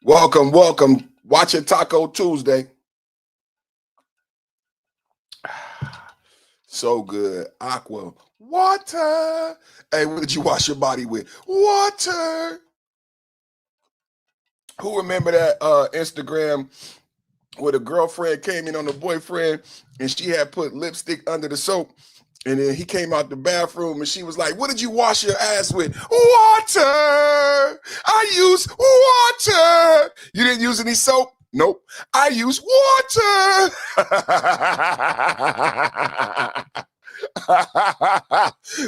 Welcome, welcome. Watching Taco Tuesday. So good. Aqua. Water. Hey, what did you wash your body with? Water. Who remember that Instagram where the girlfriend came in on the boyfriend and she had put lipstick under the soap? And then he came out the bathroom and she was like, what did you wash your ass with? Water. I use water. You didn't use any soap? Nope. I use water.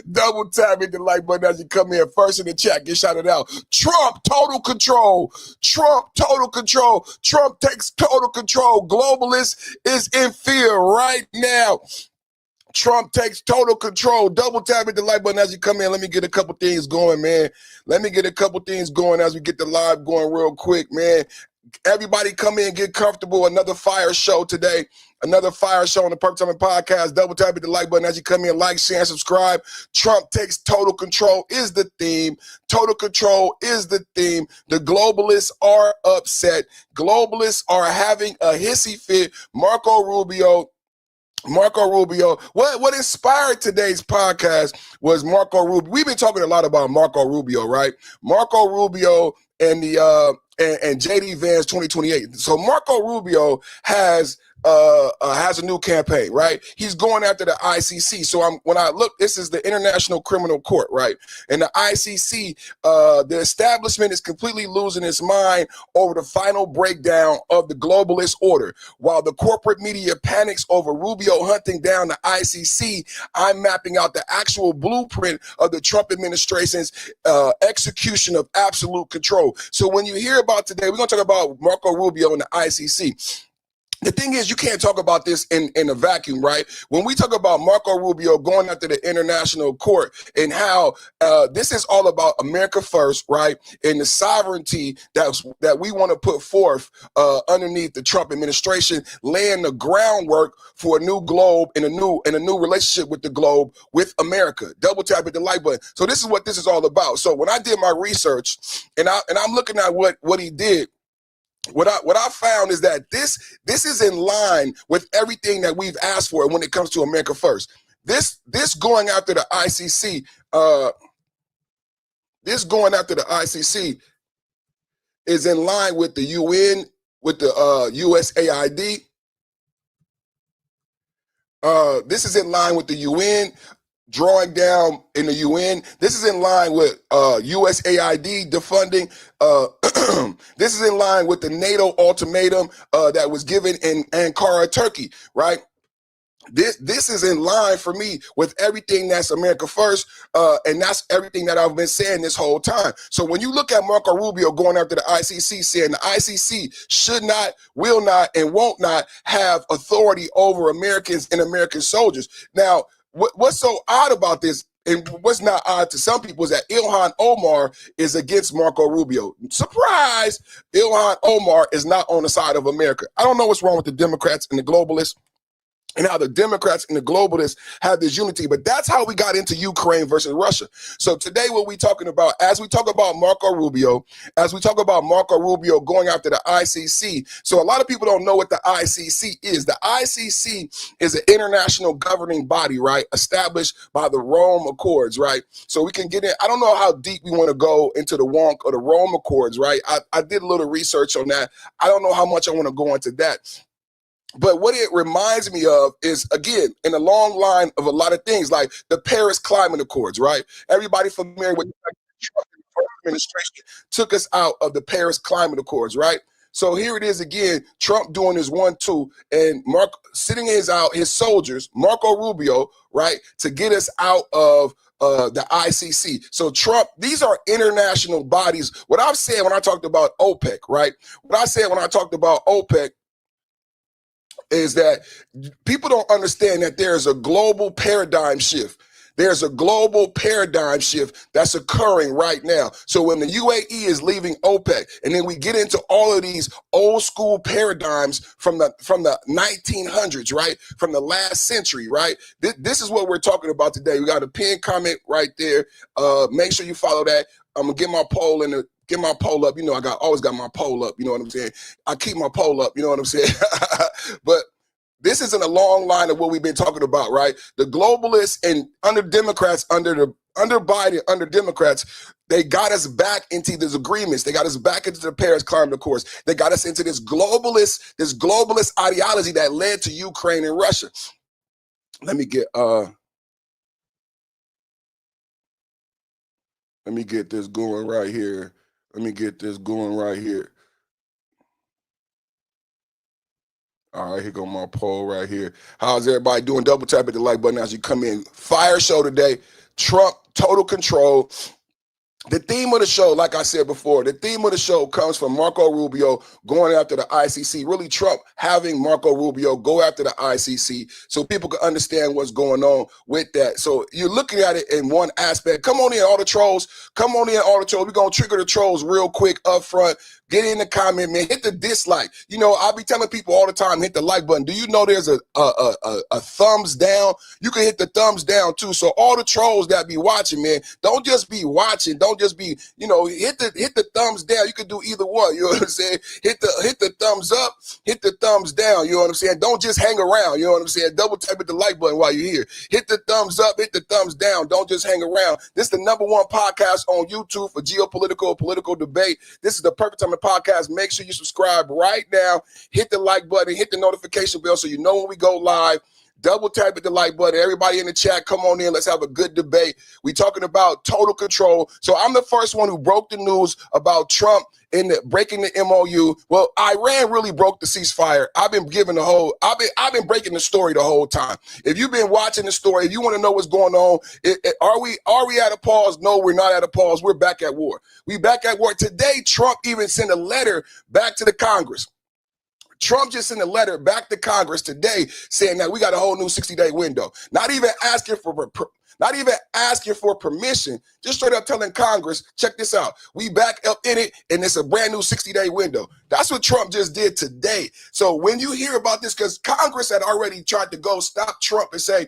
Double tap hit the like button as you come in. First in the chat, get shouted out. Trump, total control. Trump, total control. Trump takes total control. Globalist is in fear right now. Trump takes total control. Double tap hit the like button as you come in. Let me get a couple things going, man. Let me get a couple things going as we get the live going real quick, man. Everybody come in, get comfortable. Another fire show today. Another fire show on the Perfect Timing Podcast. Double tap hit the like button as you come in. Like, share, and subscribe. Trump takes total control is the theme. Total control is the theme. The globalists are upset. Globalists are having a hissy fit. Marco Rubio, what inspired today's podcast was Marco Rubio. We've been talking a lot about Marco Rubio, right? Marco Rubio and the and JD Vance 2028. So Marco Rubio has a new campaign, right? He's going after the ICC. So when I look, this is the International Criminal Court, right? And the ICC, the establishment is completely losing its mind over the final breakdown of the globalist order. While the corporate media panics over Rubio hunting down the ICC, I'm mapping out the actual blueprint of the Trump administration's execution of absolute control. So when you hear about today, we're going to talk about Marco Rubio and the ICC. The thing is, you can't talk about this in a vacuum, right? When we talk about Marco Rubio going after the international court and how this is all about America first, right? And the sovereignty that we want to put forth underneath the Trump administration, laying the groundwork for a new globe and a new relationship with the globe with America. Double tap at the like button. So this is what this is all about. So when I did my research and I'm looking at what he did. What I found is that this is in line with everything that we've asked for when it comes to America first. This going after the ICC, is in line with the UN, with the USAID. This is in line with the UN. Drawing down in the UN. This is in line with USAID defunding. This is in line with the NATO ultimatum that was given in Ankara, Turkey, right? This is in line for me with everything that's America first, and that's everything that I've been saying this whole time. So when you look at Marco Rubio going after the ICC, saying the ICC should not, will not, and won't not have authority over Americans and American soldiers. Now, what's so odd about this, and what's not odd to some people, is that Ilhan Omar is against Marco Rubio. Surprise! Ilhan Omar is not on the side of America. I don't know what's wrong with the Democrats and the globalists, and how the Democrats and the globalists have this unity. But that's how we got into Ukraine versus Russia. So today what we're talking about, as we talk about Marco Rubio going after the ICC. So a lot of people don't know what the ICC is. The ICC is an international governing body, right? Established by the Rome Accords, right? So we can get in. I don't know how deep we want to go into the wonk of the Rome Accords, right? I did a little research on that. I don't know how much I want to go into that. But what it reminds me of is, again, in a long line of a lot of things, like the Paris Climate Accords, right? Everybody familiar with the Trump administration took us out of the Paris Climate Accords, right? So here it is again, Trump doing his 1-2, and Mark sitting his soldiers, Marco Rubio, right, to get us out of the ICC. So Trump, these are international bodies. What I've said when I talked about OPEC, right? What I said when I talked about OPEC is that people don't understand that there's a global paradigm shift. There's a global paradigm shift that's occurring right now. So when the UAE is leaving OPEC, and then we get into all of these old school paradigms from the 1900s, right? From the last century, right? This is what we're talking about today. We got a pinned comment right there. Make sure you follow that. I'm gonna get my poll in the get my poll up. You know, always got my poll up. You know what I'm saying? I keep my poll up. You know what I'm saying? But this isn't a long line of what we've been talking about, right? The globalists and under Democrats, under Biden, under Democrats, they got us back into these agreements. They got us back into the Paris Climate Accords. They got us into this globalist ideology that led to Ukraine and Russia. Let me get this going right here. All right, here go my poll right here. How's everybody doing? Double tap at the like button as you come in. Fire show today. Trump, total control. The theme of the show, like I said before, the theme of the show comes from Marco Rubio going after the ICC. Really, Trump having Marco Rubio go after the ICC so people can understand what's going on with that. So you're looking at it in one aspect. Come on in, all the trolls. Come on in, all the trolls. We're going to trigger the trolls real quick up front. Get in the comment, man. Hit the dislike. You know, I'll be telling people all the time, hit the like button. Do you know there's a thumbs down? You can hit the thumbs down too. So all the trolls that be watching, man, don't just be watching. Don't just be, you know, hit the thumbs down. You can do either one. You know what I'm saying? Hit the thumbs up, hit the thumbs down. You know what I'm saying? Don't just hang around. You know what I'm saying? Double tap at the like button while you're here. Hit the thumbs up, hit the thumbs down. Don't just hang around. This is the #1 podcast on YouTube for geopolitical, political debate. This is the perfect time to podcast. Make sure you subscribe right now. Hit the like button, hit the notification bell so you know when we go live. Double tap at the like button. Everybody in the chat, come on in. Let's have a good debate. We talking about total control. So I'm the first one who broke the news about Trump in breaking the MOU. Well, Iran really broke the ceasefire. I've been breaking the story the whole time. If you've been watching the story, if you want to know what's going on, are we at a pause? No, we're not at a pause. We're back at war. We back at war. Today, Trump even sent a letter back to the Congress. Trump just sent a letter back to Congress today saying that we got a whole new 60-day window. Not even asking for permission, just straight up telling Congress, check this out. We back up in it, and it's a brand new 60-day window. That's what Trump just did today. So when you hear about this, because Congress had already tried to go stop Trump and say,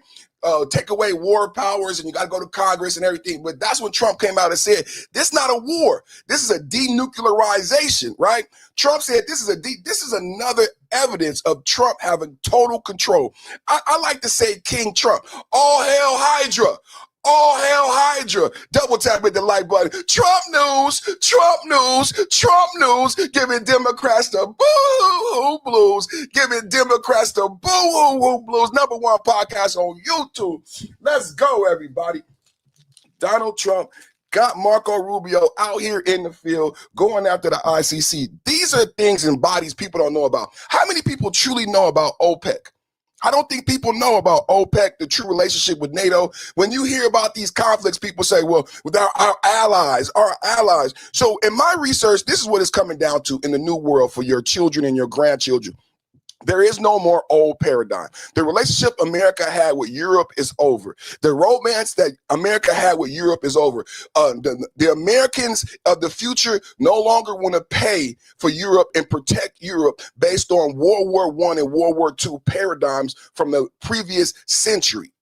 take away war powers and you got to go to Congress and everything. But that's when Trump came out and said, this is not a war. This is a denuclearization, right? Trump said this is another evidence of Trump having total control. I like to say King Trump. All hail Hydra. All hail Hydra. Double tap at the like button. Trump news, Trump news, Trump news. Giving Democrats the boo-hoo blues. Giving Democrats the boo-hoo blues. #1 podcast on YouTube. Let's go, everybody. Donald Trump got Marco Rubio out here in the field going after the ICC. These are things and bodies people don't know about. How many people truly know about OPEC? I don't think people know about OPEC, the true relationship with NATO. When you hear about these conflicts, people say, well, with our allies. So in my research, this is what it's coming down to in the new world for your children and your grandchildren. There is no more old paradigm. The relationship America had with Europe is over. The romance that America had with Europe is over. The Americans of the future no longer want to pay for Europe and protect Europe based on World War I and World War II paradigms from the previous century.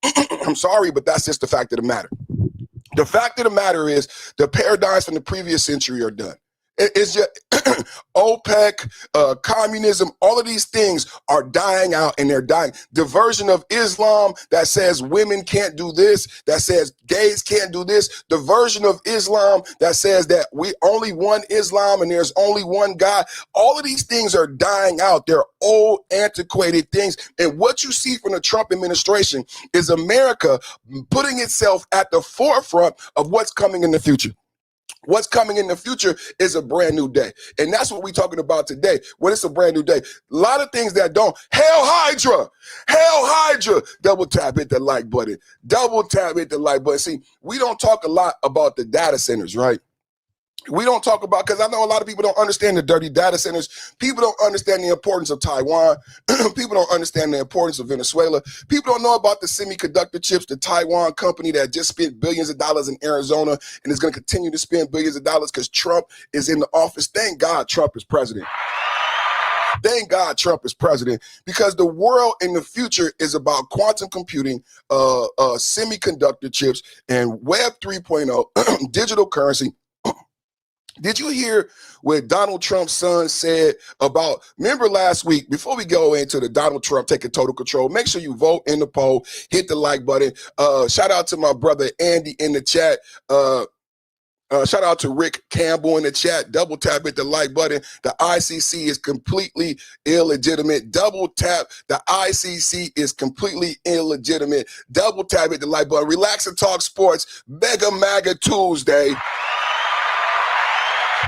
I'm sorry, but that's just the fact of the matter. The fact of the matter is the paradigms from the previous century are done. It's just OPEC, communism, all of these things are dying out and they're dying. The version of Islam that says women can't do this, that says gays can't do this, the version of Islam that says that we only one Islam and there's only one God, all of these things are dying out. They're old, antiquated things. And what you see from the Trump administration is America putting itself at the forefront of what's coming in the future. What's coming in the future is a brand new day. And that's what we're talking about today. When it's a brand new day. A lot of things that don't. Hail Hydra! Hail Hydra! Double tap, hit the like button. Double tap, hit the like button. See, we don't talk a lot about the data centers, right? We don't talk about, because I know a lot of people don't understand the dirty data centers. People don't understand the importance of Taiwan. People don't understand the importance of Venezuela. People don't know about the semiconductor chips, the Taiwan company that just spent billions of dollars in Arizona and is going to continue to spend billions of dollars because Trump is in the office. Thank God Trump is president. Thank God Trump is president, because the world in the future is about quantum computing, semiconductor chips, and Web 3.0, digital currency, Did you hear what Donald Trump's son said about, remember last week, before we go into the Donald Trump taking total control, make sure you vote in the poll, hit the like button. Shout out to my brother Andy in the chat. Shout out to Rick Campbell in the chat. Double tap hit the like button. The ICC is completely illegitimate. Double tap. The ICC is completely illegitimate. Double tap hit the like button. Relax and talk sports. Mega MAGA Tuesday.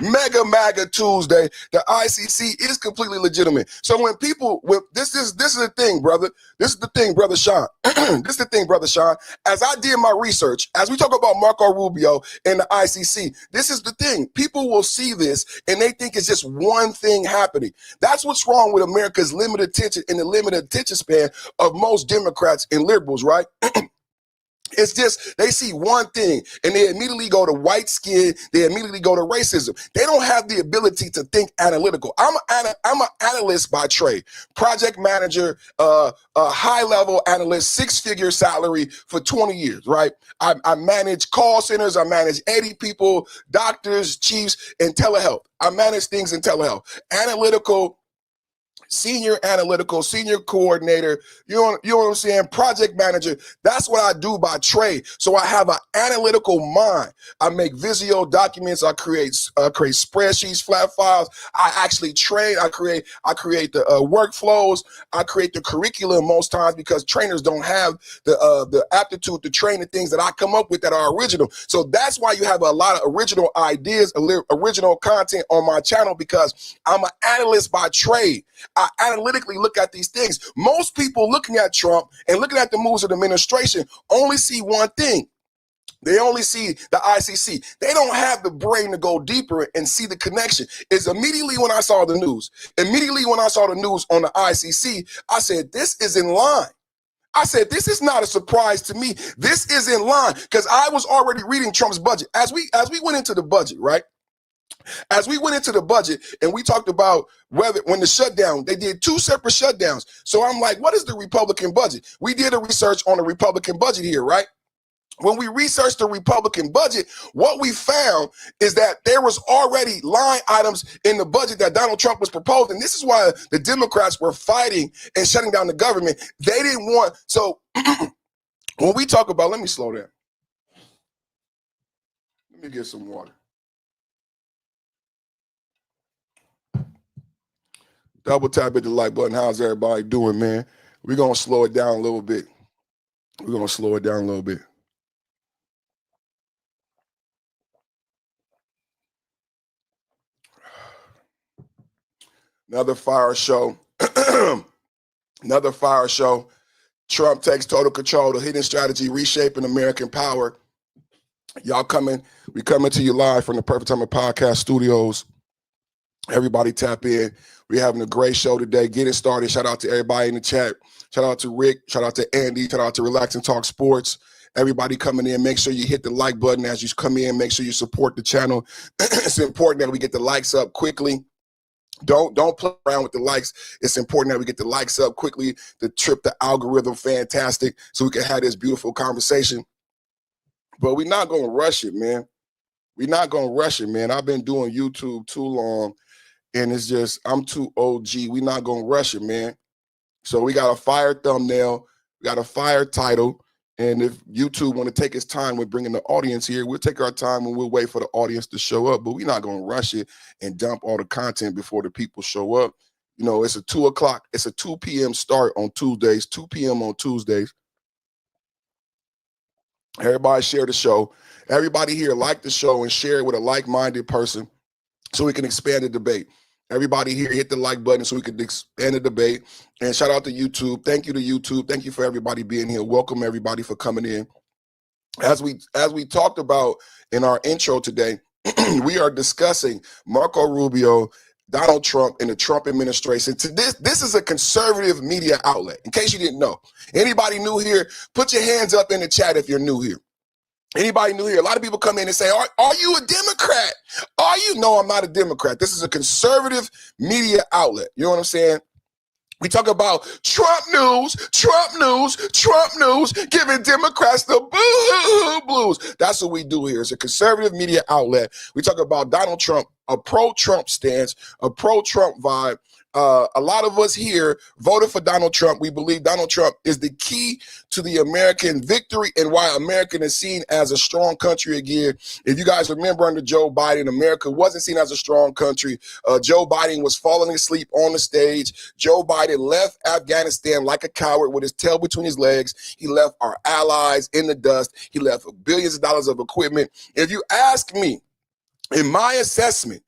Mega MAGA Tuesday. The ICC is completely legitimate. So when people, this is the thing, brother. This is the thing, brother Sean. This is the thing, brother Sean. As I did my research, as we talk about Marco Rubio and the ICC, this is the thing. People will see this and they think it's just one thing happening. That's what's wrong with America's limited attention and the limited attention span of most Democrats and liberals, right? It's just, they see one thing and they immediately go to white skin. They immediately go to racism. They don't have the ability to think analytical. I'm an analyst by trade, project manager, a high-level analyst, six-figure salary for 20 years, right? I manage call centers. I manage 80 people, doctors, chiefs, and telehealth. I manage things in telehealth. Senior coordinator, you know what I'm saying? Project manager. That's what I do by trade. So I have an analytical mind. I make Visio documents. I create spreadsheets, flat files. I actually train. I create the workflows. I create the curriculum most times because trainers don't have the aptitude to train the things that I come up with that are original. So that's why you have a lot of original ideas, original content on my channel, because I'm an analyst by trade. I analytically look at these things. Most people looking at Trump and looking at the moves of the administration only see one thing. They only see the ICC. They don't have the brain to go deeper and see the connection. It's immediately when I saw the news, on the ICC, I said, this is in line. I said, this is not a surprise to me. This is in line, because I was already reading Trump's budget. As we went into the budget, right? As we went into the budget and we talked about when the shutdown, they did two separate shutdowns. So I'm like, what is the Republican budget? We did a research on the Republican budget here, right? When we researched the Republican budget, what we found is that there was already line items in the budget that Donald Trump was proposing. This is why the Democrats were fighting and shutting down the government. They didn't want, so when we talk about, let me slow down. Let me get some water. Double tap hit the like button. How's everybody doing, man? We're going to slow it down a little bit. Another fire show. Another fire show. Trump takes total control. The hidden strategy, reshaping American power. Y'all coming. We coming to you live from the Perfect Time of Podcast Studios. Everybody tap in. We're having a great show today. Getting started. Shout out to everybody in the chat. Shout out to Rick. Shout out to Andy. Shout out to Relax and Talk Sports. Everybody coming in, make sure you hit the like button as you come in. Make sure you support the channel. It's important that we get the likes up quickly. Don't play around with the likes. It's important that we get the likes up quickly to trip the algorithm fantastic so we can have this beautiful conversation. But we're not going to rush it, man. I've been doing YouTube too long, and it's just, I'm too OG. We're not going to rush it, man. So we got a fire thumbnail. We got a fire title. And if YouTube want to take its time with bringing the audience here, we'll take our time and we'll wait for the audience to show up. But we're not going to rush it and dump all the content before the people show up. You know, it's a 2 p.m. start on Tuesdays, 2 p.m. on Tuesdays. Everybody share the show. Everybody here like the show and share it with a like-minded person so we can expand the debate. Everybody here hit the like button so we can expand the debate. And shout out to YouTube. Thank you to YouTube. Thank you for everybody being here. Welcome everybody for coming in. As we talked about in our intro today, we are discussing Marco Rubio, Donald Trump, and the Trump administration. This is a conservative media outlet, in case you didn't know. Anybody new here, put your hands up in the chat if you're new here. Anybody new here? A lot of people come in and say, are you a Democrat? Are you? No, I'm not a Democrat. This is a conservative media outlet. You know what I'm saying? We talk about Trump news, Trump news, Trump news, giving Democrats the blues. That's what we do here. It's a conservative media outlet. We talk about Donald Trump, a pro-Trump stance, a pro-Trump vibe. A lot of us here voted for Donald Trump. We believe Donald Trump is the key to the American victory and why America is seen as a strong country again. If you guys remember under Joe Biden, America wasn't seen as a strong country. Joe Biden was falling asleep on the stage. Joe Biden left Afghanistan like a coward with his tail between his legs. He left our allies in the dust. He left billions of dollars of equipment. If you ask me, in my assessment,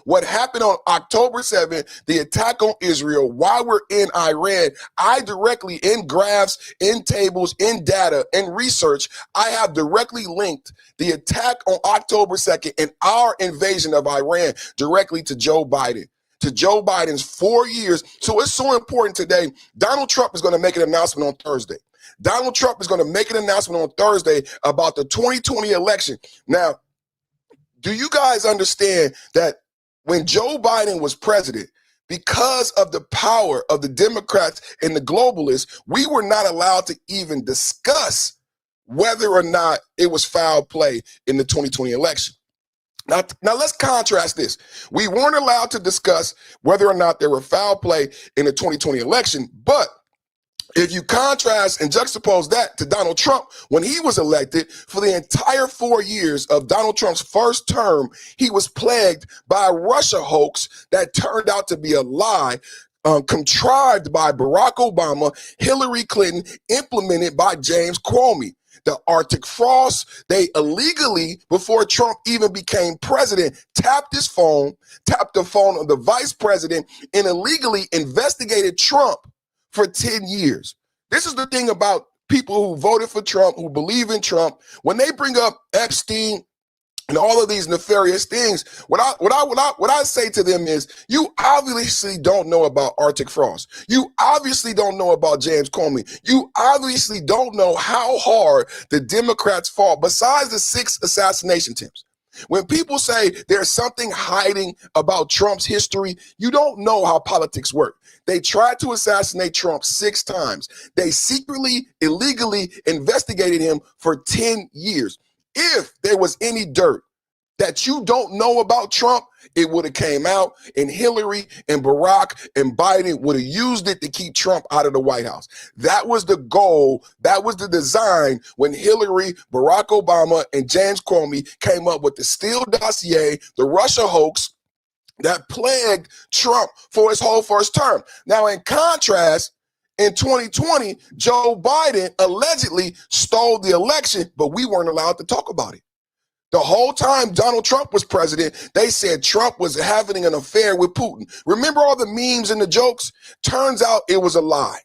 what happened on October 7th, the attack on Israel, while we're in Iran, I directly, in graphs, in tables, in data, in research, I have directly linked the attack on October 2nd and our invasion of Iran directly to Joe Biden, to Joe Biden's 4 years. So it's so important today. Donald Trump is going to make an announcement on Thursday. Donald Trump is going to make an announcement on Thursday about the 2020 election. Now, do you guys understand that when Joe Biden was president, because of the power of the Democrats and the globalists, we were not allowed to even discuss whether or not it was foul play in the 2020 election? Now let's contrast this. We weren't allowed to discuss whether or not there were foul play in the 2020 election, but if you contrast and juxtapose that to Donald Trump, when he was elected, for the entire 4 years of Donald Trump's first term, he was plagued by a Russia hoax that turned out to be a lie, contrived by Barack Obama, Hillary Clinton, implemented by James Comey. The Arctic frost, they illegally, before Trump even became president, tapped the phone of the vice president and illegally investigated Trump for 10 years. This is the thing about people who voted for Trump, who believe in Trump. When they bring up Epstein and all of these nefarious things, what I say to them is, you obviously don't know about Arctic frost. You obviously don't know about James Comey. You obviously don't know how hard the Democrats fought, besides the 6 assassination attempts. When people say there's something hiding about Trump's history, you don't know how politics work. They tried to assassinate Trump 6 times. They secretly, illegally investigated him for 10 years. If there was any dirt that you don't know about Trump, it would have came out, and Hillary and Barack and Biden would have used it to keep Trump out of the White House. That was the goal. That was the design when Hillary, Barack Obama, and James Comey came up with the Steele dossier, the Russia hoax that plagued Trump for his whole first term. Now, in contrast, in 2020, Joe Biden allegedly stole the election, but we weren't allowed to talk about it. The whole time Donald Trump was president, they said Trump was having an affair with Putin. Remember all the memes and the jokes? Turns out it was a lie.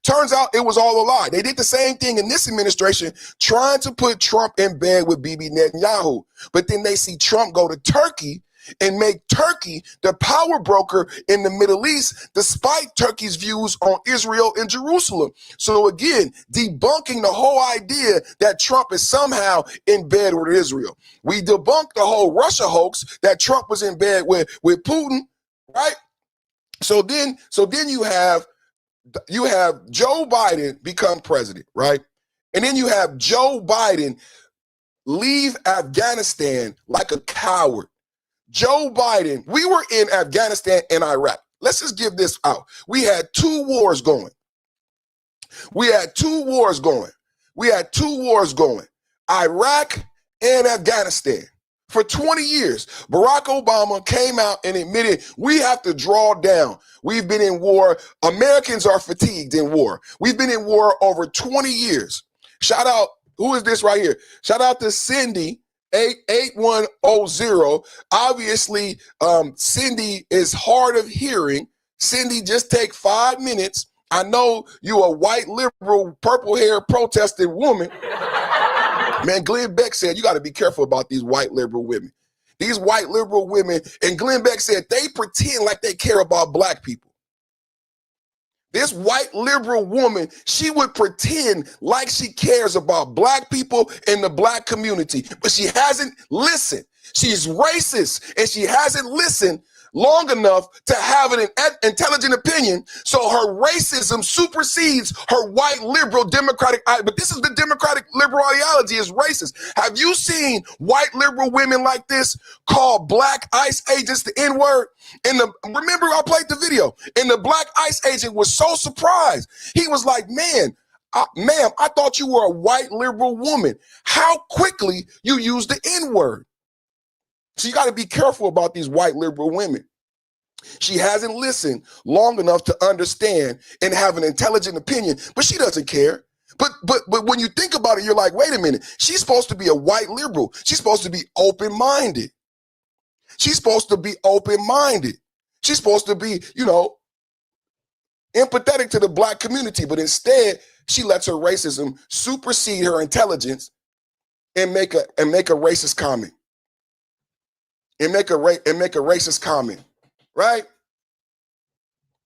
Turns out it was all a lie. They did the same thing in this administration, trying to put Trump in bed with Bibi Netanyahu. But then they see Trump go to Turkey and make Turkey the power broker in the Middle East, despite Turkey's views on Israel and Jerusalem. So again, debunking the whole idea that Trump is somehow in bed with Israel. We debunked the whole Russia hoax that Trump was in bed with Putin, right? So then you have Joe Biden become president, right? And then you have Joe Biden leave Afghanistan like a coward. Joe Biden, we were in Afghanistan and Iraq. Let's just give this out. We had 2 wars going. Iraq and Afghanistan. For 20 years, Barack Obama came out and admitted we have to draw down. We've been in war. Americans are fatigued in war. We've been in war over 20 years. Shout out, who is this right here? Shout out to Cindy. 8100. Obviously, Cindy is hard of hearing. Cindy, just take 5 minutes. I know you a white liberal, purple hair protesting woman. Man, Glenn Beck said you got to be careful about these white liberal women. These white liberal women, and Glenn Beck said they pretend like they care about black people. This white liberal woman, she would pretend like she cares about black people and the black community, but she hasn't listened. She's racist, and she hasn't listened long enough to have an intelligent opinion, so her racism supersedes her white liberal democratic. But this is the democratic liberal ideology is racist. Have you seen white liberal women like this call black ICE agents the N-word? Remember I played the video, and the black ICE agent was so surprised. He was like, ma'am, I thought you were a white liberal woman. How quickly you use the N-word. So you got to be careful about these white liberal women. She hasn't listened long enough to understand and have an intelligent opinion, but she doesn't care. But when you think about it, you're like, wait a minute. She's supposed to be a white liberal. She's supposed to be open-minded. She's supposed to be open-minded. She's supposed to be, empathetic to the black community, but instead she lets her racism supersede her intelligence and make a racist comment. And make a racist comment, right?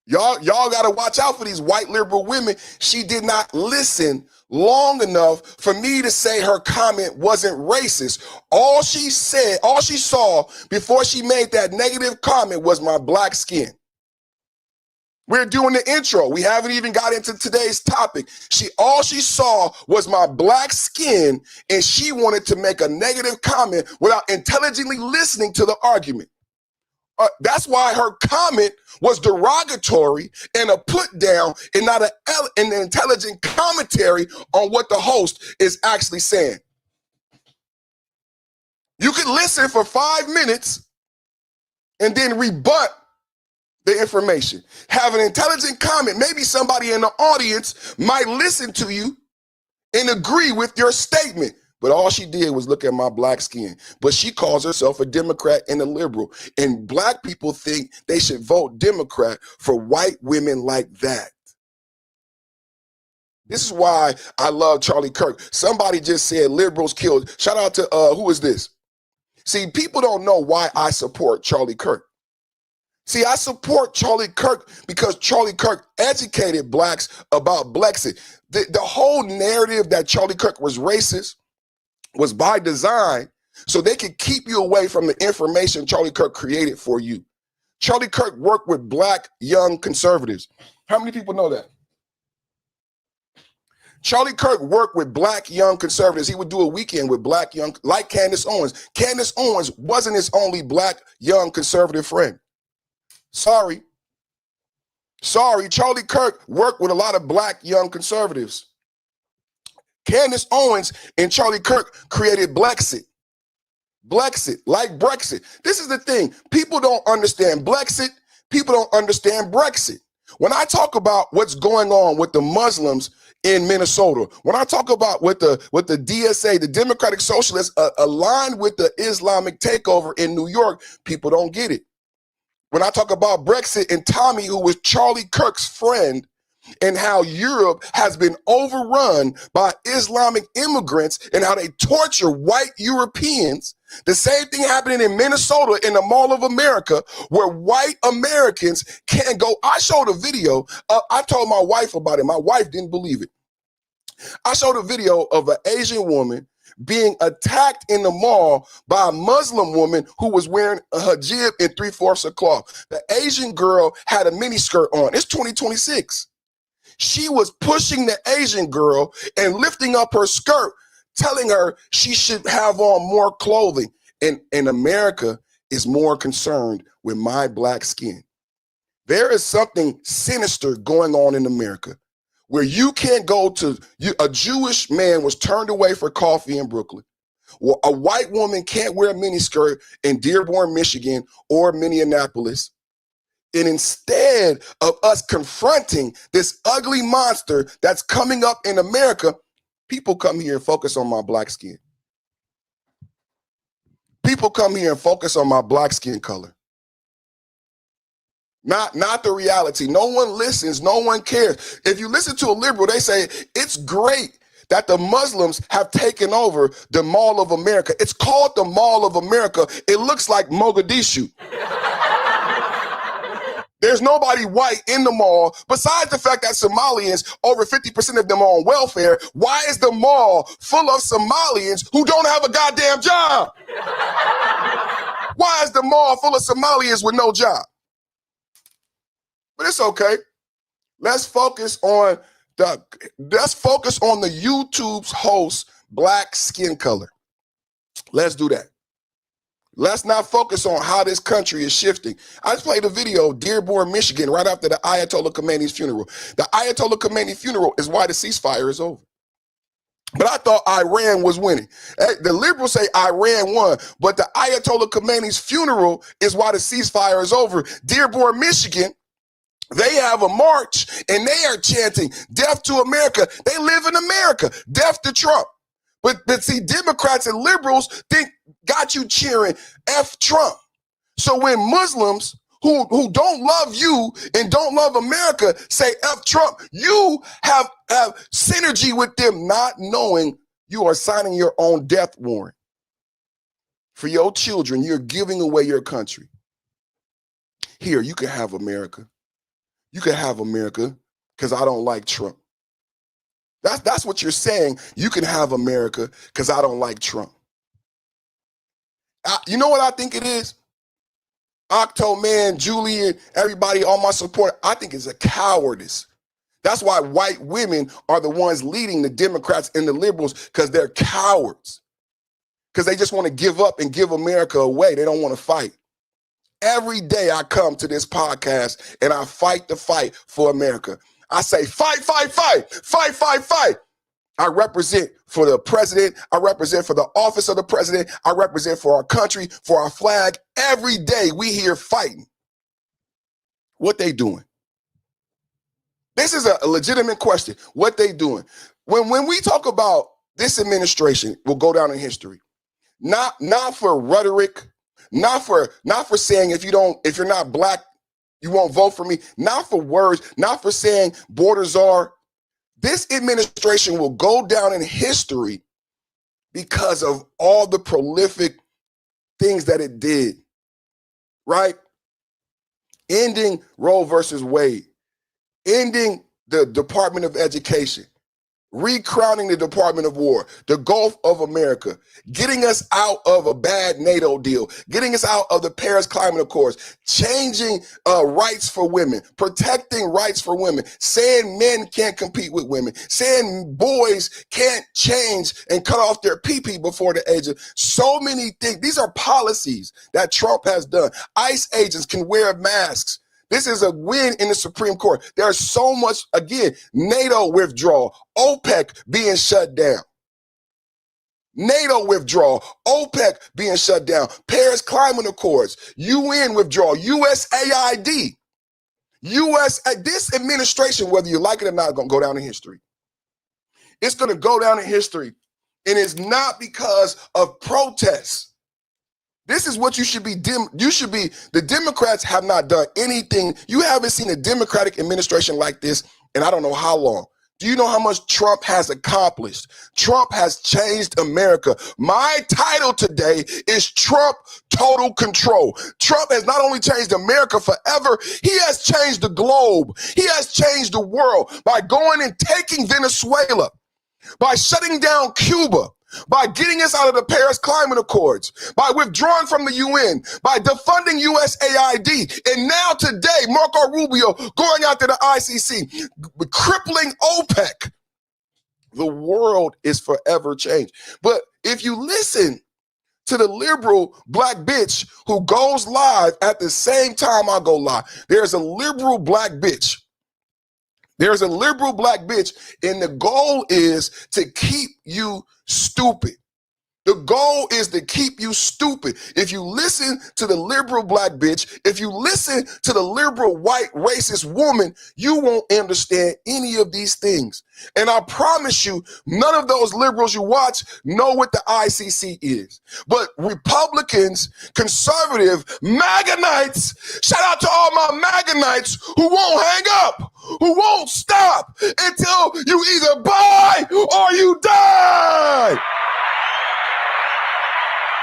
Y'all got to watch out for these white liberal women. She did not listen long enough for me to say her comment wasn't racist. All she saw before she made that negative comment was my black skin. We're doing the intro. We haven't even got into today's topic. All she saw was my black skin, and she wanted to make a negative comment without intelligently listening to the argument. That's why her comment was derogatory and a put down and not an intelligent commentary on what the host is actually saying. You could listen for 5 minutes and then rebut the information. Have an intelligent comment. Maybe somebody in the audience might listen to you and agree with your statement. But all she did was look at my black skin. But she calls herself a Democrat and a liberal. And black people think they should vote Democrat for white women like that. This is why I love Charlie Kirk. Somebody just said liberals killed. Shout out to, who is this? See, people don't know why I support Charlie Kirk. See, I support Charlie Kirk because Charlie Kirk educated blacks about Brexit. The whole narrative that Charlie Kirk was racist was by design so they could keep you away from the information Charlie Kirk created for you. Charlie Kirk worked with black young conservatives. How many people know that? Charlie Kirk worked with black young conservatives. He would do a weekend with black young, like Candace Owens. Candace Owens wasn't his only black young conservative friend. Sorry, Charlie Kirk worked with a lot of black young conservatives. Candace Owens and Charlie Kirk created Brexit, like Brexit. This is the thing. People don't understand Brexit. People don't understand Brexit. When I talk about what's going on with the Muslims in Minnesota, when I talk about with the DSA, the Democratic Socialists aligned with the Islamic takeover in New York, people don't get it. When I talk about Brexit and Tommy, who was Charlie Kirk's friend, and how Europe has been overrun by Islamic immigrants and how they torture white Europeans. The same thing happening in Minnesota in the Mall of America, where white Americans can't go. I showed a video. I told my wife about it. My wife didn't believe it. I showed a video of an Asian woman being attacked in the mall by a Muslim woman who was wearing a hijab in 3/4 of cloth. The Asian girl had a miniskirt on. It's 2026. She was pushing the Asian girl and lifting up her skirt, telling her she should have on more clothing. And America is more concerned with my black skin. There is something sinister going on in America where you can't go to, a Jewish man was turned away for coffee in Brooklyn. Well, a white woman can't wear a miniskirt in Dearborn, Michigan or Minneapolis. And instead of us confronting this ugly monster that's coming up in America, people come here and focus on my black skin. People come here and focus on my black skin color. Not the reality. No one listens. No one cares. If you listen to a liberal, they say it's great that the Muslims have taken over the Mall of America. It's called the Mall of America. It looks like Mogadishu. There's nobody white in the mall. Besides the fact that Somalians, over 50% of them are on welfare, why is the mall full of Somalians who don't have a goddamn job? Why is the mall full of Somalians with no job? But it's okay. Let's focus on the YouTube's host black skin color. Let's do that. Let's not focus on how this country is shifting. I just played a video, Dearborn, Michigan, right after the Ayatollah Khomeini's funeral. The Ayatollah Khomeini funeral is why the ceasefire is over. But I thought Iran was winning. The liberals say Iran won, but the Ayatollah Khomeini's funeral is why the ceasefire is over. Dearborn, Michigan, they have a march and they are chanting, death to America. They live in America, death to Trump. But see, Democrats and liberals got you cheering F Trump. So when Muslims who don't love you and don't love America say F Trump, you have synergy with them, not knowing you are signing your own death warrant. For your children, you're giving away your country. Here, you can have America. You can have America because I don't like Trump. That's what you're saying. You can have America because I don't like Trump. You know what I think it is? Octo, man, Julian, everybody, all my support, I think it's a cowardice. That's why white women are the ones leading the Democrats and the liberals, because they're cowards. Because they just want to give up and give America away. They don't want to fight. Every day I come to this podcast and I fight the fight for America. I say, fight, fight, fight, fight, fight, fight. I represent for the president. I represent for the office of the president. I represent for our country, for our flag. Every day we here fighting. What they doing? This is a legitimate question. What they doing? When we talk about this administration, will go down in history. Not for rhetoric, not for saying if you're not black, you won't vote for me. Not for words, not for saying borders are. This administration will go down in history because of all the prolific things that it did, right? Ending Roe versus Wade, ending the Department of Education, recrowning the Department of War, the Gulf of America, getting us out of a bad NATO deal, getting us out of the Paris Climate Accords, changing rights for women, protecting rights for women, saying men can't compete with women, saying boys can't change and cut off their pee-pee before the age of so many things. These are policies that Trump has done. ICE agents can wear masks. This is a win in the Supreme Court. There's so much, again, NATO withdrawal, OPEC being shut down. NATO withdrawal, OPEC being shut down, Paris Climate Accords, UN withdrawal, USAID. This administration, whether you like it or not, is going to go down in history. It's going to go down in history, and it's not because of protests. This is what you should be. The Democrats have not done anything. You haven't seen a Democratic administration like this in I don't know how long. Do you know how much Trump has accomplished? Trump has changed America. My title today is Trump Total Control. Trump has not only changed America forever, he has changed the globe. He has changed the world by going and taking Venezuela, by shutting down Cuba, by getting us out of the Paris Climate Accords, by withdrawing from the UN, by defunding USAID, and now today, Marco Rubio going out to the ICC, crippling OPEC. The world is forever changed. But if you listen to the liberal black bitch who goes live at the same time I go live, there's a liberal black bitch. There's a liberal black bitch, and the goal is to keep you stupid. The goal is to keep you stupid. If you listen to the liberal black bitch, if you listen to the liberal white racist woman, you won't understand any of these things. And I promise you, none of those liberals you watch know what the ICC is. But Republicans, conservative, MAGA Knights, shout out to all my MAGA Knights who won't hang up, who won't stop until you either buy or you die.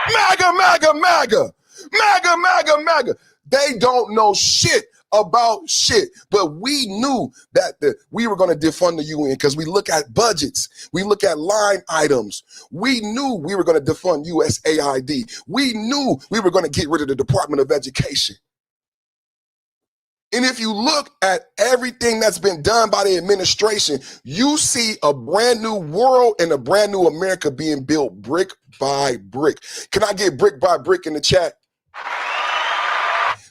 MAGA, MAGA, MAGA, MAGA, MAGA, MAGA. They don't know shit about shit. But we knew that we were going to defund the UN because we look at budgets. We look at line items. We knew we were going to defund USAID. We knew we were going to get rid of the Department of Education. And if you look at everything that's been done by the administration, you see a brand new world and a brand new America being built brick by brick. Can I get brick by brick in the chat?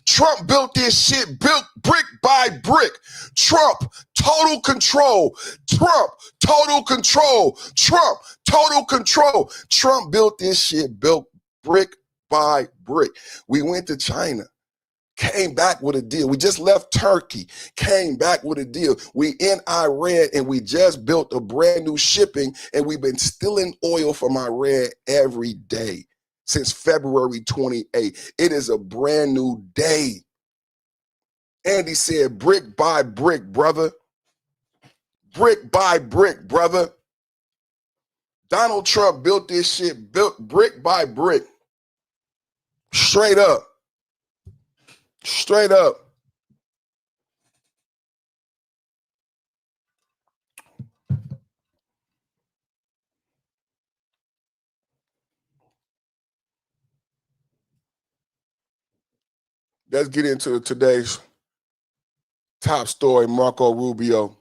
Trump built this shit, built brick by brick. Trump, total control. Trump, total control. Trump, total control. Trump built this shit, built brick by brick. We went to China. Came back with a deal. We just left Turkey, came back with a deal. We in Iran and we just built a brand new shipping and we've been stealing oil from Iran every day since February 28. It is a brand new day. Andy said, brick by brick, brother. Brick by brick, brother. Donald Trump built this shit, built brick by brick. Straight up. Straight up. Let's get into today's top story. Marco Rubio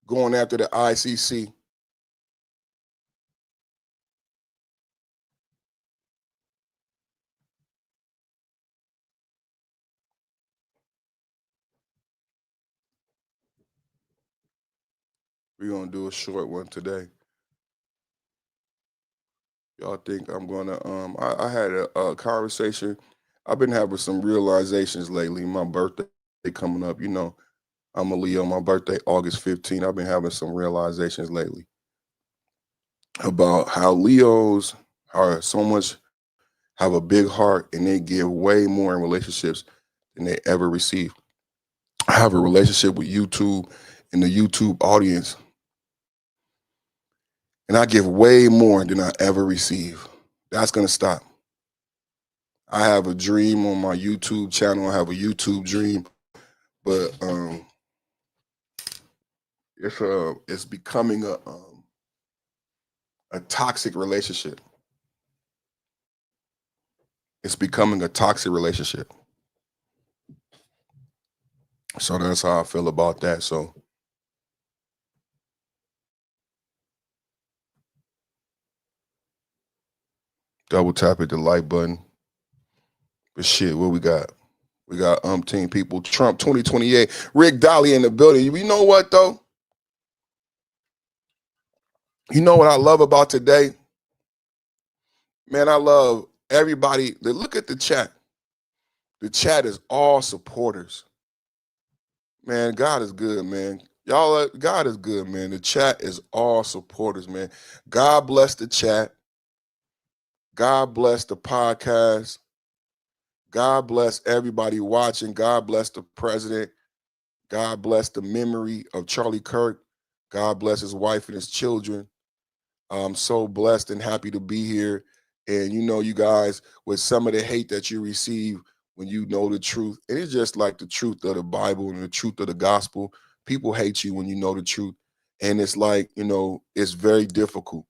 going after the ICC. We're going to do a short one today. Y'all think I'm going to, I had a conversation. I've been having some realizations lately. My birthday coming up, you know, I'm a Leo. My birthday, August 15th. I've been having some realizations lately about how Leos are so much, have a big heart and they give way more in relationships than they ever receive. I have a relationship with YouTube and the YouTube audience, and I give way more than I ever receive. That's going to stop. I have a dream on my YouTube channel. I have a YouTube dream, but it's becoming a toxic relationship. It's becoming a toxic relationship. So that's how I feel about that. So double tap at the like button. But shit, what we got? We got umpteen people. Trump 2028. Rick Dolly in the building. You know what, though? You know what I love about today? Man, I love everybody. Look at the chat. The chat is all supporters. Man, God is good, man. Y'all, God is good, man. The chat is all supporters, man. God bless the chat. God bless the podcast. God bless everybody watching. God bless the president. God bless the memory of Charlie Kirk. God bless his wife and his children. I'm so blessed and happy to be here. And you know, you guys, with some of the hate that you receive when you know the truth, and it's just like the truth of the Bible and the truth of the gospel. People hate you when you know the truth. And it's like, you know, it's very difficult.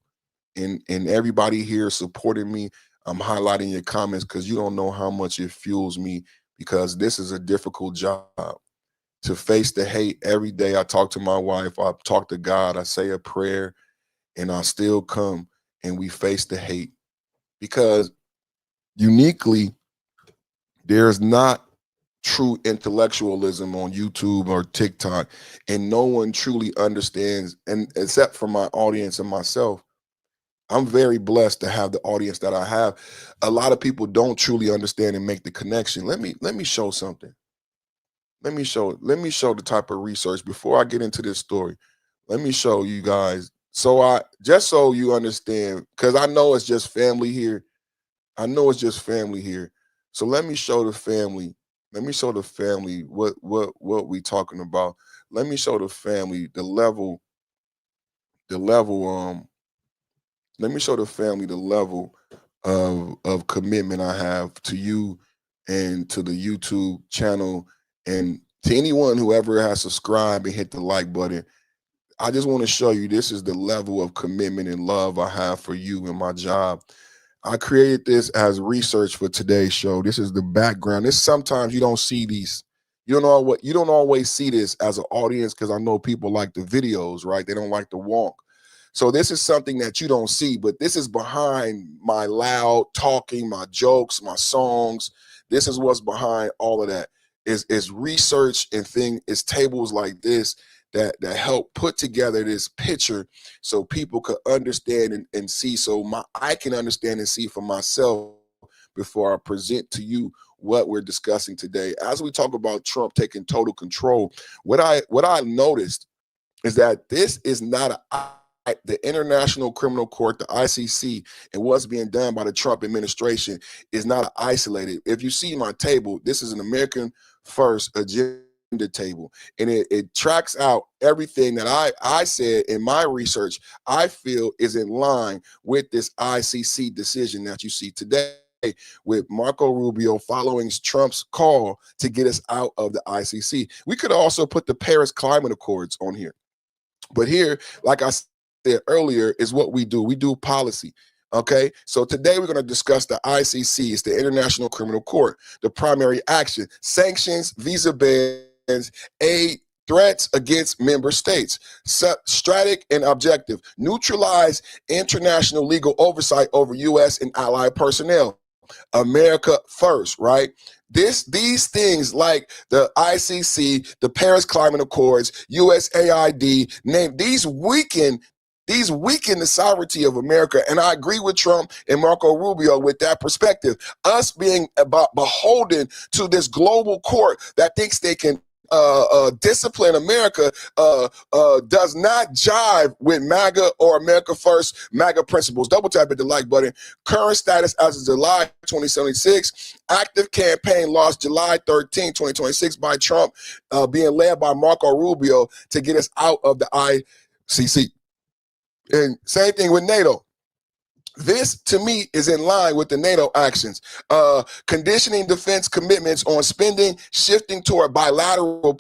And everybody here supporting me, I'm highlighting your comments because you don't know how much it fuels me, because this is a difficult job. To face the hate every day. I talk to my wife, I talk to God, I say a prayer, and I still come and we face the hate, because uniquely, there's not true intellectualism on YouTube or TikTok, and no one truly understands, and except for my audience and myself. I'm very blessed to have the audience that I have. A lot of people don't truly understand and make the connection. Let me show something. Let me show the type of research before I get into this story. Let me show you guys. So just so you understand, because I know it's just family here. I know it's just family here. So let me show the family. Let me show the family what we talking about. Let me show the family the level. Let me show the family the level of commitment I have to you and to the YouTube channel And to anyone who ever has subscribed and hit the like button, I just want to show you this is the level of commitment and love I have for you and my job. I created this as research for today's show. This is the background. This sometimes you don't see these. You don't always see this as an audience, because I know people like the videos, right? They don't like the walk. So this is something that you don't see, but this is behind my loud talking, my jokes, my songs. This is what's behind all of that. Is research and is tables like this that help put together this picture so people could understand and see, so I can understand and see for myself before I present to you what we're discussing today. As we talk about Trump taking total control, what I noticed is that this is not the International Criminal Court, the ICC, and what's being done by the Trump administration is not isolated. If you see my table, this is an American First agenda table, and it tracks out everything that I said in my research I feel is in line with this ICC decision that you see today, with Marco Rubio following Trump's call to get us out of the ICC. We could also put the Paris Climate Accords on here. But here, like I said earlier, is what we do. We do policy. Okay, so today we're going to discuss the ICC. It's the International Criminal Court. The primary action: sanctions, visa bans, aid, threats against member states. Strategic and objective: neutralize international legal oversight over U.S. and allied personnel. America first, right? These things like the ICC, the Paris Climate Accords, USAID, these weaken the sovereignty of America. And I agree with Trump and Marco Rubio with that perspective. Us being beholden to this global court that thinks they can discipline America does not jive with MAGA or America First MAGA principles. Double tap at the like button. Current status as of July 2076. Active campaign launched July 13, 2026 by Trump, being led by Marco Rubio to get us out of the ICC. And same thing with NATO. This, to me, is in line with the NATO actions. Conditioning defense commitments on spending, shifting toward bilateral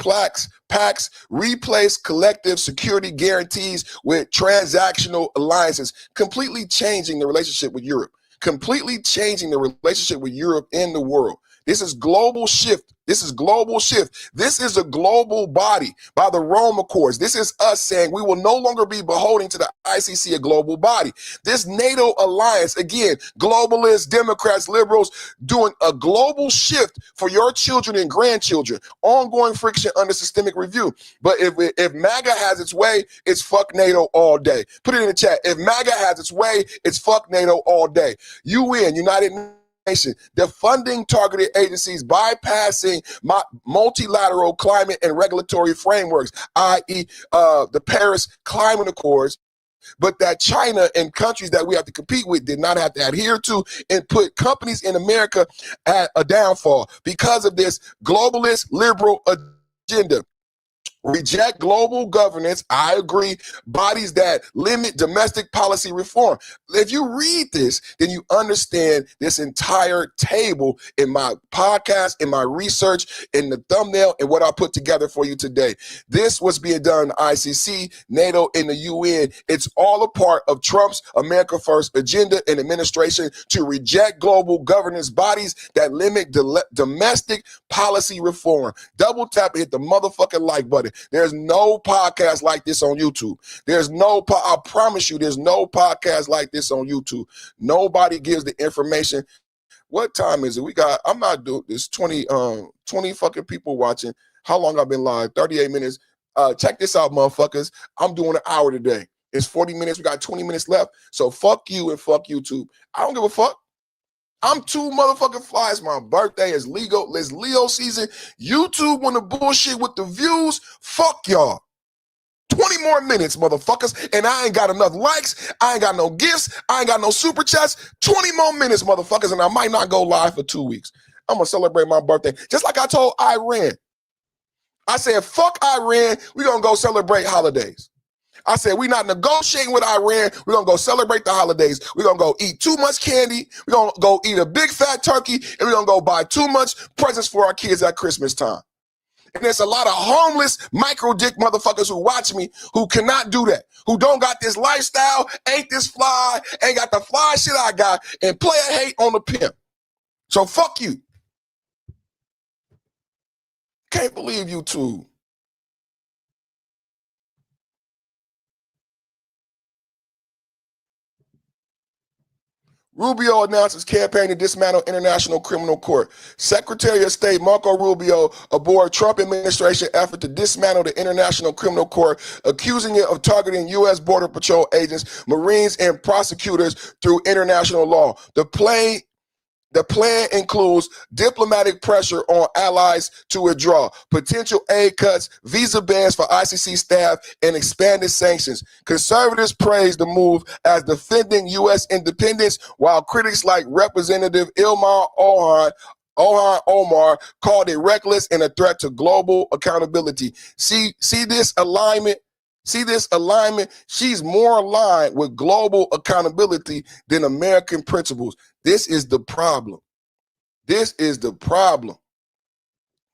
pacts, replace collective security guarantees with transactional alliances, completely changing the relationship with Europe. Completely changing the relationship with Europe in the world. This is global shift. This is global shift. This is a global body by the Rome Accords. This is us saying we will no longer be beholden to the ICC, a global body. This NATO alliance, again, globalists, Democrats, liberals, doing a global shift for your children and grandchildren. Ongoing friction under systemic review. But if MAGA has its way, it's fuck NATO all day. Put it in the chat. If MAGA has its way, it's fuck NATO all day. UN, United Nations, defunding targeted agencies, bypassing multilateral climate and regulatory frameworks, i.e. The Paris Climate Accords, but that China and countries that we have to compete with did not have to adhere to, and put companies in America at a downfall because of this globalist liberal agenda. Reject global governance. I agree. Bodies that limit domestic policy reform. If you read this, then you understand this entire table in my podcast, in my research, in the thumbnail, and what I put together for you today. This was being done in the ICC, NATO, and the UN. It's all a part of Trump's America First agenda and administration to reject global governance bodies that limit domestic policy reform. Double tap and hit the motherfucking like button. There's no podcast like this on YouTube. I promise you, there's no podcast like this on YouTube. Nobody gives the information. What time is it? I'm not doing this, 20 fucking people watching. How long I've been live? 38 minutes. Check this out, motherfuckers. I'm doing an hour today. It's 40 minutes. We got 20 minutes left. So fuck you and fuck YouTube. I don't give a fuck. I'm too motherfucking fly. It's my birthday. It's Leo season. YouTube want to bullshit with the views. Fuck y'all. 20 more minutes, motherfuckers. And I ain't got enough likes. I ain't got no gifts. I ain't got no super chats. 20 more minutes, motherfuckers. And I might not go live for 2 weeks. I'm going to celebrate my birthday. Just like I told Iran. I said, fuck Iran. We're going to go celebrate holidays. I said, we're not negotiating with Iran. We're going to go celebrate the holidays. We're going to go eat too much candy. We're going to go eat a big fat turkey. And we're going to go buy too much presents for our kids at Christmas time. And there's a lot of homeless micro dick motherfuckers who watch me who cannot do that, who don't got this lifestyle, ain't this fly, ain't got the fly shit I got, and player hate on the pimp. So fuck you. Can't believe you two. Rubio announces campaign to dismantle International Criminal Court. Secretary of State Marco Rubio aboard Trump administration effort to dismantle the International Criminal Court, accusing it of targeting U.S. Border Patrol agents, Marines, and prosecutors through international law. The plan includes diplomatic pressure on allies to withdraw, potential aid cuts, visa bans for ICC staff, and expanded sanctions. Conservatives praise the move as defending U.S. independence, while critics like Representative Ilmar Omar called it reckless and a threat to global accountability. See this alignment? See this alignment? She's more aligned with global accountability than American principles. This is the problem. This is the problem.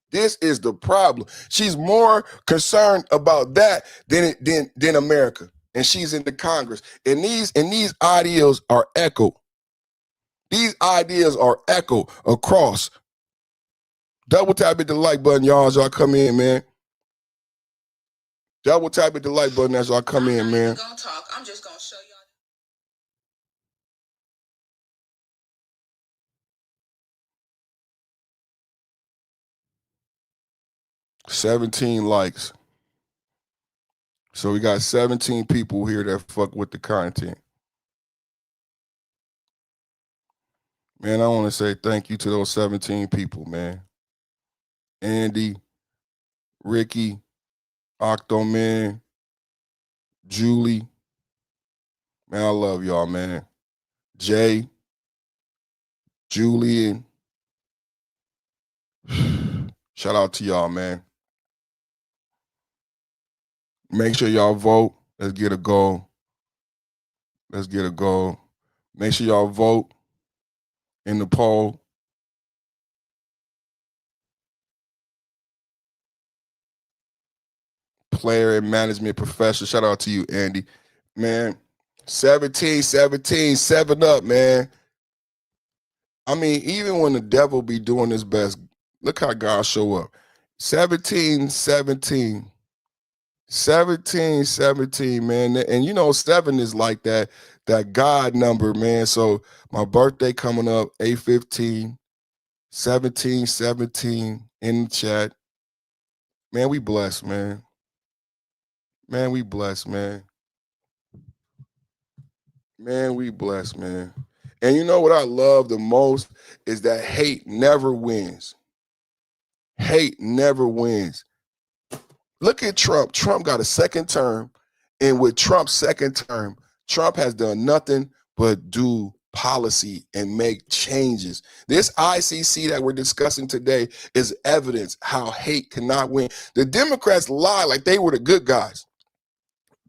This is the problem. She's more concerned about that than America. And she's in the Congress. And these ideals are echoed. These ideas are echoed across. Double tap at the like button, y'all, as y'all come in, man. Double tap at the like button as y'all come in, man. I'm gonna talk. I'm just gonna show y'all. 17 likes. So we got 17 people here that fuck with the content. Man, I want to say thank you to those 17 people, man. Andy, Ricky, Octoman, Julie. Man, I love y'all, man. Jay, Julian. Shout out to y'all, man. Make sure y'all vote. Let's get a goal. Let's get a goal. Make sure y'all vote in the poll. Player and management professional. Shout out to you, Andy. Man, 17, 7 up, man. I mean, even when the devil be doing his best, look how God show up. 17, 17, man. And you know, 7 is like that God number, man. So my birthday coming up, 8/15, 17 in the chat. Man, we blessed, man. Man, we blessed, man. Man, we blessed, man. And you know what I love the most is that hate never wins. Hate never wins. Look at Trump. Trump got a second term. And with Trump's second term, Trump has done nothing but do policy and make changes. This ICC that we're discussing today is evidence how hate cannot win. The Democrats lie like they were the good guys.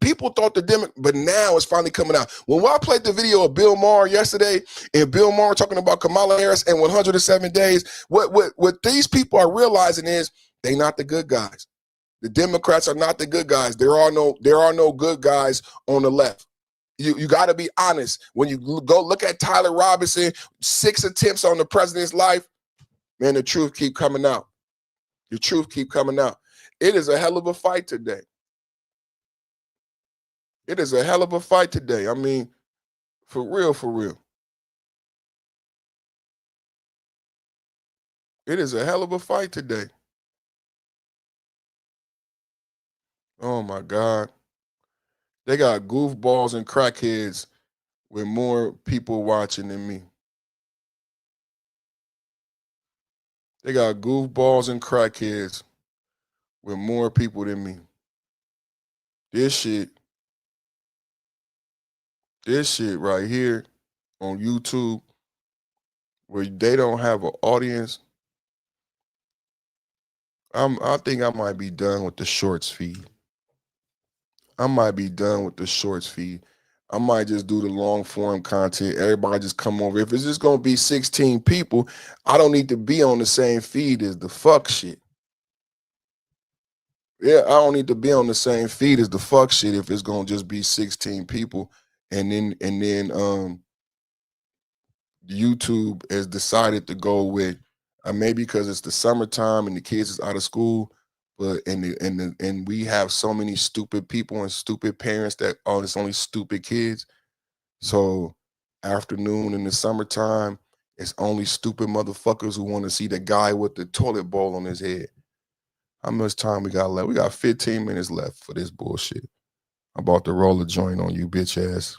People thought but now it's finally coming out. When I played the video of Bill Maher yesterday, and Bill Maher talking about Kamala Harris and 107 days, what these people are realizing is they're not the good guys. The Democrats are not the good guys. There are no good guys on the left. You got to be honest. When you go look at Tyler Robinson, 6 attempts on the president's life, man, the truth keep coming out. The truth keep coming out. It is a hell of a fight today. It is a hell of a fight today. I mean, for real, for real. It is a hell of a fight today. Oh, my God. They got goofballs and crackheads with more people watching than me. They got goofballs and crackheads with more people than me. This shit right here on YouTube, where they don't have an audience, I think I might be done with the shorts feed. I might be done with the shorts feed. I might just do the long form content. Everybody just come over. If it's just going to be 16 people, I don't need to be on the same feed as the fuck shit. Yeah, I don't need to be on the same feed as the fuck shit if it's gonna just be 16 people, and then YouTube has decided to go with maybe because it's the summertime and the kids is out of school, but and we have so many stupid people and stupid parents that it's only stupid kids. So afternoon in the summertime, it's only stupid motherfuckers who want to see the guy with the toilet bowl on his head. How much time we got left? We got 15 minutes left for this bullshit. I'm about to roll a joint on you, bitch ass.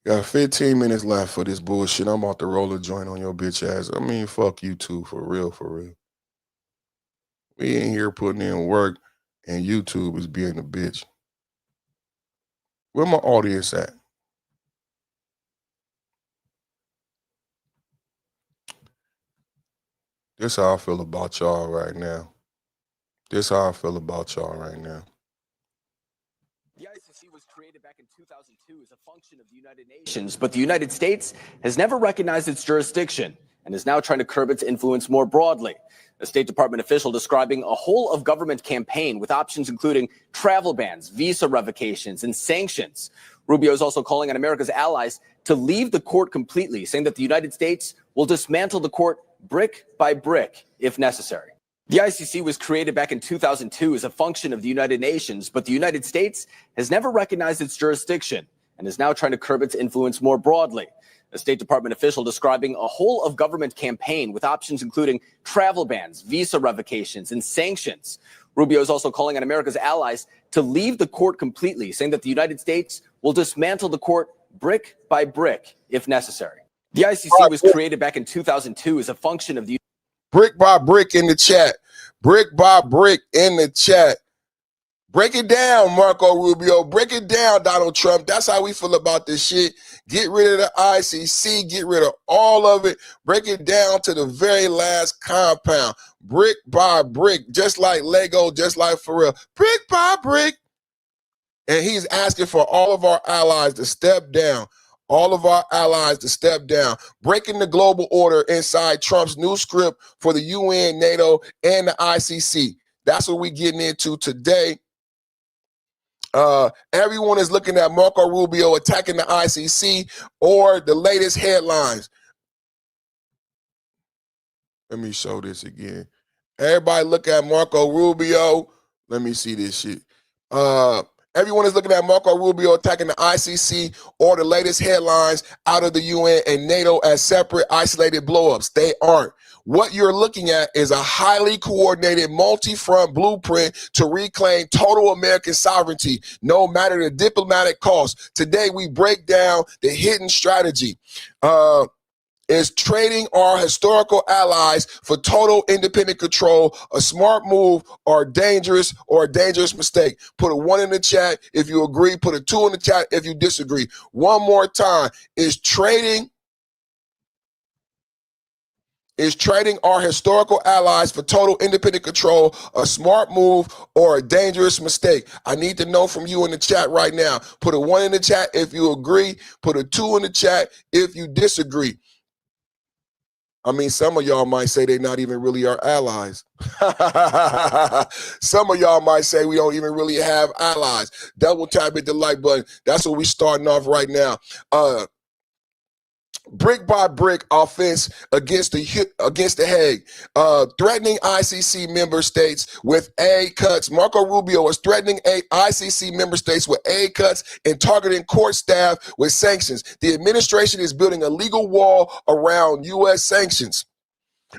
Got 15 minutes left for this bullshit. I'm about to roll a joint on your bitch ass. I mean, fuck you too, for real, for real. We ain't here putting in work, and YouTube is being a bitch. Where my audience at? This how I feel about y'all right now. This how I feel about y'all right now. The ICC was created back in 2002 as a function of the United Nations, but the United States has never recognized its jurisdiction and is now trying to curb its influence more broadly. A State Department official describing a whole-of-government campaign with options including travel bans, visa revocations, and sanctions. Rubio is also calling on America's allies to leave the court completely, saying that the United States will dismantle the court brick by brick if necessary. The ICC was created back in 2002 as a function of the United Nations, but the United States has never recognized its jurisdiction and is now trying to curb its influence more broadly. A State Department official describing a whole-of-government campaign with options including travel bans, visa revocations, and sanctions. Rubio is also calling on America's allies to leave the court completely, saying that the United States will dismantle the court brick by brick if necessary. The ICC was created back in 2002 as a function of the brick by brick in the chat. Brick by brick in the chat. Break it down, Marco Rubio. Break it down, Donald Trump. That's how we feel about this shit. Get rid of the ICC. Get rid of all of it. Break it down to the very last compound. Brick by brick. Just like Lego, just like for real. Brick by brick. And he's asking for all of our allies to step down. All of our allies to step down, breaking the global order inside Trump's new script for the UN, NATO, and the ICC. That's what we're getting into today. Everyone is looking at Marco Rubio attacking the ICC or the latest headlines. Let me show this again. Everybody look at Marco Rubio. Let me see this shit. Everyone is looking at Marco Rubio attacking the ICC or the latest headlines out of the UN and NATO as separate, isolated blowups. They aren't. What you're looking at is a highly coordinated multi-front blueprint to reclaim total American sovereignty, no matter the diplomatic cost. Today, we break down the hidden strategy. Is trading our historical allies for total independent control a smart move or a dangerous mistake? Put a 1 in the chat if you agree. Put a 2 in the chat if you disagree. One more time. Is trading our historical allies for total independent control a smart move or a dangerous mistake? I need to know from you in the chat right now. Put a 1 in the chat if you agree. Put a 2 in the chat if you disagree. I mean, some of y'all might say they're not even really our allies. Some of y'all might say we don't even really have allies. Double tap hit the like button. That's what we're starting off right now. Brick by brick offense against the Hague, threatening ICC member states with aid cuts. Marco Rubio is threatening ICC member states with aid cuts and targeting court staff with sanctions. The administration is building a legal wall around U.S. sanctions.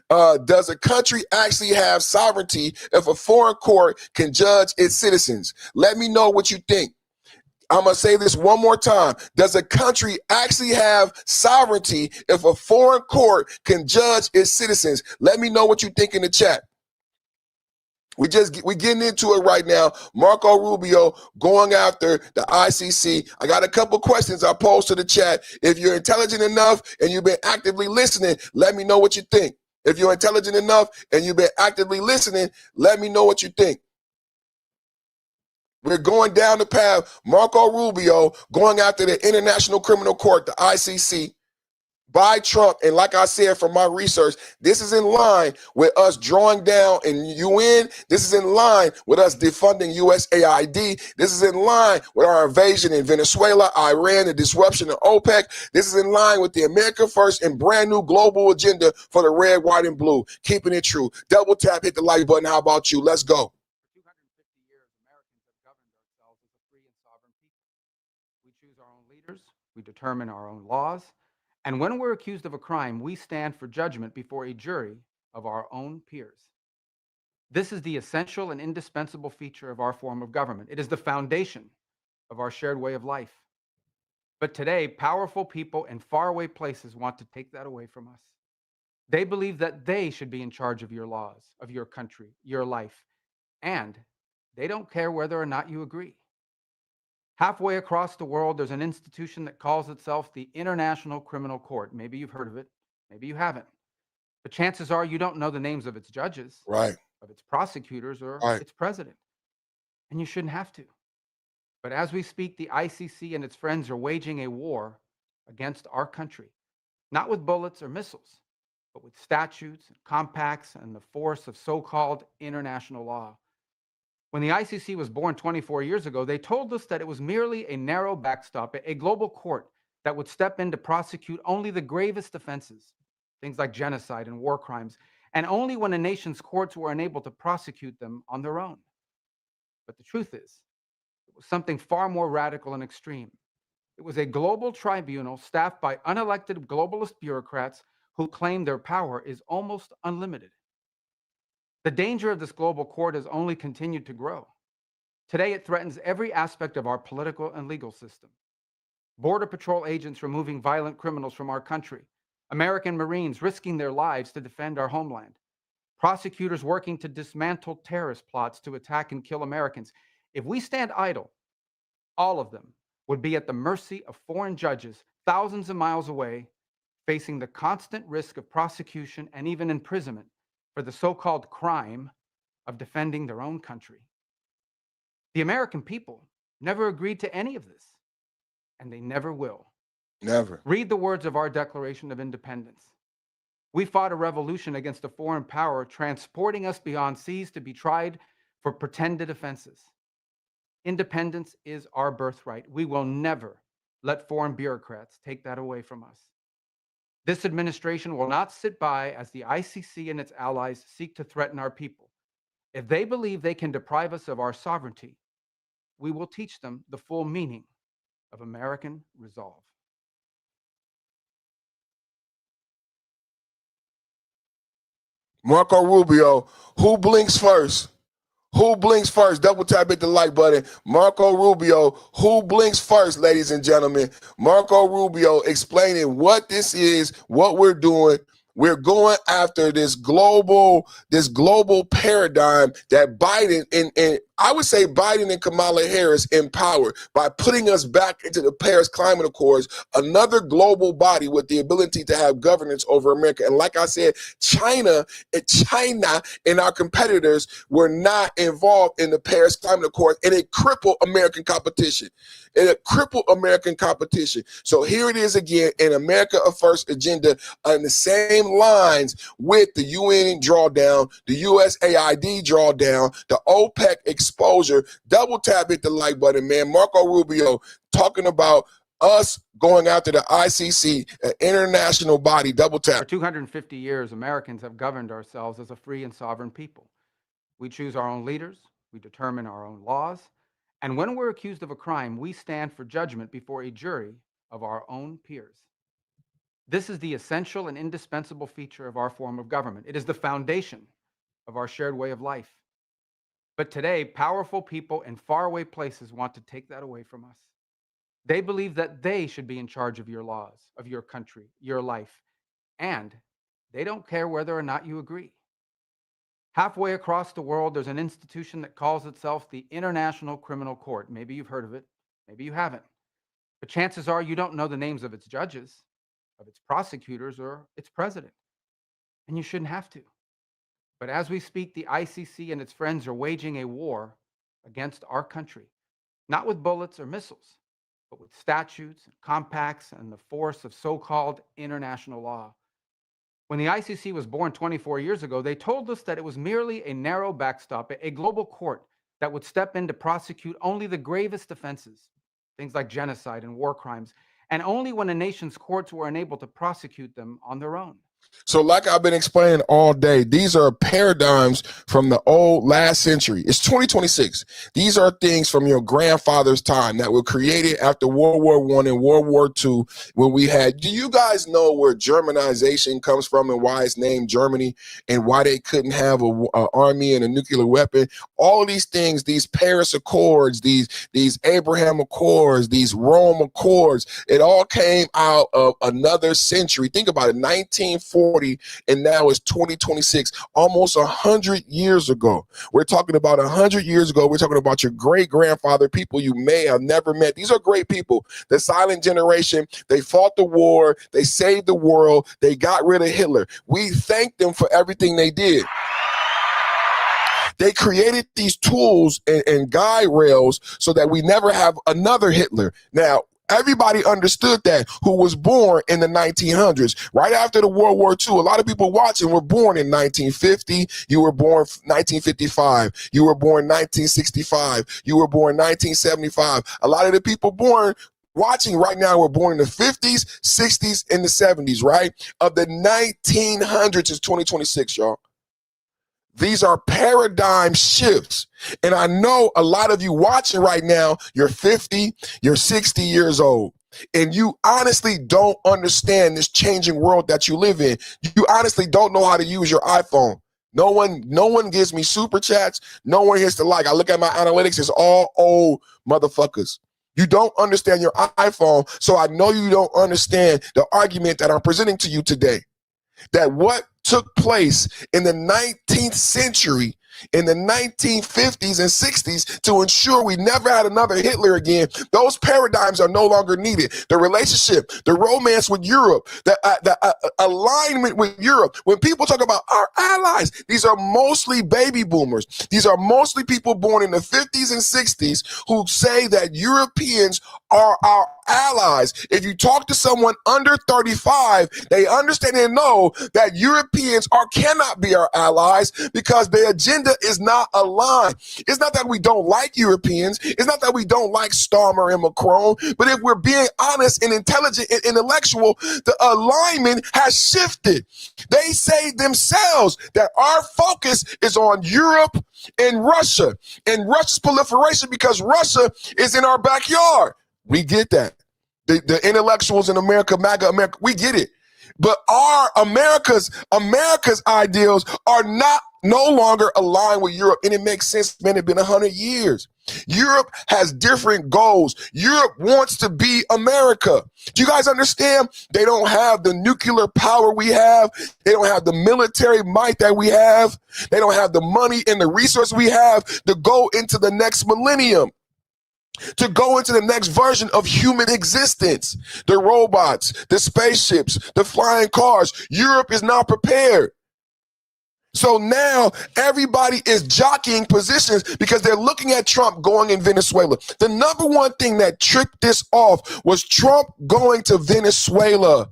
Does a country actually have sovereignty if a foreign court can judge its citizens? Let me know what you think. I'm going to say this one more time. Does a country actually have sovereignty if a foreign court can judge its citizens? Let me know what you think in the chat. We're getting into it right now. Marco Rubio going after the ICC. I got a couple questions I posed to the chat. If you're intelligent enough and you've been actively listening, let me know what you think. If you're intelligent enough and you've been actively listening, let me know what you think. We're going down the path. Marco Rubio going after the International Criminal Court, the ICC. by Trump. And like I said from my research, this is in line with us drawing down in UN. This is in line with us defunding USAID. This is in line with our invasion in Venezuela, Iran, the disruption of OPEC. This is in line with the America First and brand new global agenda for the red, white, and blue. Keeping it true. Double tap, hit the like button. How about you? Let's go. For 250 years, Americans have governed ourselves as a free and sovereign people. We choose our own leaders, we determine our own laws, and when we're accused of a crime, we stand for judgment before a jury of our own peers. This is the essential and indispensable feature of our form of government. It is the foundation of our shared way of life. But today, powerful people in faraway places want to take that away from us. They believe that they should be in charge of your laws, of your country, your life, and they don't care whether or not you agree. Halfway across the world, there's an institution that calls itself the International Criminal Court. Maybe you've heard of it, maybe you haven't. But chances are you don't know the names of its judges, Right. of its prosecutors, or Right. its president. And you shouldn't have to. But as we speak, the ICC and its friends are waging a war against our country, not with bullets or missiles, but with statutes and compacts and the force of so-called international law. When the ICC was born 24 years ago, they told us that it was merely a narrow backstop, a global court that would step in to prosecute only the gravest offenses, things like genocide and war crimes, and only when a nation's courts were unable to prosecute them on their own. But the truth is, it was something far more radical and extreme. It was a global tribunal staffed by unelected globalist bureaucrats who claim their power is almost unlimited. The danger of this global court has only continued to grow. Today, it threatens every aspect of our political and legal system. Border Patrol agents removing violent criminals from our country, American Marines risking their lives to defend our homeland, prosecutors working to dismantle terrorist plots to attack and kill Americans. If we stand idle, all of them would be at the mercy of foreign judges thousands of miles away, facing the constant risk of prosecution and even imprisonment for the so-called crime of defending their own country. The American people never agreed to any of this, and they never will. Never. Read the words of our Declaration of Independence. We fought a revolution against a foreign power, transporting us beyond seas to be tried for pretended offenses. Independence is our birthright. We will never let foreign bureaucrats take that away from us. This administration will not sit by as the ICC and its allies seek to threaten our people. If they believe they can deprive us of our sovereignty, we will teach them the full meaning of American resolve. Marco Rubio, who blinks first? Who blinks first? Double tap, hit the like button. Marco Rubio, who blinks first, ladies and gentlemen? Marco Rubio explaining what this is, what we're doing. We're going after this global paradigm that Biden and I would say Biden and Kamala Harris empowered by putting us back into the Paris Climate Accords, another global body with the ability to have governance over America. And like I said, China and our competitors were not involved in the Paris Climate Accords, and it crippled American competition. So here it is again, an America First agenda on the same lines with the UN drawdown, the USAID drawdown, the OPEC exposure. Double tap, hit the like button, man. Marco Rubio talking about us going after the ICC, an international body. Double tap. For 250 years, Americans have governed ourselves as a free and sovereign people. We choose our own leaders, we determine our own laws, and when we're accused of a crime, we stand for judgment before a jury of our own peers. This is the essential and indispensable feature of our form of government. It is the foundation of our shared way of life. But today, powerful people in faraway places want to take that away from us. They believe that they should be in charge of your laws, of your country, your life, and they don't care whether or not you agree. Halfway across the world, there's an institution that calls itself the International Criminal Court. Maybe you've heard of it, maybe you haven't. But chances are you don't know the names of its judges, of its prosecutors, or its president. And you shouldn't have to. But as we speak, the ICC and its friends are waging a war against our country, not with bullets or missiles, but with statutes, compacts, and the force of so-called international law. When the ICC was born 24 years ago, they told us that it was merely a narrow backstop, a global court that would step in to prosecute only the gravest offenses, things like genocide and war crimes, and only when a nation's courts were unable to prosecute them on their own. So like I've been explaining all day, these are paradigms from the old last century. It's 2026. These are things from your grandfather's time that were created after World War I and World War II when we had, do you guys know where Germanization comes from and why it's named Germany and why they couldn't have an army and a nuclear weapon? All of these things, these Paris Accords, these Abraham Accords, these Rome Accords, it all came out of another century. Think about it, 1940, and now it's 2026, almost 100 years ago. We're talking about 100 years ago. We're talking about your great-grandfather, people you may have never met. These are great people. The silent generation, they fought the war, they saved the world, they got rid of Hitler. We thank them for everything they did. They created these tools and guide rails so that we never have another Hitler. Now, everybody understood that who was born in the 1900s. Right after the World War II, a lot of people watching were born in 1950. You were born 1955. You were born 1965. You were born 1975. A lot of the people born watching right now were born in the 50s, 60s, and the 70s, right? Of the 1900s is 2026, y'all. These are paradigm shifts. And I know a lot of you watching right now, you're 50, you're 60 years old, and you honestly don't understand this changing world that you live in. You honestly don't know how to use your iPhone. No one gives me super chats. No one hits the like. I look at my analytics, it's all old motherfuckers. You don't understand your iPhone, so I know you don't understand the argument that I'm presenting to you today. That what took place in the 19th century, in the 1950s and 60s to ensure we never had another Hitler again, those paradigms are no longer needed. The relationship, the romance with Europe, the alignment with Europe. When people talk about our allies, these are mostly baby boomers. These are mostly people born in the 50s and 60s who say that Europeans are our allies. If you talk to someone under 35, they understand and know that Europeans cannot be our allies because their agenda is not aligned. It's not that we don't like Europeans. It's not that we don't like Starmer and Macron. But if we're being honest and intelligent and intellectual, the alignment has shifted. They say themselves that our focus is on Europe and Russia's proliferation because Russia is in our backyard. We get that. The intellectuals in America, MAGA America, we get it. But our America's ideals are no longer aligned with Europe. And it makes sense, man. It's been 100 years. Europe has different goals. Europe wants to be America. Do you guys understand? They don't have the nuclear power we have. They don't have the military might that we have. They don't have the money and the resources we have to go into the next millennium, to go into the next version of human existence. The robots, the spaceships, the flying cars. Europe is not prepared. So now everybody is jockeying positions because they're looking at Trump going in Venezuela. The number one thing that tripped this off was Trump going to Venezuela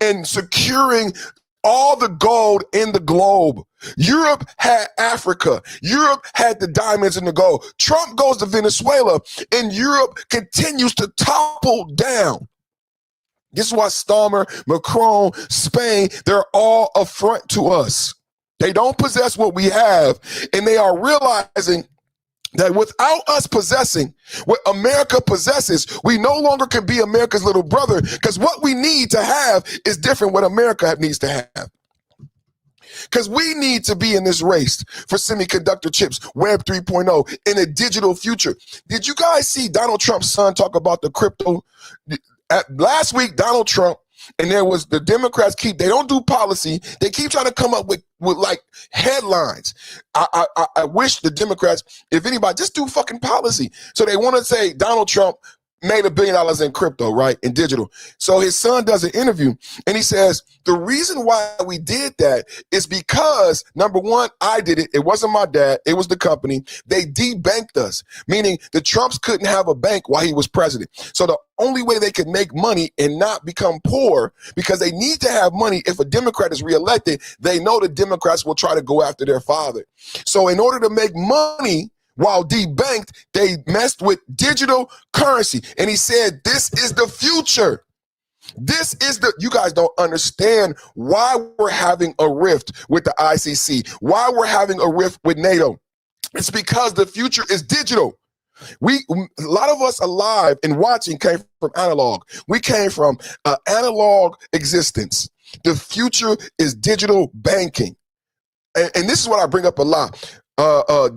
and securing all the gold in the globe. Europe had Africa. Europe had the diamonds and the gold. Trump goes to Venezuela and Europe continues to topple down. This is why Starmer, Macron, Spain, they're all a front to us. They don't possess what we have, and they are realizing that without us possessing what America possesses, we no longer can be America's little brother, because what we need to have is different what America needs to have. Because we need to be in this race for semiconductor chips, Web 3.0, in a digital future. Did you guys see Donald Trump's son talk about the crypto? Last week, Donald Trump, and there was the Democrats they don't do policy. They keep trying to come up with like headlines. I wish the Democrats, if anybody, just do fucking policy. So they want to say Donald Trump made $1 billion in crypto, right? In digital. So his son does an interview and he says, the reason why we did that is because, number one, I did it. It wasn't my dad. It was the company. They debanked us, meaning the Trumps couldn't have a bank while he was president. So the only way they could make money and not become poor, because they need to have money. If a Democrat is reelected, they know the Democrats will try to go after their father. So in order to make money, while debanked, they messed with digital currency. And he said, this is the future. This is you guys don't understand why we're having a rift with the ICC, why we're having a rift with NATO. It's because the future is digital. A lot of us alive and watching came from analog. We came from analog existence. The future is digital banking. And this is what I bring up a lot.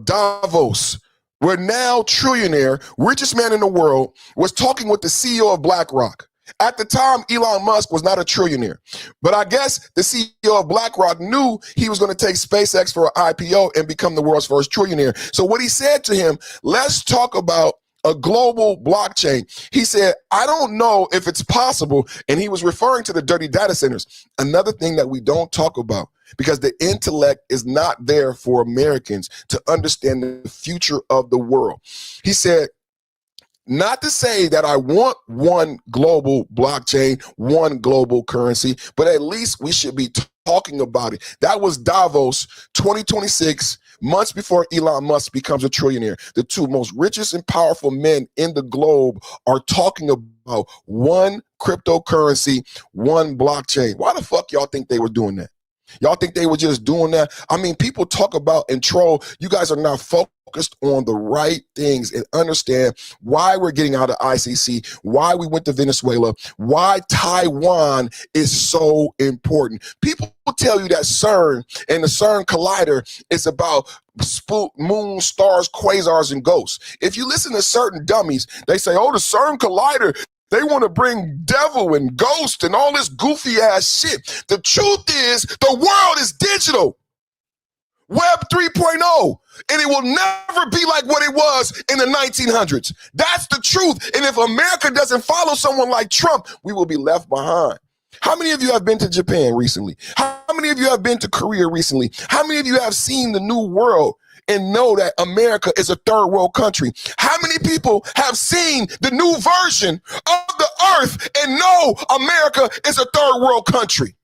Davos, we're now trillionaire, richest man in the world, was talking with the CEO of BlackRock. At the time, Elon Musk was not a trillionaire. But I guess the CEO of BlackRock knew he was going to take SpaceX for an IPO and become the world's first trillionaire. So what he said to him, let's talk about a global blockchain. He said, I don't know if it's possible. And he was referring to the dirty data centers. Another thing that we don't talk about, because the intellect is not there for Americans to understand the future of the world. He said, not to say that I want one global blockchain, one global currency, but at least we should be talking about it. That was Davos 2026, months before Elon Musk becomes a trillionaire. The two most richest and powerful men in the globe are talking about one cryptocurrency, one blockchain. Why the fuck y'all think they were doing that? Y'all think they were just doing that? I mean, people talk about and troll. You guys are not focused on the right things and understand why we're getting out of ICC, why we went to Venezuela, why Taiwan is so important. People tell you that CERN and the CERN collider is about moon, stars, quasars, and ghosts. If you listen to certain dummies, they say, oh, the CERN collider, they want to bring devil and ghost and all this goofy ass shit. The truth is, the world is digital. Web 3.0. And it will never be like what it was in the 1900s. That's the truth. And if America doesn't follow someone like Trump, we will be left behind. How many of you have been to Japan recently? How many of you have been to Korea recently? How many of you have seen the new world and know that America is a third world country? How many people have seen the new version of the earth and know America is a third world country?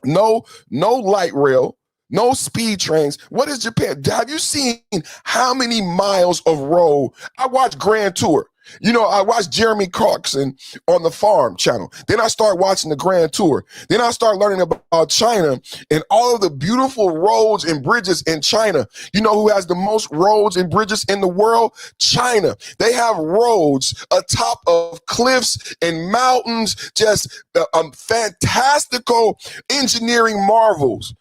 No light rail, no speed trains. What is Japan? Have you seen how many miles of road? I watch Grand Tour. You know, I watched Jeremy Clarkson on the Farm channel. Then I start watching the Grand Tour. Then I start learning about China and all of the beautiful roads and bridges in China. You know who has the most roads and bridges in the world? China. They have roads atop of cliffs and mountains, just fantastical engineering marvels.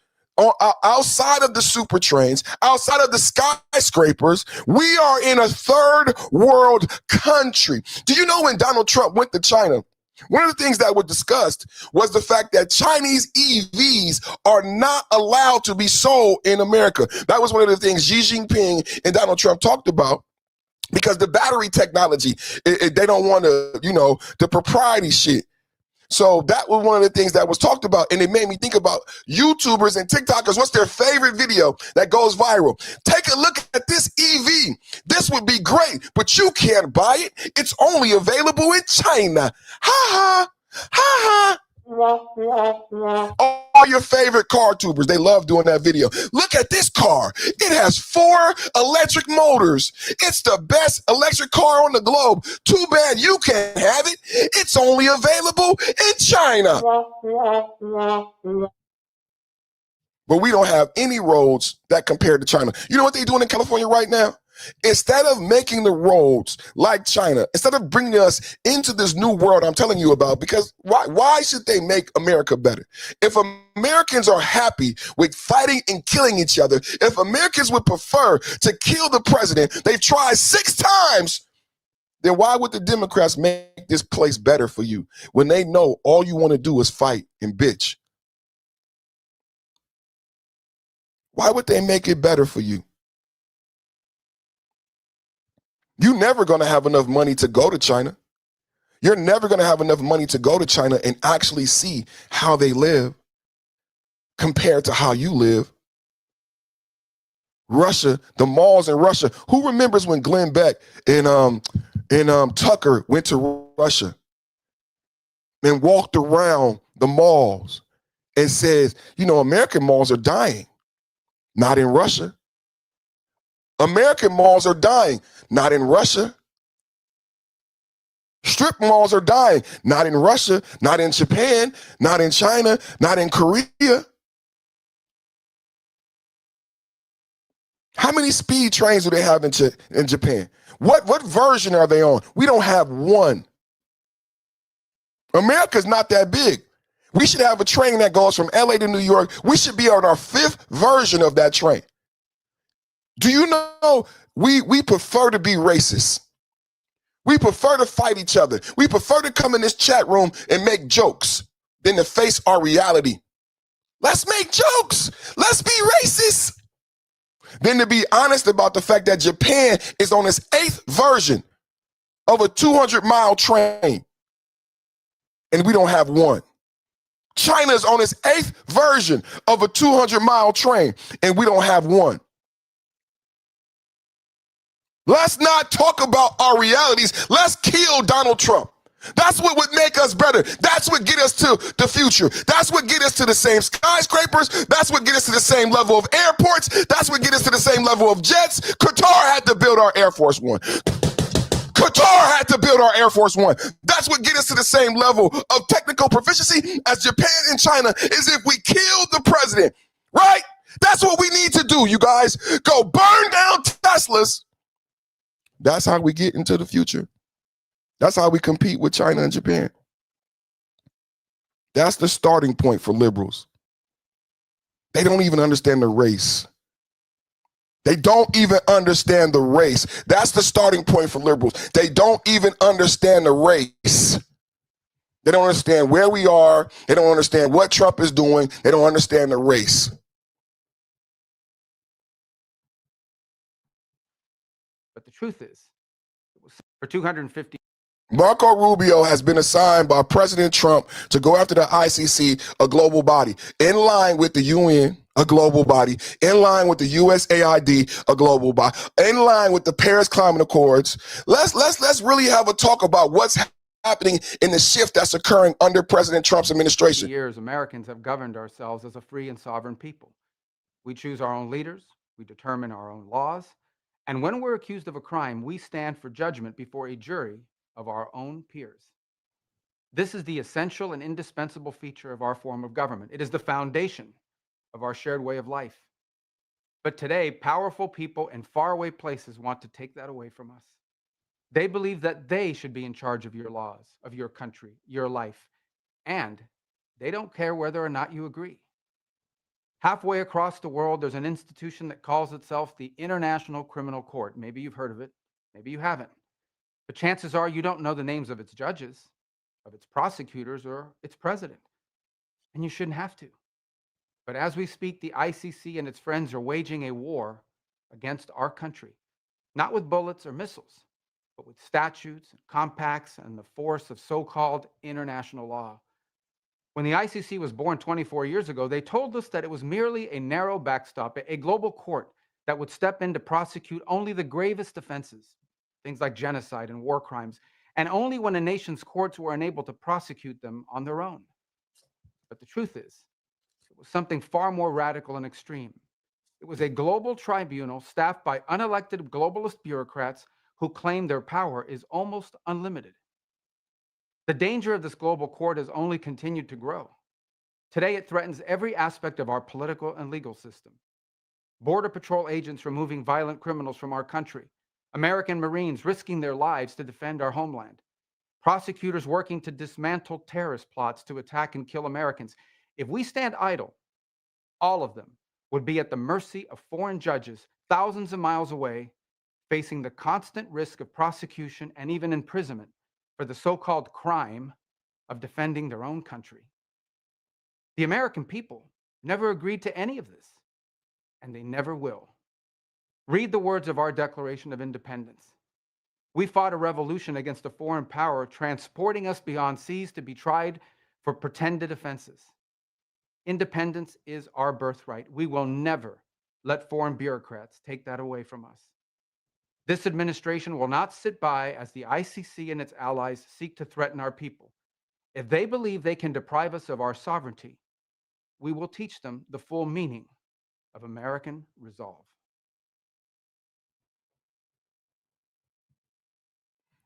Outside of the super trains, outside of the skyscrapers, we are in a third world country. Do you know when Donald Trump went to China, one of the things that was discussed was the fact that Chinese EVs are not allowed to be sold in America. That was one of the things Xi Jinping and Donald Trump talked about, because the battery technology, they don't want to, the propriety shit. So that was one of the things that was talked about, and it made me think about YouTubers and TikTokers. What's their favorite video that goes viral? Take a look at this EV. This would be great, but you can't buy it. It's only available in China. Ha ha, ha ha. All your favorite car tubers, they love doing that video. Look at this car. It has 4 electric motors. It's the best electric car on the globe. Too bad you can't have it. It's only available in China. But we don't have any roads that compare to China. You know what they're doing in California right now? Instead of making the roads like China, instead of bringing us into this new world I'm telling you about, because why should they make America better? If Americans are happy with fighting and killing each other, if Americans would prefer to kill the president, they've tried 6 times, then why would the Democrats make this place better for you when they know all you want to do is fight and bitch? Why would they make it better for you? You're never going to have enough money to go to China. You're never going to have enough money to go to China and actually see how they live compared to how you live. Russia, the malls in Russia. Who remembers when Glenn Beck and Tucker went to Russia and walked around the malls and says, you know, American malls are dying, not in Russia. American malls are dying, not in Russia. Strip malls are dying, not in Russia, not in Japan, not in China, not in Korea. How many speed trains do they have in Japan? What version are they on? We don't have one. America's not that big. We should have a train that goes from LA to New York. We should be on our 5th version of that train. Do you know we prefer to be racist? We prefer to fight each other. We prefer to come in this chat room and make jokes than to face our reality. Let's make jokes. Let's be racist. Than to be honest about the fact that Japan is on its 8th version of a 200-mile train, and we don't have one. China is on its 8th version of a 200-mile train, and we don't have one. Let's not talk about our realities. Let's kill Donald Trump. That's what would make us better. That's what get us to the future. That's what get us to the same skyscrapers. That's what get us to the same level of airports. That's what get us to the same level of jets. Qatar had to build our Air Force One. Qatar had to build our Air Force One. That's what get us to the same level of technical proficiency as Japan and China is if we killed the president, right? That's what we need to do, you guys. Go burn down Teslas. That's how we get into the future. That's how we compete with China and Japan. That's the starting point for liberals. They don't even understand the race. They don't even understand the race. That's the starting point for liberals. They don't even understand the race. They don't understand where we are. They don't understand what Trump is doing. They don't understand the race. But the truth is, it was for 250. Marco Rubio has been assigned by President Trump to go after the ICC, a global body, in line with the UN, a global body, in line with the USAID, a global body, in line with the Paris Climate Accords. Let's really have a talk about what's happening in the shift that's occurring under President Trump's administration. For years, Americans have governed ourselves as a free and sovereign people. We choose our own leaders, we determine our own laws, and when we're accused of a crime, we stand for judgment before a jury of our own peers. This is the essential and indispensable feature of our form of government. It is the foundation of our shared way of life. But today, powerful people in faraway places want to take that away from us. They believe that they should be in charge of your laws, of your country, your life, and they don't care whether or not you agree. Halfway across the world, there's an institution that calls itself the International Criminal Court. Maybe you've heard of it, maybe you haven't. But chances are you don't know the names of its judges, of its prosecutors, or its president. And you shouldn't have to. But as we speak, the ICC and its friends are waging a war against our country, not with bullets or missiles, but with statutes, and compacts, and the force of so-called international law. When the ICC was born 24 years ago, they told us that it was merely a narrow backstop, a global court that would step in to prosecute only the gravest offenses, things like genocide and war crimes, and only when a nation's courts were unable to prosecute them on their own. But the truth is, it was something far more radical and extreme. It was a global tribunal staffed by unelected globalist bureaucrats who claim their power is almost unlimited. The danger of this global court has only continued to grow. Today, it threatens every aspect of our political and legal system. Border Patrol agents removing violent criminals from our country, American Marines risking their lives to defend our homeland, prosecutors working to dismantle terrorist plots to attack and kill Americans. If we stand idle, all of them would be at the mercy of foreign judges thousands of miles away, facing the constant risk of prosecution and even imprisonment for the so-called crime of defending their own country. The American people never agreed to any of this, and they never will. Read the words of our Declaration of Independence. We fought a revolution against a foreign power, transporting us beyond seas to be tried for pretended offenses. Independence is our birthright. We will never let foreign bureaucrats take that away from us. This administration will not sit by as the ICC and its allies seek to threaten our people. If they believe they can deprive us of our sovereignty, we will teach them the full meaning of American resolve.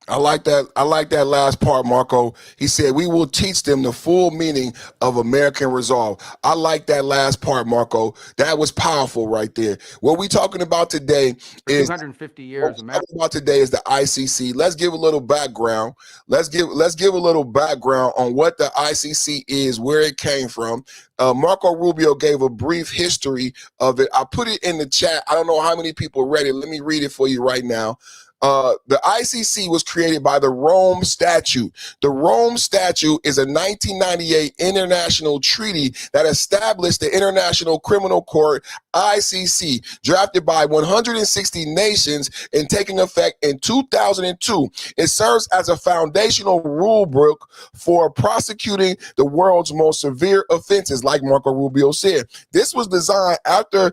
I like that. I like that last part, Marco. He said, we will teach them the full meaning of American resolve. I like that last part, Marco. That was powerful right there. What we talking about today For is 250 years, talking about today is the ICC. Let's give a little background. Let's give a little background on what the ICC is, where it came from. Marco Rubio gave a brief history of it. I put it in the chat. I don't know how many people read it. Let me read it for you right now. The ICC was created by the Rome Statute. The Rome Statute is a 1998 international treaty that established the International Criminal Court, ICC, drafted by 160 nations and taking effect in 2002. It serves as a foundational rule book for prosecuting the world's most severe offenses, like Marco Rubio said. This was designed after,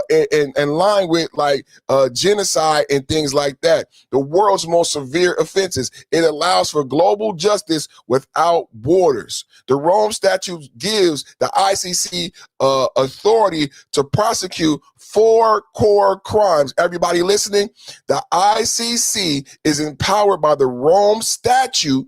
in line with genocide and things like that. The world's most severe offenses. It allows for global justice without borders. The Rome Statute gives the ICC authority to prosecute 4 core crimes. Everybody listening? The ICC is empowered by the Rome Statute.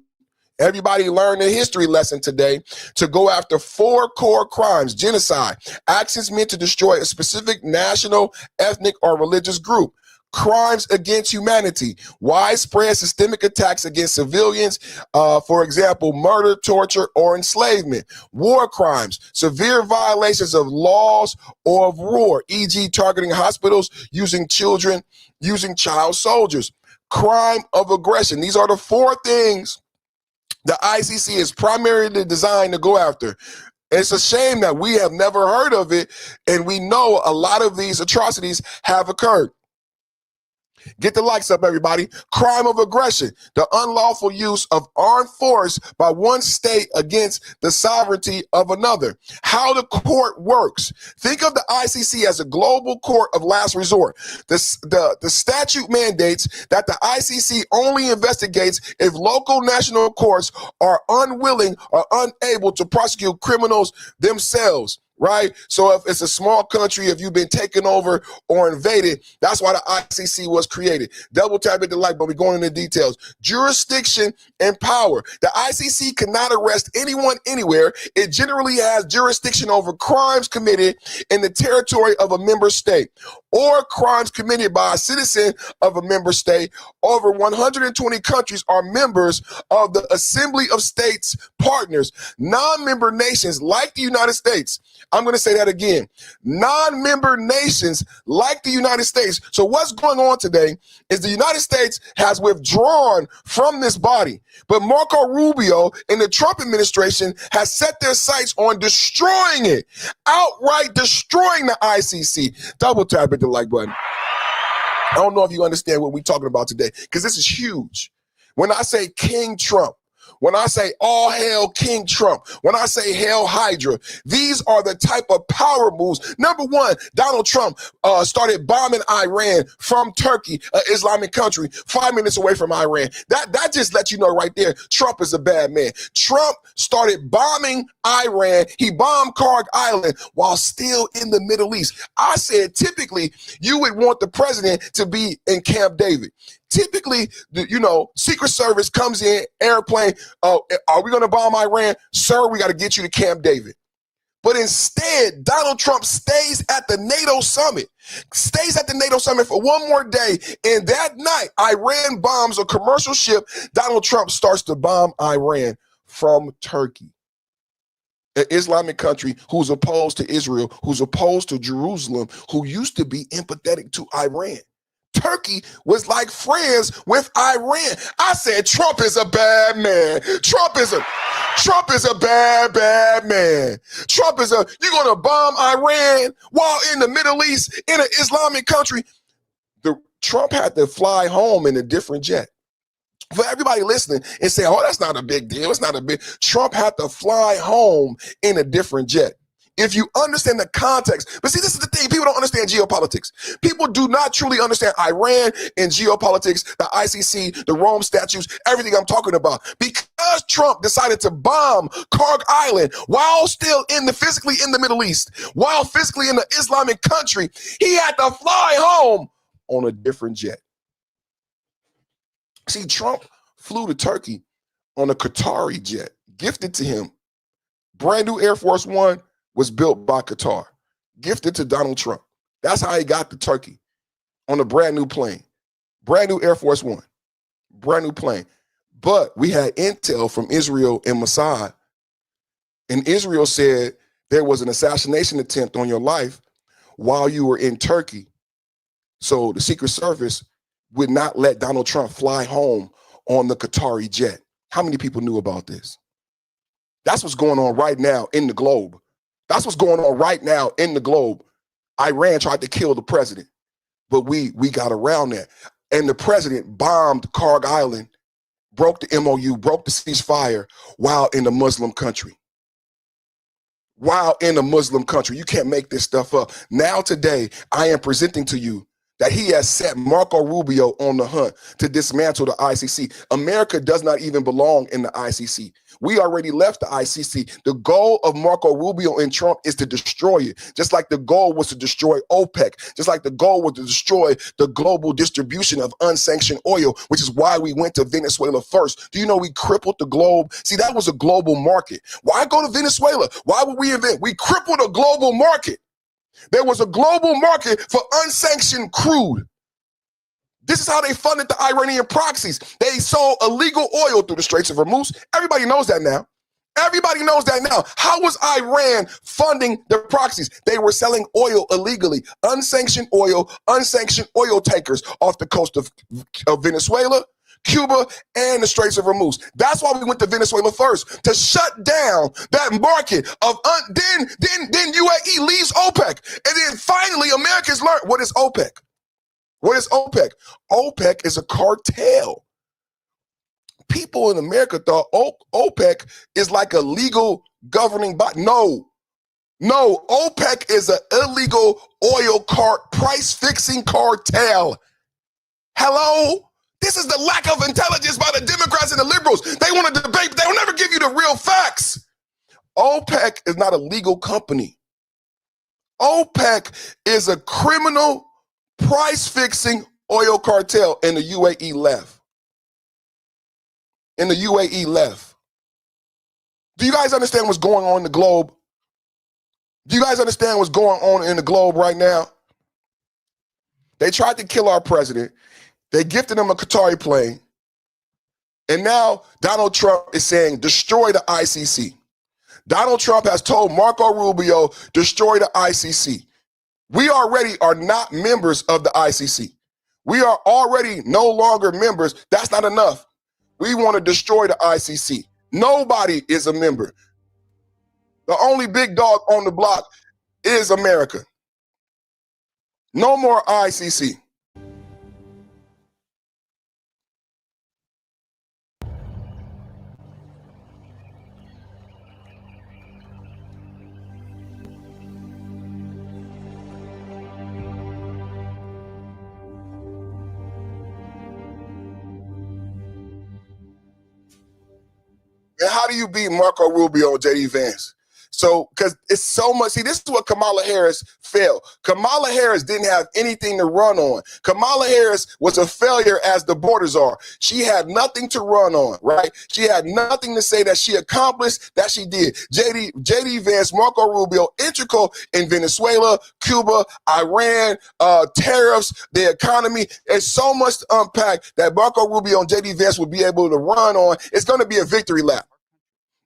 Everybody learned a history lesson today to go after 4 core crimes: genocide, actions meant to destroy a specific national, ethnic, or religious group; crimes against humanity, widespread systemic attacks against civilians, for example, murder, torture, or enslavement; war crimes, severe violations of laws or of war, e.g. targeting hospitals, using children, using child soldiers; crime of aggression. These are the 4 things the ICC is primarily designed to go after. It's a shame that we have never heard of it, and we know a lot of these atrocities have occurred. Get the likes up, everybody. Crime of aggression, the unlawful use of armed force by one state against the sovereignty of another. How the court works. Think of the ICC as a global court of last resort. The statute mandates that the ICC only investigates if local national courts are unwilling or unable to prosecute criminals themselves. Right? So if it's a small country, if you've been taken over or invaded, that's why the ICC was created. Double tap at the like, but we're going into details. Jurisdiction and power. The ICC cannot arrest anyone anywhere. It generally has jurisdiction over crimes committed in the territory of a member state or crimes committed by a citizen of a member state. Over 120 countries are members of the Assembly of States Partners. Non-member nations like the United States, I'm going to say that again. Non-member nations like the United States. So what's going on today is the United States has withdrawn from this body. But Marco Rubio and the Trump administration has set their sights on destroying it, outright destroying the ICC. Double tap at the like button. I don't know if you understand what we're talking about today, because this is huge. When I say King Trump, when I say all hail King Trump, when I say hail Hydra, these are the type of power moves. Number one, Donald Trump started bombing Iran from Turkey, an Islamic country, 5 minutes away from Iran. That just lets you know right there, Trump is a bad man. Trump started bombing Iran. He bombed Karg Island while still in the Middle East. I said, typically, you would want the president to be in Camp David. Typically, Secret Service comes in, airplane, are we going to bomb Iran? Sir, we got to get you to Camp David. But instead, Donald Trump stays at the NATO summit for one more day. And that night, Iran bombs a commercial ship. Donald Trump starts to bomb Iran from Turkey, an Islamic country who's opposed to Israel, who's opposed to Jerusalem, who used to be empathetic to Iran. Turkey was like friends with Iran. I said, Trump is a bad man. Trump is a bad man. You're going to bomb Iran while in the Middle East in an Islamic country. Trump had to fly home in a different jet. For everybody listening and say, oh, that's not a big deal. It's not a big. Trump had to fly home in a different jet. If you understand the context, but see, this is the thing. People don't understand geopolitics. People do not truly understand Iran and geopolitics, the ICC, the Rome statutes, everything I'm talking about. Because Trump decided to bomb Karg Island while still physically in the Middle East, while physically in the Islamic country, he had to fly home on a different jet. See, Trump flew to Turkey on a Qatari jet, gifted to him. Brand new Air Force One was built by Qatar, gifted to Donald Trump. That's how he got to Turkey on a brand new plane, brand new Air Force One, brand new plane. But we had intel from Israel and Mossad, and Israel said there was an assassination attempt on your life while you were in Turkey. So the Secret Service would not let Donald Trump fly home on the Qatari jet. How many people knew about this? That's what's going on right now in the globe. That's what's going on right now in the globe. Iran tried to kill the president, but we got around that. And the president bombed Karg Island, broke the MOU, broke the ceasefire while in a Muslim country. While in a Muslim country. You can't make this stuff up. Now today, I am presenting to you that he has set Marco Rubio on the hunt to dismantle the ICC. America does not even belong in the ICC. We already left the ICC. The goal of Marco Rubio and Trump is to destroy it, just like the goal was to destroy OPEC, just like the goal was to destroy the global distribution of unsanctioned oil, which is why we went to Venezuela first. Do you know we crippled the globe? See, that was a global market. Why go to Venezuela? Why would we invent? We crippled a global market. There was a global market for unsanctioned crude. This is how they funded the Iranian proxies. They sold illegal oil through the Straits of Hormuz. Everybody knows that now. Everybody knows that now. How was Iran funding the proxies? They were selling oil illegally, unsanctioned oil tankers off the coast of Venezuela, Cuba, and the Straits of Hormuz. That's why we went to Venezuela first, to shut down that market of then UAE leaves OPEC. And then finally Americans learned what is OPEC. What is OPEC? OPEC is a cartel. People in America thought OPEC is like a legal governing body. No, OPEC is an illegal oil price fixing cartel. Hello? This is the lack of intelligence by the Democrats and the liberals. They want to debate, but they will never give you the real facts. OPEC is not a legal company. OPEC is a criminal price-fixing oil cartel, and the UAE left. And the UAE left. Do you guys understand what's going on in the globe? Do you guys understand what's going on in the globe right now? They tried to kill our president. They gifted him a Qatari plane. And now Donald Trump is saying, destroy the ICC. Donald Trump has told Marco Rubio, destroy the ICC. We already are not members of the ICC. We are already no longer members. That's not enough. We want to destroy the ICC. Nobody is a member. The only big dog on the block is America. No more ICC. And how do you beat Marco Rubio and J.D. Vance? So, because it's so much. See, this is what Kamala Harris failed. Kamala Harris didn't have anything to run on. Kamala Harris was a failure as the borders are. She had nothing to run on, right? She had nothing to say that she accomplished, that she did. J.D. Vance, Marco Rubio, integral in Venezuela, Cuba, Iran, tariffs, the economy. There's so much to unpack that Marco Rubio and J.D. Vance would be able to run on. It's going to be a victory lap.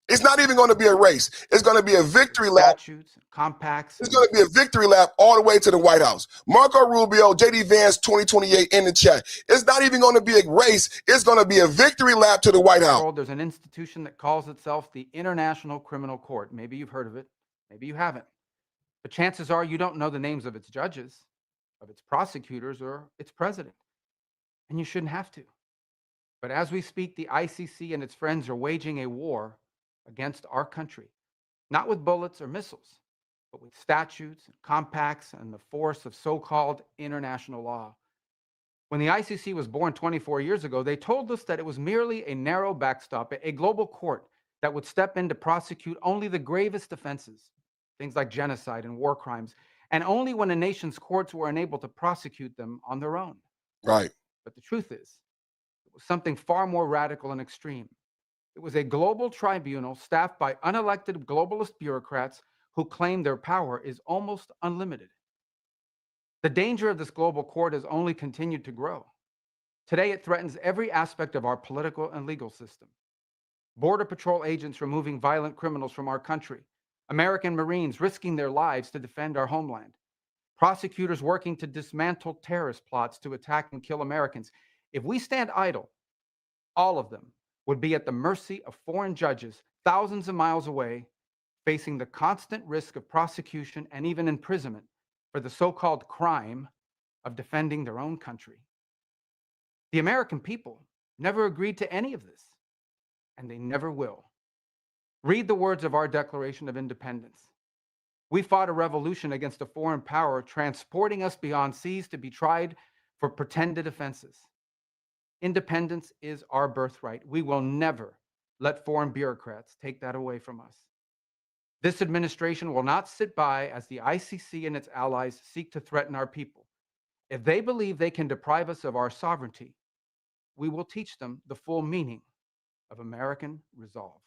It's not even going to be a race. It's going to be a victory lap. Statutes, compacts. It's going to be a victory lap all the way to the White House. Marco Rubio, J.D. Vance, 2028 in the chat. It's not even going to be a race. It's going to be a victory lap to the White House. There's an institution that calls itself the International Criminal Court. Maybe you've heard of it. Maybe you haven't. But chances are you don't know the names of its judges, of its prosecutors, or its president. And you shouldn't have to. But as we speak, the ICC and its friends are waging a war against our country, not with bullets or missiles, but with statutes and compacts and the force of so-called international law. When the ICC was born 24 years ago, they told us that it was merely a narrow backstop, a global court that would step in to prosecute only the gravest offenses, things like genocide and war crimes, and only when a nation's courts were unable to prosecute them on their own. Right. But the truth is, it was something far more radical and extreme. It was a global tribunal staffed by unelected globalist bureaucrats who claim their power is almost unlimited. The danger of this global court has only continued to grow. Today, it threatens every aspect of our political and legal system. Border Patrol agents removing violent criminals from our country, American Marines risking their lives to defend our homeland, prosecutors working to dismantle terrorist plots to attack and kill Americans. If we stand idle, all of them would be at the mercy of foreign judges thousands of miles away, facing the constant risk of prosecution and even imprisonment for the so-called crime of defending their own country. The American people never agreed to any of this, and they never will. Read the words of our Declaration of Independence. We fought a revolution against a foreign power, transporting us beyond seas to be tried for pretended offenses. Independence is our birthright. We will never let foreign bureaucrats take that away from us. This administration will not sit by as the ICC and its allies seek to threaten our people. If they believe they can deprive us of our sovereignty, we will teach them the full meaning of American resolve.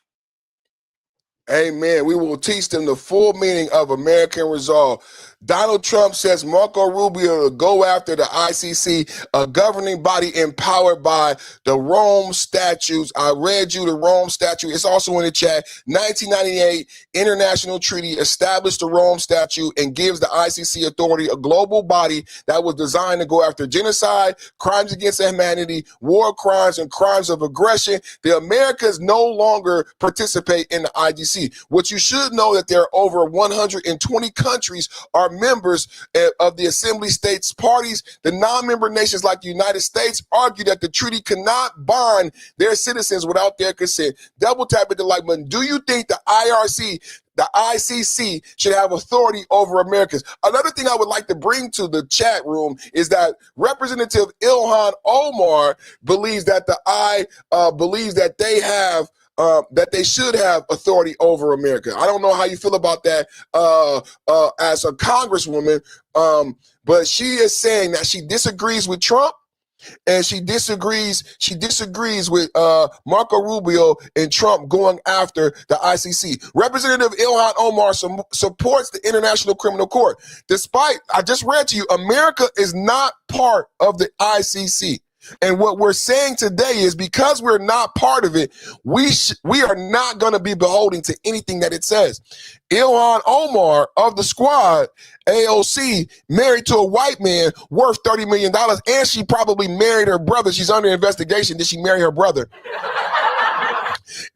Amen. We will teach them the full meaning of American resolve. Donald Trump says Marco Rubio to go after the ICC, a governing body empowered by the Rome statutes. I read you the Rome statute. It's also in the chat. 1998 International Treaty established the Rome statute and gives the ICC authority, a global body that was designed to go after genocide, crimes against humanity, war crimes, and crimes of aggression. The Americans no longer participate in the ICC. What you should know that there are over 120 countries are members of the Assembly States parties. The non-member nations like the United States argue that the treaty cannot bind their citizens without their consent. Double tap at the like button. Do you think the ICC should have authority over Americans? Another thing I would like to bring to the chat room is that Representative Ilhan Omar believes that believes that that they should have authority over America. I don't know how you feel about that as a congresswoman, but she is saying that she disagrees with Trump and she disagrees with Marco Rubio and Trump going after the ICC. Representative Ilhan Omar supports the International Criminal Court. Despite, I just read to you, America is not part of the ICC. And what we're saying today is because we're not part of it, we are not going to be beholden to anything that it says. Ilhan Omar of the squad, AOC, married to a white man worth $30 million, and she probably married her brother. She's under investigation. Did she marry her brother?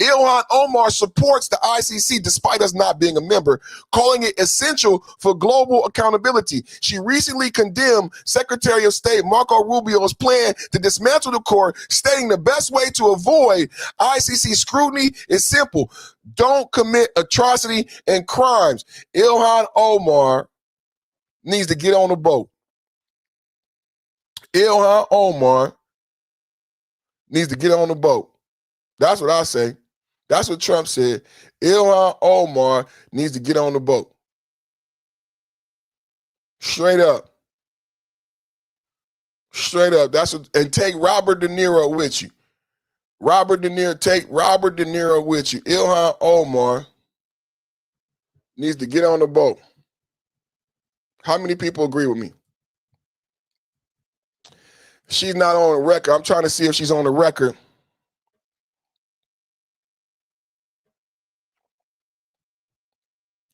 Ilhan Omar supports the ICC despite us not being a member, calling it essential for global accountability. She recently condemned Secretary of State Marco Rubio's plan to dismantle the court, stating the best way to avoid ICC scrutiny is simple: don't commit atrocity and crimes. Ilhan Omar needs to get on the boat. Ilhan Omar needs to get on the boat. That's what I say. That's what Trump said. Ilhan Omar needs to get on the boat. Straight up. Straight up. That's what, and take Robert De Niro with you. Take Robert De Niro with you. Ilhan Omar needs to get on the boat. How many people agree with me? She's not on the record. I'm trying to see if she's on the record.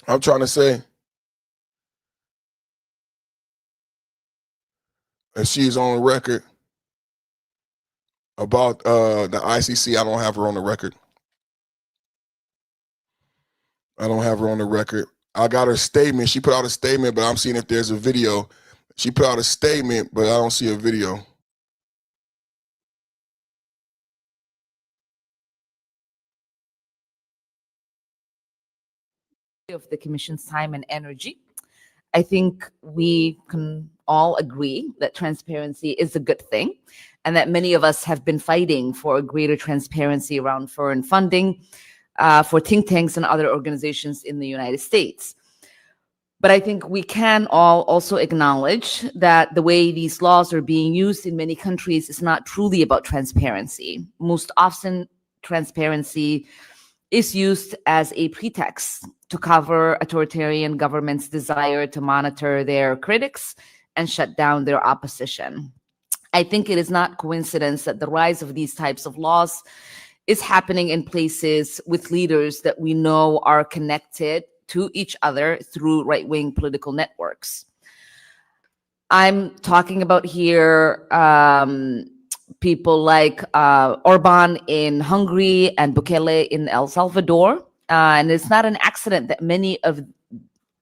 I'm trying to say if she's on record about the ICC. I don't have her on the record. I don't have her on the record. I got her statement. She put out a statement, but I'm seeing if there's a video. She put out a statement, but I don't see a video. of the Commission's time and energy. I think we can all agree that transparency is a good thing, and that many of us have been fighting for a greater transparency around foreign funding for think tanks and other organizations in the United States. But I think we can all also acknowledge that the way these laws are being used in many countries is not truly about transparency. Most often, transparency is used as a pretext to cover authoritarian governments' desire to monitor their critics and shut down their opposition. I think it is not coincidence that the rise of these types of laws is happening in places with leaders that we know are connected to each other through right-wing political networks. I'm talking about here people like Orban in Hungary and Bukele in El Salvador. And it's not an accident that many of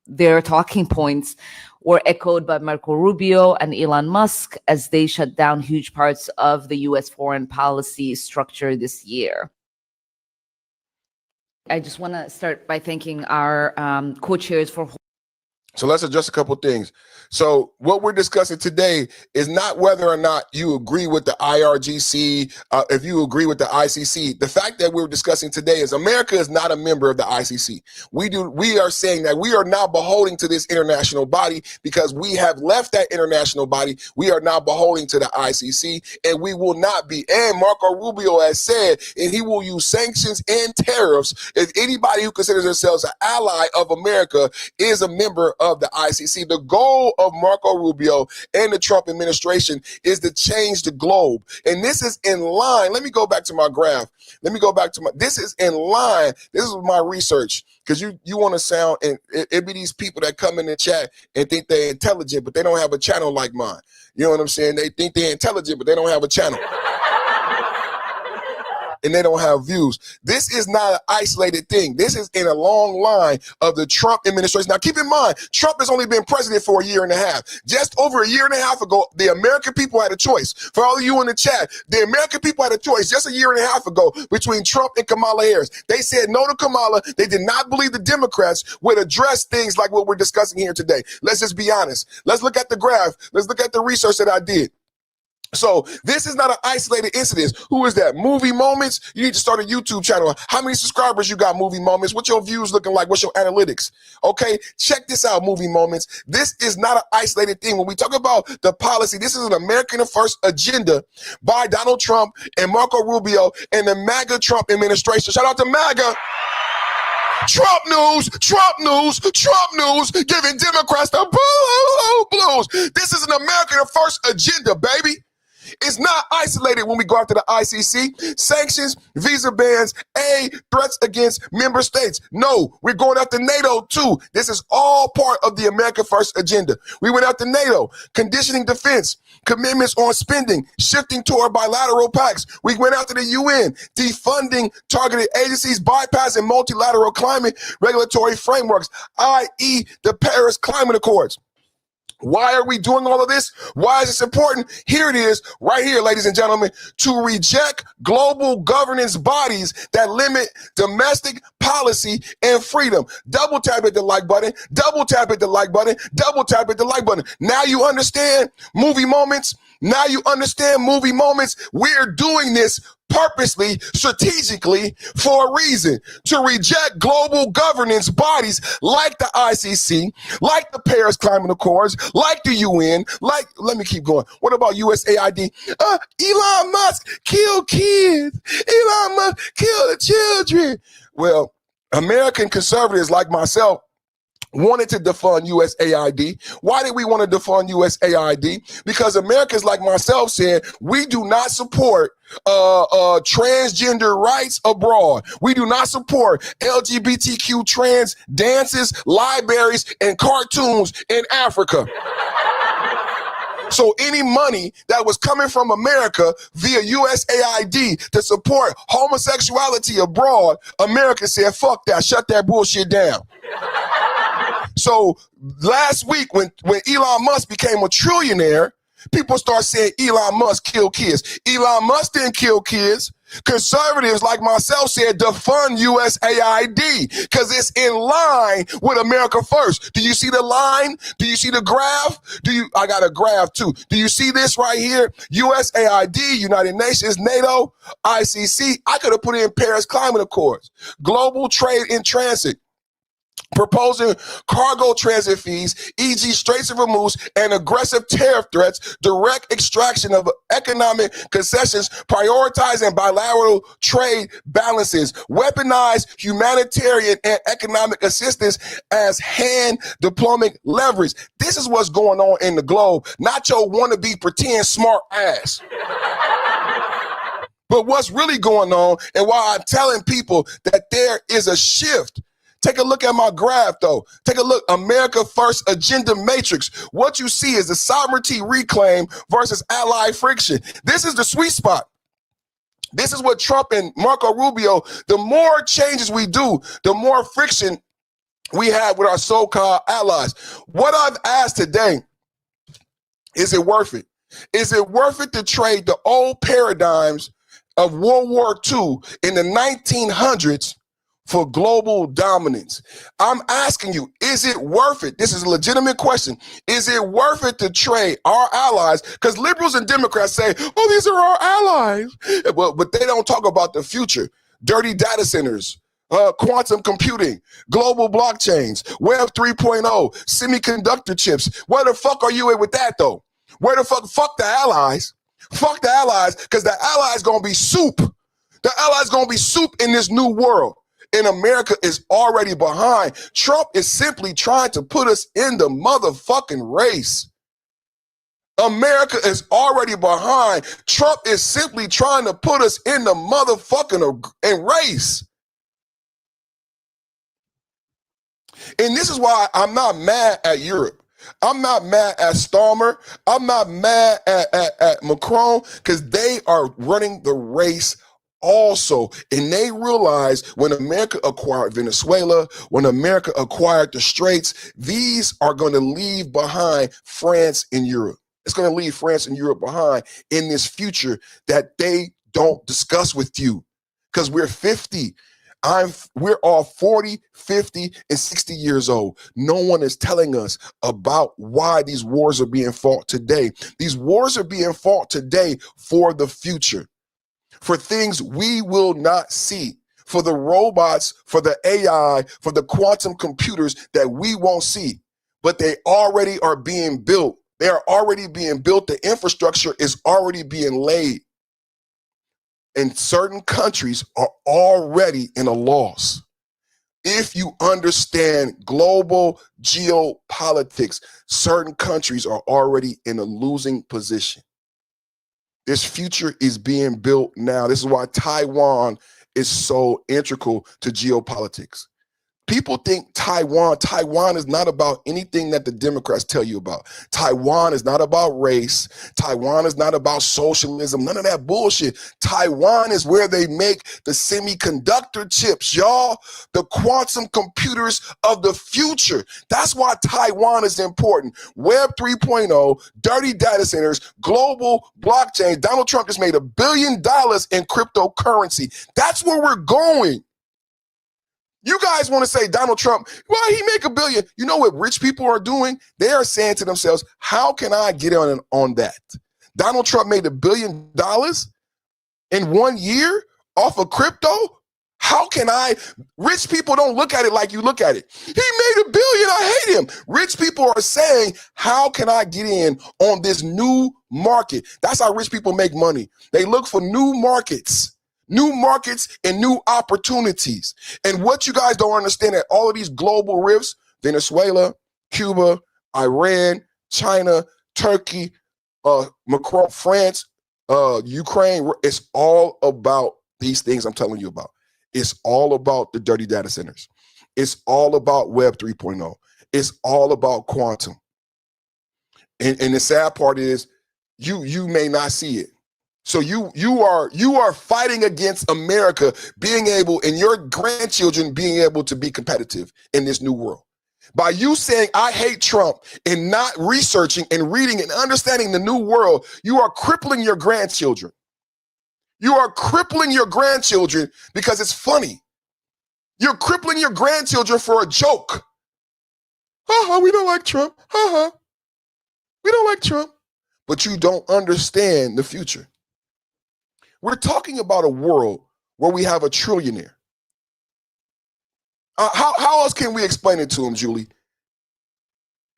their talking points were echoed by Marco Rubio and Elon Musk as they shut down huge parts of the US foreign policy structure this year. I just want to start by thanking our co-chairs for. So let's address a couple things. So what we're discussing today is not whether or not you agree with the IRGC, if you agree with the ICC. The fact that we're discussing today is America is not a member of the ICC. We are saying that we are now beholden to this international body because we have left that international body. We are now beholden to the ICC, and we will not be. And Marco Rubio has said, and he will use sanctions and tariffs if anybody who considers themselves an ally of America is a member of the ICC. The goal of Marco Rubio and the Trump administration is to change the globe. And this is in line. Let me go back to my graph. This is in line. This is my research. Because you want to sound, and it be these people that come in the chat and think they're intelligent, but they don't have a channel like mine. You know what I'm saying? They think they're intelligent, but they don't have a channel. And they don't have views. This is not an isolated thing. This is in a long line of the Trump administration. Now, keep in mind, Trump has only been president for a year and a half. Just over a year and a half ago, the American people had a choice. For all of you in the chat, the American people had a choice just a year and a half ago between Trump and Kamala Harris. They said no to Kamala. They did not believe the Democrats would address things like what we're discussing here today. Let's just be honest. Let's look at the graph. Let's look at the research that I did. So this is not an isolated incident. Who is that? Movie Moments? You need to start a YouTube channel. How many subscribers you got, Movie Moments? What's your views looking like? What's your analytics? Okay, check this out, Movie Moments. This is not an isolated thing. When we talk about the policy, this is an American First agenda by Donald Trump and Marco Rubio and the MAGA Trump administration. Shout out to MAGA. Trump news, Trump news, Trump news, giving Democrats the blues. This is an American First agenda, baby. It's not isolated when we go after the ICC. Sanctions, visa bans, threats against member states. No, we're going after NATO too. This is all part of the America First agenda. We went after NATO, conditioning defense, commitments on spending, shifting toward bilateral pacts. We went after the UN, defunding targeted agencies, bypassing multilateral climate regulatory frameworks, i.e. the Paris Climate Accords. Why are we doing all of this? Why is this important? Here it is, right here, ladies and gentlemen, to reject global governance bodies that limit domestic policy and freedom. Double tap at the like button, double tap at the like button, double tap at the like button. Now you understand Movie Moments. Now you understand Movie Moments. We're doing this purposely, strategically, for a reason, to reject global governance bodies like the ICC, like the Paris Climate Accords, like the UN, let me keep going. What about USAID? Elon Musk kill kids. Elon Musk kill the children. Well, American conservatives like myself wanted to defund USAID. Why did we want to defund USAID? Because Americans like myself said, we do not support transgender rights abroad. We do not support LGBTQ trans dances, libraries, and cartoons in Africa. So any money that was coming from America via USAID to support homosexuality abroad, America said, fuck that, shut that bullshit down. So last week when Elon Musk became a trillionaire, people start saying Elon Musk killed kids. Elon Musk didn't kill kids. Conservatives like myself said defund USAID because it's in line with America First. Do you see the line? Do you see the graph? I got a graph too. Do you see this right here? USAID, United Nations, NATO, ICC. I could have put in Paris Climate Accords. Global Trade in Transit. Proposing cargo transit fees, e.g. Straits of Hormuz, and aggressive tariff threats, direct extraction of economic concessions, prioritizing bilateral trade balances, weaponize humanitarian and economic assistance as hand diplomatic leverage. This is what's going on in the globe, not your wannabe pretend smart ass. But what's really going on, and why I'm telling people that there is a shift. Take a look at my graph, though. Take a look, America First agenda matrix. What you see is the sovereignty reclaim versus ally friction. This is the sweet spot. This is what Trump and Marco Rubio, the more changes we do, the more friction we have with our so-called allies. What I've asked today, is it worth it? Is it worth it to trade the old paradigms of World War II in the 1900s for global dominance? I'm asking you, is it worth it? This is a legitimate question. Is it worth it to trade our allies? Because liberals and Democrats say, oh, these are our allies. But they don't talk about the future. Dirty data centers, quantum computing, global blockchains, Web 3.0, semiconductor chips. Where the fuck are you at with that, though? Where the fuck the allies? Fuck the allies, because the allies going to be soup. The allies going to be soup in this new world. And America is already behind. Trump is simply trying to put us in the motherfucking race. America is already behind. Trump is simply trying to put us in the motherfucking race. And this is why I'm not mad at Europe. I'm not mad at Starmer. I'm not mad at Macron, because they are running the race also. And they realize when America acquired Venezuela, when America acquired the Straits, these are going to leave behind France and Europe. It's going to leave France and Europe behind in this future that they don't discuss with you, because we're 50. We're all 40, 50, and 60 years old. No one is telling us about why these wars are being fought today. These wars are being fought today for the future, for things we will not see, for the robots, for the AI, for the quantum computers that we won't see. But they already are being built. They are already being built. The infrastructure is already being laid. And certain countries are already in a loss. If you understand global geopolitics, certain countries are already in a losing position. This future is being built now. This is why Taiwan is so integral to geopolitics. People think Taiwan is not about anything that the Democrats tell you about. Taiwan is not about race. Taiwan is not about socialism. None of that bullshit. Taiwan is where they make the semiconductor chips, y'all. The quantum computers of the future. That's why Taiwan is important. Web 3.0, dirty data centers, global blockchain. Donald Trump just made $1 billion in cryptocurrency. That's where we're going. You guys want to say Donald Trump, well, he make $1 billion. You know what rich people are doing? They are saying to themselves, how can I get on that? Donald Trump made $1 billion in 1 year off of crypto. How can I? Rich people don't look at it like you look at it. He made $1 billion. I hate him. Rich people are saying, how can I get in on this new market? That's how rich people make money. They look for new markets and new opportunities. And what you guys don't understand, that all of these global rifts, Venezuela, Cuba, Iran, China, Turkey, Macron, France, Ukraine, it's all about these things I'm telling you about. It's all about the dirty data centers. It's all about Web 3.0. It's all about quantum. And the sad part is you may not see it. So you are fighting against America being able, and your grandchildren being able to be competitive in this new world. By you saying, I hate Trump, and not researching and reading and understanding the new world, you are crippling your grandchildren. You are crippling your grandchildren because it's funny. You're crippling your grandchildren for a joke. We don't like Trump. We don't like Trump. But you don't understand the future. We're talking about a world where we have a trillionaire. How else can we explain it to them, Julie?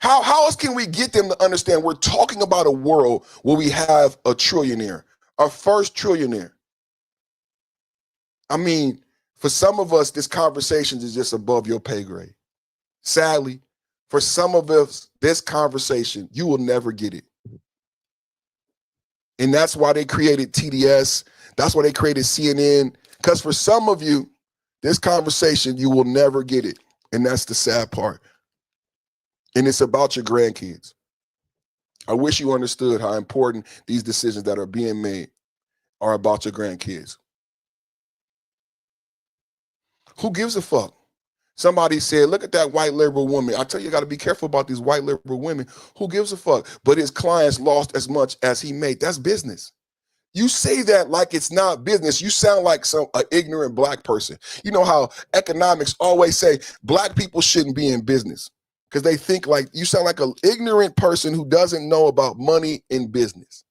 How else can we get them to understand we're talking about a world where we have a trillionaire, our first trillionaire? I mean, for some of us, this conversation is just above your pay grade. Sadly, for some of us, this conversation, you will never get it. And that's why they created TDS. That's why they created CNN. Because for some of you, this conversation, you will never get it. And that's the sad part. And it's about your grandkids. I wish you understood how important these decisions that are being made are about your grandkids. Who gives a fuck? Somebody said, look at that white liberal woman. I tell you, you got to be careful about these white liberal women. Who gives a fuck? But his clients lost as much as he made. That's business. You say that like it's not business. You sound like an ignorant black person. You know how economics always say black people shouldn't be in business because they think like you sound like an ignorant person who doesn't know about money in business.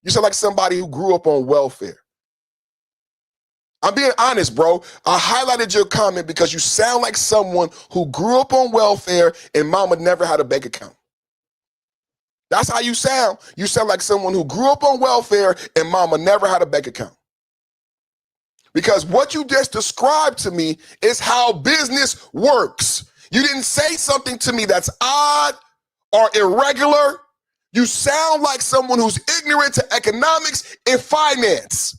You sound like somebody who grew up on welfare. I'm being honest, bro. I highlighted your comment because you sound like someone who grew up on welfare and mama never had a bank account. That's how you sound. You sound like someone who grew up on welfare and mama never had a bank account. Because what you just described to me is how business works. You didn't say something to me that's odd or irregular. You sound like someone who's ignorant to economics and finance.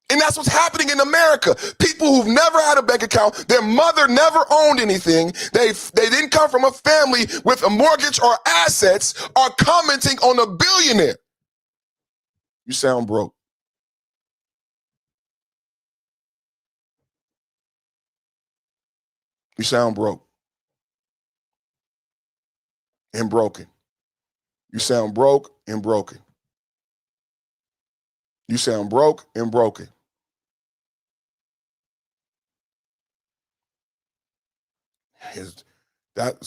And that's what's happening in America. People who've never had a bank account, their mother never owned anything, they didn't come from a family with a mortgage or assets, are commenting on a billionaire. You sound broke. You sound broke. And broken. You sound broke and broken. You sound broke and broken.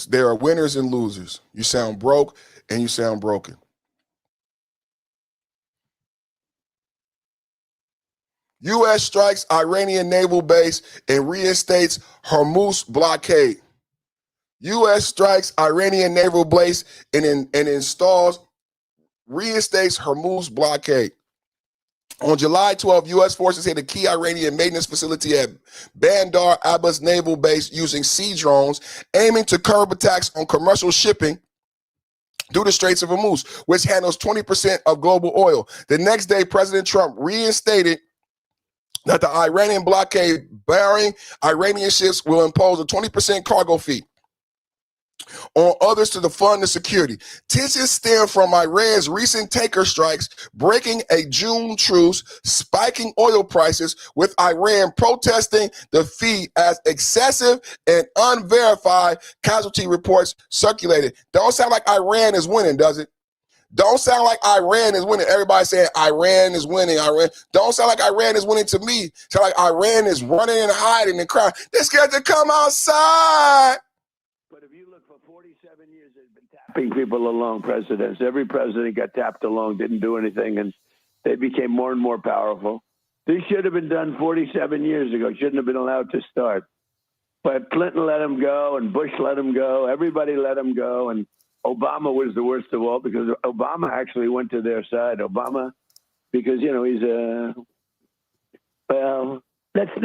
There are winners and losers. You sound broke and you sound broken. U.S. strikes Iranian naval base and reinstates Hormuz blockade. U.S. strikes Iranian naval base and reinstates Hormuz blockade. On July 12, U.S. forces hit a key Iranian maintenance facility at Bandar Abbas Naval Base using sea drones, aiming to curb attacks on commercial shipping through the Straits of Hormuz, which handles 20% of global oil. The next day, President Trump reinstated that the Iranian blockade barring Iranian ships will impose a 20% cargo fee on others to fund the security. Tensions stem from Iran's recent tanker strikes, breaking a June truce, spiking oil prices, with Iran protesting the fee as excessive and unverified, casualty reports circulated. Don't sound like Iran is winning, does it? Don't sound like Iran is winning. Everybody saying Iran is winning. Iran. Don't sound like Iran is winning to me. Sound like Iran is running and hiding and crying. This got to come outside. But if you look for 47 years, they've been tapping people along, presidents. Every president got tapped along, didn't do anything, and they became more and more powerful. This should have been done 47 years ago. Shouldn't have been allowed to start. But Clinton let him go, and Bush let him go. Everybody let him go, and Obama was the worst of all because Obama actually went to their side. Obama, because, you know, he's a, well, let's leave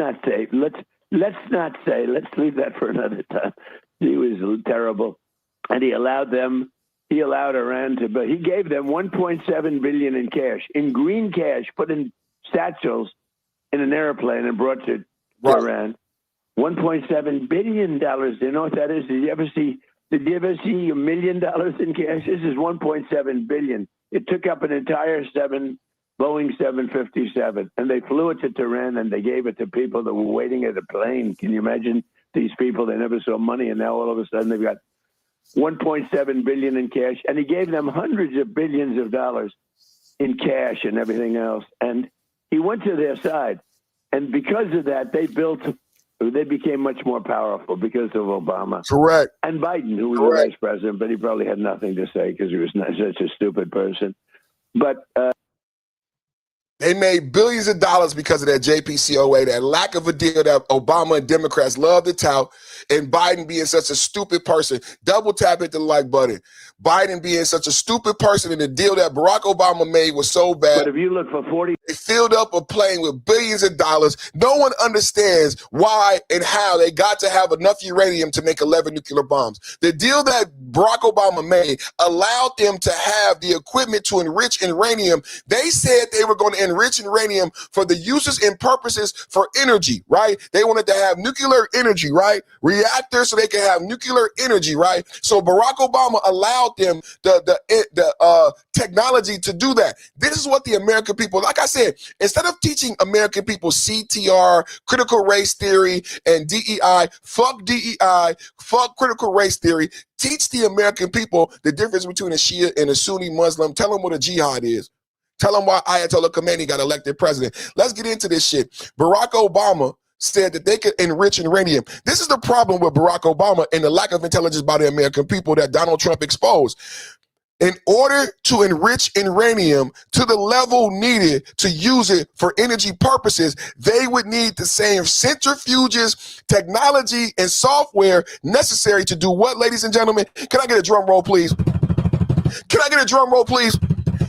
that for another time. He was terrible. And he allowed Iran to, but he gave them $1.7 billion in cash, in green cash, put in satchels in an airplane and brought to Iran. $1.7 billion. Do you know what that is? Did you ever see $1 million in cash? This is $1.7 billion. It took up an entire Boeing 757, and they flew it to Tehran, and they gave it to people that were waiting at a plane. Can you imagine these people? They never saw money, and now all of a sudden they've got $1.7 billion in cash, and he gave them hundreds of billions of dollars in cash and everything else. And he went to their side. And because of that, they became much more powerful because of Obama. Correct. And Biden, who was the vice president, but he probably had nothing to say because he was not such a stupid person. But they made billions of dollars because of that JPCOA, that lack of a deal that Obama and Democrats love to tout, and Biden being such a stupid person. Double tap hit the like button. Biden being such a stupid person, and the deal that Barack Obama made was so bad. But if you look for 40... They filled up a plane with billions of dollars. No one understands why and how they got to have enough uranium to make 11 nuclear bombs. The deal that Barack Obama made allowed them to have the equipment to enrich uranium. They said they were going to enrich uranium for the uses and purposes for energy, right? They wanted to have nuclear energy, right? Reactors so they could have nuclear energy, right? So Barack Obama allowed them the technology to do that. This is what the American people, like I said, instead of teaching American people CTR, critical race theory, and DEI, fuck critical race theory, teach the American people the difference between a Shia and a Sunni Muslim. Tell them what a jihad is. Tell them why Ayatollah Khomeini got elected president. Let's get into this shit. Barack Obama said that they could enrich uranium. This is the problem with Barack Obama and the lack of intelligence by the American people that Donald Trump exposed. In order to enrich uranium to the level needed to use it for energy purposes, they would need the same centrifuges, technology, and software necessary to do what, ladies and gentlemen? Can I get a drum roll, please? Can I get a drum roll, please?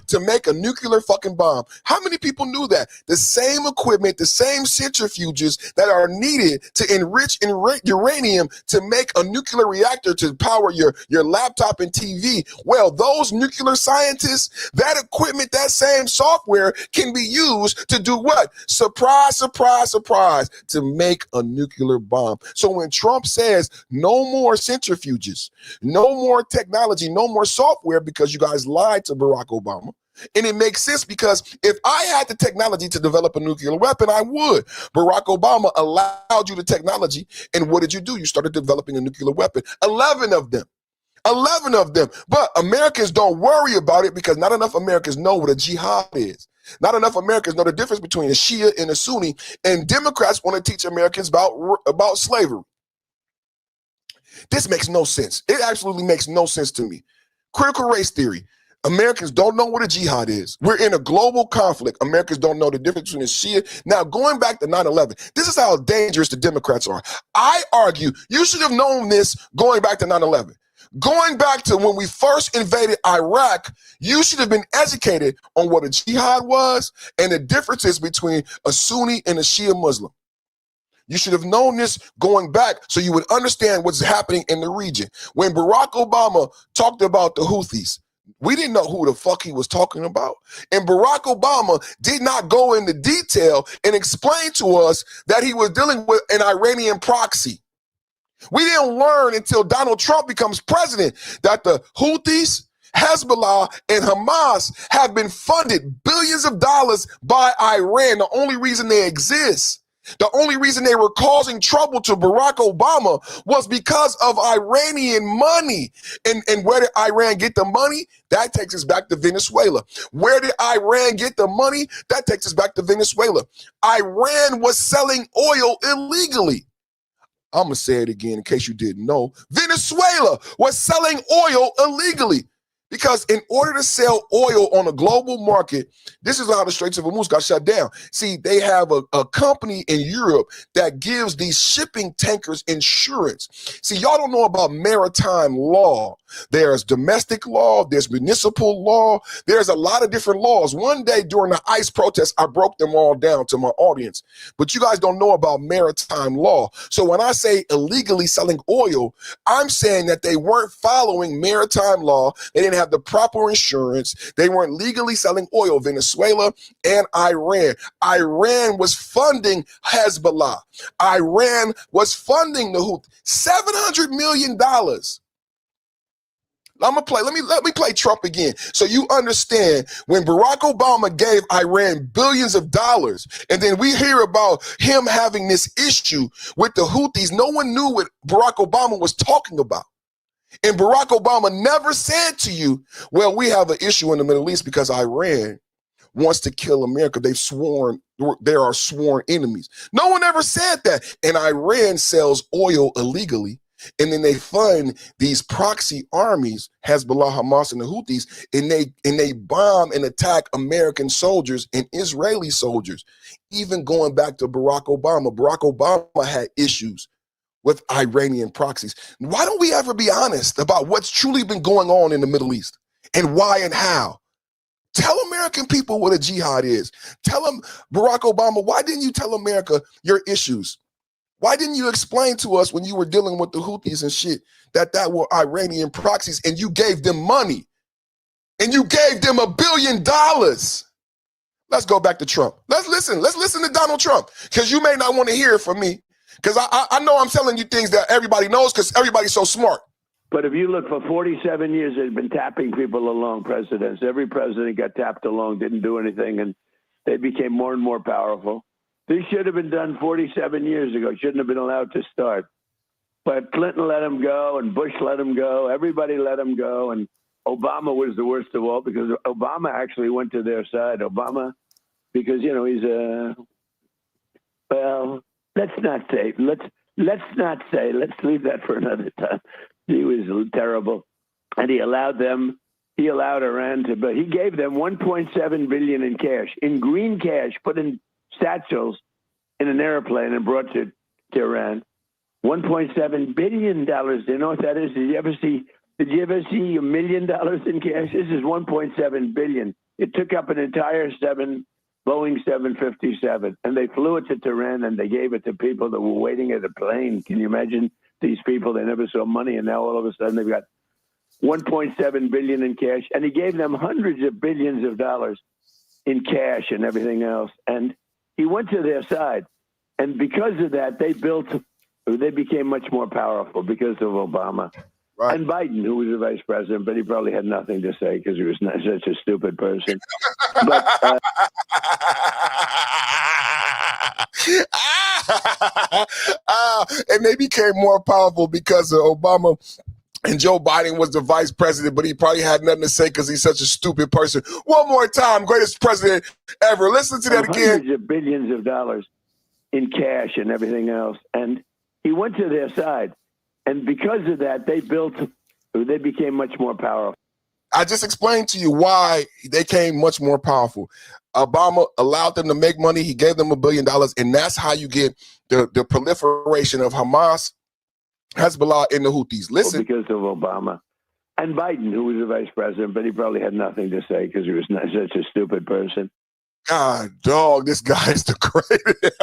To make a nuclear fucking bomb. How many people knew that? The same equipment, the same centrifuges that are needed to enrich uranium to make a nuclear reactor to power your laptop and TV. Well, those nuclear scientists, that equipment, that same software can be used to do what? Surprise, surprise, surprise, to make a nuclear bomb. So when Trump says no more centrifuges, no more technology, no more software, because you guys lied to Barack Obama. And it makes sense because if I had the technology to develop a nuclear weapon, I would. Barack Obama allowed you the technology. And what did you do? You started developing a nuclear weapon. 11 of them. 11 of them. But Americans don't worry about it because not enough Americans know what a jihad is. Not enough Americans know the difference between a Shia and a Sunni. And Democrats want to teach Americans about slavery. This makes no sense. It absolutely makes no sense to me. Critical race theory. Americans don't know what a jihad is. We're in a global conflict. Americans don't know the difference between a Shia. Now, going back to 9/11, this is how dangerous the Democrats are. I argue you should have known this going back to 9/11. Going back to when we first invaded Iraq, you should have been educated on what a jihad was and the differences between a Sunni and a Shia Muslim. You should have known this going back so you would understand what's happening in the region. When Barack Obama talked about the Houthis, we didn't know who the fuck he was talking about. And Barack Obama did not go into detail and explain to us that he was dealing with an Iranian proxy. We didn't learn until Donald Trump becomes president that the Houthis, Hezbollah, and Hamas have been funded billions of dollars by Iran. The only reason they exist, the only reason they were causing trouble to Barack Obama was because of Iranian money. And where did Iran get the money? That takes us back to Venezuela. Where did Iran get the money? That takes us back to Venezuela. Iran was selling oil illegally. I'm going to say it again in case you didn't know. Venezuela was selling oil illegally. Because in order to sell oil on a global market, this is how the Straits of Hormuz got shut down. See, they have a company in Europe that gives these shipping tankers insurance. See, y'all don't know about maritime law. There's domestic law, there's municipal law, there's a lot of different laws. One day during the ICE protests, I broke them all down to my audience. But you guys don't know about maritime law. So when I say illegally selling oil, I'm saying that they weren't following maritime law. They didn't have the proper insurance. They weren't legally selling oil. Venezuela and Iran. Iran was funding Hezbollah. Iran was funding the Houthis. $700 million. I'm gonna play. Let me play Trump again, so you understand. When Barack Obama gave Iran billions of dollars, and then we hear about him having this issue with the Houthis, no one knew what Barack Obama was talking about. And Barack Obama never said to you, "Well, we have an issue in the Middle East because Iran wants to kill America. They've sworn, there are sworn enemies. No one ever said that. And Iran sells oil illegally. And then they fund these proxy armies, Hezbollah, Hamas, and the Houthis, and they bomb and attack American soldiers and Israeli soldiers. Even going back to Barack Obama had issues with Iranian proxies. Why don't we ever be honest about what's truly been going on in the Middle East and why and how? Tell American people what a jihad is. Tell them, Barack Obama, why didn't you tell America your issues? Why didn't you explain to us when you were dealing with the Houthis and shit that were Iranian proxies and you gave them money and you gave them $1 billion? Let's go back to Trump. Let's listen to Donald Trump, because you may not want to hear it from me, because I know I'm telling you things that everybody knows because everybody's so smart. But if you look, for 47 years, they've been tapping people along, presidents. Every president got tapped along, didn't do anything, and they became more and more powerful. This should have been done 47 years ago. Shouldn't have been allowed to start. But Clinton let him go, and Bush let him go. Everybody let him go, and Obama was the worst of all, because Obama actually went to their side. Obama, because, you know, he's a, well, let's not say, let's leave that for another time. He was terrible. And he allowed Iran to, but he gave them $1.7 billion in cash, in green cash, put in satchels in an airplane and brought to Iran. $1.7 billion. Do you know what that is? Did you ever see $1 million in cash? This is $1.7 billion. It took up an entire Boeing 757, and they flew it to Tehran, and they gave it to people that were waiting at a plane. Can you imagine these people? They never saw money, and now all of a sudden they've got $1.7 billion in cash, and he gave them hundreds of billions of dollars in cash and everything else. And he went to their side, and because of that, they became much more powerful because of Obama. Right. And Biden, who was the vice president, but he probably had nothing to say because he was not such a stupid person. But and they became more powerful because of Obama. And Joe Biden was the vice president, but he probably had nothing to say because he's such a stupid person. One more time, greatest president ever. Listen to that again. Hundreds of billions of dollars in cash and everything else. And he went to their side. And because of that, they became much more powerful. I just explained to you why they became much more powerful. Obama allowed them to make money. He gave them $1 billion. And that's how you get the proliferation of Hamas, Hezbollah, and the Houthis. Listen. Because of Obama. And Biden, who was the vice president, but he probably had nothing to say because he was not such a stupid person. God, dog, this guy is the greatest.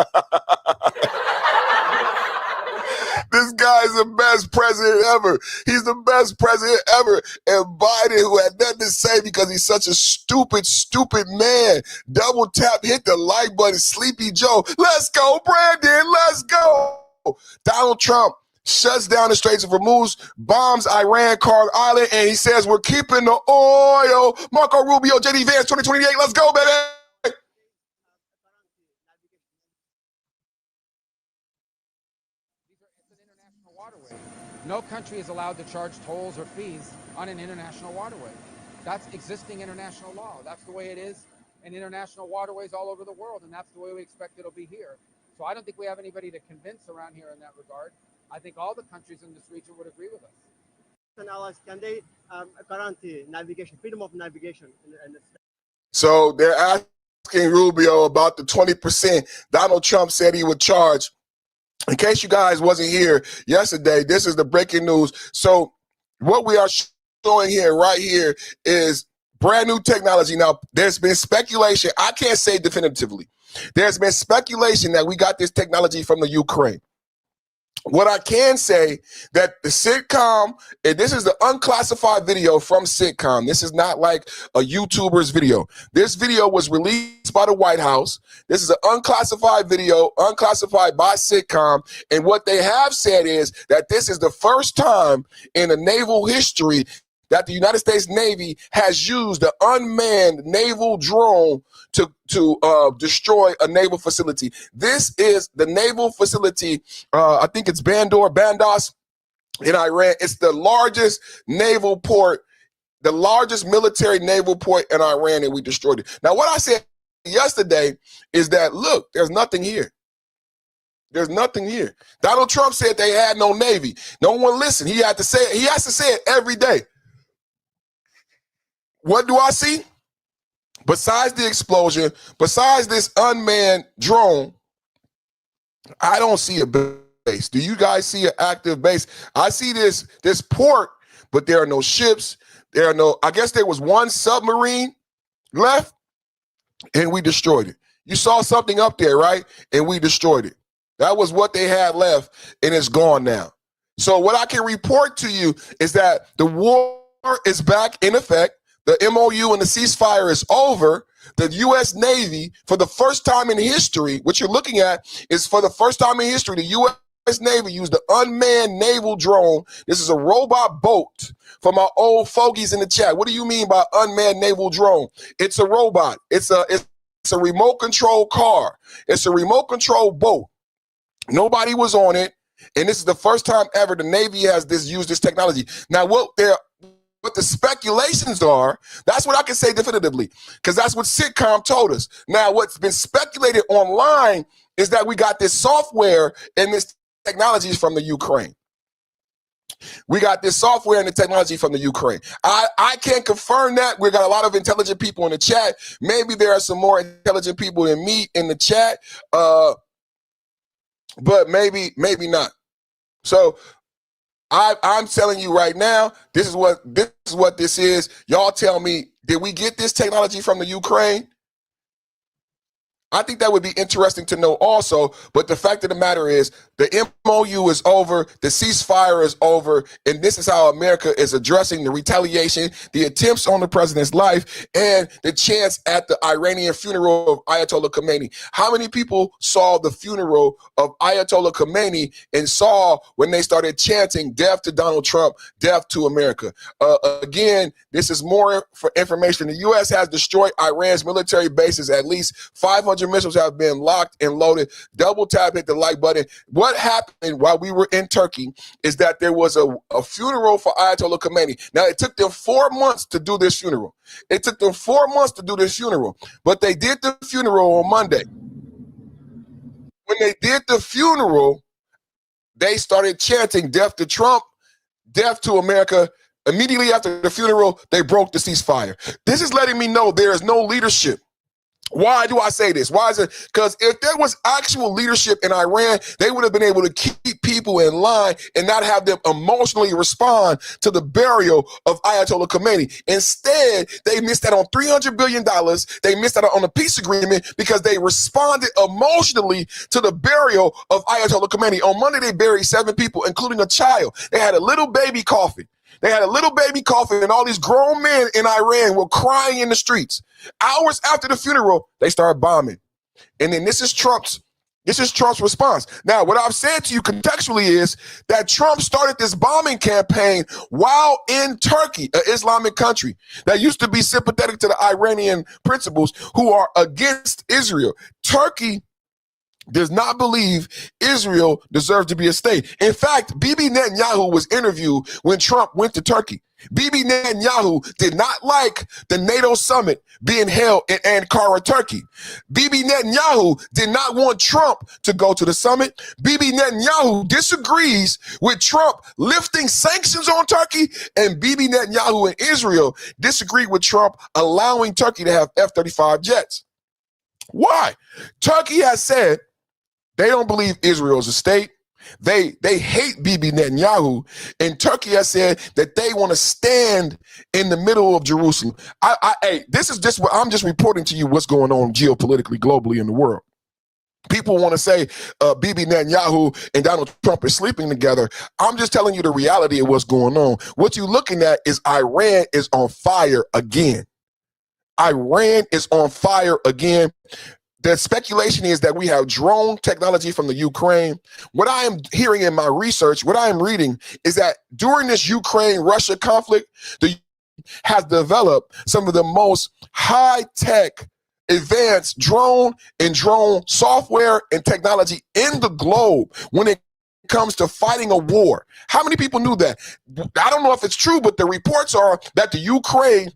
This guy is the best president ever. He's the best president ever. And Biden, who had nothing to say because he's such a stupid, stupid man. Double tap, hit the like button, Sleepy Joe. Let's go, Brandon, let's go. Donald Trump shuts down the Straits of Hormuz, bombs Iran, Carl Island, and he says we're keeping the oil. Marco Rubio, JD Vance, 2028, let's go, baby. No country is allowed to charge tolls or fees on an international waterway. That's existing international law. That's the way it is in international waterways all over the world, and that's the way we expect it'll be here. So I don't think we have anybody to convince around here in that regard. I think all the countries in this region would agree with us. And allies, can they guarantee navigation, freedom of navigation? So they're asking Rubio about the 20% Donald Trump said he would charge. In case you guys wasn't here yesterday, this is the breaking news. So what we are showing here, right here, is brand new technology. Now, there's been speculation. I can't say definitively. There's been speculation that we got this technology from the Ukraine. What I can say that the sitcom, and this is the unclassified video from sitcom. This is not like a YouTuber's video. This video was released by the White House. This is an unclassified video, unclassified by sitcom. And what they have said is that this is the first time in the naval history that the United States Navy has used an unmanned naval drone to destroy a naval facility. This is the naval facility, I think it's Bandos in Iran. It's the largest naval port the largest military naval port in Iran, and we destroyed it. Now, what I said yesterday is that, look, there's nothing here. There's nothing here. Donald Trump said they had no Navy. No one listened. He had to say it. He has to say it every day. What do I see? Besides the explosion, besides this unmanned drone, I don't see a base. Do you guys see an active base? I see this port, but there are no ships. There are no, I guess there was one submarine left, and we destroyed it. You saw something up there, right? And we destroyed it. That was what they had left, and it's gone now. So what I can report to you is that the war is back in effect. The MOU and the ceasefire is over. The U.S. Navy, for the first time in history, what you're looking at is for the first time in history, the U.S. Navy used the unmanned naval drone. This is a robot boat. For my old fogies in the chat, what do you mean by unmanned naval drone? It's a robot. It's a remote control car. It's a remote control boat. Nobody was on it, and this is the first time ever the Navy has used this technology. Now, what the speculations are, that's what I can say definitively, because that's what Sitcom told us. Now, what's been speculated online is that we got this software and this technology from the Ukraine. We got this software and the technology from the Ukraine. I can't confirm that. We got a lot of intelligent people in the chat. Maybe there are some more intelligent people than me in the chat, but maybe not. So I'm telling you right now, this is what this is. Y'all tell me, did we get this technology from the Ukraine? I think that would be interesting to know also, but the fact of the matter is the MOU is over, the ceasefire is over, and this is how America is addressing the retaliation, the attempts on the president's life, and the chance at the Iranian funeral of Ayatollah Khomeini. How many people saw the funeral of Ayatollah Khomeini and saw when they started chanting death to Donald Trump, death to America? Again, this is more for information. The U.S. has destroyed Iran's military bases. At least 500 missiles have been locked and loaded. Double tap, hit the like button. What happened while we were in Turkey is that there was a funeral for Ayatollah Khomeini. Now, it took them 4 months to do this funeral. It took them 4 months to do this funeral, but they did the funeral on Monday. When they did the funeral, they started chanting death to Trump, death to America. Immediately after the funeral, they broke the ceasefire. This is letting me know there is no leadership. Why do I say this? Why is it? Because if there was actual leadership in Iran, they would have been able to keep people in line and not have them emotionally respond to the burial of Ayatollah Khomeini. Instead, they missed out on $300 billion. They missed out on a peace agreement because they responded emotionally to the burial of Ayatollah Khomeini. On Monday, they buried 7 people, including a child. They had a little baby coffin. And all these grown men in Iran were crying in the streets. Hours after the funeral, they started bombing. And then this is Trump's response. Now, what I've said to you contextually is that Trump started this bombing campaign while in Turkey, an Islamic country that used to be sympathetic to the Iranian principles, who are against Israel. Turkey does not believe Israel deserves to be a state. In fact, Bibi Netanyahu was interviewed when Trump went to Turkey. Bibi Netanyahu did not like the NATO summit being held in Ankara, Turkey. Bibi Netanyahu did not want Trump to go to the summit. Bibi Netanyahu disagrees with Trump lifting sanctions on Turkey, and Bibi Netanyahu and Israel disagree with Trump allowing Turkey to have F-35 jets. Why? Turkey has said they don't believe Israel is a state. They hate Bibi Netanyahu, and Turkey has said that they want to stand in the middle of Jerusalem. Hey, this is just what I'm just reporting to you what's going on geopolitically, globally in the world. People want to say Bibi Netanyahu and Donald Trump are sleeping together. I'm just telling you the reality of what's going on. What you're looking at is Iran is on fire again. Iran is on fire again. The speculation is that we have drone technology from the Ukraine. What I am hearing in my research, what I am reading, is that during this Ukraine-Russia conflict, the has developed some of the most high-tech, advanced drone software and technology in the globe when it comes to fighting a war. How many people knew that? I don't know if it's true, but the reports are that the Ukraine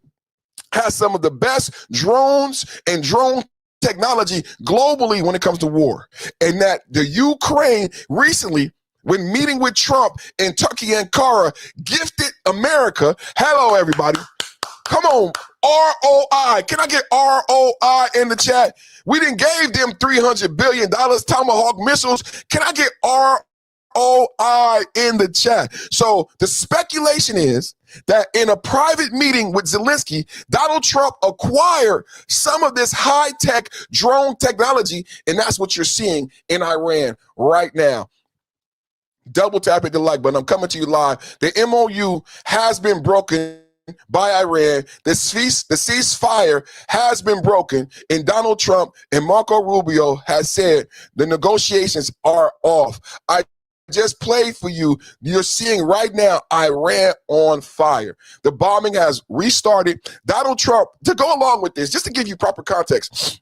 has some of the best drones and drone technology globally when it comes to war. And that the Ukraine recently, when meeting with Trump in Turkey, Ankara, gifted America, hello everybody, come on, ROI. Can I get ROI in the chat? We didn't gave them $300 billion Tomahawk missiles. Can I get ROI in the chat? So the speculation is that in a private meeting with Zelensky, Donald Trump acquired some of this high-tech drone technology, and that's what you're seeing in Iran right now. Double tap it the like button. I'm coming to you live. The MOU has been broken by Iran. The ceasefire has been broken, and Donald Trump and Marco Rubio has said the negotiations are off. I just played for you. You're seeing right now Iran on fire. The bombing has restarted. Donald Trump, to go along with this, just to give you proper context,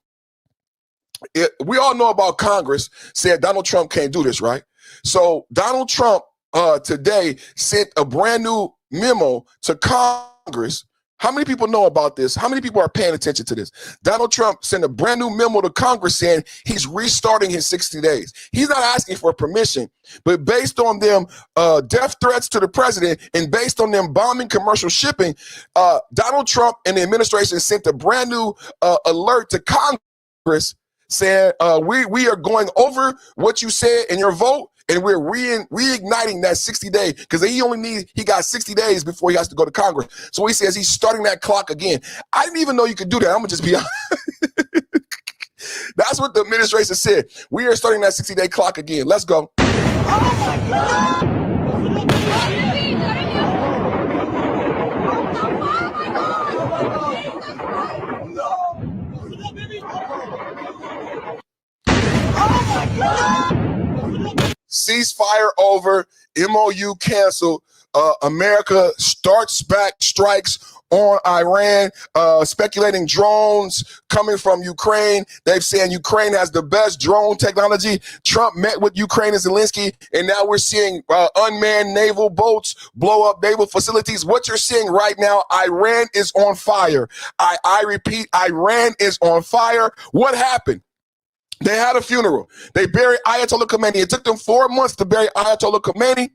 we all know about Congress said Donald Trump can't do this, right? So Donald Trump today sent a brand new memo to Congress. How many people know about this? How many people are paying attention to this? Donald Trump sent a brand new memo to Congress saying he's restarting his 60 days. He's not asking for permission, but based on them death threats to the president and based on them bombing commercial shipping, Donald Trump and the administration sent a brand new alert to Congress saying we are going over what you said in your vote, and we're reigniting that 60 day, because he got 60 days before he has to go to Congress. So he says he's starting that clock again. I didn't even know you could do that. I'm gonna just be honest. That's what the administration said. We are starting that 60-day clock again. Let's go. Ceasefire over, MOU canceled. America starts back strikes on Iran, speculating drones coming from Ukraine. They've said Ukraine has the best drone technology. Trump met with Ukraine and Zelensky, and now we're seeing unmanned naval boats blow up naval facilities. What you're seeing right now, Iran is on fire. I repeat, Iran is on fire. What happened? They had a funeral. They buried Ayatollah Khomeini. It took them 4 months to bury Ayatollah Khomeini,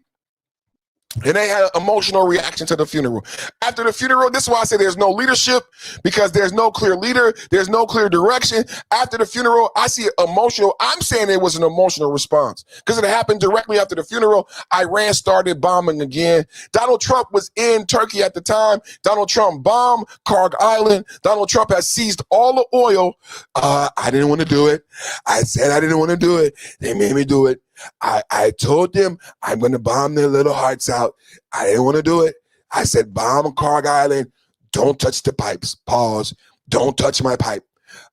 and they had an emotional reaction to the funeral. After the funeral, this is why I say there's no leadership, because there's no clear leader. There's no clear direction. After the funeral, I see emotional. I'm saying it was an emotional response because it happened directly after the funeral. Iran started bombing again. Donald Trump was in Turkey at the time. Donald Trump bombed Karg Island. Donald Trump has seized all the oil. I didn't want to do it. I said I didn't want to do it. They made me do it. I told them I'm going to bomb their little hearts out. I didn't want to do it. I said, bomb Karg Island. Don't touch the pipes. Pause. Don't touch my pipe.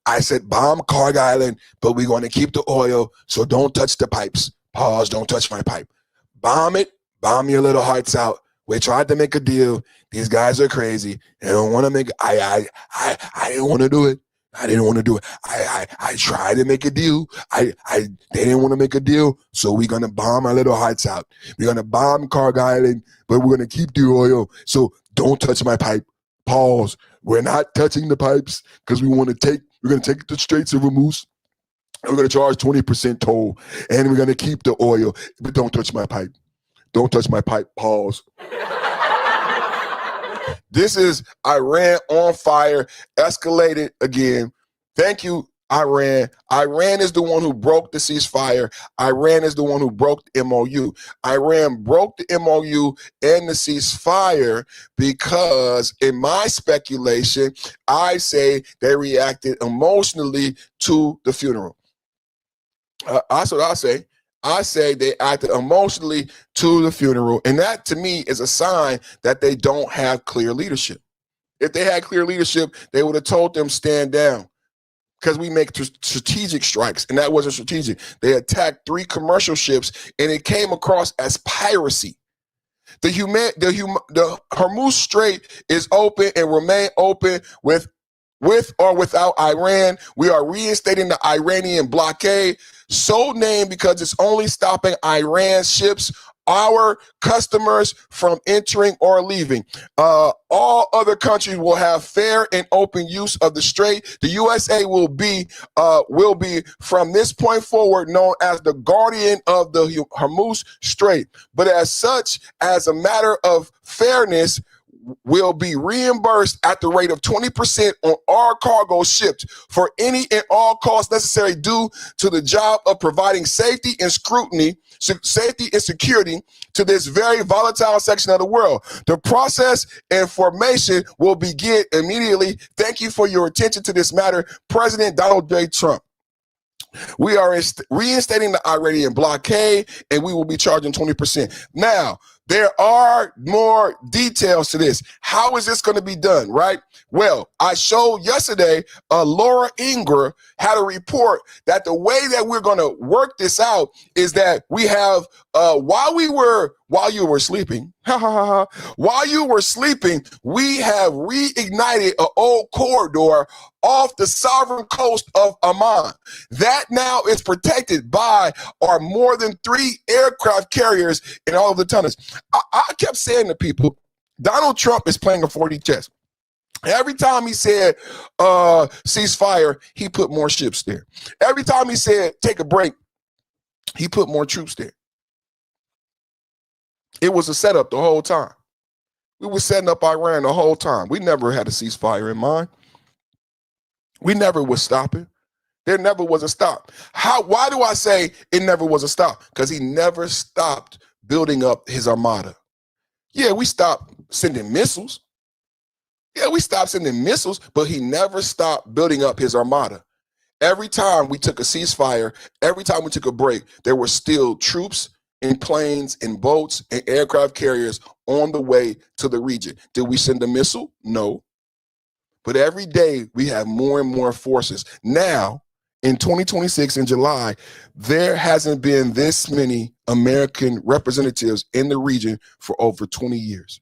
I said, bomb Karg Island, but we're going to keep the oil, so don't touch the pipes. Pause. Don't touch my pipe. Bomb it. Bomb your little hearts out. We tried to make a deal. These guys are crazy. They don't want to make. I didn't want to do it. I didn't want to do it. I tried to make a deal. They didn't want to make a deal, so we're gonna bomb our little hearts out. We're gonna bomb Karg Island, but we're gonna keep the oil. So don't touch my pipe. Pause. We're not touching the pipes because we're gonna take the Straits of Hormuz. We're gonna charge 20% toll, and we're gonna keep the oil. But don't touch my pipe. Don't touch my pipe. Pause. This is Iran on fire, escalated again. Thank you, Iran. Iran is the one who broke the ceasefire. Iran is the one who broke the MOU. Iran broke the MOU and the ceasefire because, in my speculation, I say they reacted emotionally to the funeral. That's what I say. I say they acted emotionally to the funeral, and that to me is a sign that they don't have clear leadership. If they had clear leadership, they would have told them stand down, because we make strategic strikes, and that wasn't strategic. They attacked 3 commercial ships, and it came across as piracy. The Hormuz Strait is open and remain open with with or without Iran. We are reinstating the Iranian blockade, so named because it's only stopping Iran ships, our customers, from entering or leaving. All other countries will have fair and open use of the strait. The USA will be from this point forward known as the guardian of the Hormuz Strait. But as such, as a matter of fairness, will be reimbursed at the rate of 20% on all cargo shipped for any and all costs necessary due to the job of providing safety and security to this very volatile section of the world. The process and formation will begin immediately. Thank you for your attention to this matter, President Donald J. Trump. We are reinstating the Iranian blockade, and we will be charging 20%. Now, there are more details to this. How is this going to be done, right? Well, I showed yesterday, Laura Ingra had a report that the way that we're going to work this out is that we have, while you were sleeping, while you were sleeping, we have reignited an old corridor off the sovereign coast of Oman. That now is protected by our more than 3 aircraft carriers in all of the tunnels. I kept saying to people, Donald Trump is playing a 4D chess. Every time he said ceasefire, he put more ships there. Every time he said take a break, he put more troops there. It was a setup the whole time. We were setting up Iran the whole time. We never had a ceasefire in mind. We never was stopping. There never was a stop. Why do I say it never was a stop? Because he never stopped building up his armada. Yeah, we stopped sending missiles. Yeah, we stopped sending missiles, but he never stopped building up his armada. Every time we took a ceasefire, every time we took a break, there were still troops and planes and boats and aircraft carriers on the way to the region. Did we send a missile? No. But every day we have more and more forces. Now, in 2026, in July, there hasn't been this many American representatives in the region for over 20 years.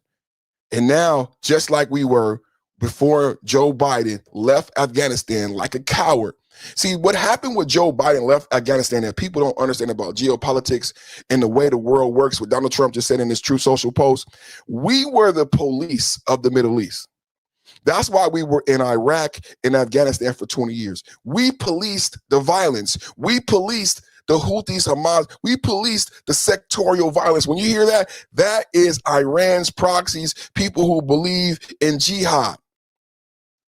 And now, just like we were before Joe Biden left Afghanistan like a coward. See, what happened with Joe Biden left Afghanistan that people don't understand about geopolitics and the way the world works, what Donald Trump just said in his Truth Social post, we were the police of the Middle East. That's why we were in Iraq and Afghanistan for 20 years. We policed the violence. We policed the Houthis, Hamas. We policed the sectorial violence. When you hear that, that is Iran's proxies, people who believe in jihad.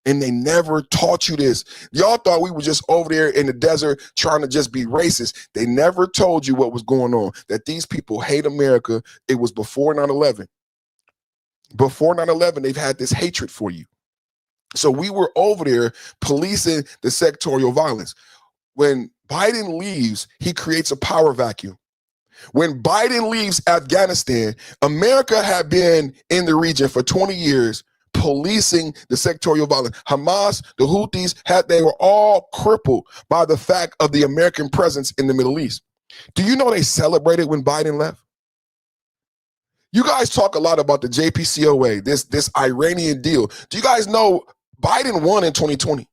And they never taught you this. Y'all thought we were just over there in the desert trying to just be racist. They never told you what was going on, that these people hate America. It was before 9/11. Before 9/11, they've had this hatred for you. So we were over there policing the sectorial violence. When Biden leaves, he creates a power vacuum. When Biden leaves Afghanistan, America had been in the region for 20 years policing the sectorial violence. Hamas, the Houthis, they were all crippled by the fact of the American presence in the Middle East. Do you know they celebrated when Biden left? You guys talk a lot about the JPCOA, this Iranian deal. Do you guys know Biden won in 2020?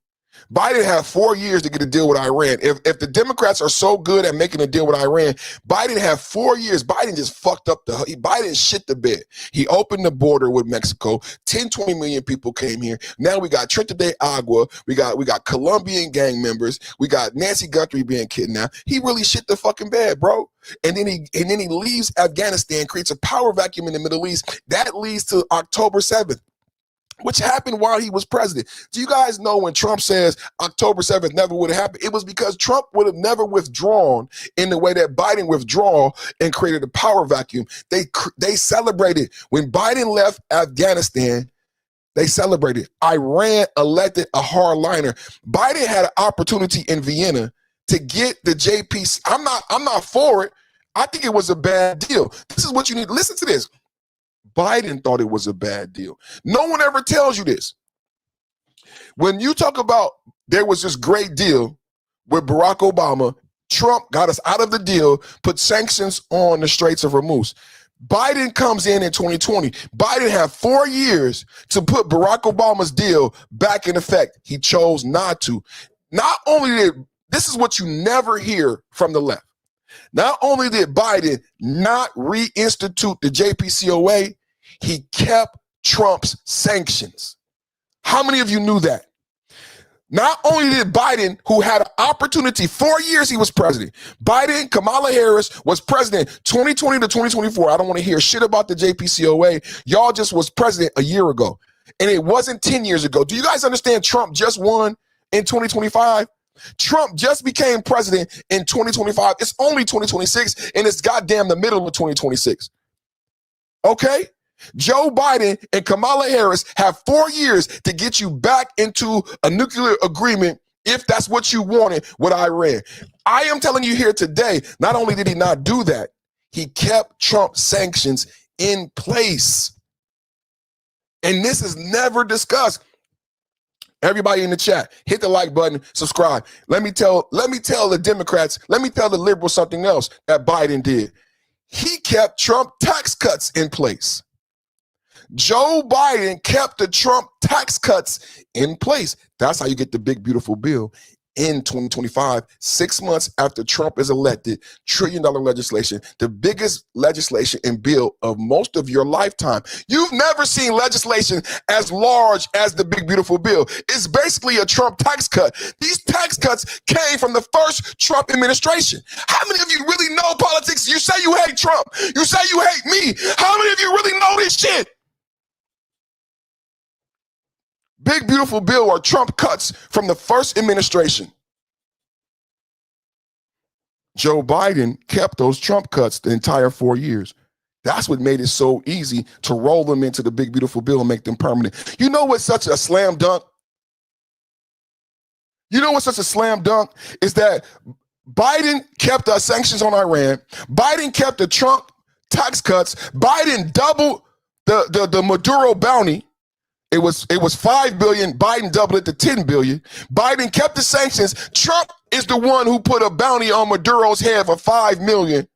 Biden had 4 years to get a deal with Iran. If the Democrats are so good at making a deal with Iran, Biden had 4 years. Biden just fucked up Biden shit the bed. He opened the border with Mexico. 20 million people came here. Now we got Trinidad de Agua. We got Colombian gang members. We got Nancy Guthrie being kidnapped. He really shit the fucking bed, bro. And then he leaves Afghanistan, creates a power vacuum in the Middle East. That leads to October 7th. Which happened while he was president. Do you guys know when Trump says October 7th never would have happened? It was because Trump would have never withdrawn in the way that Biden withdrew and created a power vacuum. They celebrated. When Biden left Afghanistan, they celebrated. Iran elected a hardliner. Biden had an opportunity in Vienna to get the JP. I'm not for it. I think it was a bad deal. This is what you need. Listen to this. Biden thought it was a bad deal. No one ever tells you this. When you talk about there was this great deal with Barack Obama, Trump got us out of the deal, put sanctions on the Straits of Hormuz. Biden comes in 2020. Biden had 4 years to put Barack Obama's deal back in effect. He chose not to. Not only did, this is what you never hear from the left. Not only did Biden not reinstitute the JPCOA, he kept Trump's sanctions. How many of you knew that? Not only did Biden, who had an opportunity, 4 years he was president. Biden, Kamala Harris was president 2020 to 2024. I don't want to hear shit about the JPCOA. Y'all just was president a year ago. And it wasn't 10 years ago. Do you guys understand Trump just won in 2025? Trump just became president in 2025. It's only 2026, and it's goddamn the middle of 2026. Okay? Joe Biden and Kamala Harris have 4 years to get you back into a nuclear agreement if that's what you wanted with Iran. I am telling you here today, not only did he not do that, he kept Trump's sanctions in place. And this is never discussed. Everybody in the chat, hit the like button, subscribe. Let me tell the Democrats, let me tell the liberals something else that Biden did. He kept Trump tax cuts in place. Joe Biden kept the Trump tax cuts in place. That's how you get the big, beautiful bill in 2025, 6 months after Trump is elected. $1 trillion legislation, the biggest legislation and bill of most of your lifetime. You've never seen legislation as large as the big, beautiful bill. It's basically a Trump tax cut. These tax cuts came from the first Trump administration. How many of you really know politics? You say you hate Trump. You say you hate me. How many of you really know this shit? Big, beautiful bill are Trump cuts from the first administration. Joe Biden kept those Trump cuts the entire 4 years. That's what made it so easy to roll them into the big, beautiful bill and make them permanent. You know what's such a slam dunk? You know what's such a slam dunk is that Biden kept our sanctions on Iran. Biden kept the Trump tax cuts. Biden doubled the Maduro bounty. It was $5 billion. Biden doubled it to $10 billion. Biden kept the sanctions. Trump is the one who put a bounty on Maduro's head for $5 million.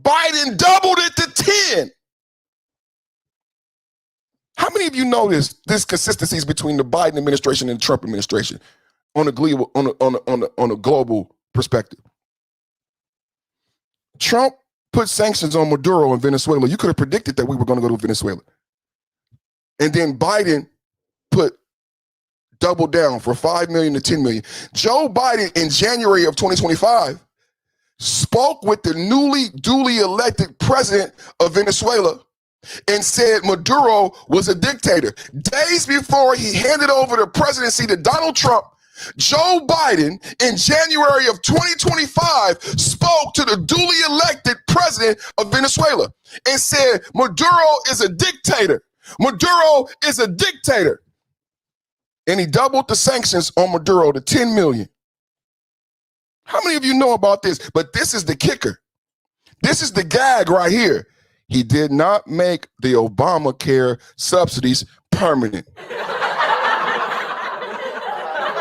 Biden doubled it to 10. How many of you know this consistencies between the Biden administration and the Trump administration on a global perspective? Trump put sanctions on Maduro in Venezuela. You could have predicted that we were going to go to Venezuela. And then Biden put double down for $5 million to $10 million. Joe Biden in January of 2025 spoke with the duly elected president of Venezuela and said Maduro was a dictator. Days before he handed over the presidency to Donald Trump, Joe Biden in January of 2025 spoke to the duly elected president of Venezuela and said Maduro is a dictator. Maduro is a dictator. And he doubled the sanctions on Maduro to 10 million. How many of you know about this? But this is the kicker. This is the gag right here. He did not make the Obamacare subsidies permanent.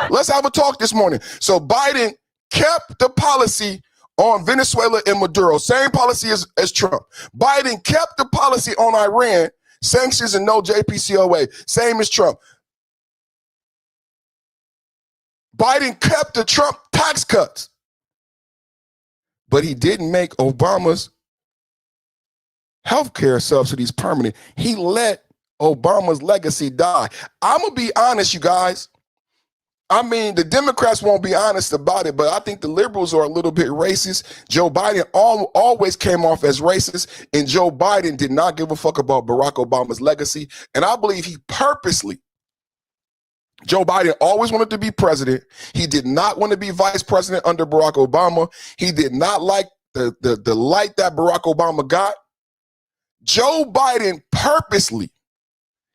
Let's have a talk this morning. So Biden kept the policy on Venezuela and Maduro, same policy as Trump. Biden kept the policy on Iran, sanctions and no JPCOA, same as Trump. Biden kept the Trump tax cuts, but he didn't make Obama's healthcare subsidies permanent. He let Obama's legacy die. I'm going to be honest, you guys. I mean, the Democrats won't be honest about it, but I think the liberals are a little bit racist. Joe Biden always came off as racist, and Joe Biden did not give a fuck about Barack Obama's legacy. And I believe he purposely, Joe Biden always wanted to be president. He did not want to be vice president under Barack Obama. He did not like the light that Barack Obama got. Joe Biden purposely,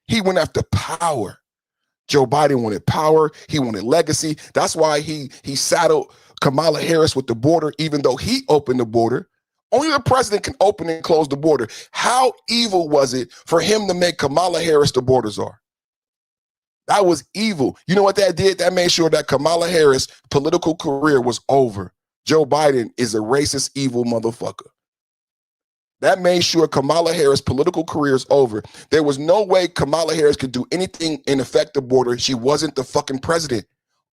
he went after power. Joe Biden wanted power. He wanted legacy. That's why he saddled Kamala Harris with the border, even though he opened the border. Only the president can open and close the border. How evil was it for him to make Kamala Harris the border czar? That was evil. You know what that did? That made sure that Kamala Harris' political career was over. Joe Biden is a racist, evil motherfucker. That made sure Kamala Harris' political career is over. There was no way Kamala Harris could do anything in affect the border. She wasn't the fucking president.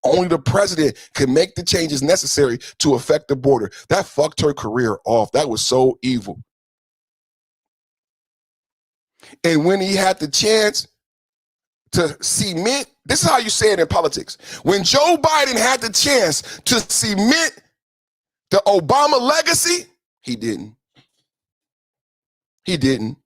Only the president could make the changes necessary to affect the border. That fucked her career off. That was so evil. And when he had the chance to cement, this is how you say it in politics. When Joe Biden had the chance to cement the Obama legacy, he didn't. He didn't.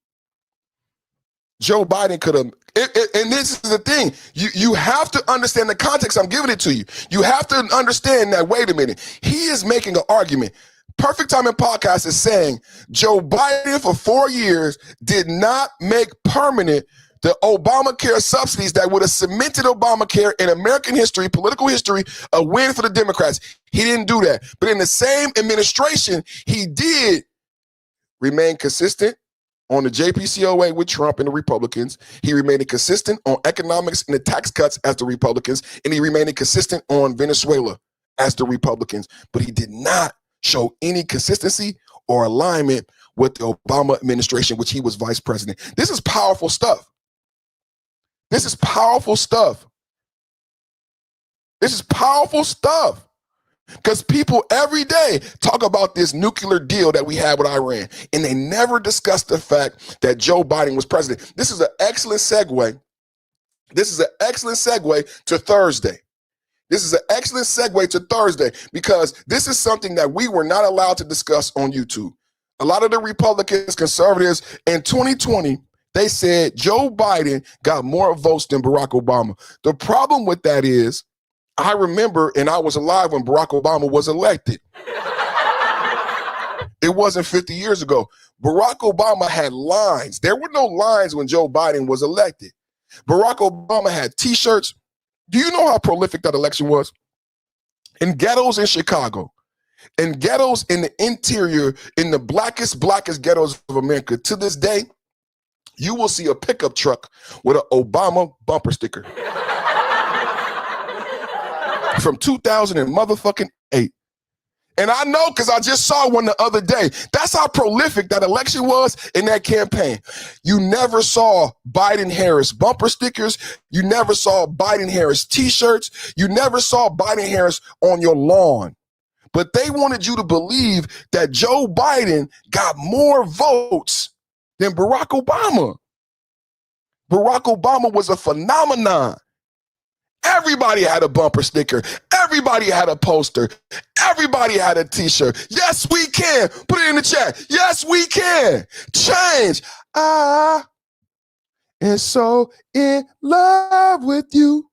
Joe Biden could have, and this is the thing, you have to understand the context. I'm giving it to you. You have to understand that, wait a minute, he is making an argument. Perfect Timing Podcast is saying Joe Biden for 4 years did not make permanent the Obamacare subsidies that would have cemented Obamacare in American history, political history, a win for the Democrats. He didn't do that. But in the same administration, he did remain consistent on the JPCOA with Trump and the Republicans. He remained consistent on economics and the tax cuts as the Republicans, and he remained consistent on Venezuela as the Republicans. But he did not show any consistency or alignment with the Obama administration, which he was vice president. This is powerful stuff. This is powerful stuff. This is powerful stuff. Because people every day talk about this nuclear deal that we had with Iran, and they never discuss the fact that Joe Biden was president. This is an excellent segue. This is an excellent segue to Thursday. This is an excellent segue to Thursday, because this is something that we were not allowed to discuss on YouTube. A lot of the Republicans, conservatives in 2020, they said Joe Biden got more votes than Barack Obama. The problem with that is, I remember, and I was alive when Barack Obama was elected. It wasn't 50 years ago. Barack Obama had lines. There were no lines when Joe Biden was elected. Barack Obama had T-shirts. Do you know how prolific that election was? In ghettos in Chicago, in ghettos in the interior, in the blackest ghettos of America, to this day, you will see a pickup truck with an Obama bumper sticker. From 2008. And I know because I just saw one the other day. That's how prolific that election was in that campaign. You never saw Biden-Harris bumper stickers. You never saw Biden-Harris T-shirts. You never saw Biden-Harris on your lawn. But they wanted you to believe that Joe Biden got more votes than Barack Obama. Barack Obama was a phenomenon. Everybody had a bumper sticker. Everybody had a poster. Everybody had a T-shirt. Yes, we can. Put it in the chat. Yes, we can. Change. I am so in love with you.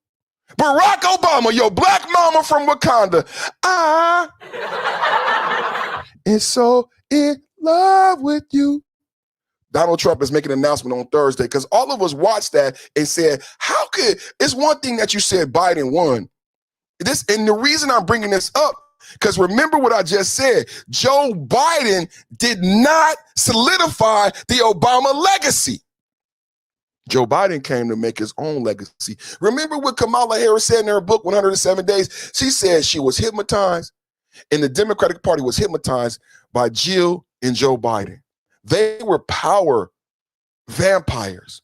Barack Obama, your black mama from Wakanda. I am so in love with you. Donald Trump is making an announcement on Thursday, because all of us watched that and said, how could, it's one thing that you said Biden won. This, and the reason I'm bringing this up, because remember what I just said, Joe Biden did not solidify the Obama legacy. Joe Biden came to make his own legacy. Remember what Kamala Harris said in her book, 107 Days? She said she was hypnotized, and the Democratic Party was hypnotized by Jill and Joe Biden. They were power vampires.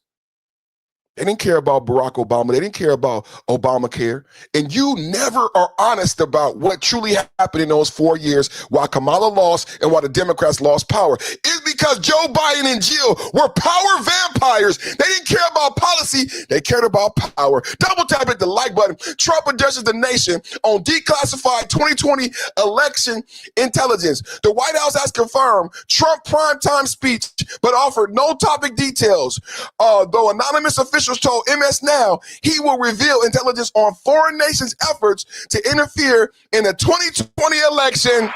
They didn't care about Barack Obama. They didn't care about Obamacare. And you never are honest about what truly happened in those 4 years while Kamala lost and while the Democrats lost power. It's because Joe Biden and Jill were power vampires. They didn't care about policy. They cared about power. Double tap at the like button. Trump addresses the nation on declassified 2020 election intelligence. The White House has confirmed Trump primetime speech, but offered no topic details. Though anonymous officials told MS Now he will reveal intelligence on foreign nations' efforts to interfere in the 2020 election.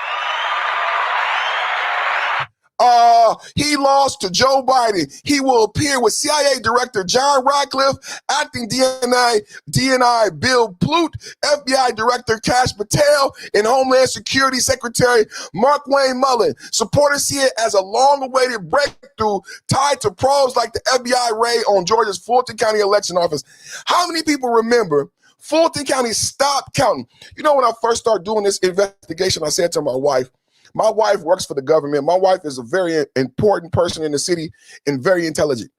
He lost to Joe Biden. He will appear with CIA Director John Radcliffe, Acting DNI Bill Plute, FBI Director Kash Patel, and Homeland Security Secretary Mark Wayne Mullen. Supporters see it as a long-awaited breakthrough tied to probes like the FBI raid on Georgia's Fulton County election office. How many people remember Fulton County stopped counting? You know, when I first started doing this investigation, I said to my wife, My wife works for the government. My wife is a very important person in the city and very intelligent.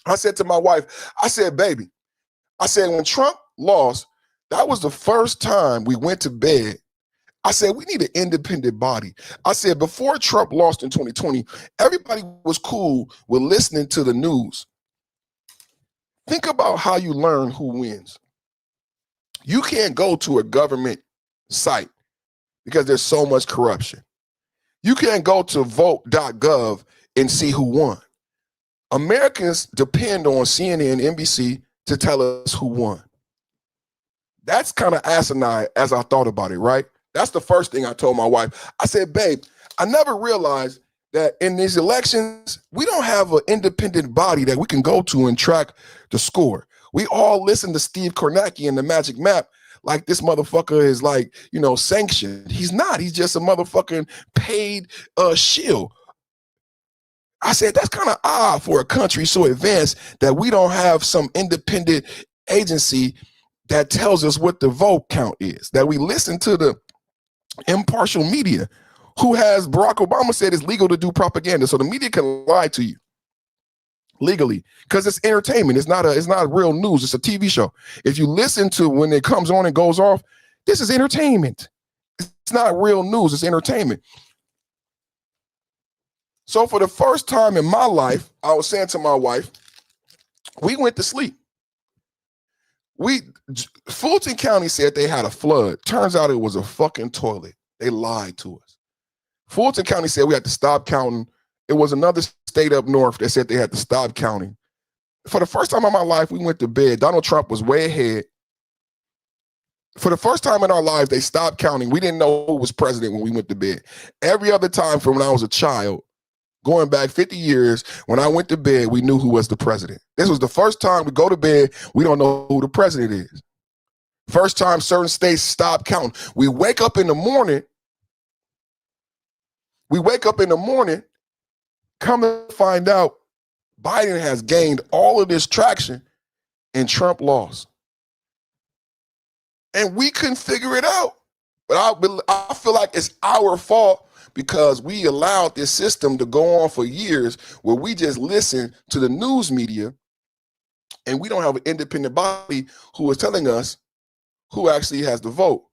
I said to my wife, I said, baby, I said, when Trump lost, that was the first time we went to bed. I said, we need an independent body. I said, before Trump lost in 2020, everybody was cool with listening to the news. Think about how you learn who wins. You can't go to a government site because there's so much corruption. You can't go to vote.gov and see who won. Americans depend on CNN, NBC to tell us who won. That's kind of asinine as I thought about it, right? That's the first thing I told my wife. I said, babe, I never realized that in these elections, we don't have an independent body that we can go to and track the score. We all listen to Steve Kornacki and the Magic Map like this motherfucker is like, you know, sanctioned. He's not. He's just a motherfucking paid shield. I said, that's kind of odd for a country so advanced that we don't have some independent agency that tells us what the vote count is, that we listen to the impartial media who has Barack Obama said it's legal to do propaganda. So the media can lie to you legally because it's entertainment. It's not real news. It's a TV show. If you listen to when it comes on and goes off, this is entertainment. It's not real news. It's entertainment. So for the first time in my life, I was saying to my wife, we went to sleep. Fulton County said they had a flood. Turns out it was a fucking toilet. They lied to us. Fulton County said we had to stop counting. It was another state up north that said they had to stop counting. For the first time in my life, we went to bed. Donald Trump was way ahead. For the first time in our lives, they stopped counting. We didn't know who was president when we went to bed. Every other time from when I was a child, going back 50 years, when I went to bed, we knew who was the president. This was the first time we go to bed, we don't know who the president is. First time certain states stop counting. We wake up in the morning, come to find out Biden has gained all of this traction and Trump lost. And we couldn't figure it out. But I feel like it's our fault because we allowed this system to go on for years where we just listen to the news media and we don't have an independent body who is telling us who actually has the vote.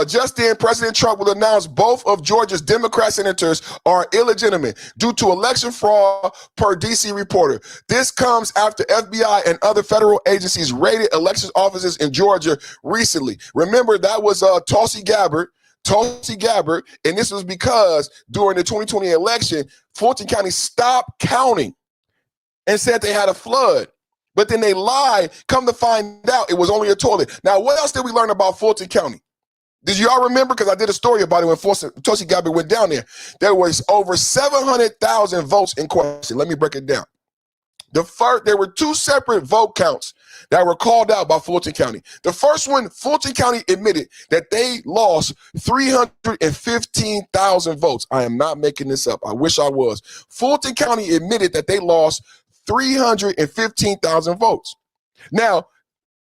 Just then, President Trump will announce both of Georgia's Democrat senators are illegitimate due to election fraud per DC Reporter. This comes after FBI and other federal agencies raided election offices in Georgia recently. Remember, that was Tulsi Gabbard, and this was because during the 2020 election, Fulton County stopped counting and said they had a flood. But then they lied, come to find out it was only a toilet. Now, what else did we learn about Fulton County? Did y'all remember? Because I did a story about it when Tulsi Gabbard went down there. There was over 700,000 votes in question. Let me break it down. There were two separate vote counts that were called out by Fulton County. The first one, Fulton County admitted that they lost 315,000 votes. I am not making this up. I wish I was. Fulton County admitted that they lost 315,000 votes. Now,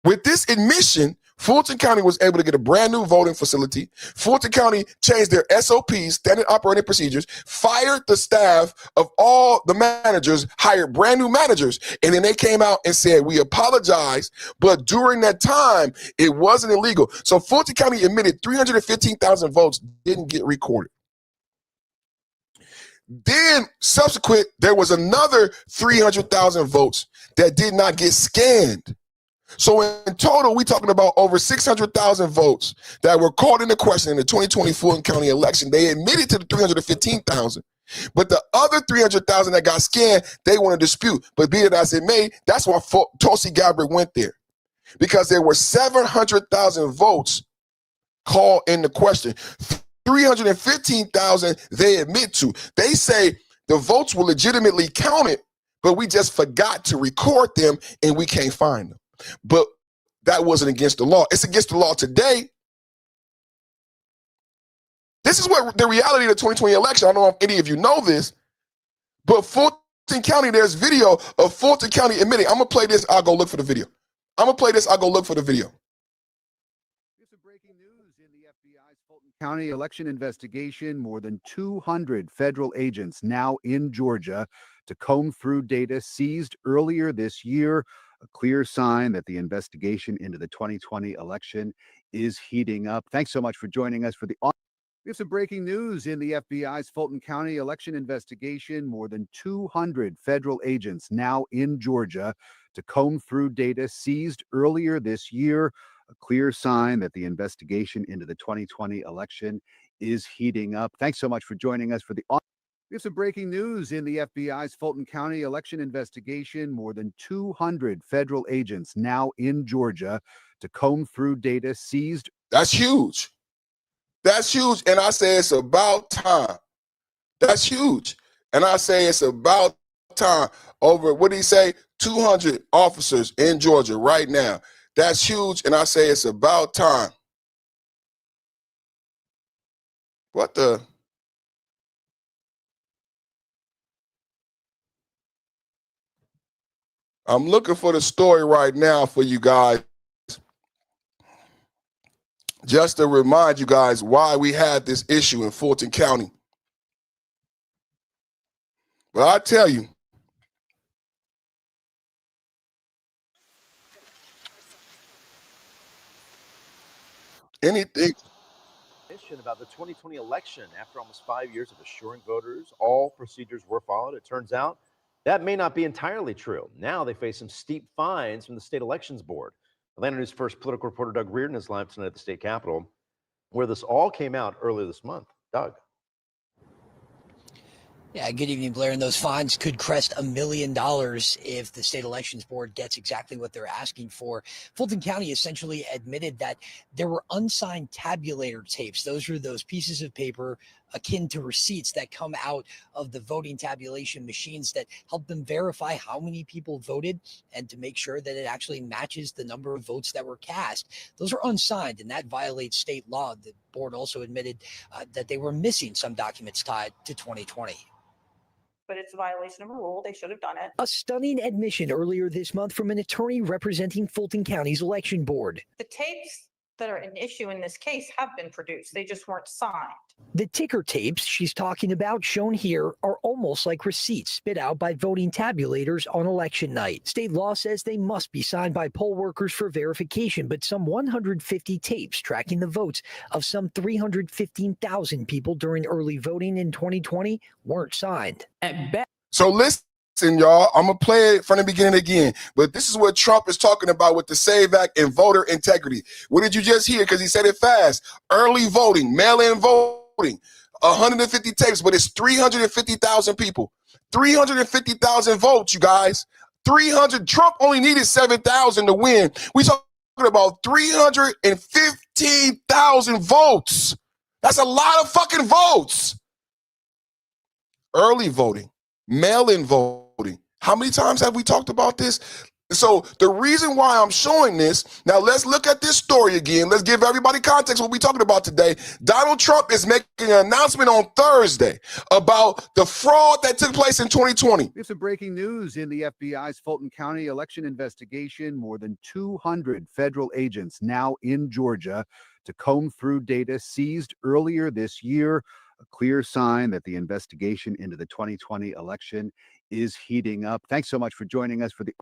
with this admission, Fulton County was able to get a brand new voting facility. Fulton County changed their SOPs, standard operating procedures, fired the staff of all the managers, hired brand new managers, and then they came out and said, we apologize, but during that time, it wasn't illegal. So Fulton County admitted 315,000 votes didn't get recorded. Then subsequent, there was another 300,000 votes that did not get scanned. So in total, we're talking about over 600,000 votes that were called into question in the 2020 Fulton County election. They admitted to the 315,000, but the other 300,000 that got scanned, they want to dispute. But be it as it may, that's why Tulsi Gabbard went there, because there were 700,000 votes called into question. 315,000 they admit to. They say the votes were legitimately counted, but we just forgot to record them and we can't find them. But that wasn't against the law. It's against the law today. This is what the reality of the 2020 election. I don't know if any of you know this, but Fulton County, there's video of Fulton County admitting. I'm going to play this. I'll go look for the video. This is breaking news in the FBI's Fulton County election investigation, more than 200 federal agents now in Georgia to comb through data seized earlier this year, a clear sign that the investigation into the 2020 election is heating up. Thanks so much for joining us for the. We have some breaking news in the FBI's Fulton County election investigation, more than 200 federal agents now in Georgia to comb through data seized earlier this year, a clear sign that the investigation into the 2020 election is heating up. Thanks so much for joining us for the. We have some breaking news in the FBI's Fulton County election investigation, more than 200 federal agents now in Georgia to comb through data seized. That's huge. That's huge. And I say it's about time. That's huge. And I say it's about time. Over, what did he say? 200 officers in Georgia right now. That's huge. And I say it's about time. What the? I'm looking for the story right now for you guys. Just to remind you guys why we had this issue in Fulton County. But I tell you, anything. About the 2020 election, after almost 5 years of assuring voters all procedures were followed, it turns out that may not be entirely true. Now they face some steep fines from the state elections board. Atlanta News First political reporter Doug Reardon is live tonight at the state capitol, where this all came out earlier this month. Doug. Yeah, good evening, Blair. And those fines could crest $1 million if the state elections board gets exactly what they're asking for. Fulton County essentially admitted that there were unsigned tabulator tapes. Those are those pieces of paper akin to receipts that come out of the voting tabulation machines that help them verify how many people voted and to make sure that it actually matches the number of votes that were cast. Those are unsigned, and that violates state law. The board also admitted that they were missing some documents tied to 2020. But it's a violation of a rule. They should have done it. A stunning admission earlier this month from an attorney representing Fulton County's election board. The tapes that are an issue in this case have been produced. They just weren't signed. The ticker tapes she's talking about, shown here, are almost like receipts spit out by voting tabulators on election night. State law says they must be signed by poll workers for verification, but some 150 tapes tracking the votes of some 315,000 people during early voting in 2020 weren't signed. At best. So listen, y'all, I'm going to play it from the beginning again. But this is what Trump is talking about with the SAVE Act and voter integrity. What did you just hear? Because he said it fast. Early voting, mail-in voting, 150 tapes, but it's 350,000 people. 350,000 votes, you guys. 300. Trump only needed 7,000 to win. We talking about 315,000 votes. That's a lot of fucking votes. Early voting, mail-in voting. How many times have we talked about this? So the reason why I'm showing this, now let's look at this story again. Let's give everybody context what we're talking about today. Donald Trump is making an announcement on Thursday about the fraud that took place in 2020. We have some breaking news in the FBI's Fulton County election investigation, more than 200 federal agents now in Georgia to comb through data seized earlier this year, a clear sign that the investigation into the 2020 election is heating up. Thanks so much for joining us for the.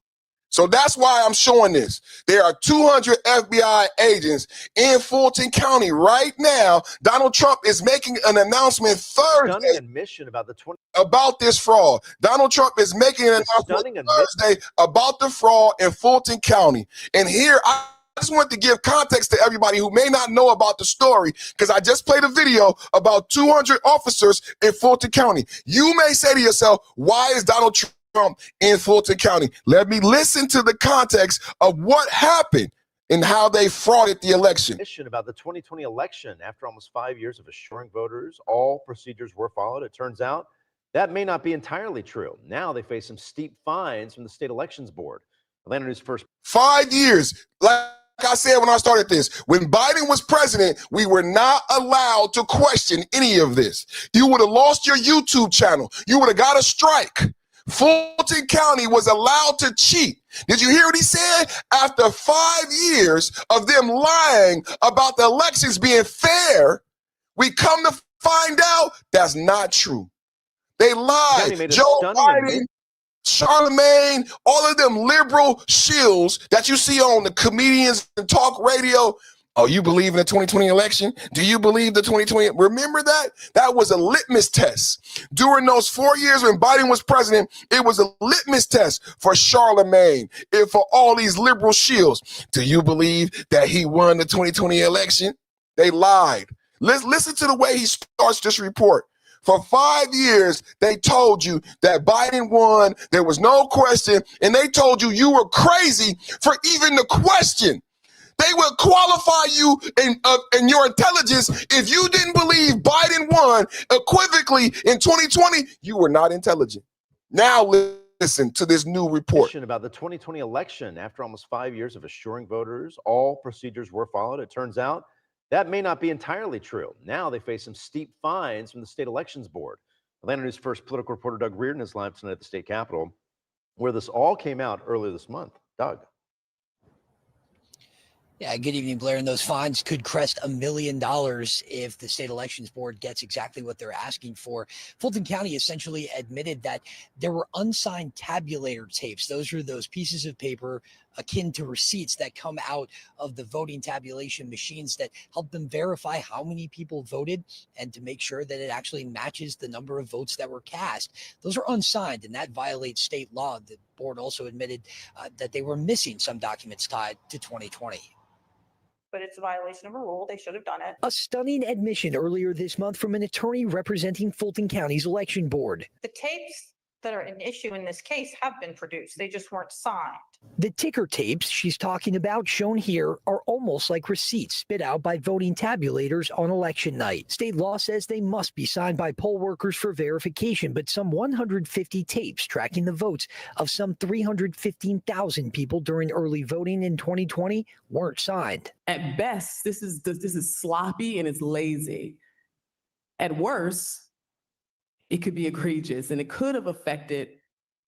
So that's why I'm showing this. There are 200 FBI agents in Fulton County right now. Donald Trump is making an announcement Thursday admission about the about this fraud. Donald Trump is making an announcement Thursday about the fraud in Fulton County. And here I just want to give context to everybody who may not know about the story, because I just played a video about 200 officers in Fulton County. You may say to yourself, why is Donald Trump in Fulton County? Let me listen to the context of what happened and how they frauded the election. About the 2020 election, after almost 5 years of assuring voters all procedures were followed, it turns out that may not be entirely true. Now they face some steep fines from the state elections board. Atlanta News First. 5 years. Like I said when I started this, when Biden was president, we were not allowed to question any of this. You would have lost your YouTube channel. You would have got a strike. Fulton County was allowed to cheat. Did you hear what he said? After 5 years of them lying about the elections being fair, We come to find out that's not true. They lied. County made a Joe stunning Biden, admission. Charlemagne, all of them liberal shills that you see on the comedians and talk radio. Oh, you believe in the 2020 election? Do you believe the 2020? Remember that? That was a litmus test. During those 4 years when Biden was president, it was a litmus test for Charlemagne and for all these liberal shills. Do you believe that he won the 2020 election? They lied. Listen to the way he starts this report. For 5 years, they told you that Biden won. There was no question. And they told you you were crazy for even the question. They would qualify you in your intelligence if you didn't believe Biden won equivocally in 2020. You were not intelligent. Now listen to this new report About the 2020 election. After almost 5 years of assuring voters all procedures were followed, it turns out that may not be entirely true. Now they face some steep fines from the state elections board. Atlanta News First political reporter Doug Reardon is live tonight at the state capitol, where this all came out earlier this month. Doug. Yeah, good evening, Blair. And those fines could crest $1 million if the state elections board gets exactly what they're asking for. Fulton County essentially admitted that there were unsigned tabulator tapes. Those are those pieces of paper akin to receipts that come out of the voting tabulation machines that help them verify how many people voted and to make sure that it actually matches the number of votes that were cast. Those are unsigned, and that violates state law. The board also admitted that they were missing some documents tied to 2020. But it's a violation of a rule. They should have done it. A stunning admission earlier this month from an attorney representing Fulton County's election board. The tapes that are an issue in this case have been produced. They just weren't signed. The ticker tapes she's talking about, shown here, are almost like receipts spit out by voting tabulators on election night. State law says they must be signed by poll workers for verification, but some 150 tapes tracking the votes of some 315,000 people during early voting in 2020 weren't signed. At best, this is sloppy and it's lazy. At worst, it could be egregious and it could have affected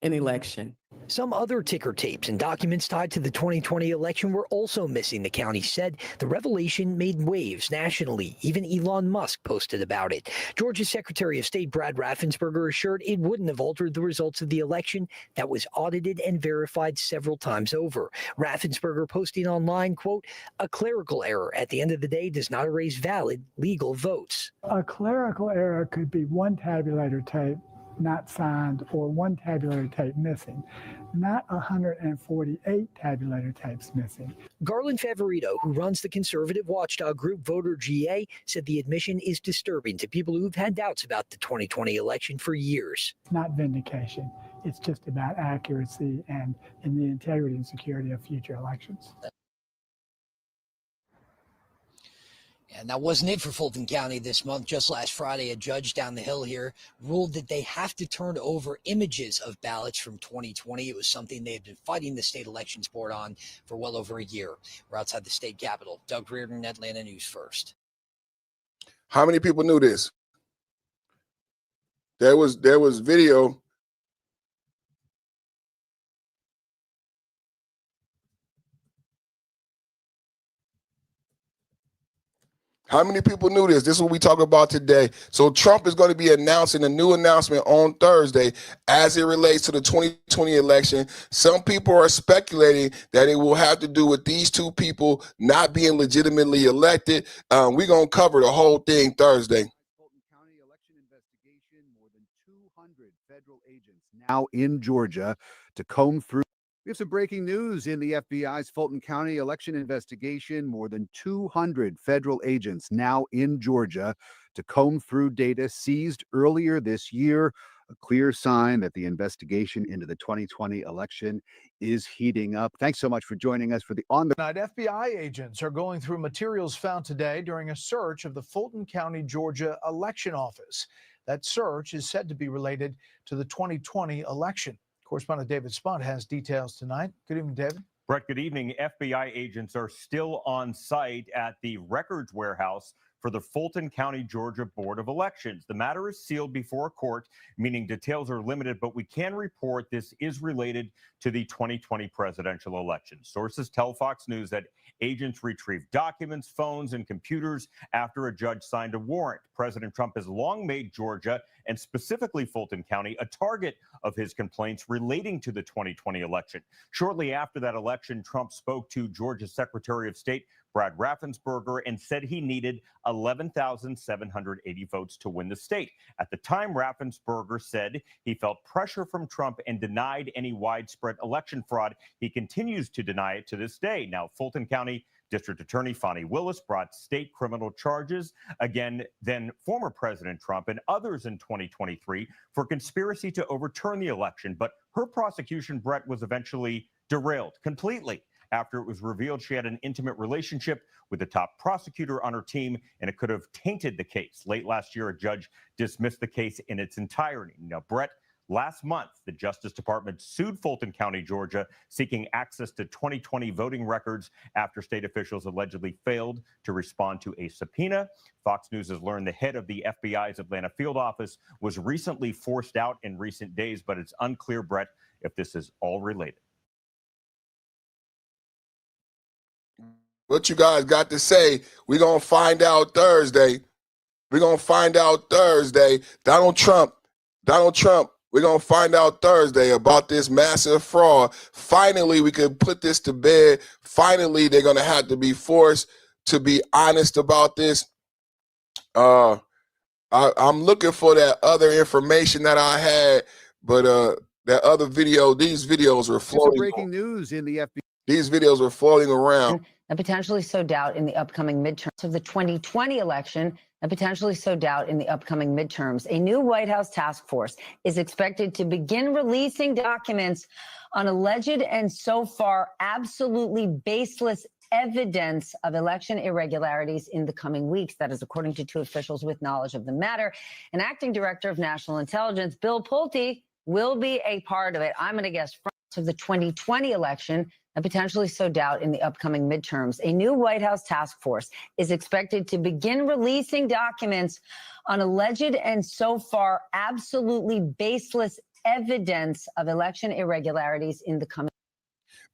an election. Some other ticker tapes and documents tied to the 2020 election were also missing, the county said. The revelation made waves nationally. Even Elon Musk posted about it. Georgia's Secretary of State Brad Raffensperger assured it wouldn't have altered the results of the election that was audited and verified several times over. Raffensperger posting online, quote, "A clerical error at the end of the day does not erase valid legal votes." A clerical error could be one tabulator tape not signed or one tabulator tape missing, not 148 tabulator tapes missing. Garland Favorito, who runs the conservative watchdog group Voter GA, said the admission is disturbing to people who've had doubts about the 2020 election for years. It's not vindication. It's just about accuracy and in the integrity and security of future elections. And that wasn't it for Fulton County this month. Just last Friday, a judge down the hill here ruled that they have to turn over images of ballots from 2020. It was something they had been fighting the state elections board on for well over a year. We're outside the state capitol. Doug Reardon, Atlanta News First. How many people knew this? There was video. How many people knew this? This is what we talk about today. So Trump is going to be announcing a new announcement on Thursday as it relates to the 2020 election. Some people are speculating that it will have to do with these two people not being legitimately elected. We're going to cover the whole thing Thursday. Fulton County election investigation, more than 200 federal agents now in Georgia to comb through. We have some breaking news in the FBI's Fulton County election investigation. More than 200 federal agents now in Georgia to comb through data seized earlier this year. A clear sign that the investigation into the 2020 election is heating up. Thanks so much for joining us for the On the Night. FBI agents are going through materials found today during a search of the Fulton County, Georgia election office. That search is said to be related to the 2020 election. Correspondent David Spunt has details tonight. Good evening, David. Brett, good evening. FBI agents are still on site at the records warehouse for the Fulton County, Georgia Board of Elections. The matter is sealed before a court, meaning details are limited, but we can report this is related to the 2020 presidential election. Sources tell Fox News that agents retrieved documents, phones, and computers after a judge signed a warrant. President Trump has long made Georgia, and specifically Fulton County, a target of his complaints relating to the 2020 election. Shortly after that election, Trump spoke to Georgia's Secretary of State, Brad Raffensperger, and said he needed 11,780 votes to win the state. At the time, Raffensperger said he felt pressure from Trump and denied any widespread election fraud. He continues to deny it to this day. Now, Fulton County District Attorney Fani Willis brought state criminal charges against then former President Trump and others in 2023 for conspiracy to overturn the election. But her prosecution, Brett, was eventually derailed completely after it was revealed she had an intimate relationship with the top prosecutor on her team, and it could have tainted the case. Late last year, a judge dismissed the case in its entirety. Now, Brett, last month, the Justice Department sued Fulton County, Georgia, seeking access to 2020 voting records after state officials allegedly failed to respond to a subpoena. Fox News has learned the head of the FBI's Atlanta field office was recently forced out in recent days, but it's unclear, Brett, if this is all related. What you guys got to say? We're going to find out Thursday. We're going to find out Thursday. Donald Trump, we're going to find out Thursday about this massive fraud. Finally, we could put this to bed. Finally, they're going to have to be forced to be honest about this. I'm looking for that other information that I had, but that other video, these videos were floating. Breaking news in the FBI. These videos were floating around. And potentially sow doubt in the upcoming midterms of the 2020 election, and potentially sow doubt in the upcoming midterms. A new White House task force is expected to begin releasing documents on alleged and so far absolutely baseless evidence of election irregularities in the coming weeks. That is according to two officials with knowledge of the matter. An acting director of national intelligence, Bill Pulte, will be a part of it. I'm going to guess of the 2020 election, and potentially sow doubt in the upcoming midterms. A new White House task force is expected to begin releasing documents on alleged and so far absolutely baseless evidence of election irregularities in the coming.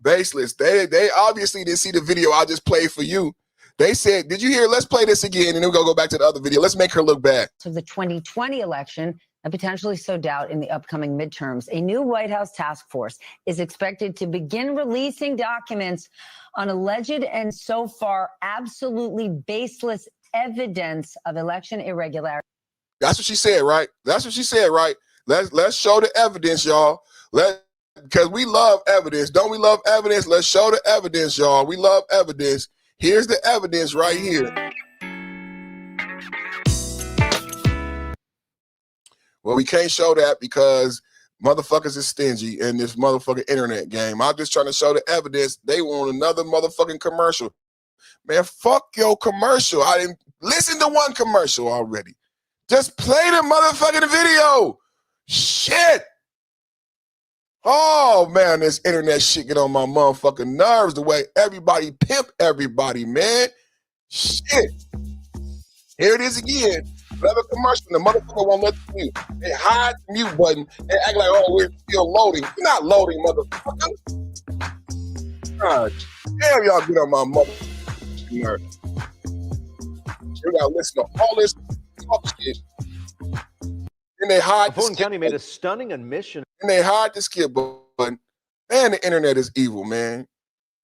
Baseless. They obviously didn't see the video I just played for you. They said, did you hear? Let's play this again, and then we're going to go back to the other video. Let's make her look bad. Of the 2020 election, and potentially sow doubt in the upcoming midterms. A new White House task force is expected to begin releasing documents on alleged and so far absolutely baseless evidence of election irregularities. That's what she said, right? That's what she said, right? Let's show the evidence, y'all. Because we love evidence. Don't we love evidence? Let's show the evidence, y'all. We love evidence. Here's the evidence right here. Well, we can't show that because motherfuckers is stingy in this motherfucking internet game. I'm just trying to show the evidence. They want another motherfucking commercial. Man, fuck your commercial. I didn't listen to one commercial already. Just play the motherfucking video. Shit. Oh, man, this internet shit get on my motherfucking nerves the way everybody pimp everybody, man. Shit. Here it is again. Another commercial, the motherfucker won't let you mute. They hide the mute button and act like, oh, we're still loading. You're not loading, motherfucker. God damn, y'all get on my motherfucking nerves. You gotta listen to all this fuck shit. Then they hide Fulton County made a stunning admission. And they hide the skip button. Man, the internet is evil, man.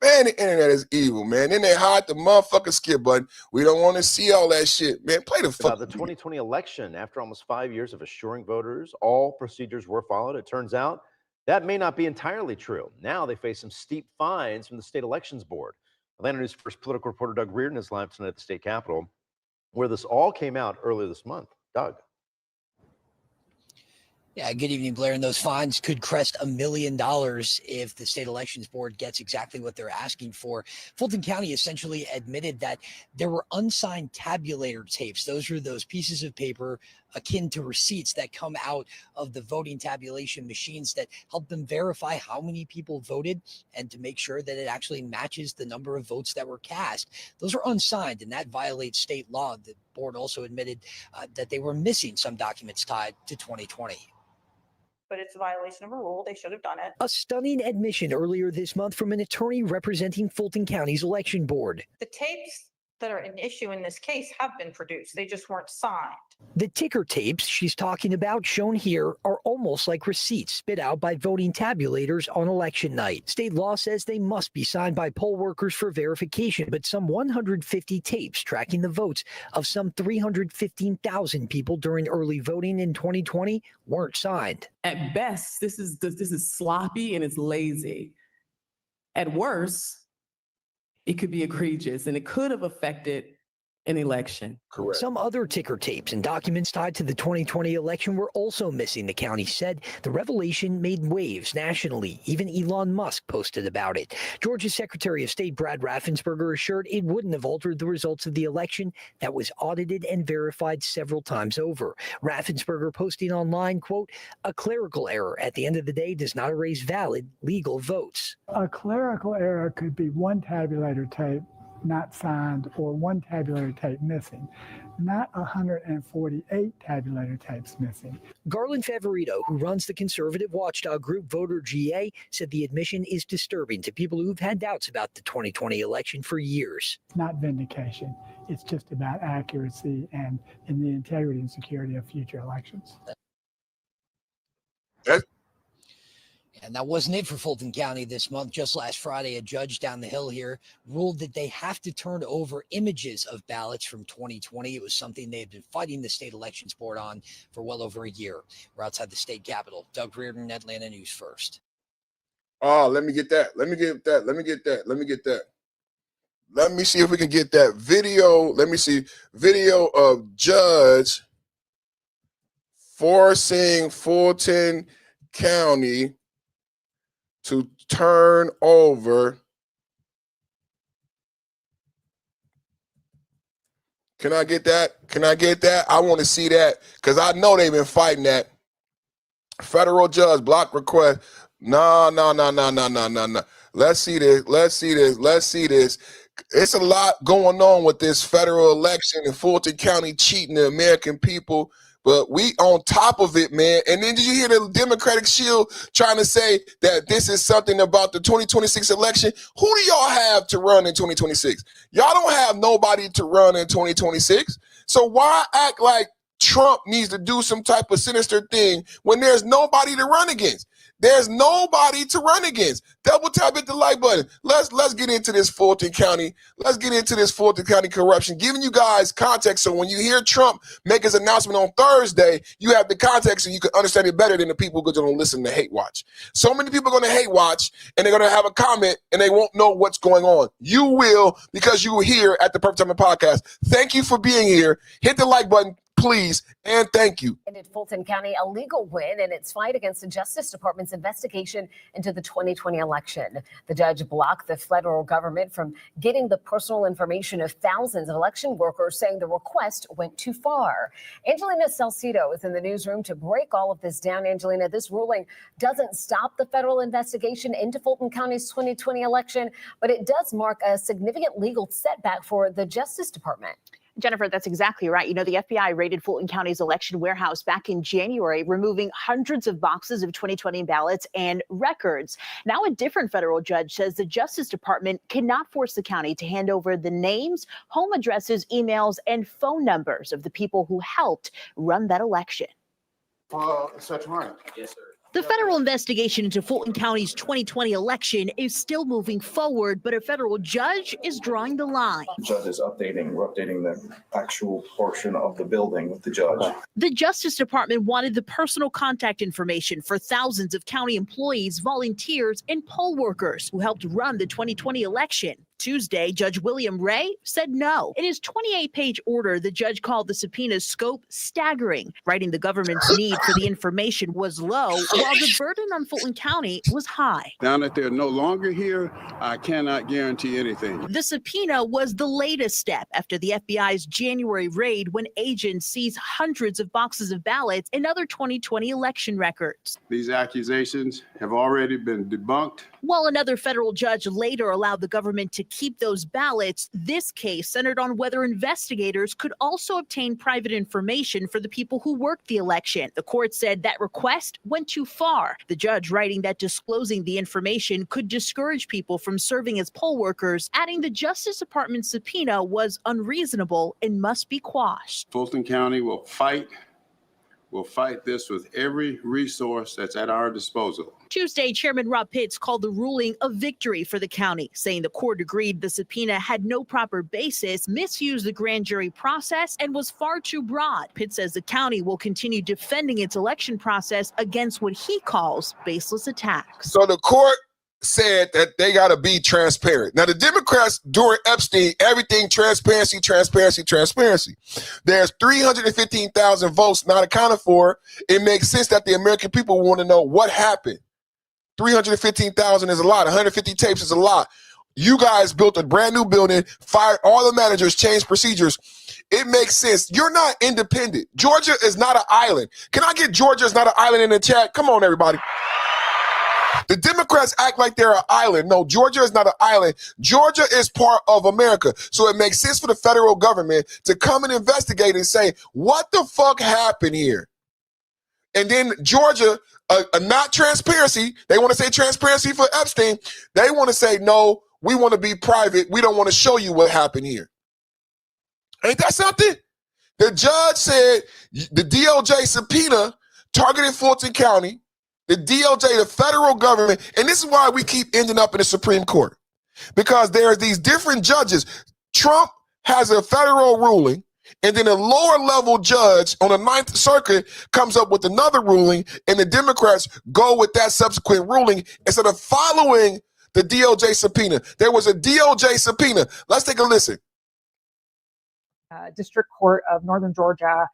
Man, the internet is evil, man. Then they hide the motherfucking skip button. We don't want to see all that shit, man. Play the fuck. About the 2020 election, after almost 5 years of assuring voters all procedures were followed, it turns out that may not be entirely true. Now they face some steep fines from the state elections board. Atlanta News first political reporter Doug Reardon is live tonight at the state capitol, where this all came out earlier this month. Doug. Yeah, good evening, Blair. And those fines could crest $1 million if the state elections board gets exactly what they're asking for. Fulton County essentially admitted that there were unsigned tabulator tapes. Those are those pieces of paper akin to receipts that come out of the voting tabulation machines that help them verify how many people voted and to make sure that it actually matches the number of votes that were cast. Those are unsigned, and that violates state law. The board also admitted that they were missing some documents tied to 2020. But it's a violation of a rule. They should have done it. A stunning admission earlier this month from an attorney representing Fulton County's election board. The tapes that are an issue in this case have been produced. They just weren't signed. The ticker tapes she's talking about, shown here, are almost like receipts spit out by voting tabulators on election night. State law says they must be signed by poll workers for verification, but some 150 tapes tracking the votes of some 315,000 people during early voting in 2020 weren't signed. At best, this is sloppy and it's lazy. At worst, it could be egregious and it could have affected an election. Correct. Some other ticker tapes and documents tied to the 2020 election were also missing, the county said. The revelation made waves nationally. Even Elon Musk posted about it. Georgia's Secretary of State Brad Raffensperger assured it wouldn't have altered the results of the election that was audited and verified several times over. Raffensperger posting online, quote, "A clerical error at the end of the day does not erase valid legal votes." A clerical error could be one tabulator tape not signed or one tabulator tape missing, not 148 tabulator tapes missing. Garland Favorito, who runs the conservative watchdog group Voter GA, said the admission is disturbing to people who've had doubts about the 2020 election for years. It's not vindication. It's just about accuracy and in the integrity and security of future elections. And that wasn't it for Fulton County this month. Just last Friday, a judge down the hill here ruled that they have to turn over images of ballots from 2020. It was something they had been fighting the state elections board on for well over a year. We're outside the state capitol. Doug Reardon, Atlanta News First. Oh, let me get that. Let me get that. Let me get that. Let me get that. Let me see if we can get that video. Let me see. Video of judge forcing Fulton County to turn over. Can I get that? Can I get that? I want to see that because I know they've been fighting that. Federal judge block request. No. Let's see this. Let's see this. Let's see this. It's a lot going on with this federal election in Fulton County cheating the American people. But we on top of it, man. And then did you hear the Democratic Shield trying to say that this is something about the 2026 election? Who do y'all have to run in 2026? Y'all don't have nobody to run in 2026. So why act like Trump needs to do some type of sinister thing when there's nobody to run against? There's nobody to run against. Double tap hit the like button. Let's get into this Fulton County. Let's get into this Fulton County corruption. Giving you guys context so when you hear Trump make his announcement on Thursday, you have the context and you can understand it better than the people who are going to listen to hate watch. So many people are going to hate watch and they're going to have a comment and they won't know what's going on. You will because you were here at the Perfect Timing Podcast. Thank you for being here. Hit the like button, please, and thank you. And at Fulton County, a legal win in its fight against the Justice Department's investigation into the 2020 election. The judge blocked the federal government from getting the personal information of thousands of election workers, saying the request went too far. Angelina Salcido is in the newsroom to break all of this down. Angelina, this ruling doesn't stop the federal investigation into Fulton County's 2020 election, but it does mark a significant legal setback for the Justice Department. Jennifer, that's exactly right. You know, the FBI raided Fulton County's election warehouse back in January, removing hundreds of boxes of 2020 ballots and records. Now a different federal judge says the Justice Department cannot force the county to hand over the names, home addresses, emails, and phone numbers of the people who helped run that election. Such warrant. Yes, sir. The federal investigation into Fulton County's 2020 election is still moving forward, but a federal judge is drawing the line. The judge is we're updating the actual portion of the building with the judge. The Justice Department wanted the personal contact information for thousands of county employees, volunteers, and poll workers who helped run the 2020 election. Tuesday, Judge William Ray said no. In his 28-page order, the judge called the subpoena's scope staggering, writing the government's need for the information was low, while the burden on Fulton County was high. Now that they're no longer here, I cannot guarantee anything. The subpoena was the latest step after the FBI's January raid when agents seized hundreds of boxes of ballots and other 2020 election records. These accusations have already been debunked. While another federal judge later allowed the government to keep those ballots, this case centered on whether investigators could also obtain private information for the people who worked the election. The court said that request went too far. The judge writing that disclosing the information could discourage people from serving as poll workers, adding the Justice Department's subpoena was unreasonable and must be quashed. Fulton County will fight this with every resource that's at our disposal. Tuesday, Chairman Rob Pitts called the ruling a victory for the county, saying the court agreed the subpoena had no proper basis, misused the grand jury process, and was far too broad. Pitts says the county will continue defending its election process against what he calls baseless attacks. So the court said that they got to be transparent. Now, the Democrats during Epstein, everything transparency, transparency, transparency. There's 315,000 votes not accounted for. It makes sense that the American people want to know what happened. 315,000 is a lot. 150 tapes is a lot. You guys built a brand new building, fired all the managers, changed procedures. It makes sense. You're not independent. Georgia is not an island. Can I get Georgia is not an island in the chat? Come on, everybody. The Democrats act like they're an island. No, Georgia is not an island. Georgia is part of America. So it makes sense for the federal government to come and investigate and say, what the fuck happened here? And then Georgia, not transparency. They want to say transparency for Epstein. They want to say, no, we want to be private. We don't want to show you what happened here. Ain't that something? The judge said the DOJ subpoena targeted Fulton County. The DOJ, the federal government, and this is why we keep ending up in the Supreme Court. Because there's these different judges. Trump has a federal ruling, and then a lower level judge on the Ninth Circuit comes up with another ruling, and the Democrats go with that subsequent ruling instead of following the DOJ subpoena. There was a DOJ subpoena. Let's take a listen. District Court of Northern Georgia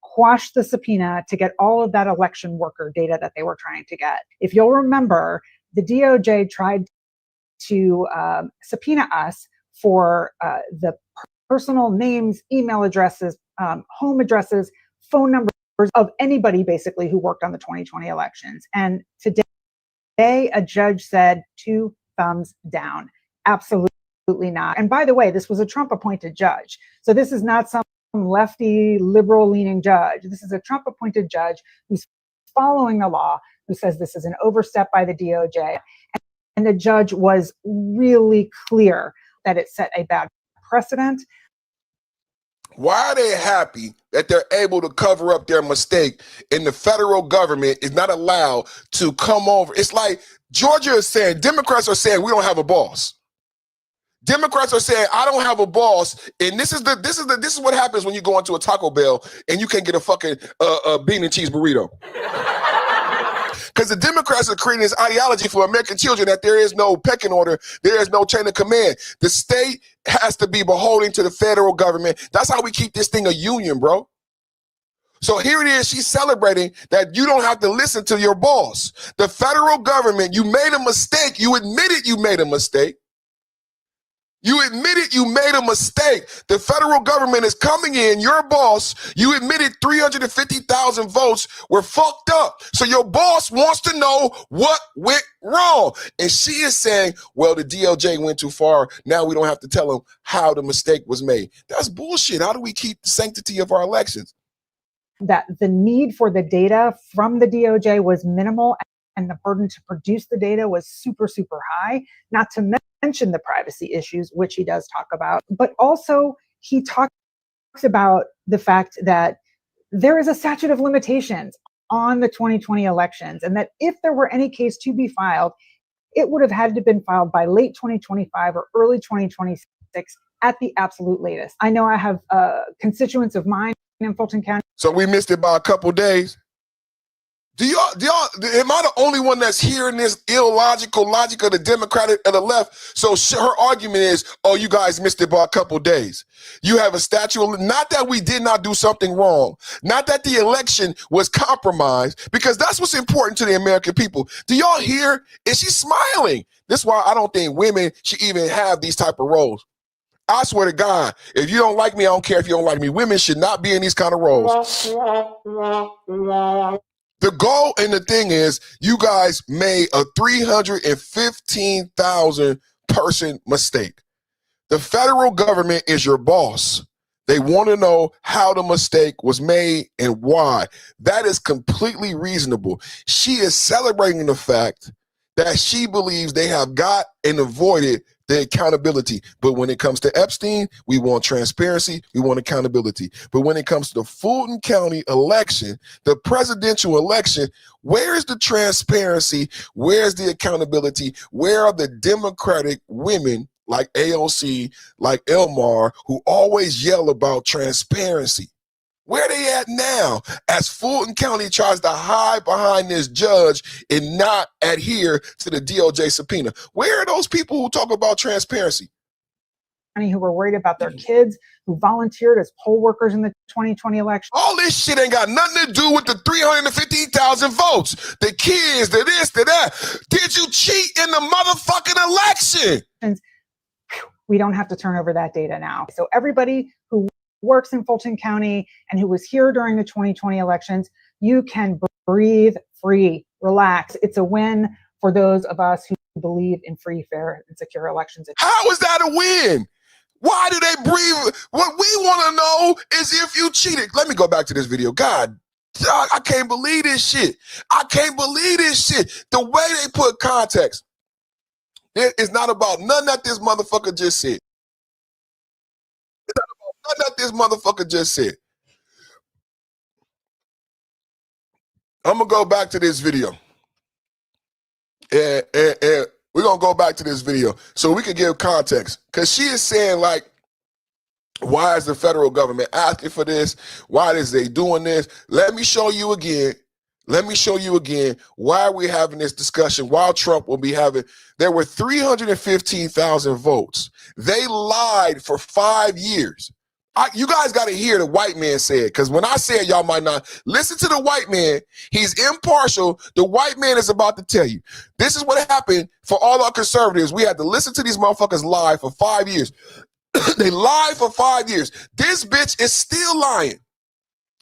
quashed the subpoena to get all of that election worker data that they were trying to get. If you'll remember, the DOJ tried to subpoena us for the personal names, email addresses, home addresses, phone numbers of anybody basically who worked on the 2020 elections. And today, a judge said 2 thumbs down. Absolutely not. And by the way, this was a Trump appointed judge. So this is not some lefty, liberal-leaning judge. This is a Trump-appointed judge who's following the law, who says this is an overstep by the DOJ. And the judge was really clear that it set a bad precedent. Why are they happy that they're able to cover up their mistake and the federal government is not allowed to come over? It's like Georgia is saying, Democrats are saying we don't have a boss. Democrats are saying, I don't have a boss, and this is what happens when you go into a Taco Bell and you can't get a fucking bean and cheese burrito. Because the Democrats are creating this ideology for American children that there is no pecking order, there is no chain of command. The state has to be beholden to the federal government. That's how we keep this thing a union, bro. So here it is, she's celebrating that you don't have to listen to your boss. The federal government, you made a mistake. You admitted you made a mistake. You admitted you made a mistake. The federal government is coming in, your boss, you admitted 350,000 votes were fucked up. So your boss wants to know what went wrong. And she is saying, well, the DOJ went too far. Now we don't have to tell them how the mistake was made. That's bullshit. How do we keep the sanctity of our elections? That the need for the data from the DOJ was minimal and the burden to produce the data was super, super high, not to mention the privacy issues, which he does talk about. But also he talks about the fact that there is a statute of limitations on the 2020 elections, and that if there were any case to be filed, it would have had to have been filed by late 2025 or early 2026 at the absolute latest. I know I have constituents of mine in Fulton County. So we missed it by a couple days. Am I the only one that's hearing this illogical logic of the Democratic of the left? So her argument is, oh, you guys missed it by a couple days. You have a statute, not that we did not do something wrong, not that the election was compromised, because that's what's important to the American people. Do y'all hear? Is she smiling? This is why I don't think women should even have these type of roles. I swear to God, if you don't like me, I don't care if you don't like me. Women should not be in these kind of roles. The goal and the thing is, you guys made a 315,000 person mistake. The federal government is your boss. They want to know how the mistake was made and why. That is completely reasonable. She is celebrating the fact that she believes they have got and avoided the accountability. But when it comes to Epstein, we want transparency, we want accountability. But when it comes to the Fulton County election, the presidential election, where's the transparency? Where's the accountability? Where are the Democratic women like AOC, like Elmar, who always yell about transparency? Where they at now as Fulton County tries to hide behind this judge and not adhere to the DOJ subpoena? Where are those people who talk about transparency? Who were worried about their kids, who volunteered as poll workers in the 2020 election. All this shit ain't got nothing to do with the 315,000 votes. The kids, the this, the that. Did you cheat in the motherfucking election? We don't have to turn over that data now. So everybody who works in Fulton County and who was here during the 2020 elections, you can breathe free, relax. It's a win for those of us who believe in free, fair, and secure elections. How is that a win? Why do they breathe? What we want to know is if you cheated. Let me go back to this video. God, I can't believe this shit. I can't believe this shit. The way they put context. It's not about none that this motherfucker just said. It's not about none that this motherfucker just said. I'm going to go back to this video. And we're going to go back to this video so we can give context. Because she is saying, like, why is the federal government asking for this? Why is they doing this? Let me show you again. Let me show you again why we're having this discussion, while Trump will be having. There were 315,000 votes. They lied for 5 years. You guys got to hear the white man say it, because when I say it, y'all might not. Listen to the white man. He's impartial. The white man is about to tell you. This is what happened for all our conservatives. We had to listen to these motherfuckers lie for 5 years. They lied for 5 years. This bitch is still lying.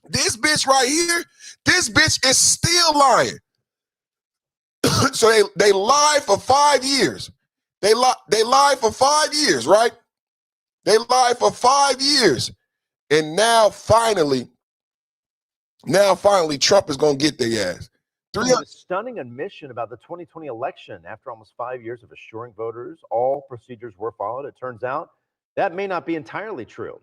This bitch right here, this bitch is still lying. So they lied for 5 years. They lied for 5 years, right? They lied for 5 years. And now finally, Trump is going to get their ass. A stunning admission about the 2020 election. After almost 5 years of assuring voters all procedures were followed, it turns out that may not be entirely true.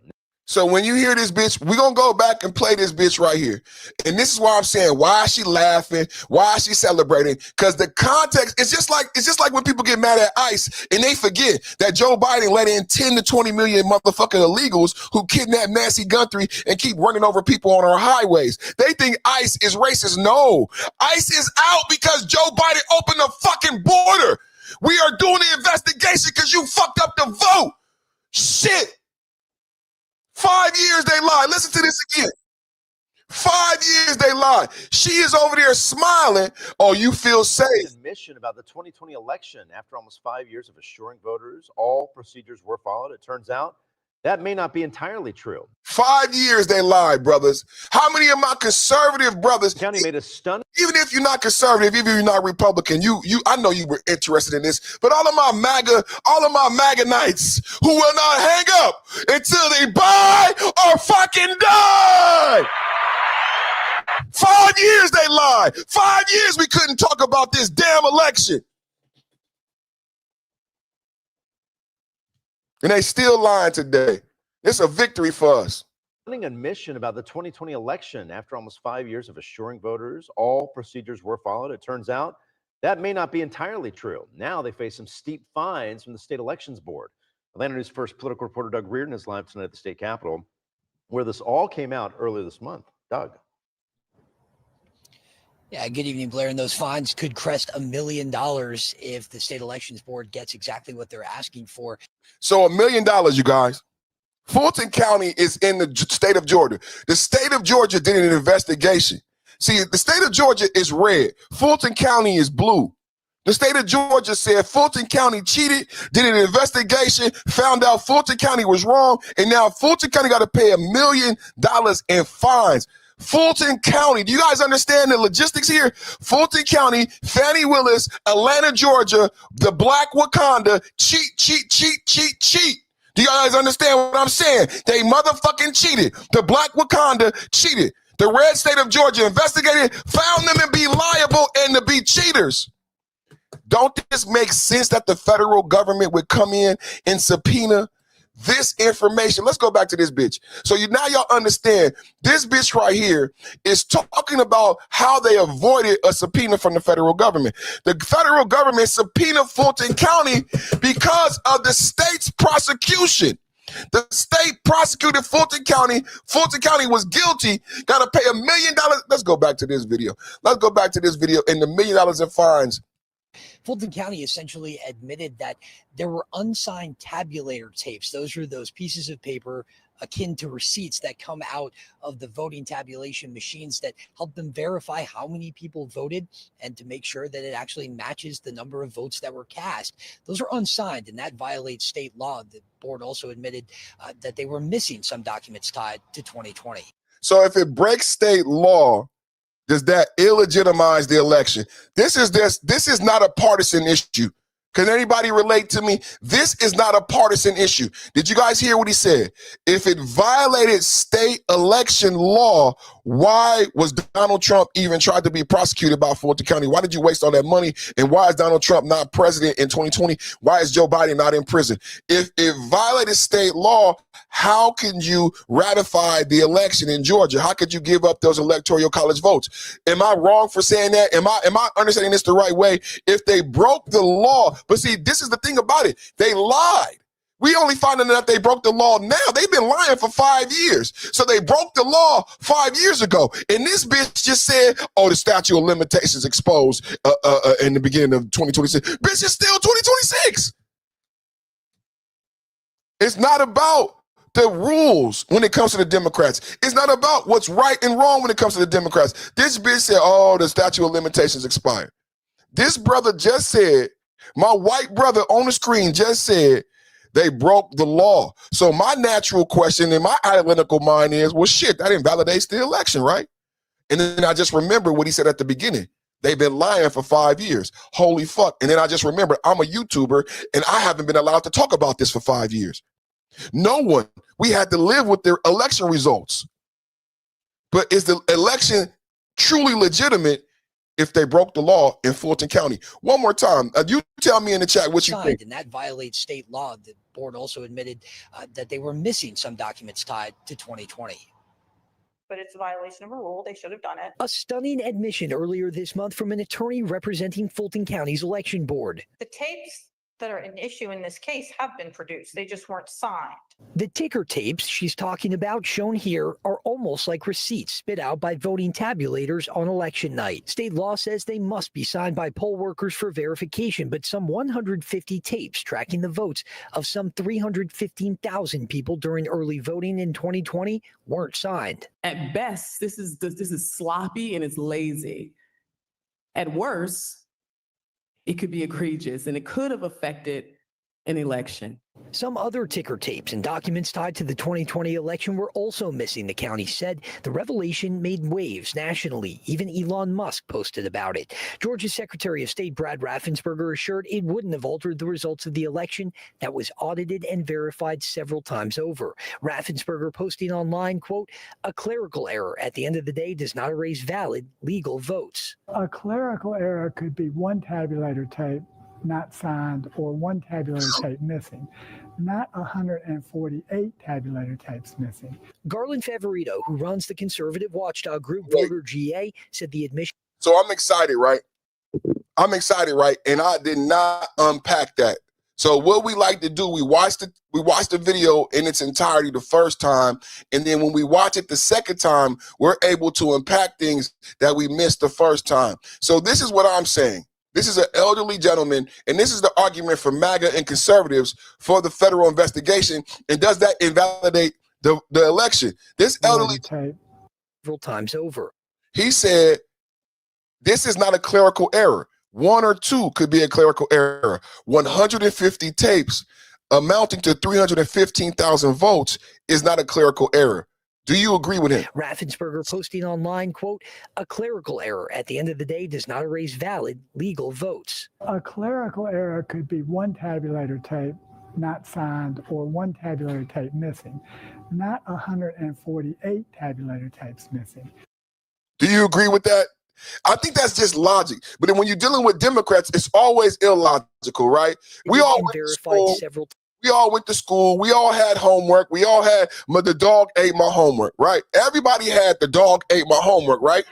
So when you hear this bitch, we're going to go back and play this bitch right here. And this is why I'm saying, why is she laughing? Why is she celebrating? Because the context, it's just like when people get mad at ICE and they forget that Joe Biden let in 10 to 20 million motherfucking illegals who kidnap Nancy Guthrie and keep running over people on our highways. They think ICE is racist. No, ICE is out because Joe Biden opened the fucking border. We are doing the investigation because you fucked up the vote. Shit. 5 years they lied. Listen to this again. 5 years they lied. She is over there smiling. Oh, you feel safe. Admission about the 2020 election. After almost 5 years of assuring voters all procedures were followed, it turns out that may not be entirely true. 5 years they lied, brothers. How many of my conservative brothers? County made a stunning. Even if you're not conservative, even if you're not Republican, I know you were interested in this. But all of my MAGA Knights who will not hang up until they buy or fucking die. 5 years they lied. 5 years we couldn't talk about this damn election. And they still lying today. It's a victory for us. Admission about the 2020 election. After almost 5 years of assuring voters all procedures were followed, it turns out that may not be entirely true. Now they face some steep fines from the state elections board. Atlanta News First political reporter Doug Reardon is live tonight at the state capitol, where this all came out earlier this month. Doug. Yeah, good evening, Blair. And those fines could crest $1 million if the state elections board gets exactly what they're asking for. So $1 million, you guys. Fulton County is in the state of Georgia. The state of Georgia did an investigation. See, the state of Georgia is red. Fulton County is blue. The state of Georgia said Fulton County cheated, did an investigation, found out Fulton County was wrong, and now Fulton County got to pay $1 million in fines. Fulton County, do you guys understand the logistics here? Fulton County, Fannie Willis, Atlanta, Georgia, the Black Wakanda, cheat. Do you guys understand what I'm saying? They motherfucking cheated. The Black Wakanda cheated. The red state of Georgia investigated, found them to be liable and to be cheaters. Don't this make sense that the federal government would come in and subpoena this information? Let's go back to this bitch. So now y'all understand this bitch right here is talking about how they avoided a subpoena from the federal government. The federal government subpoenaed Fulton County because of the state's prosecution. The state prosecuted Fulton County. Fulton County was guilty, got to pay $1 million. Let's go back to this video. And the $1 million in fines. Fulton County essentially admitted that there were unsigned tabulator tapes. Those are those pieces of paper akin to receipts that come out of the voting tabulation machines that help them verify how many people voted and to make sure that it actually matches the number of votes that were cast. Those are unsigned, and that violates state law. The board also admitted that they were missing some documents tied to 2020. So if it breaks state law, does that illegitimize the election? This is not a partisan issue. Can anybody relate to me? This is not a partisan issue. Did you guys hear what he said? If it violated state election law, why was Donald Trump even tried to be prosecuted by Fulton County? Why did you waste all that money? And why is Donald Trump not president in 2020? Why is Joe Biden not in prison? If it violated state law, how can you ratify the election in Georgia? How could you give up those electoral college votes? Am I wrong for saying that? Am I understanding this the right way? If they broke the law, but see, this is the thing about it. They lied. We only finding out they broke the law now. They've been lying for 5 years. So they broke the law 5 years ago. And this bitch just said, oh, the statute of limitations exposed in the beginning of 2026. Bitch, it's still 2026. It's not about the rules when it comes to the Democrats. It's not about what's right and wrong when it comes to the Democrats. This bitch said, oh, the statute of limitations expired. This brother just said, my white brother on the screen just said, they broke the law. So my natural question in my analytical mind is, well, shit, that invalidates the election, right? And then I just remember what he said at the beginning. They've been lying for 5 years. Holy fuck. And then I just remember I'm a YouTuber and I haven't been allowed to talk about this for 5 years. No one. We had to live with their election results. But is the election truly legitimate if they broke the law in Fulton County? One more time. You tell me in the chat what you think. And that violates state law. The board also admitted that they were missing some documents tied to 2020. But it's a violation of a rule. They should have done it. A stunning admission earlier this month from an attorney representing Fulton County's election board. The tapes that are an issue in this case have been produced. They just weren't signed. The ticker tapes she's talking about, shown here, are almost like receipts spit out by voting tabulators on election night. State law says they must be signed by poll workers for verification, but some 150 tapes tracking the votes of some 315,000 people during early voting in 2020 weren't signed. At best, this is sloppy and it's lazy. At worst, it could be egregious and it could have affected an election. Some other ticker tapes and documents tied to the 2020 election were also missing, the county said. The revelation made waves nationally. Even Elon Musk posted about it. Georgia's Secretary of State Brad Raffensperger assured it wouldn't have altered the results of the election that was audited and verified several times over. Raffensperger posting online, quote, a clerical error at the end of the day does not erase valid legal votes. A clerical error could be one tabulator tape not signed or one tabulator tape missing, not 148 tabulator tapes missing. Garland Favorito, who runs the conservative watchdog group Voter GA, said the admission. So I'm excited, right? I'm excited, right? And I did not unpack that. So what we like to do, we watch the video in its entirety the first time, and then when we watch it the second time, we're able to unpack things that we missed the first time. So this is what I'm saying. This is an elderly gentleman, and this is the argument for MAGA and conservatives for the federal investigation. And does that invalidate the election? This elderly, several times over. He said, this is not a clerical error. One or two could be a clerical error. 150 tapes amounting to 315,000 votes is not a clerical error. Do you agree with him? Raffensperger posting online, quote, a clerical error at the end of the day does not erase valid legal votes. A clerical error could be one tabulator tape not signed or one tabulator tape missing, not 148 tabulator tapes missing. Do you agree with that? I think that's just logic. But then when you're dealing with Democrats, it's always illogical, right? We all went to school. We all went to school. We all had homework. We all had the dog ate my homework, right? Everybody had the dog ate my homework, right?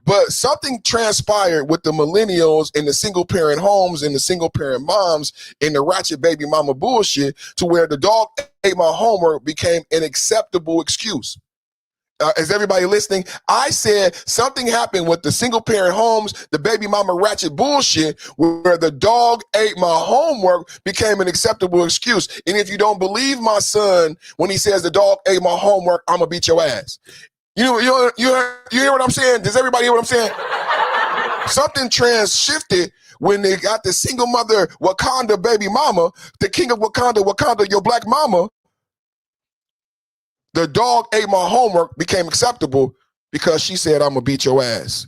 But something transpired with the millennials and the single parent homes and the single parent moms and the ratchet baby mama bullshit to where the dog ate my homework became an acceptable excuse. Is everybody listening? I said something happened with the single parent homes, the baby mama ratchet bullshit, where the dog ate my homework became an acceptable excuse. And if you don't believe my son when he says the dog ate my homework, I'm gonna beat your ass. You hear what I'm saying? Does everybody hear what I'm saying? Something shifted when they got the single mother Wakanda baby mama, the king of Wakanda, your black mama. The dog ate my homework became acceptable because she said, I'm gonna beat your ass.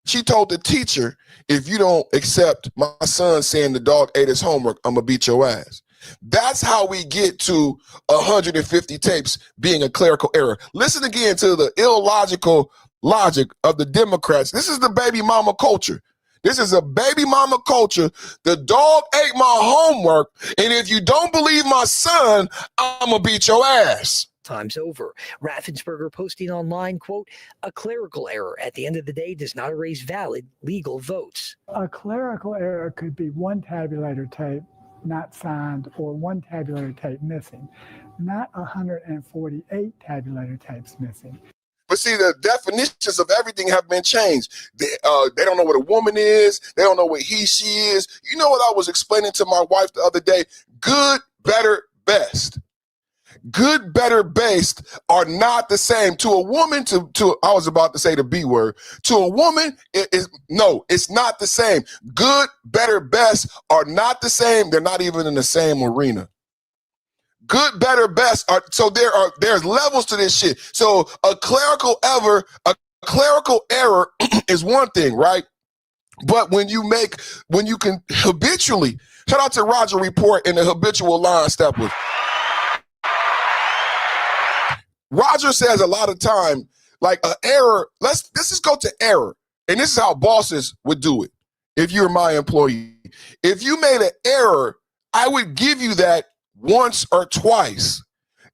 She told the teacher, if you don't accept my son saying the dog ate his homework, I'm gonna beat your ass. That's how we get to 150 tapes being a clerical error. Listen again to the illogical logic of the Democrats. This is the baby mama culture. This is a baby mama culture. The dog ate my homework, and if you don't believe my son, I'm gonna beat your ass. Times over. Raffensperger posting online, quote, a clerical error at the end of the day does not erase valid legal votes. A clerical error could be one tabulator tape not signed or one tabulator tape missing, not 148 tabulator tapes missing. But see, the definitions of everything have been changed. They don't know what a woman is. They don't know what he, she is. You know what I was explaining to my wife the other day? Good, better, best. Good, better, best are not the same. To a woman, I was about to say the B word. To a woman, it's not the same. Good, better, best are not the same. They're not even in the same arena. Good, better, best are, so there's levels to this shit. So a clerical error is one thing, right? But when you can habitually, shout out to Roger Report in the habitual line steppers. Roger says a lot of time, like an error, let's just go to error. And this is how bosses would do it if you're my employee. If you made an error, I would give you that once or twice.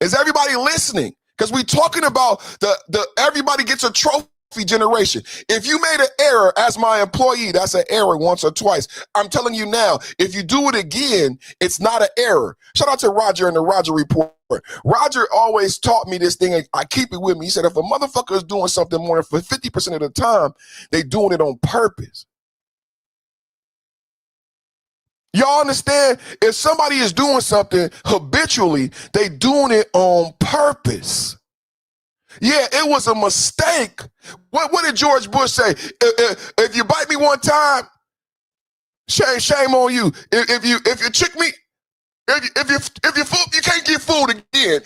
Is everybody listening? Because we're talking about the everybody gets a trophy generation. If you made an error as my employee, that's an error once or twice. I'm telling you now, if you do it again, it's not an error. Shout out to Roger and the Roger Report. Roger always taught me this thing, and I keep it with me. He said, if a motherfucker is doing something more than 50% of the time, they doing it on purpose. Y'all understand? If somebody is doing something habitually, they doing it on purpose. Yeah, it was a mistake. What did George Bush say? If you bite me one time, shame on you. If you trick me, if you fool, you can't get fooled again.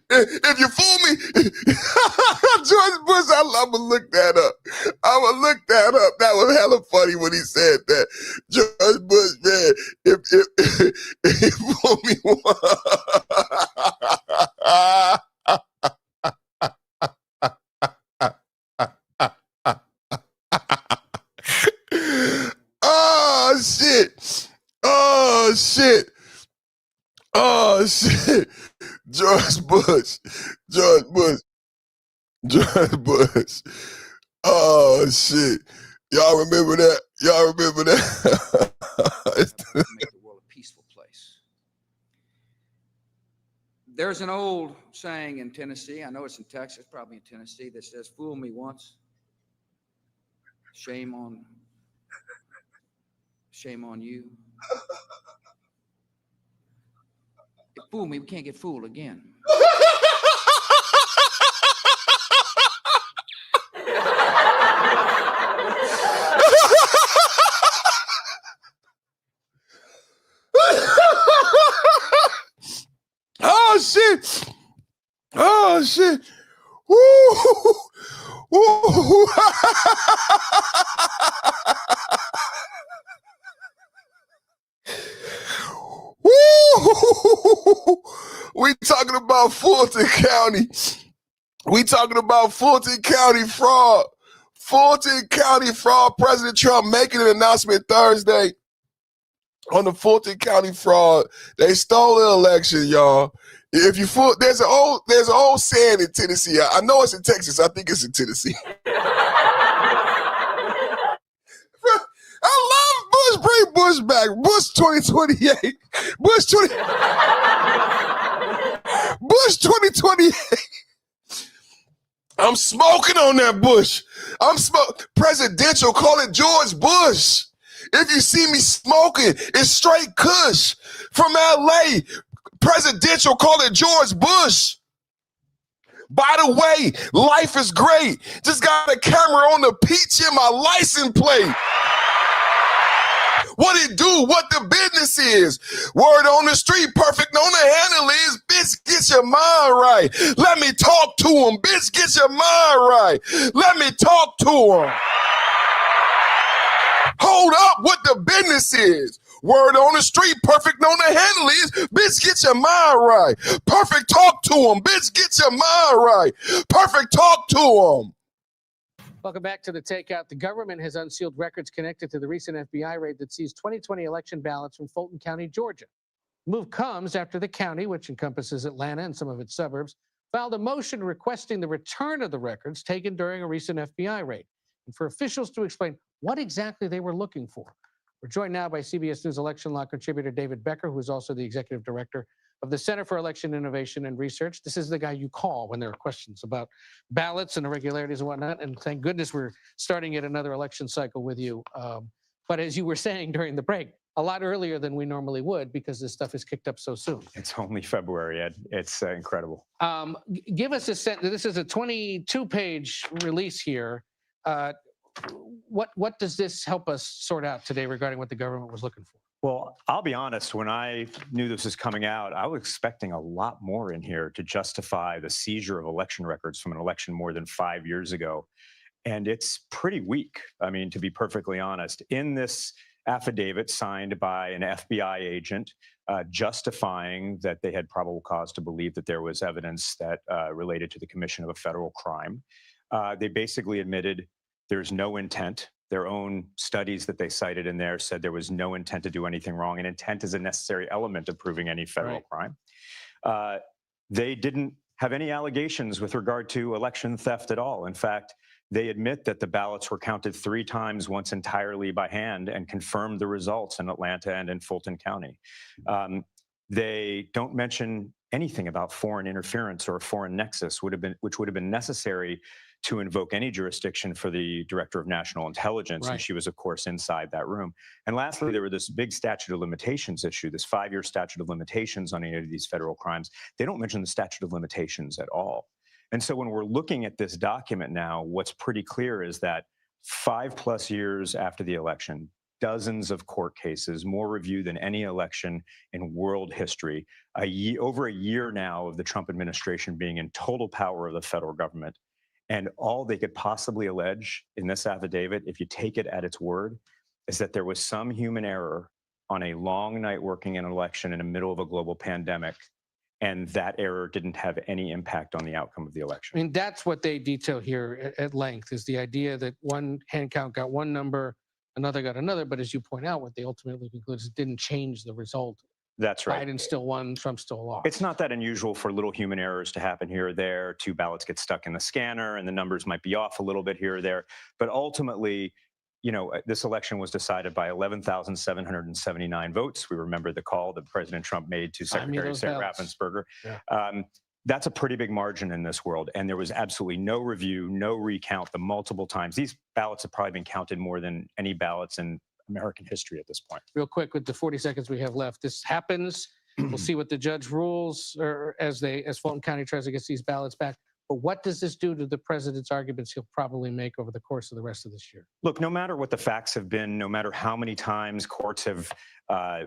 If you fool me, George Bush, I'm gonna look that up. That was hella funny when he said that. George Bush, man, if you fool me, oh shit. George George Bush. George Bush. George Bush. Oh shit. Y'all remember that? Y'all remember that? Make the world a peaceful place. There's an old saying in Tennessee, I know it's in Texas, probably in Tennessee, that says, "Fool me once, shame on you." Fool me, we can't get fooled again. Oh shit! Oh shit! Woo! Woo! Woo! We talking about Fulton County. We talking about Fulton County fraud. Fulton County fraud. President Trump making an announcement Thursday on the Fulton County fraud. They stole the election, y'all. If you fool, there's an old saying in Tennessee. I know it's in Texas. I think it's in Tennessee. I love Bush. Bring Bush back. Bush 2028. Bush 2028. I'm smoking on that Bush. Presidential. Call it George Bush. If you see me smoking, it's straight Kush from LA. Presidential. Call it George Bush. By the way, life is great. Just got a camera on the peach in my license plate. What it do, what the business is. Word on the street, perfect on the handle is, bitch, get your mind right. Let me talk to him, bitch, get your mind right. Let me talk to him. Hold up, what the business is. Word on the street, perfect on the handle is, bitch, get your mind right. Perfect, talk to him, bitch, get your mind right. Perfect, talk to him. Welcome back to The Takeout. The government has unsealed records connected to the recent FBI raid that seized 2020 election ballots from Fulton County, Georgia. The move comes after the county, which encompasses Atlanta and some of its suburbs, filed a motion requesting the return of the records taken during a recent FBI raid, and for officials to explain what exactly they were looking for. We're joined now by CBS News election law contributor David Becker, who is also the executive director of the Center for Election Innovation and Research. This is the guy you call when there are questions about ballots and irregularities and whatnot. And thank goodness we're starting yet another election cycle with you. But as you were saying during the break, a lot earlier than we normally would because this stuff is kicked up so soon. It's only February, Ed. It's incredible. Give us a sense. This is a 22-page release here. What does this help us sort out today regarding what the government was looking for? Well, I'll be honest, when I knew this was coming out, I was expecting a lot more in here to justify the seizure of election records from an election more than 5 years ago. And it's pretty weak, I mean, to be perfectly honest. In this affidavit signed by an FBI agent justifying that they had probable cause to believe that there was evidence that related to the commission of a federal crime, they basically admitted there's no intent. Their own studies that they cited in there said there was no intent to do anything wrong, and intent is a necessary element of proving any federal crime. They didn't have any allegations with regard to election theft at all. In fact, they admit that the ballots were counted 3 times, once entirely by hand, and confirmed the results in Atlanta and in Fulton County. They don't mention anything about foreign interference or a foreign nexus, which would have been necessary to invoke any jurisdiction for the Director of National Intelligence, and she was, of course, inside that room. And lastly, there were this big statute of limitations issue, this 5-year statute of limitations on any of these federal crimes. They don't mention the statute of limitations at all. And so when we're looking at this document now, what's pretty clear is that 5+ years after the election, dozens of court cases, more review than any election in world history, over a year now of the Trump administration being in total power of the federal government. And all they could possibly allege in this affidavit, if you take it at its word, is that there was some human error on a long night working an election in the middle of a global pandemic, and that error didn't have any impact on the outcome of the election. I mean, that's what they detail here at length, is the idea that one hand count got one number, another got another, but as you point out, what they ultimately conclude is it didn't change the result That's right. Biden still won, Trump still lost. It's not that unusual for little human errors to happen here or there. 2 ballots get stuck in the scanner and the numbers might be off a little bit here or there. But ultimately, you know, this election was decided by 11,779 votes. We remember the call that President Trump made to Secretary of State Raffensperger. Yeah. That's a pretty big margin in this world. And there was absolutely no review, no recount the multiple times. These ballots have probably been counted more than any ballots in American history at this point. Real quick, with the 40 seconds we have left, this happens. We'll see what the judge rules, or as Fulton County tries to get these ballots back. But what does this do to the president's arguments he'll probably make over the course of the rest of this year? Look, no matter what the facts have been, no matter how many times courts have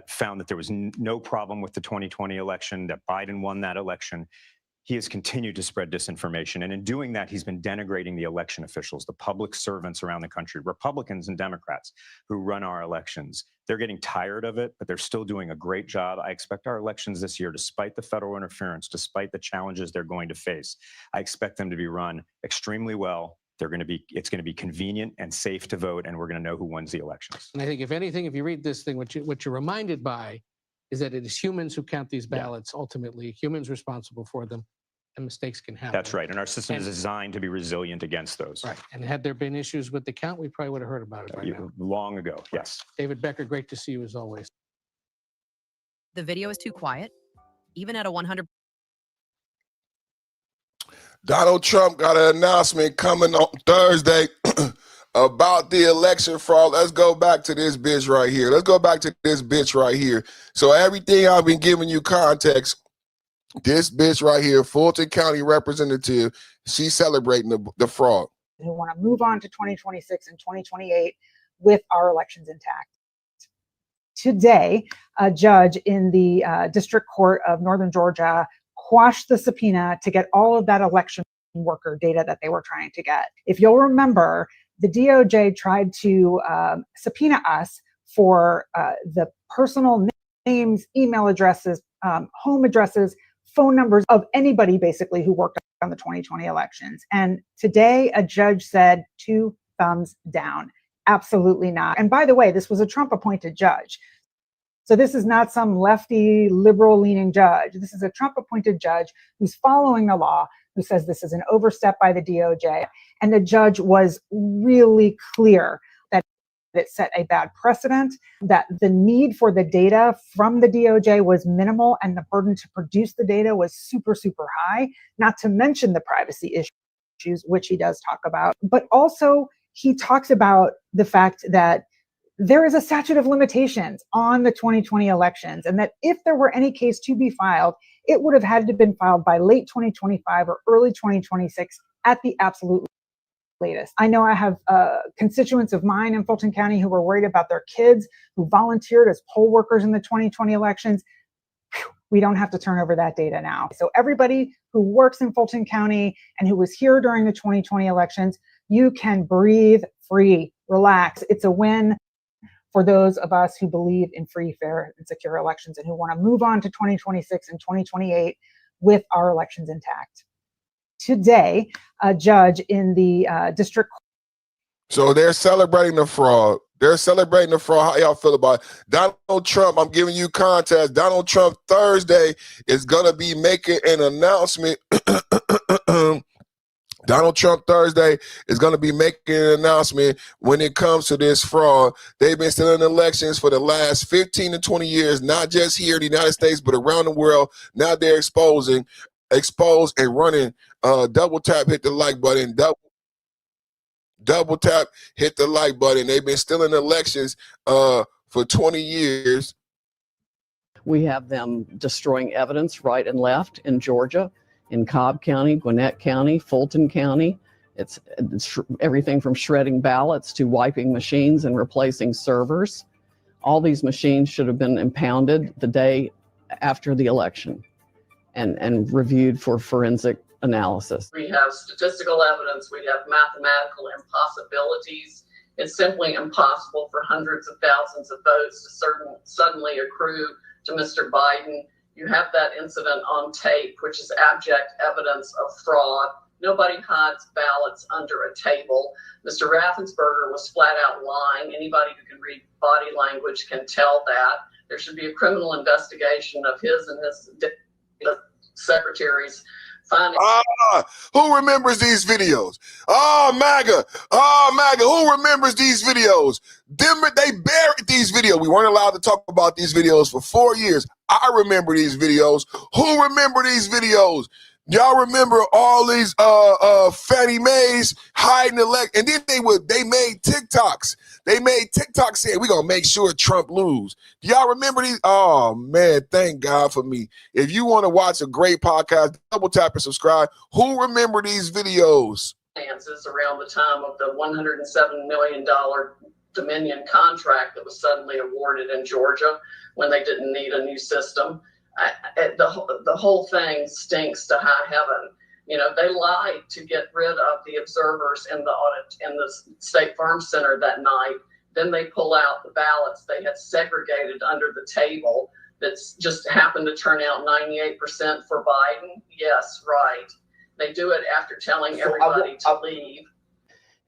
found that there was no problem with the 2020 election, that Biden won that election, he has continued to spread disinformation. And in doing that, he's been denigrating the election officials, the public servants around the country, Republicans and Democrats who run our elections. They're getting tired of it, but they're still doing a great job. I expect our elections this year, despite the federal interference, despite the challenges they're going to face, I expect them to be run extremely well. It's going to be convenient and safe to vote, and we're going to know who wins the elections. And I think, if anything, if you read this thing, what you're reminded by is that it is humans who count these ballots, ultimately, humans responsible for them, and mistakes can happen. That's right. And our system is designed to be resilient against those. Right. And had there been issues with the count, we probably would have heard about it by now. Long ago, yes. David Becker, great to see you as always. The video is too quiet, even at a 100. Donald Trump got an announcement coming on Thursday about the election fraud. Let's go back to this bitch right here. So everything I've been giving you context, this bitch right here, Fulton County representative, she's celebrating the fraud. Who want to move on to 2026 and 2028 with our elections intact. Today, a judge in the District Court of Northern Georgia quashed the subpoena to get all of that election worker data that they were trying to get. If you'll remember, the DOJ tried to subpoena us for the personal names, email addresses, home addresses, phone numbers of anybody basically who worked on the 2020 elections. And today a judge said 2 thumbs down. Absolutely not. And by the way, this was a Trump appointed judge. So this is not some lefty liberal leaning judge. This is a Trump appointed judge who's following the law, who says this is an overstep by the DOJ. And the judge was really clear that it set a bad precedent, that the need for the data from the DOJ was minimal and the burden to produce the data was super, super high, not to mention the privacy issues, which he does talk about. But also he talks about the fact that there is a statute of limitations on the 2020 elections, and that if there were any case to be filed, it would have had to have been filed by late 2025 or early 2026 at the absolute latest. I know I have constituents of mine in Fulton County who were worried about their kids who volunteered as poll workers in the 2020 elections. We don't have to turn over that data now. So everybody who works in Fulton County and who was here during the 2020 elections, you can breathe free, relax. It's a win for those of us who believe in free, fair, and secure elections and who want to move on to 2026 and 2028 with our elections intact. Today, a judge in the district. So they're celebrating the fraud. How y'all feel about it? Donald Trump, I'm giving you context. Donald Trump Thursday is going to be making an announcement. Donald Trump Thursday is going to be making an announcement when it comes to this fraud. They've been stealing elections for the last 15 to 20 years, not just here in the United States, but around the world. Now they're exposed and running. Double tap, hit the like button. Double tap, hit the like button. They've been stealing elections for 20 years. We have them destroying evidence right and left in Georgia, in Cobb County, Gwinnett County, Fulton County. It's everything from shredding ballots to wiping machines and replacing servers. All these machines should have been impounded the day after the election and reviewed for forensic analysis. We have statistical evidence, we have mathematical impossibilities. It's simply impossible for hundreds of thousands of votes to suddenly accrue to Mr. Biden. You have that incident on tape, which is abject evidence of fraud. Nobody hides ballots under a table. Mr. Raffensperger was flat out lying. Anybody who can read body language can tell that. There should be a criminal investigation of his and his secretaries. Who remembers these videos? MAGA. MAGA. Who remembers these videos? They buried these videos. We weren't allowed to talk about these videos for 4 years. I remember these videos. Who remember these videos? Y'all remember all these Fannie Mae's hiding and then they made TikToks. They made TikToks saying we're gonna make sure Trump lose. Do y'all remember these? Oh man, thank God for me. If you want to watch a great podcast, double tap and subscribe. Who remember these videos? Finances around the time of the $107 million Dominion contract that was suddenly awarded in Georgia when they didn't need a new system. The whole thing stinks to high heaven. You know, they lied to get rid of the observers in the audit in the State Farm Center that night. Then they pull out the ballots they had segregated under the table that's just happened to turn out 98% for Biden. Yes, right. They do it after telling everybody to leave.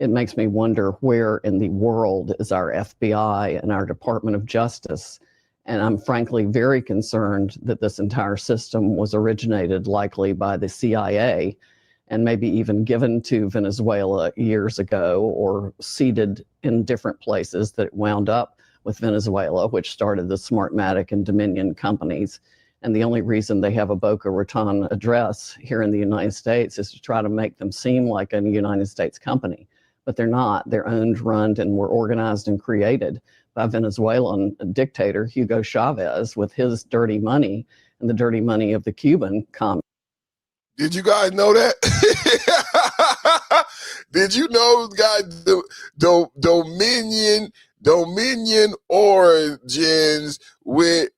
It makes me wonder where in the world is our FBI and our Department of Justice. And I'm frankly very concerned that this entire system was originated likely by the CIA and maybe even given to Venezuela years ago or seeded in different places that it wound up with Venezuela, which started the Smartmatic and Dominion companies. And the only reason they have a Boca Raton address here in the United States is to try to make them seem like a United States company. But they're not. They're owned, run, and were organized and created by Venezuelan dictator Hugo Chavez with his dirty money and the dirty money of the Cuban communists. Did you guys know that? Did you know, guys, Dominion origins with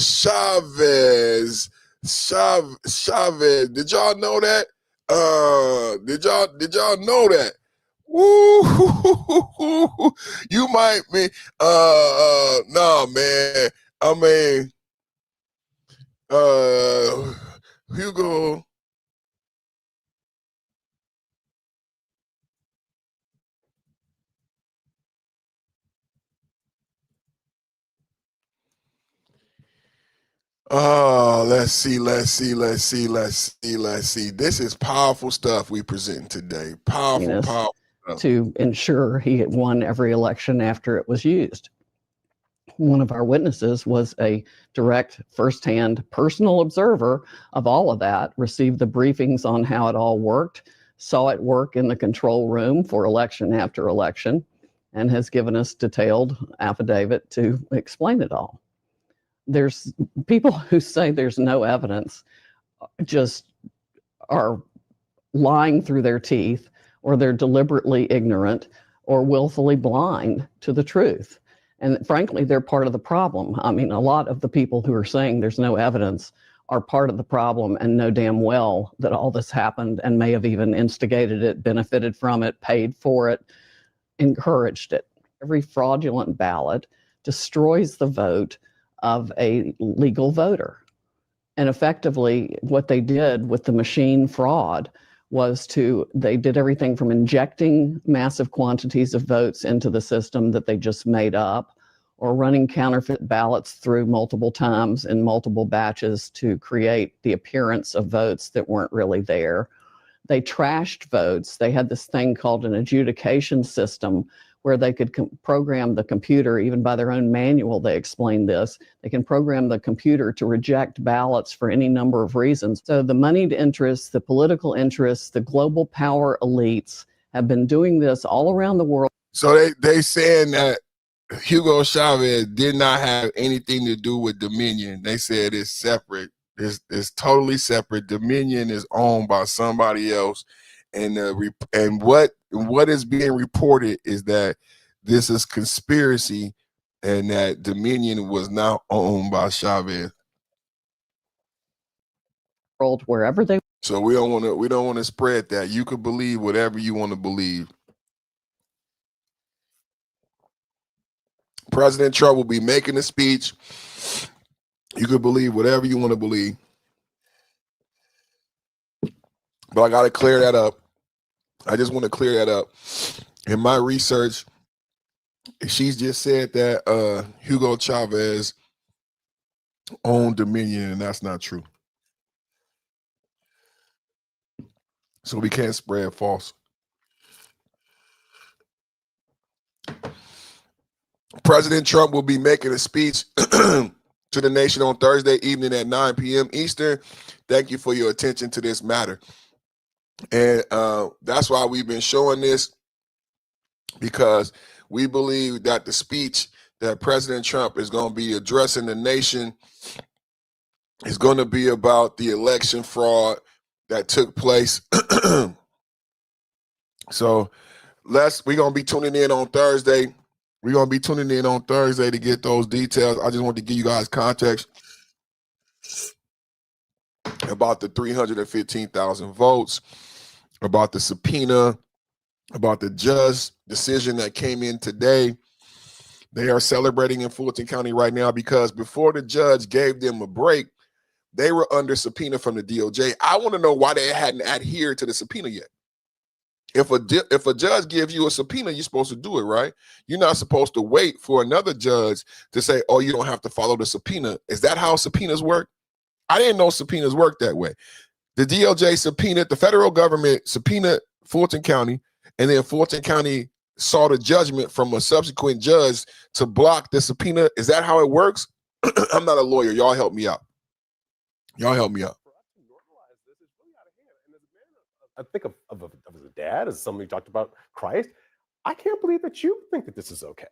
Chavez? Chavez. Did y'all know that? Did y'all know that? Woo! You might be no man. I mean Hugo. Oh, let's see. This is powerful stuff we present today. Powerful stuff. To ensure he had won every election after it was used. One of our witnesses was a direct, firsthand, personal observer of all of that, received the briefings on how it all worked, saw it work in the control room for election after election, and has given us detailed affidavit to explain it all. There's people who say there's no evidence, just are lying through their teeth, or they're deliberately ignorant or willfully blind to the truth. And frankly, they're part of the problem. I mean, a lot of the people who are saying there's no evidence are part of the problem and know damn well that all this happened and may have even instigated it, benefited from it, paid for it, encouraged it. Every fraudulent ballot destroys the vote of a legal voter. And effectively, what they did with the machine fraud was they did everything from injecting massive quantities of votes into the system that they just made up, or running counterfeit ballots through multiple times in multiple batches to create the appearance of votes that weren't really there. They trashed votes. They had this thing called an adjudication system where they could program the computer, even by their own manual, they explained this. They can program the computer to reject ballots for any number of reasons. So the moneyed interests, the political interests, the global power elites have been doing this all around the world. So they saying that Hugo Chavez did not have anything to do with Dominion. They said it's separate. It's totally separate. Dominion is owned by somebody else. And what is being reported is that this is conspiracy and that Dominion was not owned by Chavez. Wherever they. So we don't want to spread that. You could believe whatever you want to believe. President Trump will be making a speech. You could believe whatever you want to believe. But I got to clear that up. I just want to clear that up. In my research, she's just said that Hugo Chavez owned Dominion, and that's not true. So we can't spread false. President Trump will be making a speech to the nation on Thursday evening at 9 p.m. Eastern. Thank you for your attention to this matter. And that's why we've been showing this, because we believe that the speech that President Trump is going to be addressing the nation is going to be about the election fraud that took place. So we're going to be tuning in on Thursday. We're going to be tuning in on Thursday to get those details. I just want to give you guys context about the 315,000 votes, about the subpoena, about the judge decision that came in today. They are celebrating in Fulton County right now because before the judge gave them a break, they were under subpoena from the DOJ. I want to know why they hadn't adhered to the subpoena yet. If a judge gives you a subpoena, you're supposed to do it, right? You're not supposed to wait for another judge to say, oh, you don't have to follow the subpoena. Is that how subpoenas work? I didn't know subpoenas work that way. The DOJ subpoenaed, the federal government subpoenaed Fulton County, and then Fulton County saw the judgment from a subsequent judge to block the subpoena. Is that how it works? I'm not a lawyer. Y'all help me out. Y'all help me out. I think of as a dad, as somebody who talked about Christ. I can't believe that you think that this is okay.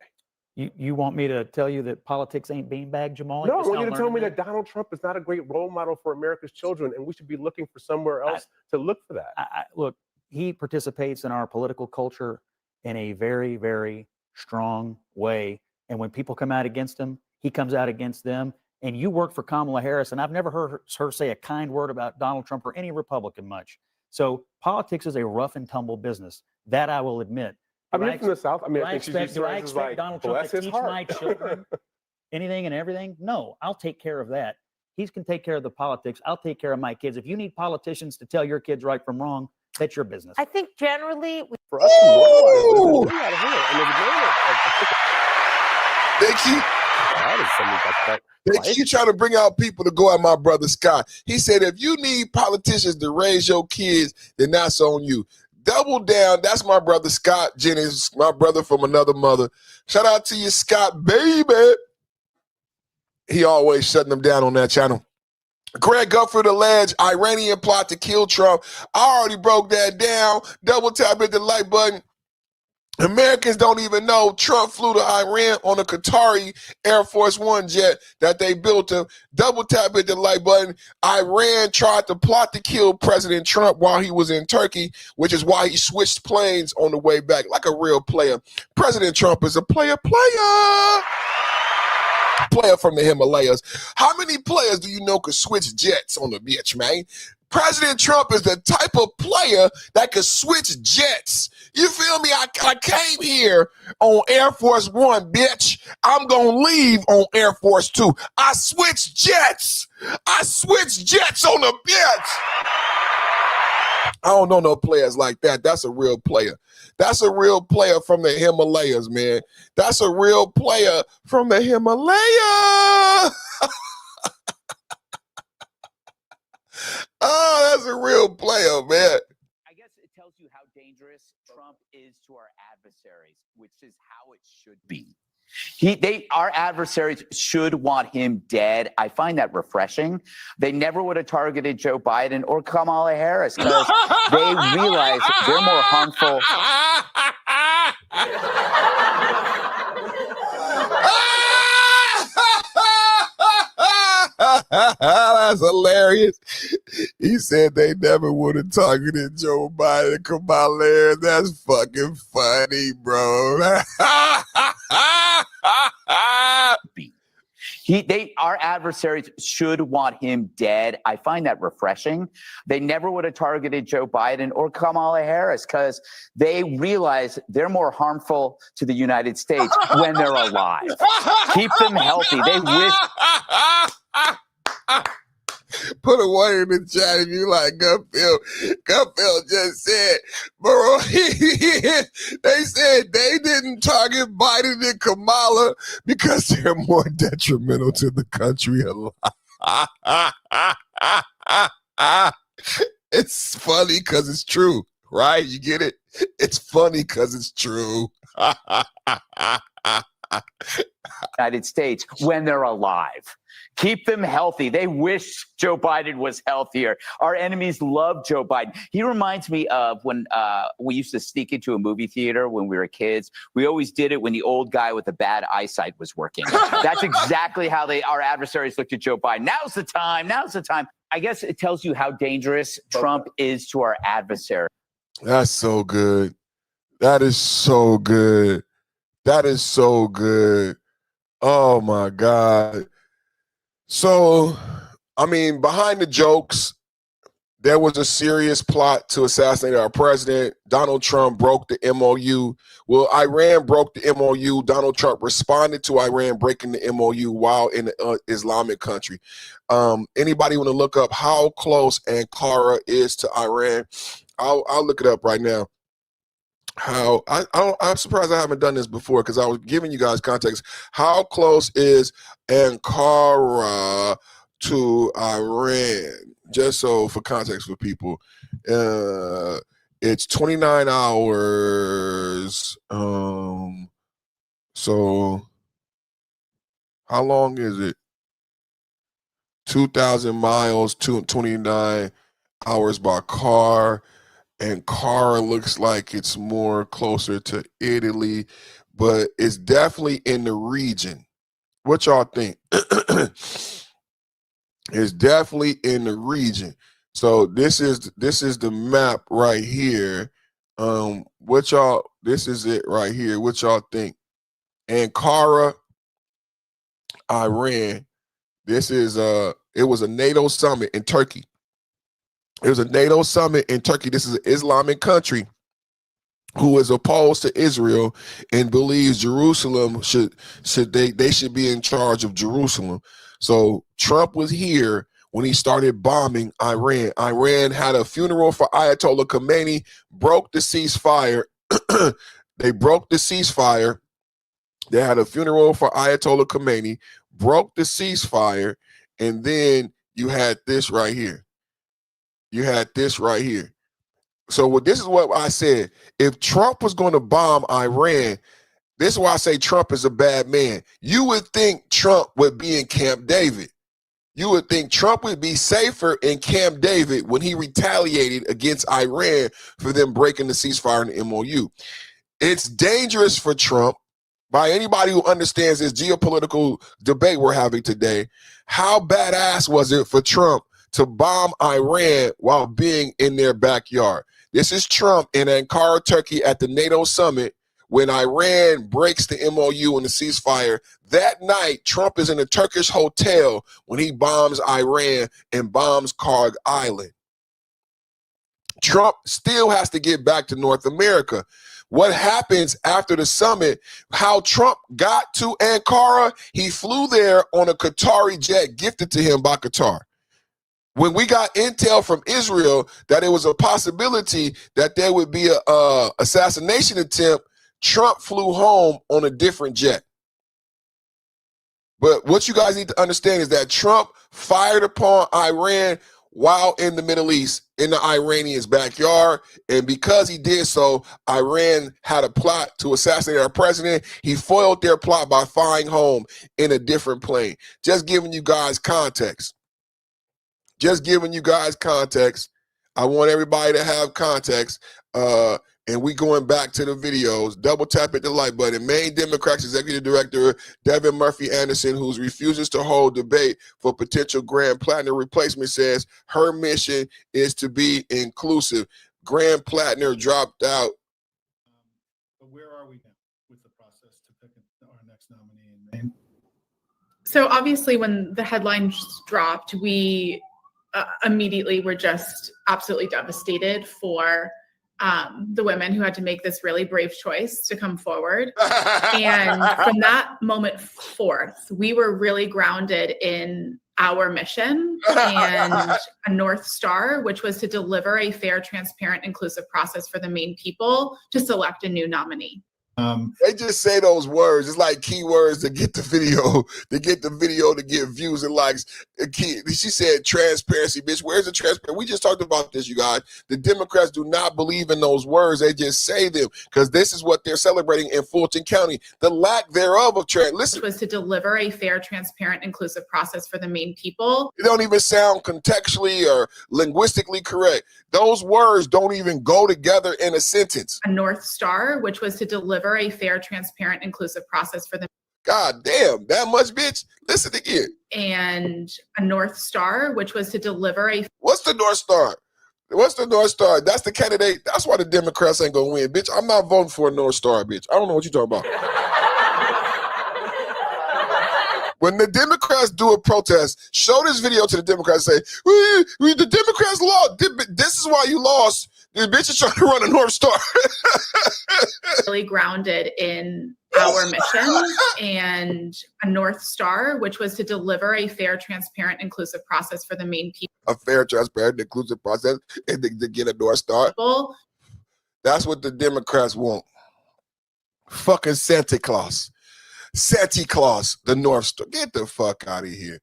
You want me to tell you that politics ain't beanbag, Jamal? No, I want you to tell me that Donald Trump is not a great role model for America's children, and we should be looking for somewhere else to look for that. Look, he participates in our political culture in a very, very strong way. And when people come out against him, he comes out against them. And you work for Kamala Harris, and I've never heard her say a kind word about Donald Trump or any Republican much. So politics is a rough and tumble business. That I will admit. I mean, from the South. I mean, I think do I expect Donald Trump to teach my children anything and everything? No, I'll take care of that. He can take care of the politics. I'll take care of my kids. If you need politicians to tell your kids right from wrong, that's your business. I think generally for us to normalize this, They keep trying to bring out people to go at my brother Scott. He said, if you need politicians to raise your kids, then that's on you. Double down. That's my brother Scott Jennings, my brother from another mother. Shout out to you, Scott, baby. He always shutting them down on that channel. Greg Gufford alleged Iranian plot to kill Trump. I already broke that down. Double tap hit the like button. Americans don't even know Trump flew to Iran on a Qatari Air Force One jet that they built him. Double tap hit the like button. Iran tried to plot to kill President Trump while he was in Turkey, which is why he switched planes on the way back like a real player. President Trump is a player from the Himalayas. How many players do you know could switch jets on the bitch, man? President Trump is the type of player that could switch jets. You feel me? I came here on Air Force One, bitch. I'm going to leave on Air Force Two. I switched jets. I switched jets on the bitch. I don't know no players like that. That's a real player. That's a real player from the Himalayas, man. That's a real player from the Himalayas. Oh, that's a real player, man. I guess it tells you how dangerous Trump is to our adversaries, which is how it should be. Our adversaries should want him dead. I find that refreshing. They never would have targeted Joe Biden or Kamala Harris because they realize they're more harmful. That's hilarious. He said they never would have targeted Joe Biden and Kamala Harris. That's fucking funny, bro. Our adversaries should want him dead. I find that refreshing. They never would have targeted Joe Biden or Kamala Harris because they realize they're more harmful to the United States when they're alive. Keep them healthy. They wish. Put a one in the chat if you like Gutfield. Gutfield just said, bro, they said they didn't target Biden and Kamala because they're more detrimental to the country alive. It's funny because it's true, right? You get it? It's funny because it's true. United States when they're alive. Keep them healthy. They wish Joe Biden was healthier. Our enemies love Joe Biden. He reminds me of when we used to sneak into a movie theater when we were kids. We always did it when the old guy with the bad eyesight was working. That's exactly how our adversaries looked at Joe Biden. Now's the time. Now's the time. I guess it tells you how dangerous Trump is to our adversary. That's so good. That is so good. That is so good. Oh, my God. So, I mean, behind the jokes, there was a serious plot to assassinate our president. Donald Trump broke the MOU. Well, Iran broke the MOU. Donald Trump responded to Iran breaking the MOU while in an Islamic country. Anybody want to look up how close Ankara is to Iran? I'll look it up right now. I'm surprised I haven't done this before because I was giving you guys context. How close is Ankara to Iran? Just so for context for people, it's 29 hours. So how long is it? 2,000 miles, 29 hours by car. Ankara looks like it's more closer to Italy, but it's definitely in the region. What y'all think? It's definitely in the region. So this is the map right here. This is it right here. What y'all think? Ankara, Iran. This is it was a NATO summit in Turkey. It was a NATO summit in Turkey. This is an Islamic country who is opposed to Israel and believes Jerusalem should be in charge of Jerusalem. So Trump was here when he started bombing Iran. Iran had a funeral for Ayatollah Khomeini, broke the ceasefire. They broke the ceasefire. They had a funeral for Ayatollah Khomeini, broke the ceasefire, and then you had this right here. You had this right here. So this is what I said. If Trump was going to bomb Iran, this is why I say Trump is a bad man. You would think Trump would be in Camp David. You would think Trump would be safer in Camp David when he retaliated against Iran for them breaking the ceasefire in the MOU. It's dangerous for Trump. By anybody who understands this geopolitical debate we're having today, how badass was it for Trump to bomb Iran while being in their backyard? This is Trump in Ankara, Turkey at the NATO summit when Iran breaks the MOU and the ceasefire. That night, Trump is in a Turkish hotel when he bombs Iran and bombs Karg Island. Trump still has to get back to North America. What happens after the summit, how Trump got to Ankara, he flew there on a Qatari jet gifted to him by Qatar. When we got intel from Israel that it was a possibility that there would be a assassination attempt, Trump flew home on a different jet. But what you guys need to understand is that Trump fired upon Iran while in the Middle East, in the Iranians' backyard. And because he did so, Iran had a plot to assassinate our president. He foiled their plot by flying home in a different plane. Just giving you guys context. Just giving you guys context. I want everybody to have context. And we going back to the videos. Double tap hit the like button. Maine Democrats Executive Director Devin Murphy Anderson, who refuses to hold debate for potential Grand Platinum replacement, says her mission is to be inclusive. Grand Platinum dropped out. But where are we now with the process to pick our next nominee in Maine? So obviously when the headlines dropped, we immediately were just absolutely devastated for the women who had to make this really brave choice to come forward. And from that moment forth, we were really grounded in our mission and a North Star, which was to deliver a fair, transparent, inclusive process for the Maine people to select a new nominee. They just say those words. It's like keywords to get the video, to get views and likes. She said transparency, bitch. Where's the transparency? We just talked about this, you guys. The Democrats do not believe in those words. They just say them because this is what they're celebrating in Fulton County. The lack thereof of listen. Which was to deliver a fair, transparent, inclusive process for the Maine people. It don't even sound contextually or linguistically correct. Those words don't even go together in a sentence. A North Star, which was to deliver a fair, transparent, inclusive process for the God damn, that much, bitch. Listen again. and a North Star, which was to deliver a What's the North Star? What's the North Star? That's the candidate. That's why the Democrats ain't gonna win, bitch. I'm not voting for a North Star, bitch. I don't know what you're talking about. When the Democrats do a protest, show this video to the Democrats and say, the Democrats lost. This is why you lost. The bitch is trying to run a North Star. really grounded in our mission and a North Star, which was to deliver a fair, transparent, inclusive process for the Maine people. A fair, transparent, inclusive process and to get a North Star. That's what the Democrats want. Fucking Santa Claus. Santa Claus, the North Star. Get the fuck out of here.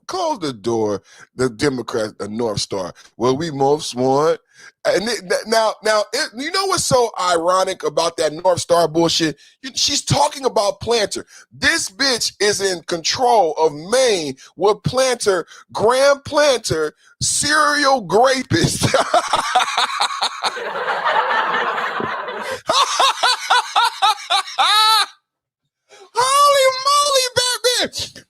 Close the door. The Democrats, the North Star. Well, we most want. And now, you know what's so ironic about that North Star bullshit? She's talking about Planter. This bitch is in control of Maine with Planter, Graham Planter, serial rapist. Holy moly, baby!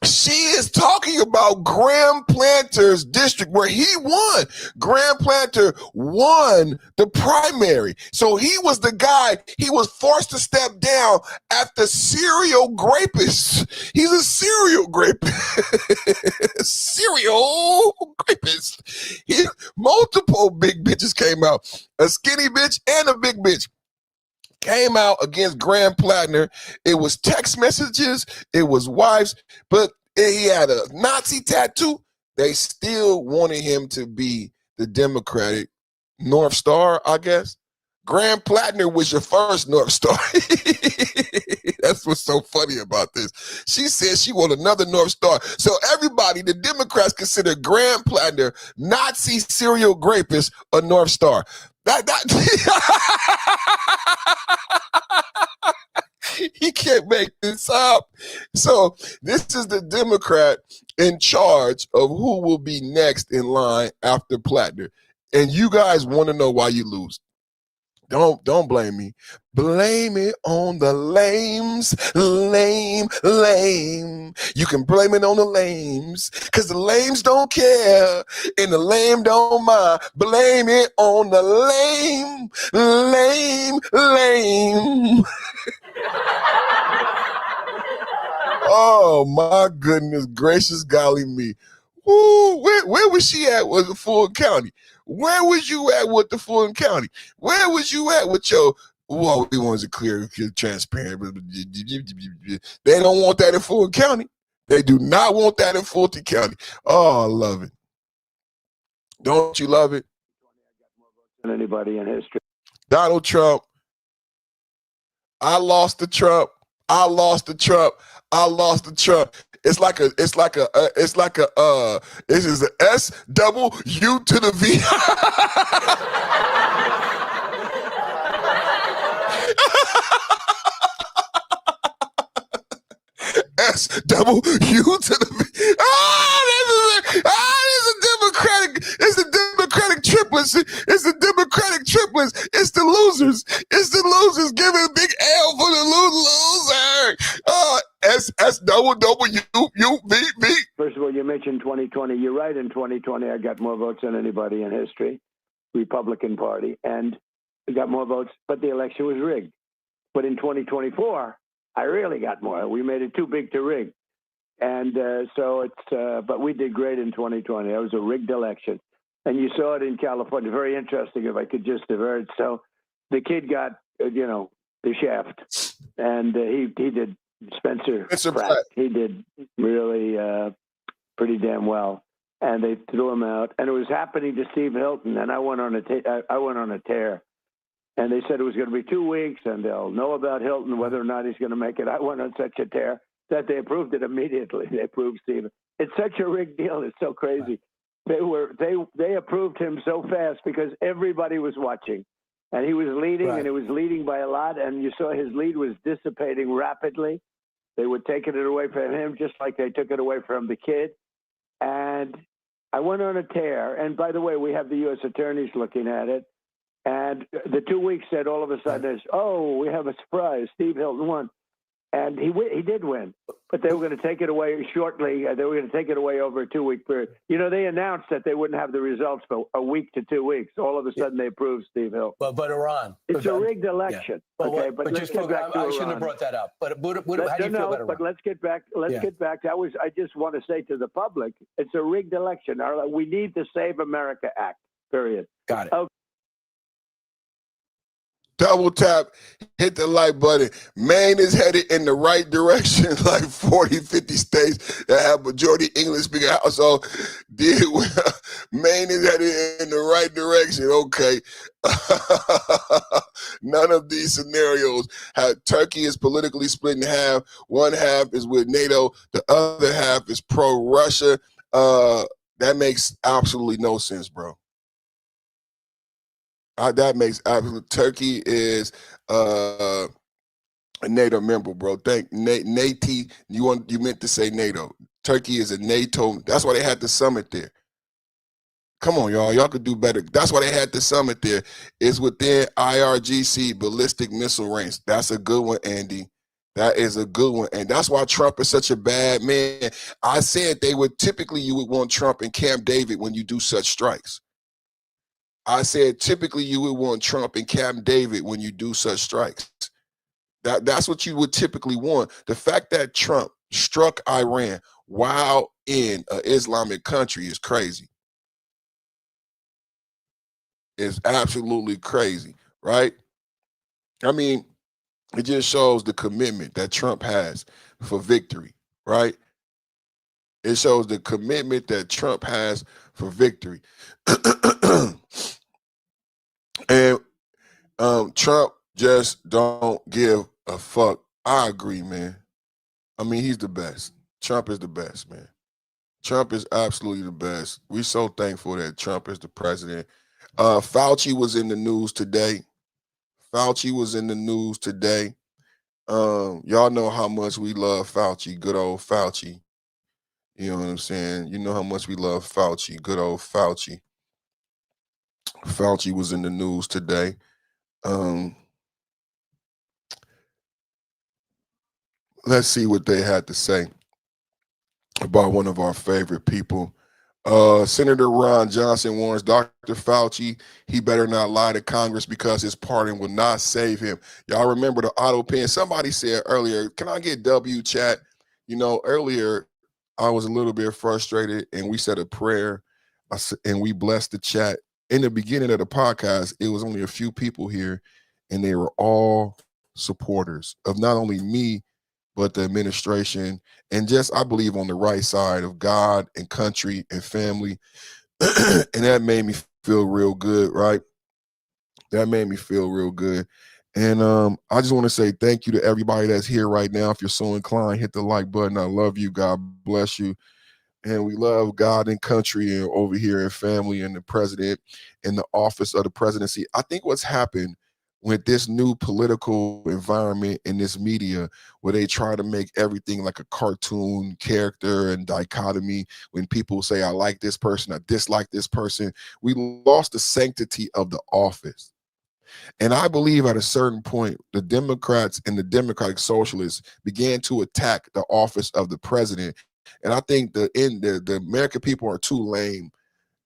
She is talking about Graham Planter's district where he won. Graham Planter won the primary. So he was the guy, he was forced to step down after serial rapist. He's a serial rapist. Serial rapist. Multiple big bitches came out. A skinny bitch and a big bitch came out against Graham Plattner. It was text messages, it was wives, but he had a Nazi tattoo. They still wanted him to be the Democratic North Star, I guess. Graham Plattner was your first North Star. That's what's so funny about this. She said she wanted another North Star. So everybody, the Democrats consider Graham Plattner, Nazi serial rapist, a North Star. He can't make this up. So this is the Democrat in charge of who will be next in line after Plattner. And you guys want to know why you lose. Don't blame me. Blame it on the lames. Lame. You can blame it on the lames because the lames don't care and the lame don't mind. Blame it on the lame. Oh my goodness gracious golly me. Ooh, where was she at with the Fulton County? Where was you at with the Fulton County? Where was you at with your, well, we want to clear, transparent. They don't want that in Fulton County. They do not want that in Fulton County. Oh, I love it. Don't you love it? Anybody in history. Donald Trump. I lost the Trump. It's like a this is an S-double-U to the V. S-double-U to the V. It's a Democratic triplets. It's the Democratic triplets. It's the losers. Giving a big L for the loser. S-double-W-U-V-V. First of all, you mentioned 2020. You're right. In 2020, I got more votes than anybody in history, Republican Party, and we got more votes, but the election was rigged. But in 2024, I really got more. We made it too big to rig. And but we did great in 2020. That was a rigged election. And you saw it in California. Very interesting, if I could just divert. So the kid got, the shaft. And he did Spencer Pratt. He did really pretty damn well, and they threw him out. And it was happening to Steve Hilton, and I went on a tear. And they said it was going to be 2 weeks, and they'll know about Hilton, whether or not he's going to make it. I went on such a tear that they approved it immediately. They approved Steve. It's such a rigged deal. It's so crazy. They approved him so fast because everybody was watching, and he was leading, and it was leading by a lot. And you saw his lead was dissipating rapidly. They were taking it away from him, just like they took it away from the kid. And I went on a tear. And by the way, we have the U.S. attorneys looking at it. And the 2 weeks said all of a sudden, we have a surprise. Steve Hilton won. And he did win. But they were going to take it away shortly. They were going to take it away over a 2 week period. You know, they announced that they wouldn't have the results for a week to 2 weeks. All of a sudden, they approved Steve Hilton. But Iran. It's a rigged election. Yeah. Okay, but let's just get back to I Iran. shouldn't have brought that up. But how do you feel about Iran? But let's get back. Get back. I just want to say to the public, it's a rigged election. We need the Save America Act, period. Got it. Okay. Double tap, hit the like button. Maine is headed in the right direction, like 40, 50 states that have majority English speaking household did well. Maine is headed in the right direction. Okay. None of these scenarios have Turkey is politically split in half. One half is with NATO, the other half is pro-Russia. That makes absolutely no sense, bro. That makes absolute. Turkey is a NATO member, bro. Thank NATO. You meant to say NATO. Turkey is a NATO. That's why they had the summit there. Come on, y'all. Y'all could do better. That's why they had the summit there. It's within IRGC ballistic missile range. That's a good one, Andy. That is a good one. And that's why Trump is such a bad man. I said you would want Trump in Camp David when you do such strikes. I said typically you would want Trump in Camp David when you do such strikes. That's what you would typically want. The fact that Trump struck Iran while in an Islamic country is crazy. It's absolutely crazy, right? I mean, it just shows the commitment that Trump has for victory, right? It shows the commitment that Trump has for victory. And Trump just don't give a fuck. I agree, man. I mean, he's the best. Trump is the best, man. Trump is absolutely the best. We're so thankful that Trump is the president. Fauci was in the news today. Y'all know how much we love Fauci, good old Fauci. You know what I'm saying? You know how much we love Fauci, good old Fauci. Fauci was in the news today. Let's see what they had to say about one of our favorite people. Senator Ron Johnson warns Dr. Fauci he better not lie to Congress because his pardon will not save him. Y'all remember the auto pen? Somebody said earlier, can I get W chat? You know, earlier I was a little bit frustrated and we said a prayer and we blessed the chat. In the beginning of the podcast, it was only a few people here and they were all supporters of not only me, but the administration, and just, I believe, on the right side of God and country and family. And that made me feel real good, right? That made me feel real good. And I just want to say thank you to everybody that's here right now. If you're so inclined, hit the like button. I love you. God bless you. And we love God and country and over here and family and the president and the office of the presidency. I think what's happened with this new political environment in this media where they try to make everything like a cartoon character and dichotomy, when people say, I like this person, I dislike this person, we lost the sanctity of the office. And I believe at a certain point, the Democrats and the Democratic Socialists began to attack the office of the president. And I think the American people are too lame.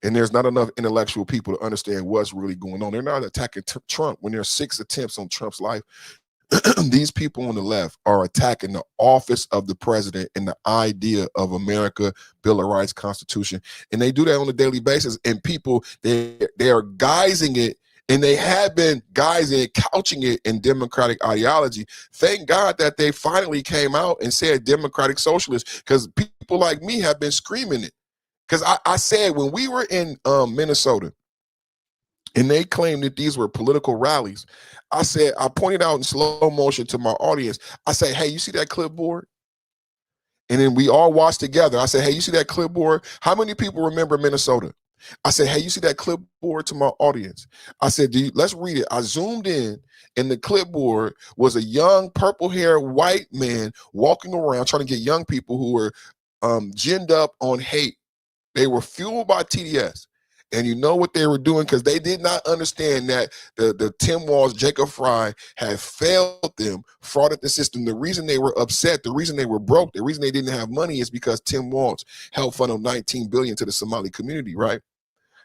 And there's not enough intellectual people to understand what's really going on. They're not attacking Trump when there's 6 attempts on Trump's life. These people on the left are attacking the office of the president and the idea of America, Bill of Rights, Constitution. And they do that on a daily basis. And people, they are guising it. And they have been guising it, couching it in democratic ideology. Thank God that they finally came out and said democratic socialists, because people like me have been screaming it. Because I said when we were in Minnesota and they claimed that these were political rallies, I pointed out in slow motion to my audience, I said, hey, you see that clipboard? And then we all watched together. I said, hey, you see that clipboard? How many people remember Minnesota? I said, hey, you see that clipboard to my audience? I said, let's read it. I zoomed in, and the clipboard was a young purple-haired white man walking around trying to get young people who were ginned up on hate. They were fueled by TDS. And you know what they were doing? Because they did not understand that the Tim Walz, Jacob Fry had failed them, frauded the system. The reason they were upset, the reason they were broke, the reason they didn't have money is because Tim Walz helped funnel $19 billion to the Somali community, right?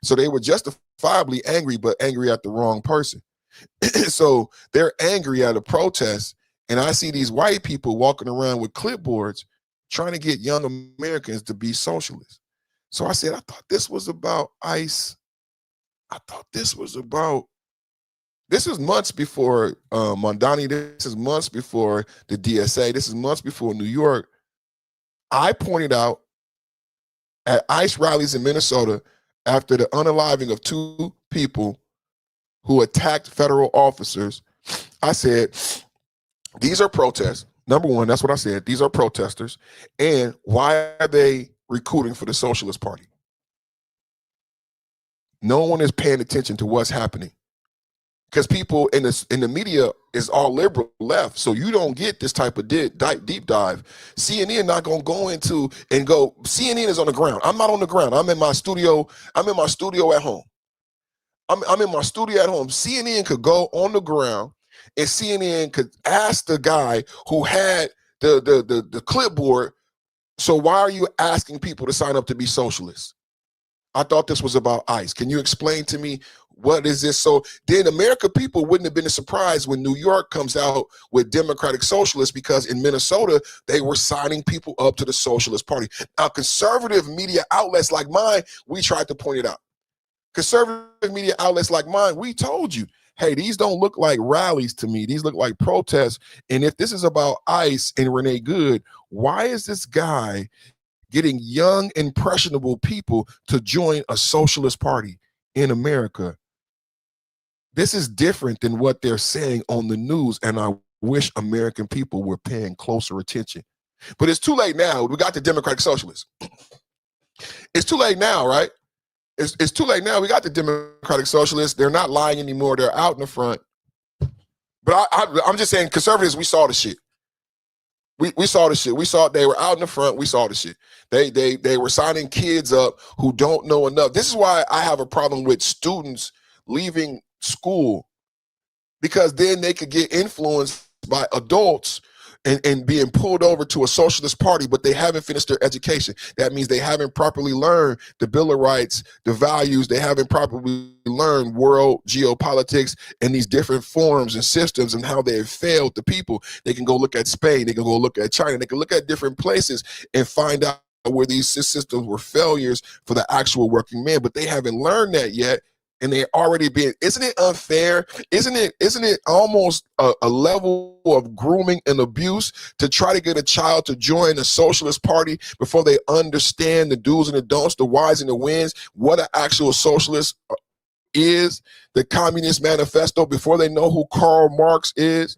So they were justifiably angry, but angry at the wrong person. So they're angry at a protest, and I see these white people walking around with clipboards trying to get young Americans to be socialists. So I said, I thought this was about ICE. I thought this was months before Mondani. This is months before the DSA. This is months before New York. I pointed out at ICE rallies in Minnesota after the unaliving of 2 people who attacked federal officers, I said, these are protests. Number one, that's what I said. These are protesters. And why are they recruiting for the Socialist Party? No one is paying attention to what's happening because people in the media is all liberal left, so you don't get this type of deep dive. CNN not gonna go into and go. CNN is on the ground. I'm not on the ground. I'm in my studio. I'm in my studio at home. I'm in my studio at home. CNN could go on the ground, and CNN could ask the guy who had the clipboard, so why are you asking people to sign up to be socialists? I thought this was about ICE. Can you explain to me what is this? So then American people wouldn't have been surprised when New York comes out with democratic socialists, because in Minnesota, they were signing people up to the Socialist Party. Now, conservative media outlets like mine, we tried to point it out. Conservative media outlets like mine, we told you, hey, these don't look like rallies to me. These look like protests. And if this is about ICE and Renee Good, why is this guy getting young, impressionable people to join a socialist party in America? This is different than what they're saying on the news, and I wish American people were paying closer attention. But it's too late now. We got the Democratic Socialists. It's too late now, right? It's too late now. We got the Democratic Socialists. They're not lying anymore. They're out in the front. But I'm just saying, conservatives, we saw the shit. We saw the shit. We saw they were out in the front. We saw the shit. They were signing kids up who don't know enough. This is why I have a problem with students leaving school, because then they could get influenced by adults and being pulled over to a socialist party, but they haven't finished their education. That means they haven't properly learned the Bill of Rights, the values. They haven't properly learned world geopolitics and these different forms and systems and how they have failed the people. They can go look at Spain. They can go look at China. They can look at different places and find out where these systems were failures for the actual working man, but they haven't learned that yet. And they're already being, isn't it unfair? Isn't it almost a level of grooming and abuse to try to get a child to join a socialist party before they understand the do's and the don'ts, the whys and the whens, what an actual socialist is, the Communist Manifesto, before they know who Karl Marx is?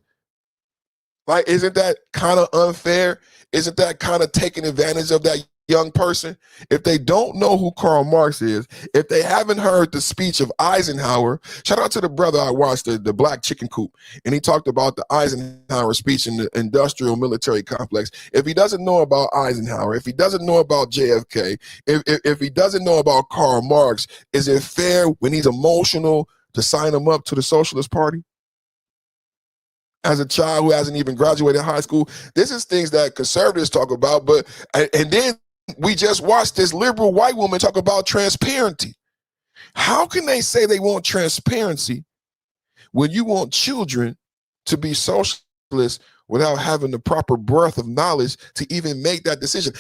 Like, isn't that kind of unfair? Isn't that kind of taking advantage of that young person? If they don't know who Karl Marx is, if they haven't heard the speech of Eisenhower, shout out to the brother I watched, the Black Chicken Coop, and he talked about the Eisenhower speech in the industrial military complex. If he doesn't know about Eisenhower, if he doesn't know about JFK, if he doesn't know about Karl Marx, is it fair when he's emotional to sign him up to the Socialist Party? As a child who hasn't even graduated high school, this is things that conservatives talk about, and then we just watched this liberal white woman talk about transparency. How can they say they want transparency when you want children to be socialists without having the proper breadth of knowledge to even make that decision?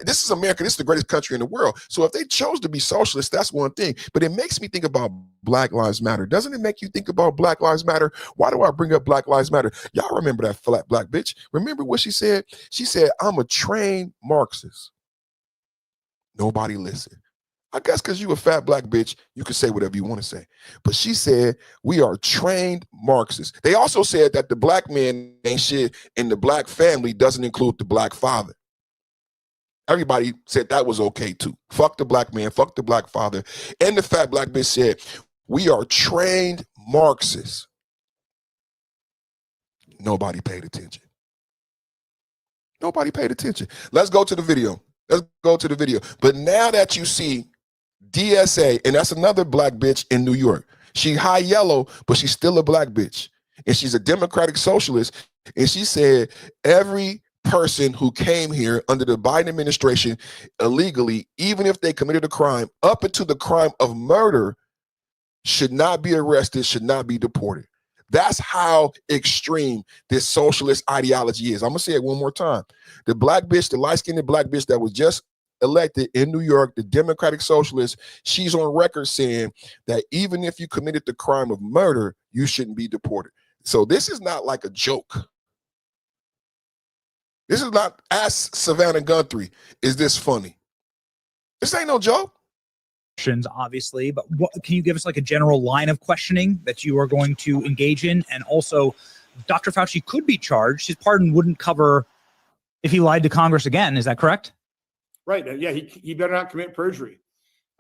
This is America. This is the greatest country in the world. So if they chose to be socialists, that's one thing. But it makes me think about Black Lives Matter. Doesn't it make you think about Black Lives Matter? Why do I bring up Black Lives Matter? Y'all remember that flat black bitch? Remember what she said? She said, I'm a trained Marxist. Nobody listened. I guess because you a fat black bitch, you can say whatever you want to say. But she said, we are trained Marxists. They also said that the black man ain't shit and the black family doesn't include the black father. Everybody said that was okay too. Fuck the black man, fuck the black father. And the fat black bitch said, we are trained Marxists. Nobody paid attention. Nobody paid attention. Let's go to the video. Let's go to the video. But now that you see DSA, and that's another black bitch in New York. She high yellow, but she's still a black bitch. And she's a democratic socialist. And she said every person who came here under the Biden administration illegally, even if they committed a crime, up into the crime of murder, should not be arrested, should not be deported. That's how extreme this socialist ideology is. I'm going to say it one more time. The black bitch, the light-skinned black bitch that was just elected in New York, the Democratic Socialist, she's on record saying that even if you committed the crime of murder, you shouldn't be deported. So this is not like a joke. This is not, ask Savannah Guthrie, is this funny? This ain't no joke. Obviously, but can you give us like a general line of questioning that you are going to engage in? And also, Dr. Fauci could be charged. His pardon wouldn't cover if he lied to Congress again. Is that correct? Right. Yeah, he better not commit perjury.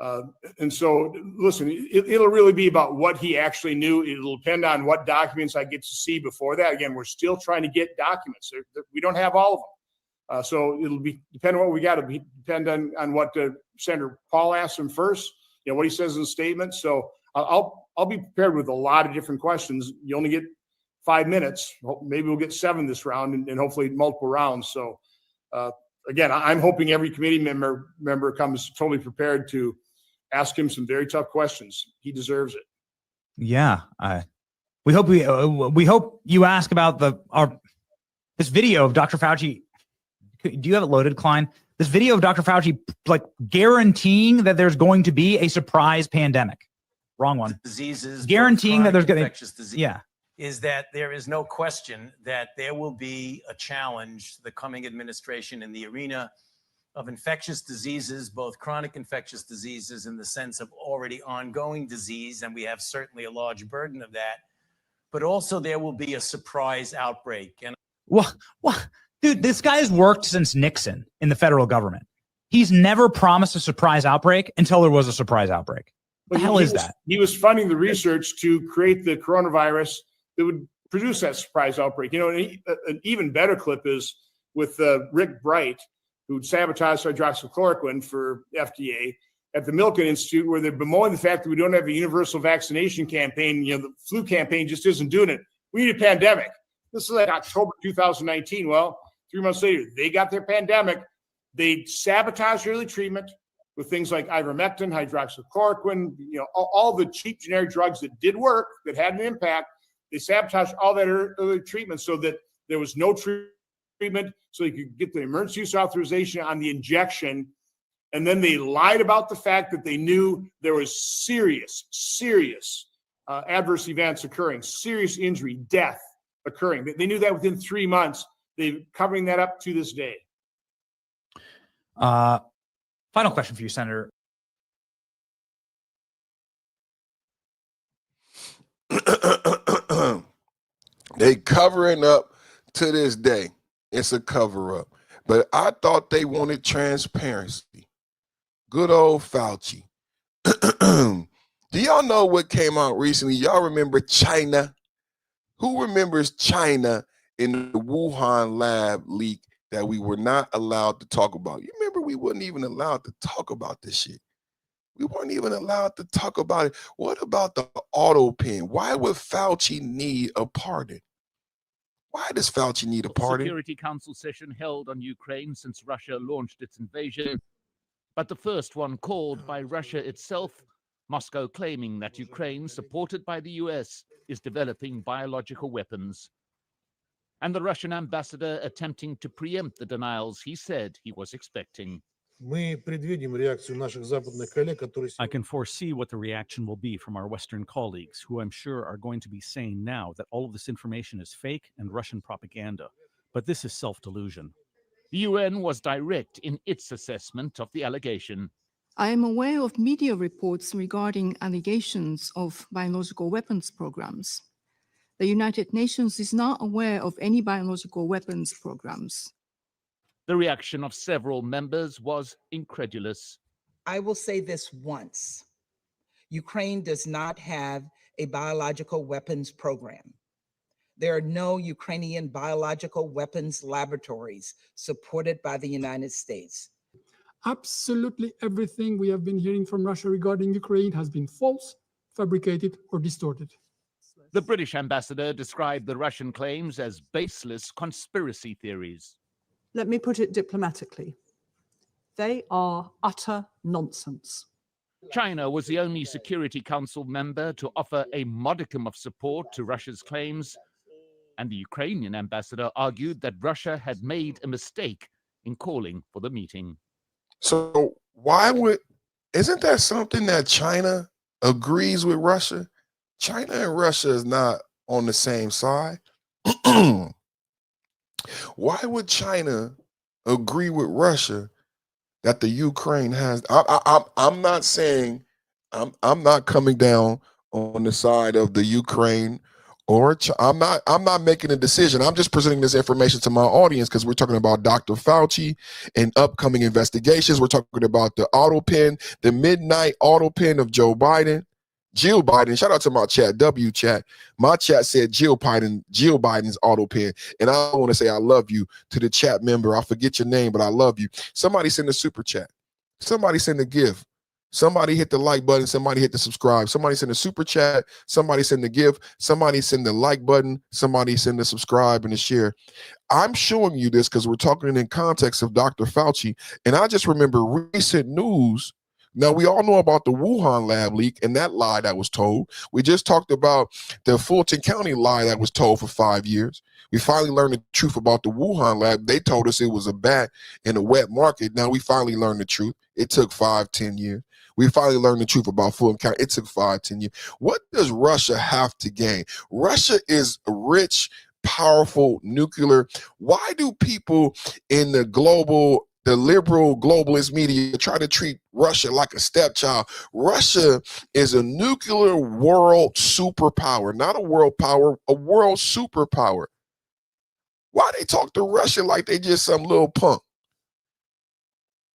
And so, listen, it'll really be about what he actually knew. It'll depend on what documents I get to see before that. Again, we're still trying to get documents. We don't have all of them. So it'll be depend on what we got. It'll depend on what Senator Paul asks him first, you know, what he says in the statement. So I'll be prepared with a lot of different questions. You only get 5 minutes. Maybe we'll get 7 this round and hopefully multiple rounds. So again, I'm hoping every committee member comes totally prepared to ask him some very tough questions. He deserves it. Yeah. We hope you ask about this video of Dr. Fauci. Do you have it loaded, Klein? This video of Dr. Fauci like guaranteeing that there's going to be a surprise pandemic. Wrong one. Diseases, guaranteeing that there's going to infectious disease. Yeah. Is that there is no question that there will be a challenge to the coming administration in the arena of infectious diseases, both chronic infectious diseases in the sense of already ongoing disease, and we have certainly a large burden of that, but also there will be a surprise outbreak. And what? Dude, this guy has worked since Nixon in the federal government. He's never promised a surprise outbreak until there was a surprise outbreak. What the hell is that? He was funding the research to create the coronavirus that would produce that surprise outbreak. You know, an even better clip is with Rick Bright, who sabotaged hydroxychloroquine for FDA at the Milken Institute, where they're bemoaning the fact that we don't have a universal vaccination campaign. You know, the flu campaign just isn't doing it. We need a pandemic. This is like October 2019. Well, 3 months later, they got their pandemic. They sabotaged early treatment with things like ivermectin, hydroxychloroquine, you know, all the cheap generic drugs that did work, that had an impact. They sabotaged all that early treatment so that there was no treatment, so they could get the emergency use authorization on the injection. And then they lied about the fact that they knew there was serious adverse events occurring, serious injury, death occurring. They knew that within 3 months. They're covering that up to this day. Final question for you, Senator. They covering up to this day. It's a cover up. But I thought they wanted transparency. Good old Fauci. Do y'all know what came out recently? Y'all remember China? Who remembers China in the Wuhan lab leak that we were not allowed to talk about? You remember we weren't even allowed to talk about this shit. We weren't even allowed to talk about it. What about the auto pen? Why would Fauci need a pardon? Why does Fauci need a pardon? Security Council session held on Ukraine since Russia launched its invasion, but the first one called by Russia itself, Moscow claiming that Ukraine, supported by the US, is developing biological weapons. And the Russian ambassador attempting to preempt the denials he said he was expecting. I can foresee what the reaction will be from our Western colleagues, who I'm sure are going to be saying now that all of this information is fake and Russian propaganda. But this is self-delusion. The UN was direct in its assessment of the allegation. I am aware of media reports regarding allegations of biological weapons programs. The United Nations is not aware of any biological weapons programs. The reaction of several members was incredulous. I will say this once. Ukraine does not have a biological weapons program. There are no Ukrainian biological weapons laboratories supported by the United States. Absolutely everything we have been hearing from Russia regarding Ukraine has been false, fabricated, or distorted. The British ambassador described the Russian claims as baseless conspiracy theories. Let me put it diplomatically. They are utter nonsense. China was the only Security Council member to offer a modicum of support to Russia's claims, and the Ukrainian ambassador argued that Russia had made a mistake in calling for the meeting. So isn't that something that China agrees with Russia? China and Russia is not on the same side. Why would China agree with Russia that the Ukraine has? I'm not saying I'm not coming down on the side of the Ukraine or I'm not making a decision. I'm just presenting this information to my audience because we're talking about Dr. Fauci and upcoming investigations. We're talking about the auto pen, the midnight auto pen of Joe Biden. Jill Biden, shout out to my chat, W chat. My chat said Jill Biden's auto pen. And I want to say I love you to the chat member. I forget your name, but I love you. Somebody send a super chat. Somebody send a gift. Somebody hit the like button. Somebody hit the subscribe. Somebody send a super chat. Somebody send the gift. Somebody send the like button. Somebody send the subscribe and the share. I'm showing you this because we're talking in context of Dr. Fauci. And I just remember recent news. Now, we all know about the Wuhan lab leak and that lie that was told. We just talked about the Fulton County lie that was told for 5 years. We finally learned the truth about the Wuhan lab. They told us it was a bat in a wet market. Now we finally learned the truth. It took 5-10 years. We finally learned the truth about Fulton County. It took 5-10 years. What does Russia have to gain? Russia is rich, powerful, nuclear. Why do people in the liberal globalist media try to treat Russia like a stepchild? Russia is a nuclear world superpower, not a world power, a world superpower. Why they talk to Russia like they just some little punk?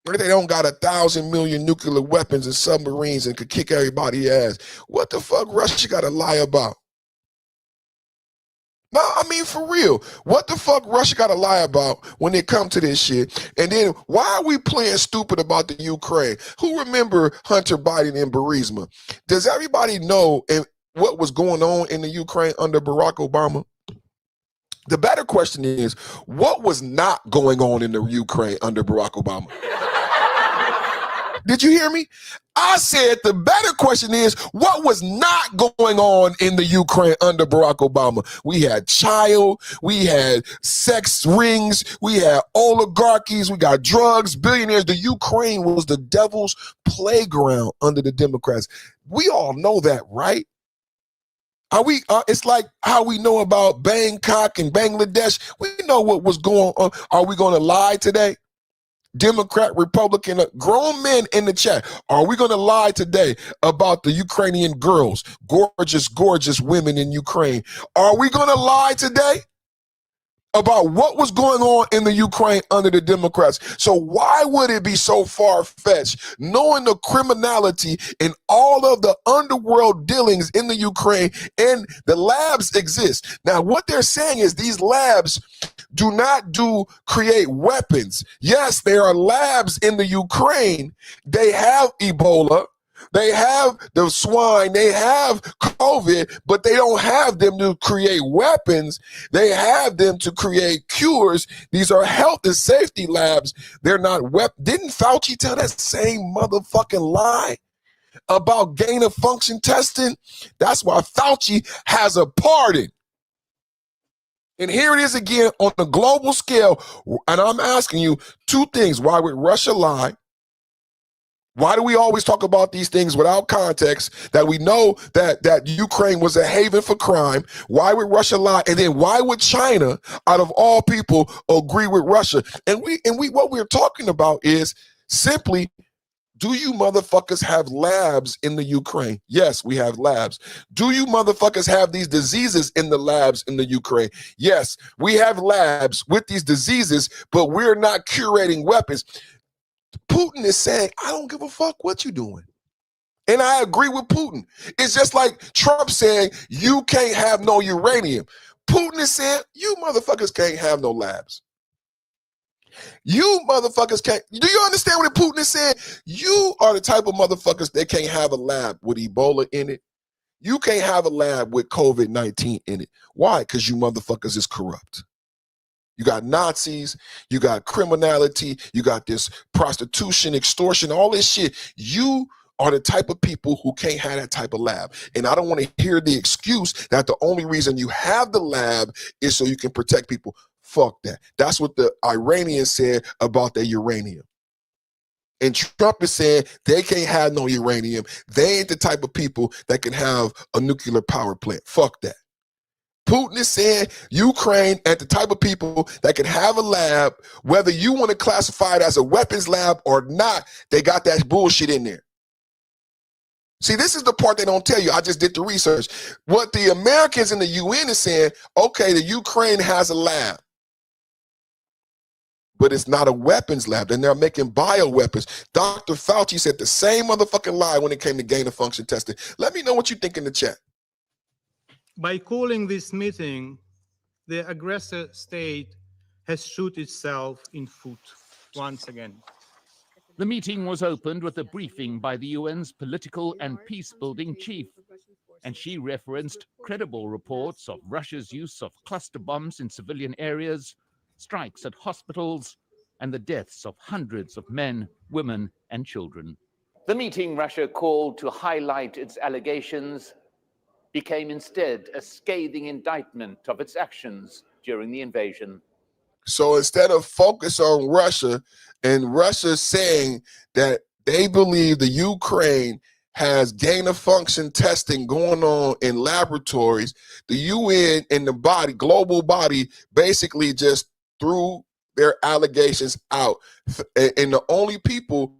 Like they don't got 1,000 million nuclear weapons and submarines and could kick everybody's ass. What the fuck Russia got to lie about? No, I mean, for real. What the fuck Russia got to lie about when it comes to this shit? And then why are we playing stupid about the Ukraine? Who remember Hunter Biden and Burisma? Does everybody know what was going on in the Ukraine under Barack Obama? The better question is, what was not going on in the Ukraine under Barack Obama? Did you hear me? I said the better question is, what was not going on in the Ukraine under Barack Obama? We had we had sex rings, we had oligarchies, we got drugs, billionaires. The Ukraine was the devil's playground under the Democrats. We all know that, right? It's like how we know about Bangkok and Bangladesh. We know what was going on. Are we going to lie today? Democrat, Republican, grown men in the chat. Are we going to lie today about the Ukrainian girls, gorgeous, gorgeous women in Ukraine? Are we going to lie today about what was going on in the Ukraine under the Democrats? So why would it be so far-fetched, knowing the criminality and all of the underworld dealings in the Ukraine, and the labs exist? Now, what they're saying is these labs do not create weapons. Yes, there are labs in the Ukraine. They have Ebola. They have the swine, they have COVID, but they don't have them to create weapons. They have them to create cures. These are health and safety labs. They're not weapons. Didn't Fauci tell that same motherfucking lie about gain of function testing? That's why Fauci has a pardon. And here it is again on a global scale. And I'm asking you two things. Why would Russia lie? Why do we always talk about these things without context, that we know that Ukraine was a haven for crime? Why would Russia lie? And then why would China, out of all people, agree with Russia? And what we're talking about is simply, do you motherfuckers have labs in the Ukraine? Yes, we have labs. Do you motherfuckers have these diseases in the labs in the Ukraine? Yes, we have labs with these diseases, but we're not curating weapons. Putin is saying, I don't give a fuck what you're doing. And I agree with Putin. It's just like Trump saying, you can't have no uranium. Putin is saying, you motherfuckers can't have no labs. You motherfuckers can't. Do you understand what Putin is saying? You are the type of motherfuckers that can't have a lab with Ebola in it. You can't have a lab with COVID-19 in it. Why? Because you motherfuckers is corrupt. You got Nazis, you got criminality, you got this prostitution, extortion, all this shit. You are the type of people who can't have that type of lab. And I don't want to hear the excuse that the only reason you have the lab is so you can protect people. Fuck that. That's what the Iranians said about their uranium. And Trump is saying they can't have no uranium. They ain't the type of people that can have a nuclear power plant. Fuck that. Putin is saying Ukraine and the type of people that can have a lab, whether you want to classify it as a weapons lab or not, they got that bullshit in there. See, this is the part they don't tell you. I just did the research. What the Americans and the UN is saying, okay, the Ukraine has a lab, but it's not a weapons lab. And they're making bioweapons. Dr. Fauci said the same motherfucking lie when it came to gain of function testing. Let me know what you think in the chat. By calling this meeting, the aggressor state has shot itself in foot once again. The meeting was opened with a briefing by the UN's political and peace-building chief, and she referenced credible reports of Russia's use of cluster bombs in civilian areas, strikes at hospitals, and the deaths of hundreds of men, women, and children. The meeting Russia called to highlight its allegations became instead a scathing indictment of its actions during the invasion. So instead of focus on Russia and Russia saying that they believe the Ukraine has gain of function testing going on in laboratories, the UN and the body, global body, basically just threw their allegations out. And the only people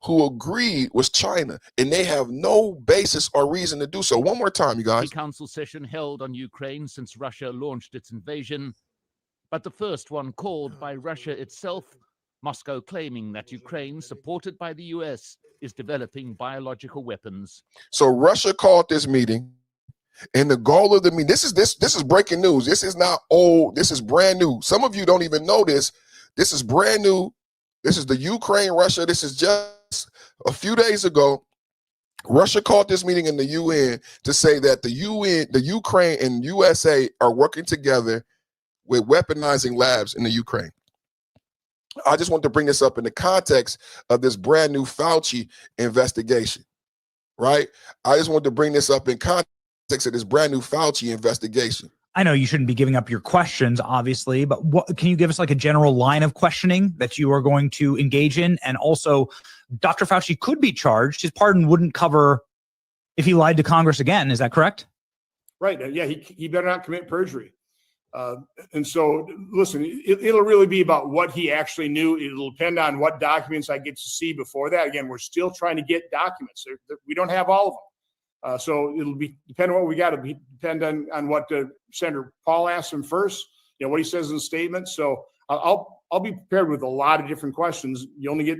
who agreed was China, and they have no basis or reason to do so. One more time, you guys. The council session held on Ukraine since Russia launched its invasion, but the first one called by Russia itself, Moscow claiming that Ukraine, supported by the US, is developing biological weapons. So Russia called this meeting, and the goal of the meeting, this is breaking news. This is not old, this is brand new. Some of you don't even know this. This is brand new. This is the Ukraine, Russia. This is just a few days ago. Russia called this meeting in the UN to say that the UN, the Ukraine and USA are working together with weaponizing labs in the Ukraine. I just want to bring this up in the context of this brand new Fauci investigation, right? I just want to bring this up in context of this brand new Fauci investigation. I know you shouldn't be giving up your questions, obviously, but what can you give us like a general line of questioning that you are going to engage in? And also, Dr. Fauci could be charged. His pardon wouldn't cover if he lied to Congress again. Is that correct? Right. Yeah, he better not commit perjury. And so, listen, it'll really be about what he actually knew. It'll depend on what documents I get to see before that. Again, we're still trying to get documents. We don't have all of them. So it'll be depend on what we got to depend on what Senator Paul asks him first, you know, what he says in the statement. So I'll be prepared with a lot of different questions. You only get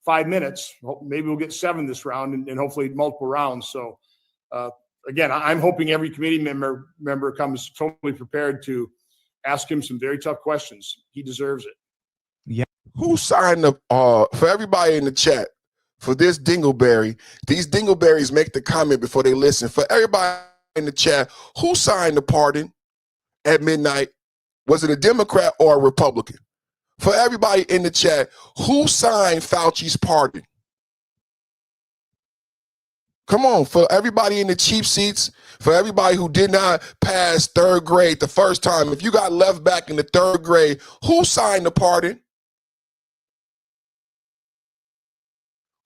5 minutes. Maybe we'll get 7 this round and hopefully multiple rounds. So again, I'm hoping every committee member comes totally prepared to ask him some very tough questions. He deserves it. Yeah. Who signed up for everybody in the chat? For this dingleberry, these dingleberries make the comment before they listen. For everybody in the chat, who signed the pardon at midnight? Was it a Democrat or a Republican? For everybody in the chat, who signed Fauci's pardon? Come on, for everybody in the cheap seats, for everybody who did not pass 3rd grade the first time, if you got left back in the 3rd grade, who signed the pardon?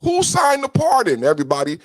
Who signed the pardon, everybody?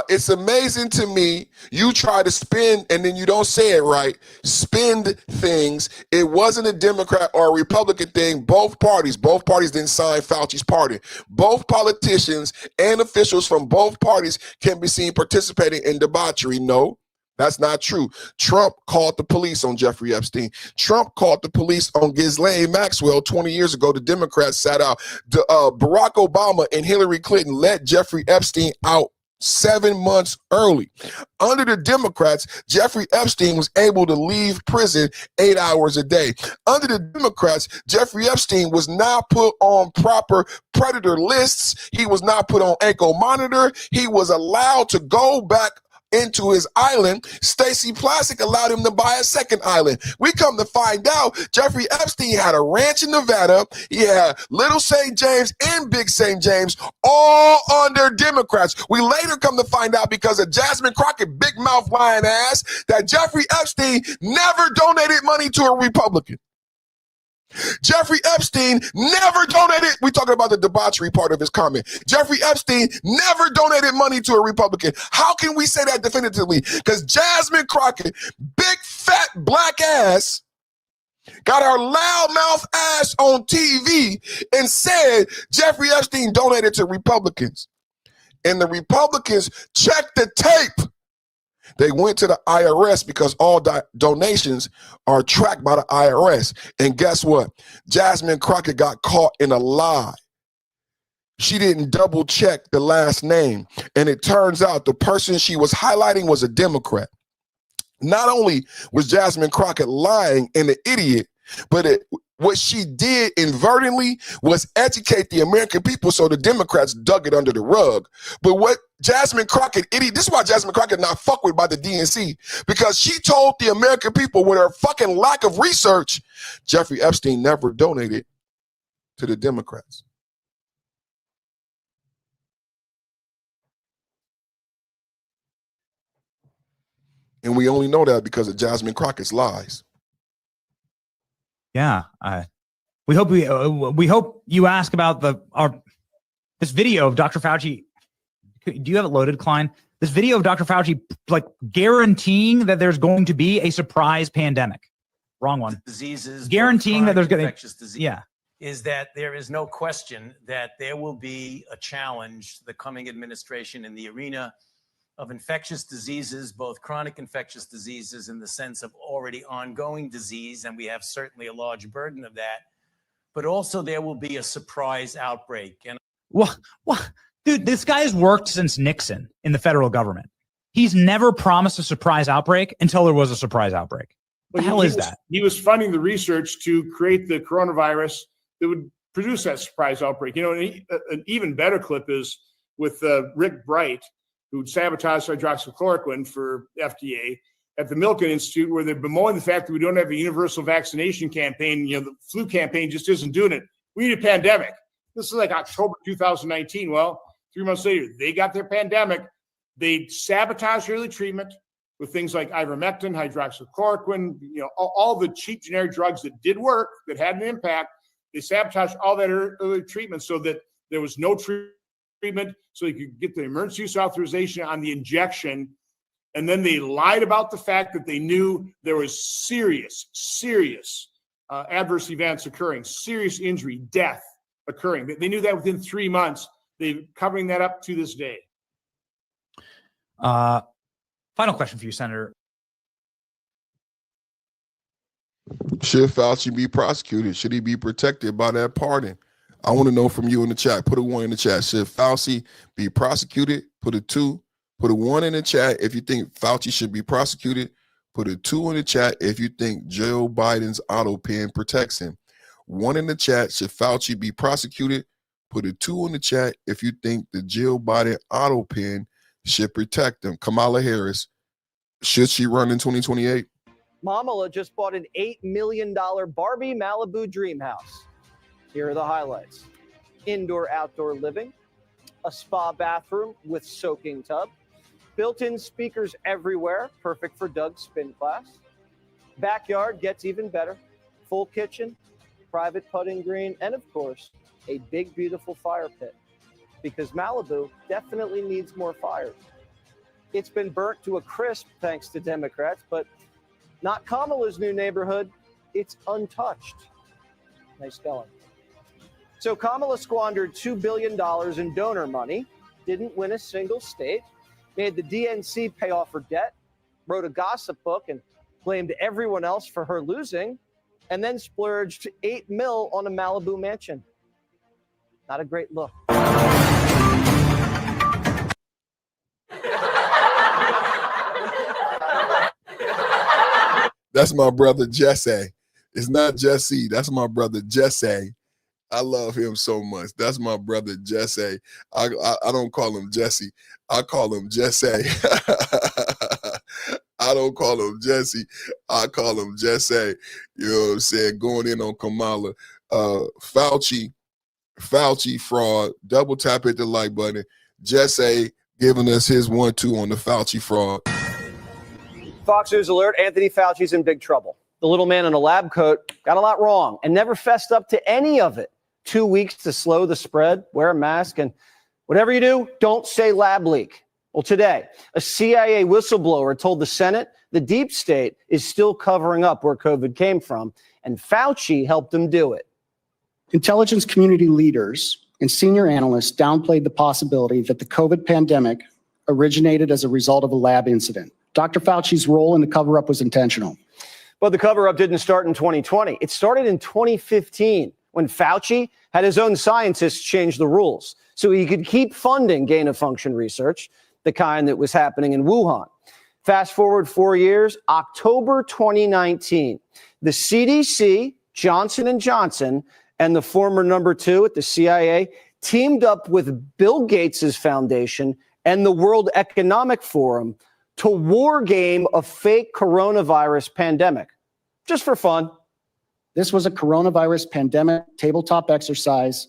It's amazing to me. You try to spin and then you don't say it right. Spend things. It wasn't a Democrat or a Republican thing. Both parties didn't sign Fauci's pardon. Both politicians and officials from both parties can be seen participating in debauchery. No, that's not true. Trump called the police on Jeffrey Epstein. Trump called the police on Ghislaine Maxwell 20 years ago. The Democrats sat out. Barack Obama and Hillary Clinton let Jeffrey Epstein out 7 months early. Under the Democrats, Jeffrey Epstein was able to leave prison 8 hours a day. Under the Democrats, Jeffrey Epstein was not put on proper predator lists. He was not put on ankle monitor. He was allowed to go back into his island. Stacey Plaskett allowed him to buy a second island. We come to find out Jeffrey Epstein had a ranch in Nevada. He had Little St. James and Big St. James, all under Democrats. We later come to find out because of Jasmine Crockett, big mouth lying ass, that Jeffrey Epstein never donated money to a Republican. Jeffrey Epstein never donated. We're talking about the debauchery part of his comment. Jeffrey Epstein never donated money to a Republican. How can we say that definitively? Because Jasmine Crockett, big fat black ass, got her loudmouth ass on TV and said Jeffrey Epstein donated to Republicans. And the Republicans checked the tape. They went to the IRS because all donations are tracked by the IRS. And guess what? Jasmine Crockett got caught in a lie. She didn't double check the last name. And it turns out the person she was highlighting was a Democrat. Not only was Jasmine Crockett lying and an idiot, but what she did inadvertently was educate the American people, so the Democrats dug it under the rug. But what Jasmine Crockett, idiot, this is why Jasmine Crockett not fucked with by the DNC, because she told the American people with her fucking lack of research, Jeffrey Epstein never donated to the Democrats. And we only know that because of Jasmine Crockett's lies. Yeah, we hope you ask about this video of Dr. Fauci. Do you have it loaded, Klein? This video of Dr. Fauci like guaranteeing that there's going to be a surprise pandemic. Wrong one. Diseases, guaranteeing that there's going to infectious disease. Yeah. Is that there is no question that there will be a challenge to the coming administration in the arena of infectious diseases, both chronic infectious diseases in the sense of already ongoing disease, and we have certainly a large burden of that, but also there will be a surprise outbreak. And what? Dude, this guy has worked since Nixon in the federal government. He's never promised a surprise outbreak until there was a surprise outbreak. What the hell is that? He was funding the research to create the coronavirus that would produce that surprise outbreak. You know, an even better clip is with Rick Bright, who sabotaged hydroxychloroquine for FDA at the Milken Institute, where they're bemoaning the fact that we don't have a universal vaccination campaign. You know, the flu campaign just isn't doing it. We need a pandemic. This is like October 2019. Well, 3 months later, they got their pandemic. They sabotaged early treatment with things like ivermectin, hydroxychloroquine, you know, all the cheap generic drugs that did work, that had an impact. They sabotaged all that early treatment so that there was no treatment, so you could get the emergency use authorization on the injection. And then they lied about the fact that they knew there was serious adverse events occurring, serious injury, death occurring. They knew that within 3 months. They're covering that up to this day. Final question for you, Senator. Should Fauci be prosecuted? Should he be protected by that pardon? I want to know from you in the chat. Put a 1 in the chat. Should Fauci be prosecuted? Put a 2. Put a 1 in the chat if you think Fauci should be prosecuted. Put a 2 in the chat if you think Joe Biden's auto pen protects him. 1 in the chat. Should Fauci be prosecuted? Put a 2 in the chat if you think the Jill Biden auto pen should protect him. Kamala Harris, should she run in 2028? Mamala just bought an $8 million Barbie Malibu dream house. Here are the highlights. Indoor-outdoor living, a spa bathroom with soaking tub, built-in speakers everywhere, perfect for Doug's spin class. Backyard gets even better. Full kitchen, private putting green, and of course, a big, beautiful fire pit. because Malibu definitely needs more fires. It's been burnt to a crisp thanks to Democrats, but not Kamala's new neighborhood. It's untouched. Nice going. So Kamala squandered $2 billion in donor money, didn't win a single state, made the DNC pay off her debt, wrote a gossip book and blamed everyone else for her losing, and then splurged $8 million on a Malibu mansion. Not a great look. That's my brother Jesse. It's not Jesse. That's my brother Jesse. I love him so much. That's my brother Jesse. I don't call him Jesse. I call him Jesse. I don't call him Jesse. I call him Jesse. You know what I'm saying? Going in on Kamala. Fauci fraud. Double tap hit the like button. Jesse giving us his 1-2 on the Fauci fraud. Fox News alert, Anthony Fauci's in big trouble. The little man in a lab coat got a lot wrong and never fessed up to any of it. 2 weeks to slow the spread, wear a mask, and whatever you do, don't say lab leak. Well, today, a CIA whistleblower told the Senate the deep state is still covering up where COVID came from, and Fauci helped them do it. Intelligence community leaders and senior analysts downplayed the possibility that the COVID pandemic originated as a result of a lab incident. Dr. Fauci's role in the cover-up was intentional. But the cover-up didn't start in 2020. It started in 2015 when Fauci had his own scientists change the rules so he could keep funding gain-of-function research, the kind that was happening in Wuhan. Fast forward 4 years, October 2019, the CDC, Johnson & Johnson, and the former number 2 at the CIA teamed up with Bill Gates' foundation and the World Economic Forum to war game a fake coronavirus pandemic, just for fun. This was a coronavirus pandemic tabletop exercise,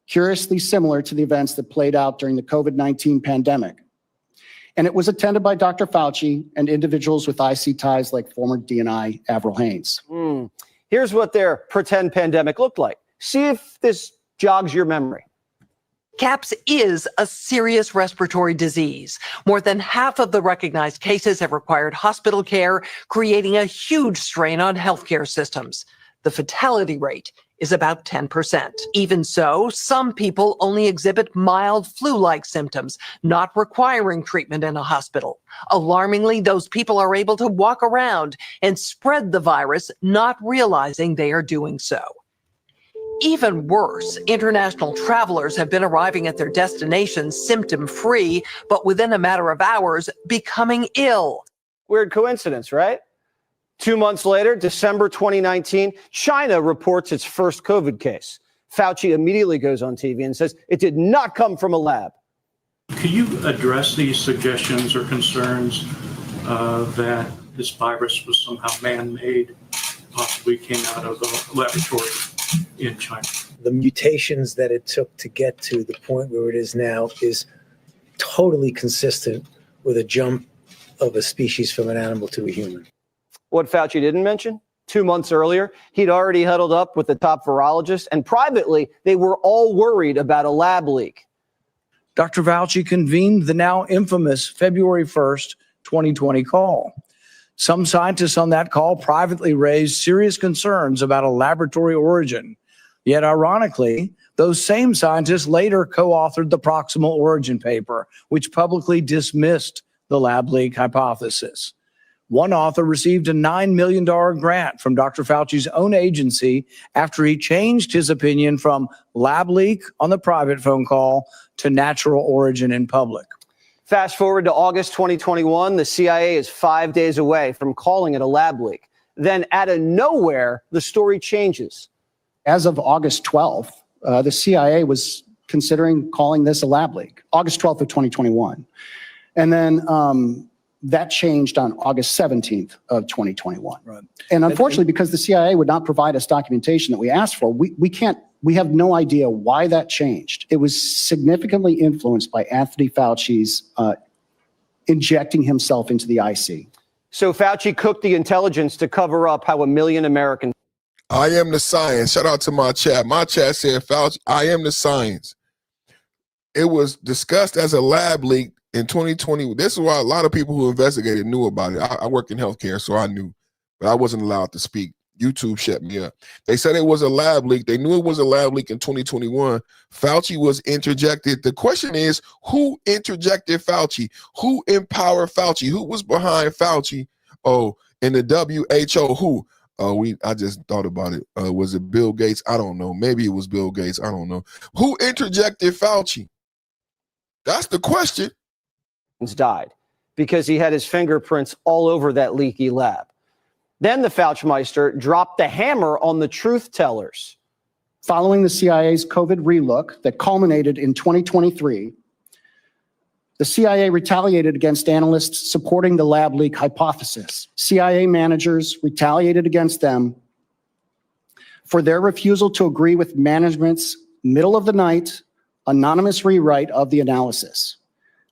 curiously similar to the events that played out during the COVID-19 pandemic. And it was attended by Dr. Fauci and individuals with IC ties like former DNI Avril Haines. Here's what their pretend pandemic looked like. See if this jogs your memory. CAPS is a serious respiratory disease. More than half of the recognized cases have required hospital care, creating a huge strain on healthcare systems. The fatality rate is about 10%. Even so, some people only exhibit mild flu-like symptoms, not requiring treatment in a hospital. Alarmingly, those people are able to walk around and spread the virus, not realizing they are doing so. Even worse, international travelers have been arriving at their destinations symptom-free, but within a matter of hours, becoming ill. Weird coincidence, right? 2 months later, December 2019, China reports its first COVID case. Fauci immediately goes on TV and says it did not come from a lab. Could you address these suggestions or concerns that this virus was somehow man-made, possibly came out of a laboratory in China? The mutations that it took to get to the point where it is now is totally consistent with a jump of a species from an animal to a human. What Fauci didn't mention, 2 months earlier, he'd already huddled up with the top virologists, and privately, they were all worried about a lab leak. Dr. Fauci convened the now infamous February 1st, 2020 call. Some scientists on that call privately raised serious concerns about a laboratory origin. Yet, ironically, those same scientists later co-authored the proximal origin paper, which publicly dismissed the lab leak hypothesis. One author received a $9 million grant from Dr. Fauci's own agency after he changed his opinion from lab leak on the private phone call to natural origin in public. Fast forward to August 2021, the CIA is 5 days away from calling it a lab leak. Then out of nowhere, the story changes. As of August 12th, the CIA was considering calling this a lab leak, August 12th of 2021. And then that changed on August 17th of 2021. Right. And unfortunately, because the CIA would not provide us documentation that we asked for, we have no idea why that changed. It was significantly influenced by Anthony Fauci's injecting himself into the IC. So Fauci cooked the intelligence to cover up how 1 million Americans. I am the science. Shout out to my chat. My chat said, Fauci, I am the science. it was discussed as a lab leak in 2020. This is why a lot of people who investigated knew about it. I work in healthcare, so I knew, but I wasn't allowed to speak. YouTube shut me up. They said it was a lab leak. They knew it was a lab leak in 2021. Fauci was interjected. The question is, who interjected Fauci? Who empowered Fauci? Who was behind Fauci? Oh, in the WHO, who? I just thought about it. Was it Bill Gates? I don't know. Maybe it was Bill Gates. I don't know. Who interjected Fauci? That's the question. Died because he had his fingerprints all over that leaky lab. Then the Fauchmeister dropped the hammer on the truth tellers. Following the CIA's COVID relook that culminated in 2023, the CIA retaliated against analysts supporting the lab leak hypothesis. CIA managers retaliated against them for their refusal to agree with management's middle-of-the-night anonymous rewrite of the analysis,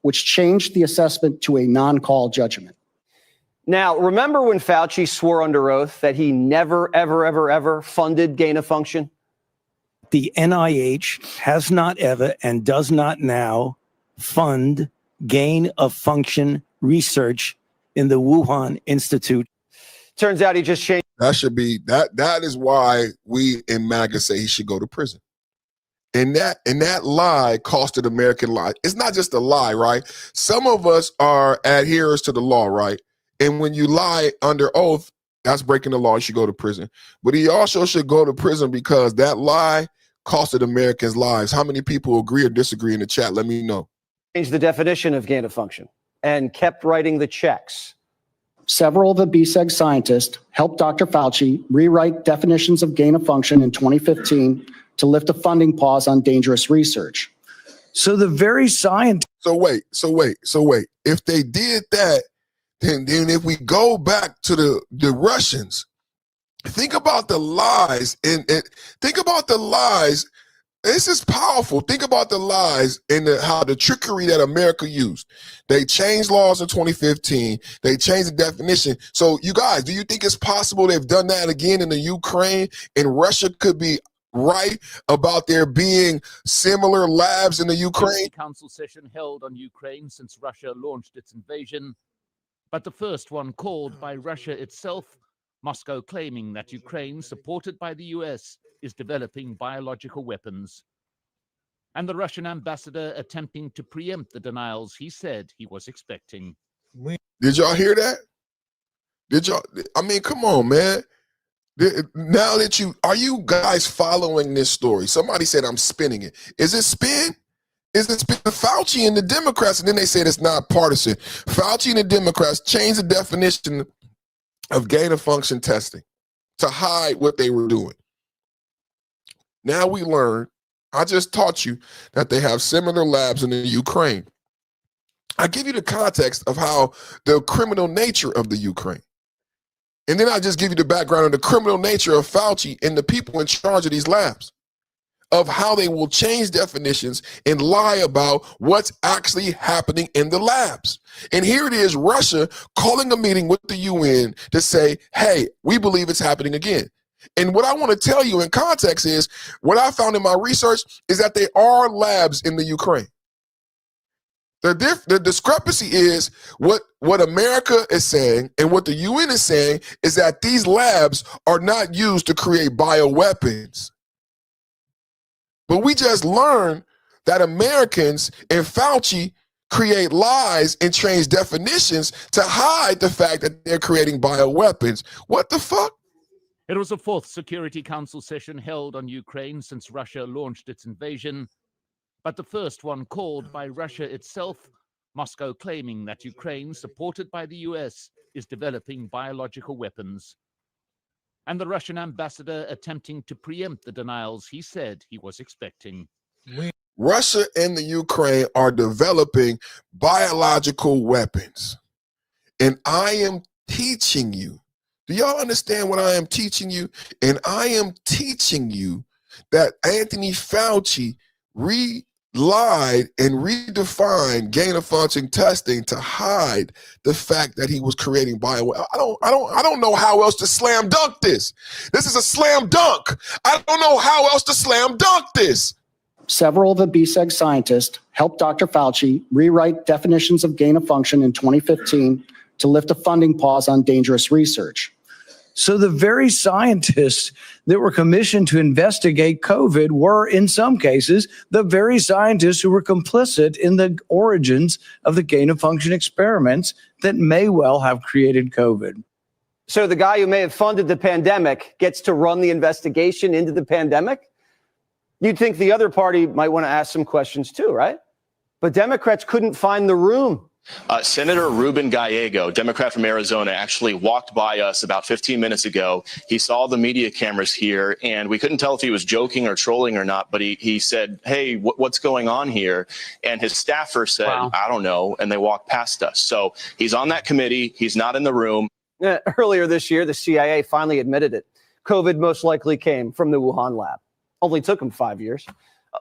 which changed the assessment to a non-call judgment. Now, remember when Fauci swore under oath that he never, ever, ever, ever funded gain of function? The NIH has not ever and does not now fund gain of function research in the Wuhan Institute. Turns out he just changed. That should be that is why we in MAGA say he should go to prison. And that lie costed American lives. It's not just a lie, right? Some of us are adherers to the law, right? And when you lie under oath, that's breaking the law. You should go to prison. But he also should go to prison because that lie costed Americans lives. How many people agree or disagree in the chat? Let me know. Changed the definition of gain of function and kept writing the checks. Several of the BSEG scientists helped Dr. Fauci rewrite definitions of gain of function in 2015 to lift a funding pause on dangerous research. So the very scientists. So wait. If they did that, then if we go back to the Russians, think about the lies and think about the lies. This is powerful. Think about the lies and how the trickery that America used. They changed laws in 2015. They changed the definition. So you guys, do you think it's possible they've done that again in the Ukraine and Russia could be right about there being similar labs in the Ukraine? Council session held on Ukraine since Russia launched its invasion, but the first one called by Russia itself, Moscow claiming that Ukraine, supported by the US, is developing biological weapons. And the Russian ambassador attempting to preempt the denials he said he was expecting. Did y'all hear that? I mean, come on, man. Now that are you guys following this story? Somebody said I'm spinning it. Is it spin? Is it spin? Fauci and the Democrats, and then they said it's not partisan. Fauci and the Democrats changed the definition of gain of function testing to hide what they were doing. Now we learn, I just taught you that they have similar labs in the Ukraine. I give you the context of how the criminal nature of the Ukraine. And then I just give you the background of the criminal nature of Fauci and the people in charge of these labs, of how they will change definitions and lie about what's actually happening in the labs. And here it is, Russia calling a meeting with the UN to say, hey, we believe it's happening again. And what I want to tell you in context is, what I found in my research is that there are labs in the Ukraine. The discrepancy is what America is saying and what the UN is saying is that these labs are not used to create bioweapons. But we just learned that Americans and Fauci create lies and change definitions to hide the fact that they're creating bioweapons. What the fuck? It was the fourth Security Council session held on Ukraine since Russia launched its invasion, but the first one called by Russia itself, Moscow claiming that Ukraine, supported by the US, is developing biological weapons. And the Russian ambassador attempting to preempt the denials he said he was expecting. Russia and the Ukraine are developing biological weapons. And I am teaching you. Do y'all understand what I am teaching you? And I am teaching you that Anthony Fauci lied and redefined gain of function testing to hide the fact that he was creating bioweapons. I don't know how else to slam dunk this. This is a slam dunk. I don't know how else to slam dunk this. several of the BSEG scientists helped Dr. Fauci rewrite definitions of gain of function in 2015 to lift a funding pause on dangerous research. So the very scientists that were commissioned to investigate COVID were, in some cases, the very scientists who were complicit in the origins of the gain of function experiments that may well have created COVID. So the guy who may have funded the pandemic gets to run the investigation into the pandemic? You'd think the other party might want to ask some questions too, right? But Democrats couldn't find the room. Senator Ruben Gallego, Democrat from Arizona, actually walked by us about 15 minutes ago. He saw the media cameras here, and we couldn't tell if he was joking or trolling or not, but he said, hey, what's going on here? And his staffer said, wow, I don't know, and they walked past us. So he's on that committee. He's not in the room. Earlier this year, the CIA finally admitted it. COVID most likely came from the Wuhan lab. Only took them 5 years.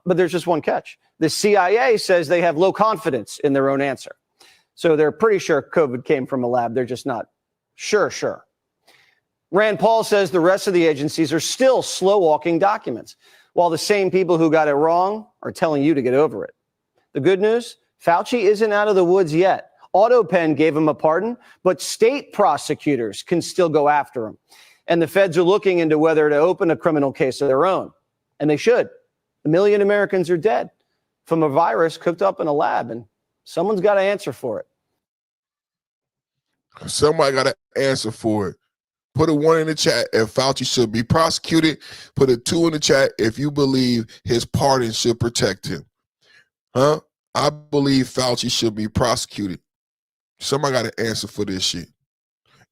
But there's just one catch. The CIA says they have low confidence in their own answer. So they're pretty sure COVID came from a lab. They're just not sure. Rand Paul says the rest of the agencies are still slow walking documents, while the same people who got it wrong are telling you to get over it. The good news, Fauci isn't out of the woods yet. AutoPen gave him a pardon, but state prosecutors can still go after him. And the feds are looking into whether to open a criminal case of their own. And they should. 1 million Americans are dead from a virus cooked up in a lab, and someone's got to answer for it. Somebody got to answer for it. Put a 1 in the chat if Fauci should be prosecuted. Put a 2 in the chat if you believe his pardon should protect him. Huh? I believe Fauci should be prosecuted. Somebody got to answer for this shit.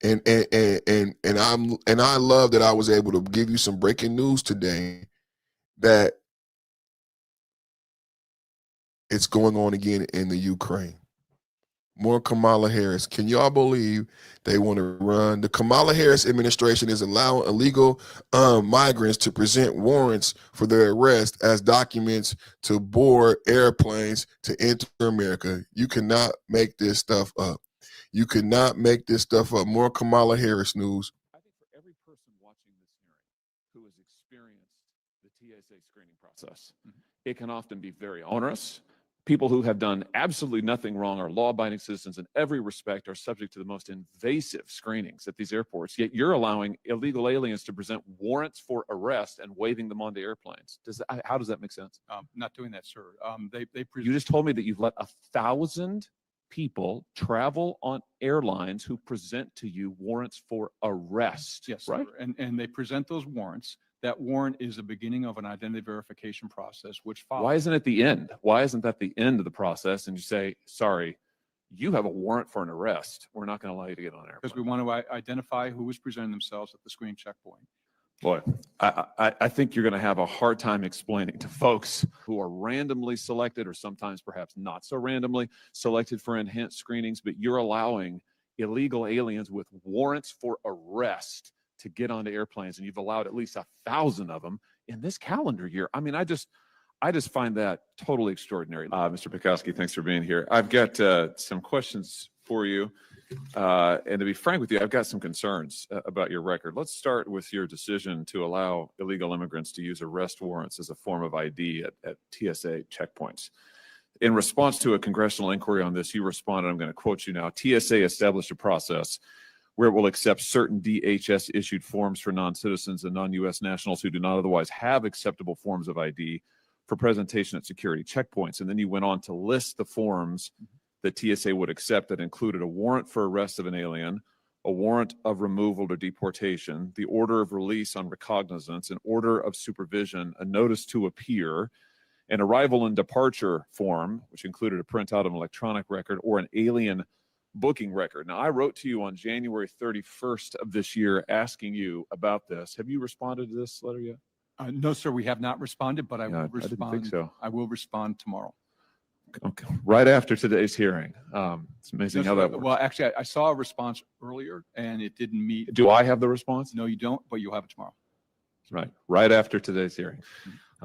And I love that I was able to give you some breaking news today that it's going on again in the Ukraine. More Kamala Harris. Can y'all believe they want to run? The Kamala Harris administration is allowing illegal migrants to present warrants for their arrest as documents to board airplanes to enter America. You cannot make this stuff up. You cannot make this stuff up. More Kamala Harris news. I think for every person watching this hearing who has experienced the TSA screening process, it can often be very onerous. People who have done absolutely nothing wrong are law-abiding citizens in every respect, are subject to the most invasive screenings at these airports. Yet you're allowing illegal aliens to present warrants for arrest and waving them onto airplanes. How does that make sense? Not doing that, sir. You just told me that you've let 1,000 people travel on airlines who present to you warrants for arrest. Yes, right? sir. And they present those warrants. That warrant is the beginning of an identity verification process, which follows. Why isn't it the end? Why isn't that the end of the process? And you say, sorry, you have a warrant for an arrest. We're not going to allow you to get on air. Because we want to identify who is presenting themselves at the screening checkpoint. Boy, I think you're going to have a hard time explaining to folks who are randomly selected, or sometimes perhaps not so randomly selected for enhanced screenings, but you're allowing illegal aliens with warrants for arrest to get onto airplanes, and you've allowed at least 1,000 of them in this calendar year. I mean, I just find that totally extraordinary. Mr. Pickaxe, thanks for being here. I've got some questions for you. And to be frank with you, I've got some concerns about your record. Let's start with your decision to allow illegal immigrants to use arrest warrants as a form of ID at TSA checkpoints. In response to a congressional inquiry on this, you responded, I'm going to quote you now, TSA established a process where it will accept certain DHS-issued forms for non-citizens and non-U.S. nationals who do not otherwise have acceptable forms of ID for presentation at security checkpoints. And then you went on to list the forms that TSA would accept that included a warrant for arrest of an alien, a warrant of removal or deportation, the order of release on recognizance, an order of supervision, a notice to appear, an arrival and departure form, which included a printout of an electronic record, or an alien booking record. Now, I wrote to you on January 31st of this year asking you about this. Have you responded to this letter yet? No, sir, we have not responded, but I will respond. I didn't think so. I will respond tomorrow. Okay. Right after today's hearing. It's amazing how that works. Well, actually, I saw a response earlier, and it didn't meet. Do I have the response? No, you don't, but you'll have it tomorrow. Right after today's hearing.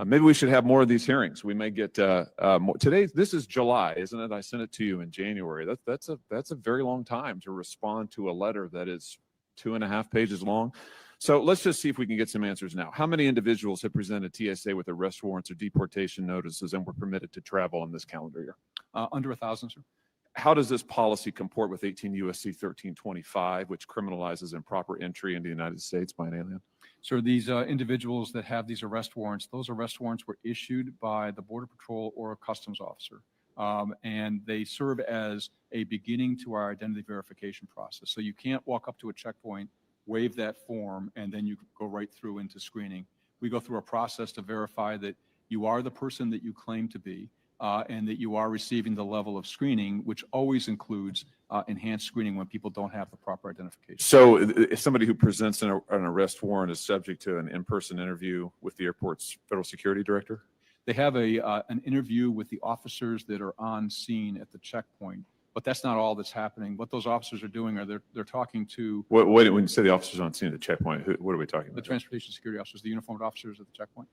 Maybe we should have more of these hearings. We may get more. Today, this is July, isn't it? I sent it to you in January. That's a very long time to respond to a letter that is 2.5 pages long. So let's just see if we can get some answers now. How many individuals have presented TSA with arrest warrants or deportation notices and were permitted to travel in this calendar year? Under 1,000, sir. How does this policy comport with 18 U.S.C. 1325, which criminalizes improper entry into the United States by an alien? So these individuals that have these arrest warrants, those arrest warrants were issued by the Border Patrol or a customs officer. And they serve as a beginning to our identity verification process. So you can't walk up to a checkpoint, waive that form, and then you go right through into screening. We go through a process to verify that you are the person that you claim to be, and that you are receiving the level of screening, which always includes enhanced screening when people don't have the proper identification. So if somebody who presents an arrest warrant is subject to an in-person interview with the airport's federal security director? They have an interview with the officers that are on scene at the checkpoint, but that's not all that's happening. What those officers are doing are they're talking to When you say the officers on scene at the checkpoint, what are we talking the about? transportation security officers, the uniformed officers at the checkpoint.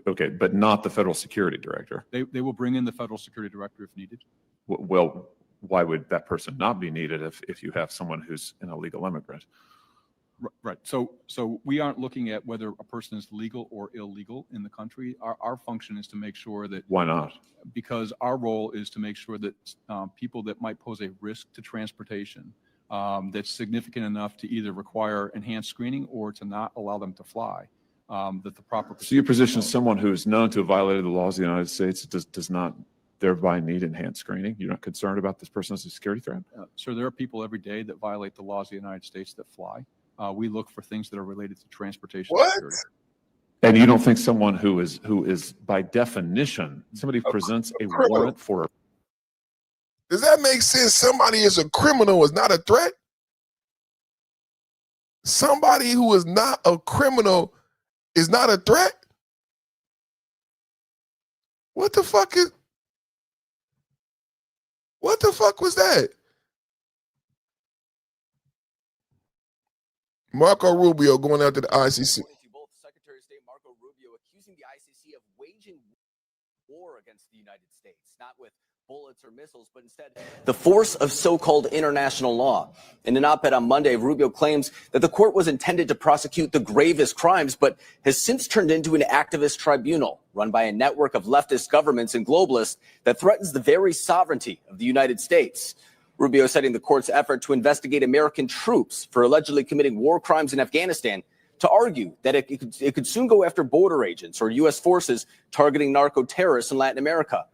Okay, but not the federal security director. They will bring in the federal security director if needed. Well, why would that person not be needed if you have someone who's an illegal immigrant? Right. So we aren't looking at whether a person is legal or illegal in the country. Our function is to make sure that. Why not? Because our role is to make sure that people that might pose a risk to transportation that's significant enough to either require enhanced screening or to not allow them to fly, that the proper. So your position is someone who is known to have violated the laws of the United States does not thereby need enhanced screening? You're not concerned about this person as a security threat? So there are people every day that violate the laws of the United States that fly. We look for things that are related to transportation security. And you don't think someone who is by definition, somebody who presents a warrant for. Does that make sense? Somebody is a criminal is not a threat? Somebody who is not a criminal is not a threat? What the fuck was that? Marco Rubio going after the ICC. Both Secretary of State Marco Rubio accusing the ICC of waging war against the United States, not with bullets or missiles, but instead the force of so-called international law. In an op-ed on Monday, Rubio claims that the court was intended to prosecute the gravest crimes, but has since turned into an activist tribunal run by a network of leftist governments and globalists that threatens the very sovereignty of the United States. Rubio citing the court's effort to investigate American troops for allegedly committing war crimes in Afghanistan to argue that it could soon go after border agents or U.S. forces targeting narco-terrorists in Latin America.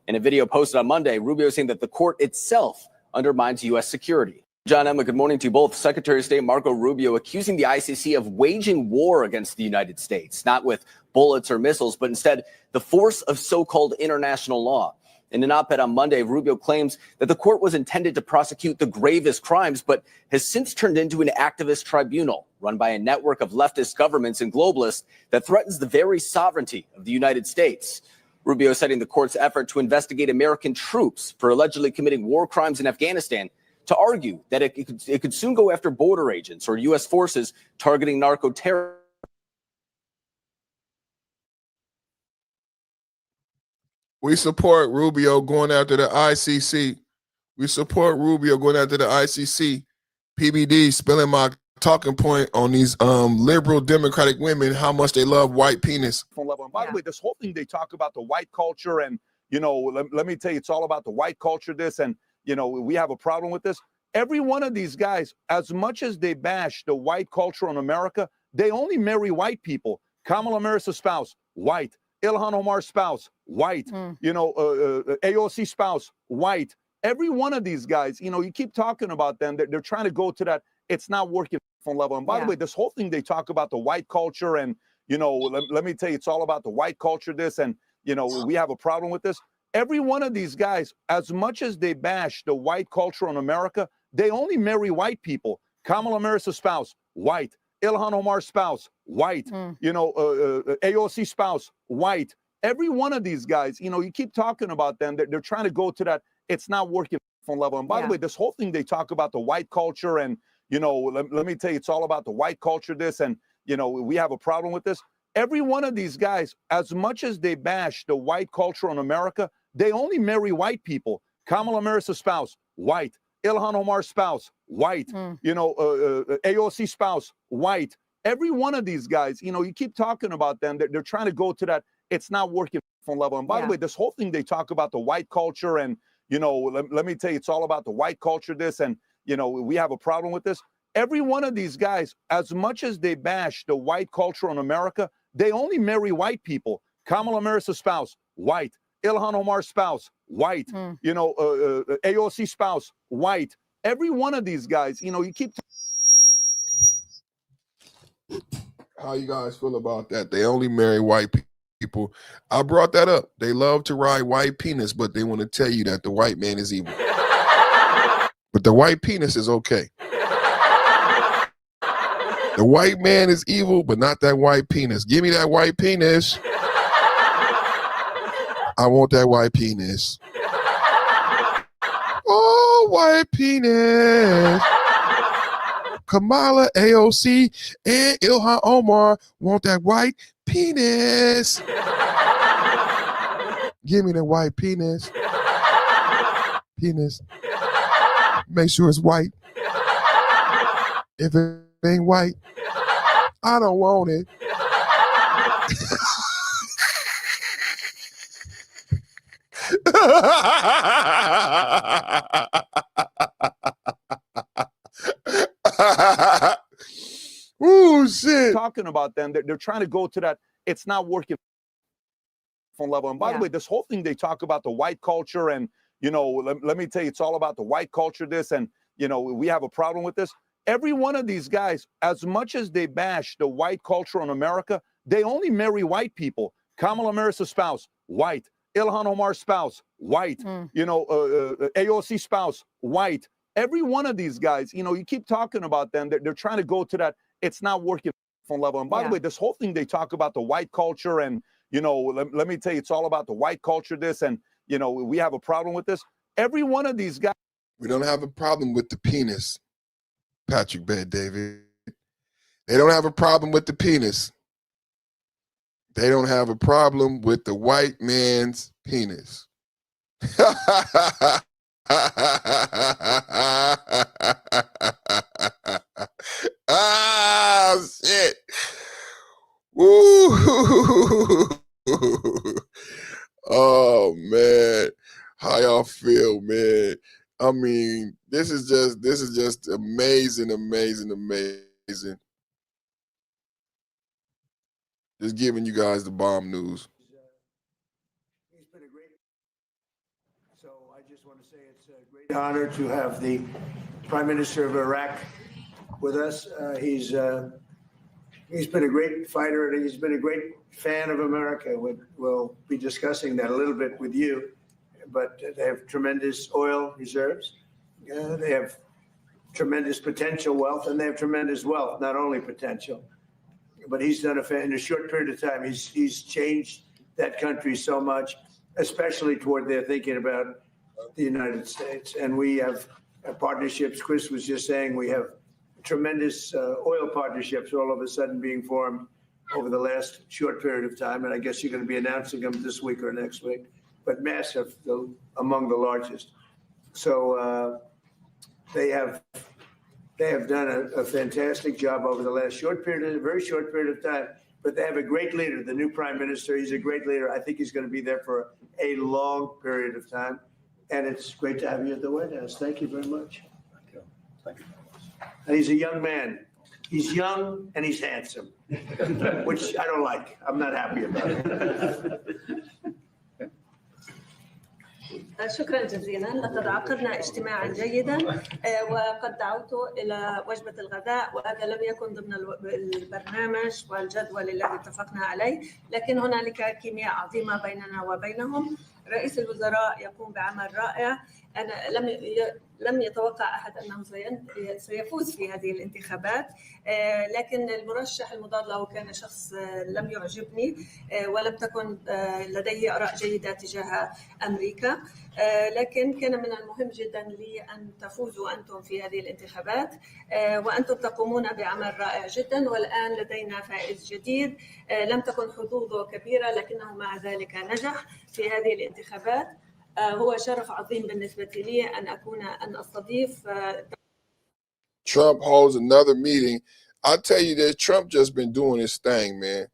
In a video posted on Monday, Rubio saying that the court itself undermines U.S. security. John, Emma, good morning to you both. Secretary of State Marco Rubio accusing the ICC of waging war against the United States, not with bullets or missiles, but instead the force of so-called international law. In an op-ed on Monday, Rubio claims that the court was intended to prosecute the gravest crimes, but has since turned into an activist tribunal run by a network of leftist governments and globalists that threatens the very sovereignty of the United States. Rubio citing the court's effort to investigate American troops for allegedly committing war crimes in Afghanistan to argue that it could soon go after border agents or U.S. forces targeting narco-terrorists. We support Rubio going after the ICC. We support Rubio going after the ICC. PBD spilling my talking point on these liberal democratic women, how much they love white penis. Level. And by the way, this whole thing they talk about the white culture and, let me tell you, it's all about the white culture, this, and, we have a problem with this. Every one of these guys, as much as they bash the white culture in America, they only marry white people. Kamala Harris's spouse, white. Ilhan Omar's spouse, white. AOC spouse, white. Every one of these guys, you keep talking about them. They're trying to go to that. It's not working level. And by the way, this whole thing they talk about the white culture and, let me tell you, it's all about the white culture, this, and, we have a problem with this. Every one of these guys, as much as they bash the white culture in America, they only marry white people. Kamala Harris's spouse, white. Ilhan Omar's spouse, white. AOC spouse, white. Every one of these guys, you keep talking about them. They're trying to go to that. It's not working level. And by the way, this whole thing they talk about the white culture and, let me tell you, it's all about the white culture, this, and, we have a problem with this. Every one of these guys, as much as they bash the white culture in America, they only marry white people. Kamala Harris's spouse, white. Ilhan Omar's spouse, white. AOC spouse, white. Every one of these guys, you know, you keep talking about them. They're trying to go to that. It's not working level. And by the way, this whole thing they talk about the white culture, and you know, let me tell you, it's all about the white culture. This, and you know, we have a problem with this. Every one of these guys, as much as they bash the white culture in America, they only marry white people. Kamala Harris's spouse, white. Ilhan Omar's spouse, white. You know, AOC spouse, white. Every one of these guys, you know, you keep. How you guys feel about that? They only marry white people. I brought that up. They love to ride white penis, but they want to tell you that the white man is evil. But the white penis is okay. The white man is evil, but not that white penis. Give me that white penis. I want that white penis. Oh, white penis. Kamala, AOC, and Ilhan Omar want that white penis. Give me the white penis. Penis. Make sure it's white. If it ain't white, I don't want it. Ooh, shit. Talking about them, they're trying to go to that. It's not working level. And by the way, this whole thing they talk about the white culture, and you know, let me tell you, it's all about the white culture. This, and you know, we have a problem with this. Every one of these guys, as much as they bash the white culture in America, they only marry white people. Kamala Harris's spouse, white. Ilhan Omar's spouse, white. You know, AOC spouse, white. Every one of these guys, you know, you keep talking about them. They're trying to go to that. It's not working level. And by the way, this whole thing they talk about the white culture, and you know, let me tell you, it's all about the white culture. This, and you know, we have a problem with this. Every one of these guys. We don't have a problem with the penis, Patrick Bed David. They don't have a problem with the penis. They don't have a problem with the white man's penis. Ah, shit. Woo. Oh, man. How y'all feel, man? I mean, this is just amazing, amazing, amazing. Just giving you guys the bomb news. He's been a great. So I just want to say it's a great honor to have the Prime Minister of Iraq with us. He's been a great fighter, and he's been a great fan of America. We'll be discussing that a little bit with you. But they have tremendous oil reserves. They have tremendous potential wealth, and they have tremendous wealth, not only potential. But he's done in a short period of time, he's changed that country so much, especially toward their thinking about the United States. And we have partnerships. Chris was just saying we have tremendous oil partnerships all of a sudden being formed over the last short period of time. And I guess you're going to be announcing them this week or next week, but massive, among the largest. So they have done a fantastic job over the last very short period of time. But they have a great leader, the new prime minister. He's a great leader. I think he's going to be there for a long period of time. And it's great to have you at the White House. Thank you very much. Thank you. Thank you. And he's a young man. He's young and he's handsome, which I don't like. I'm not happy about it. شكرا جزيلا. لقد عقدنا اجتماعا جيدا وقد دعوت إلى وجبة الغداء، وهذا لم يكن ضمن البرنامج والجدول الذي اتفقنا عليه، لكن هنالك كيمياء عظيمة بيننا وبينهم. رئيس الوزراء يقوم بعمل رائع. أنا لم يتوقع أحد أنه سيفوز في هذه الانتخابات، لكن المرشح المضاد له كان شخص لم يعجبني ولم تكن لديه آراء جيدة تجاه أمريكا، لكن كان من المهم جدا لي أن تفوزوا أنتم في هذه الانتخابات، وأنتم تقومون بعمل رائع جدا. والآن لدينا فائز جديد لم تكن حظوظه كبيرة، لكنه مع ذلك نجح في هذه الانتخابات. هو شرف عظيم بالنسبة لي أن أستضيف. Trump holds another meeting I'll tell you this, Trump just been doing his thing, man.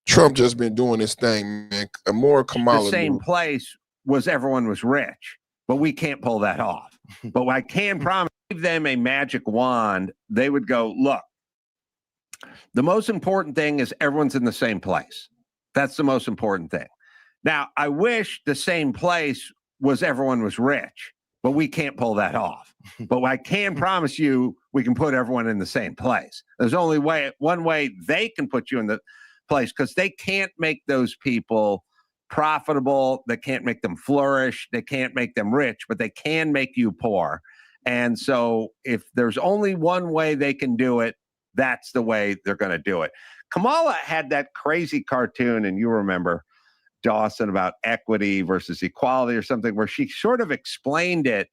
Trump just been doing his thing, man. More Kamala. The same place was everyone was rich, but we can't pull that off. But I can promise, give them a magic wand, they would go, look, the most important thing is everyone's in the same place. That's the most important thing. Now, I wish the same place was everyone was rich, but we can't pull that off. But I can promise you we can put everyone in the same place. There's only one way they can put you in the place, because they can't make those people profitable. They can't make them flourish. They can't make them rich, but they can make you poor. And so if there's only one way they can do it, that's the way they're going to do it. Kamala had that crazy cartoon, and you remember, Dawson, about equity versus equality or something, where she sort of explained it.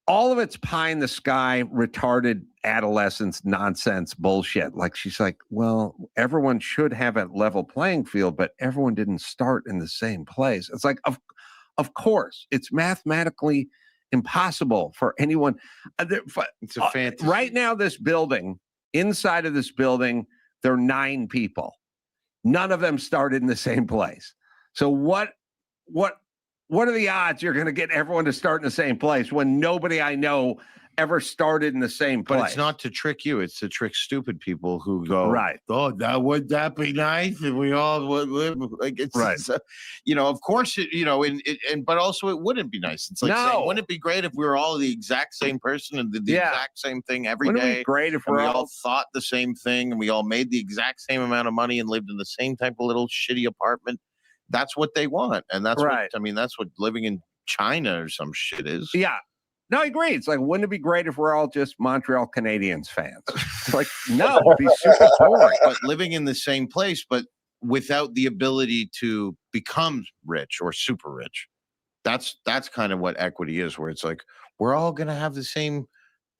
All of it's pie in the sky, retarded adolescence nonsense bullshit. Like, she's like, well, everyone should have a level playing field, but everyone didn't start in the same place. It's like, of course, it's mathematically impossible for anyone. It's a fantasy. Right now, this building, inside of this building, there are 9 people. None of them started in the same place. So what are the odds you're going to get everyone to start in the same place when nobody I know ever started in the same place? But it's not to trick you. It's to trick stupid people who go, right. Oh, would that be nice if we all would live? Like, it's, right. It's, of course, but also it wouldn't be nice. It's like, saying, wouldn't it be great if we were all the exact same person and did the exact same thing every wouldn't day? It be great if we we all thought the same thing and we all made the exact same amount of money and lived in the same type of little shitty apartment? That's what they want. And that's right. That's what living in China or some shit is. Yeah. No, I agree. It's like, wouldn't it be great if we're all just Montreal Canadiens fans? It's like, no, it'd be super boring. But living in the same place, but without the ability to become rich or super rich. That's kind of what equity is, where it's like, we're all going to have the same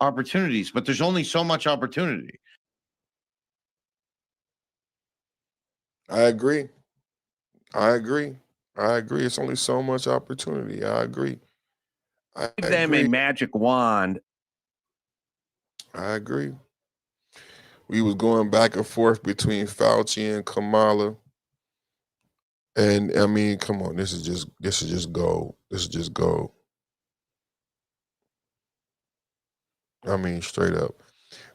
opportunities, but there's only so much opportunity. I agree. It's only so much opportunity. I agree. Give them a magic wand. I agree. We was going back and forth between Fauci and Kamala. And I mean, come on, this is just gold. This is just gold. I mean, straight up.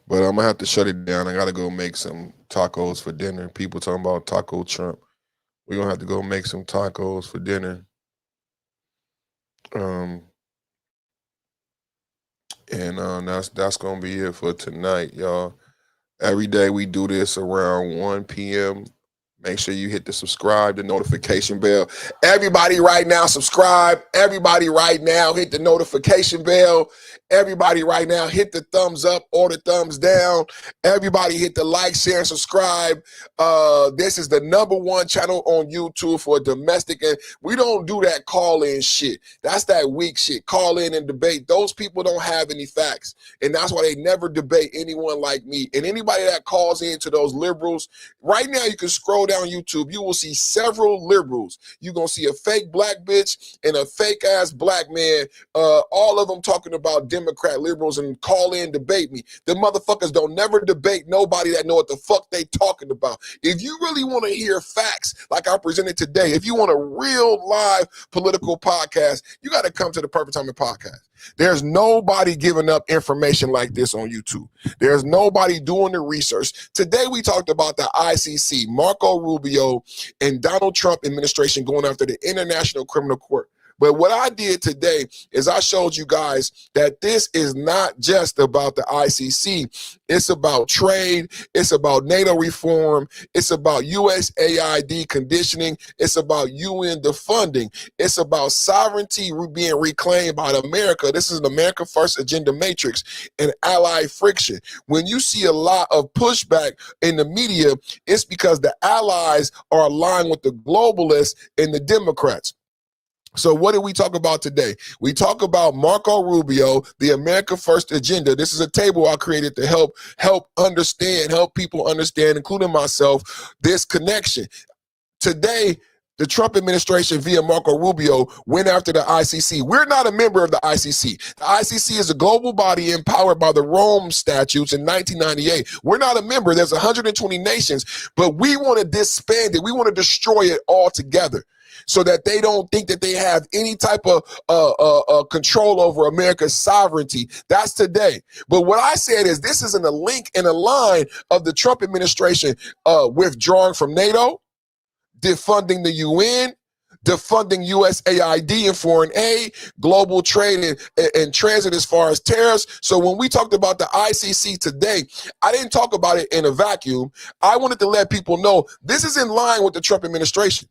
But I'm gonna have to shut it down. I gotta go make some tacos for dinner. People talking about Taco Trump. We're gonna have to go make some tacos for dinner. And that's gonna be it for tonight, y'all. Every day we do this around 1 p.m. Make sure you hit the subscribe, the notification bell. Everybody right now, subscribe. Everybody right now, hit the notification bell. Everybody right now, hit the thumbs up or the thumbs down. Everybody hit the like, share, and subscribe. This is the #1 channel on YouTube for domestic. And we don't do that call-in shit. That's that weak shit. Call in and debate. Those people don't have any facts. And that's why they never debate anyone like me. And anybody that calls in to those liberals, right now you can scroll down YouTube. You will see several liberals. You're going to see a fake black bitch and a fake ass black man. All of them talking about Democrat liberals and call in, debate me. The motherfuckers don't never debate nobody that know what the fuck they talking about. If you really want to hear facts like I presented today, if you want a real live political podcast, you got to come to the Perfect Timing Podcast. There's nobody giving up information like this on YouTube. There's nobody doing the research. Today we talked about the ICC, Marco Rubio and Donald Trump administration going after the International Criminal Court. But what I did today is I showed you guys that this is not just about the ICC. It's about trade. It's about NATO reform. It's about USAID conditioning. It's about UN defunding. It's about sovereignty being reclaimed by America. This is an America First agenda matrix and ally friction. When you see a lot of pushback in the media, it's because the allies are aligned with the globalists and the Democrats. So what did we talk about today? We talk about Marco Rubio, the America First agenda. This is a table I created to help people understand, including myself, this connection. Today, the Trump administration via Marco Rubio went after the ICC. We're not a member of the ICC. The ICC is a global body empowered by the Rome Statutes in 1998. We're not a member. There's 120 nations, but we want to disband it. We want to destroy it altogether so that they don't think that they have any type of control over America's sovereignty. That's today. But what I said is this is in a link in a line of the Trump administration withdrawing from NATO, defunding the UN, defunding USAID and foreign aid, global trade and transit as far as tariffs. So when we talked about the ICC today, I didn't talk about it in a vacuum. I wanted to let people know this is in line with the Trump administration.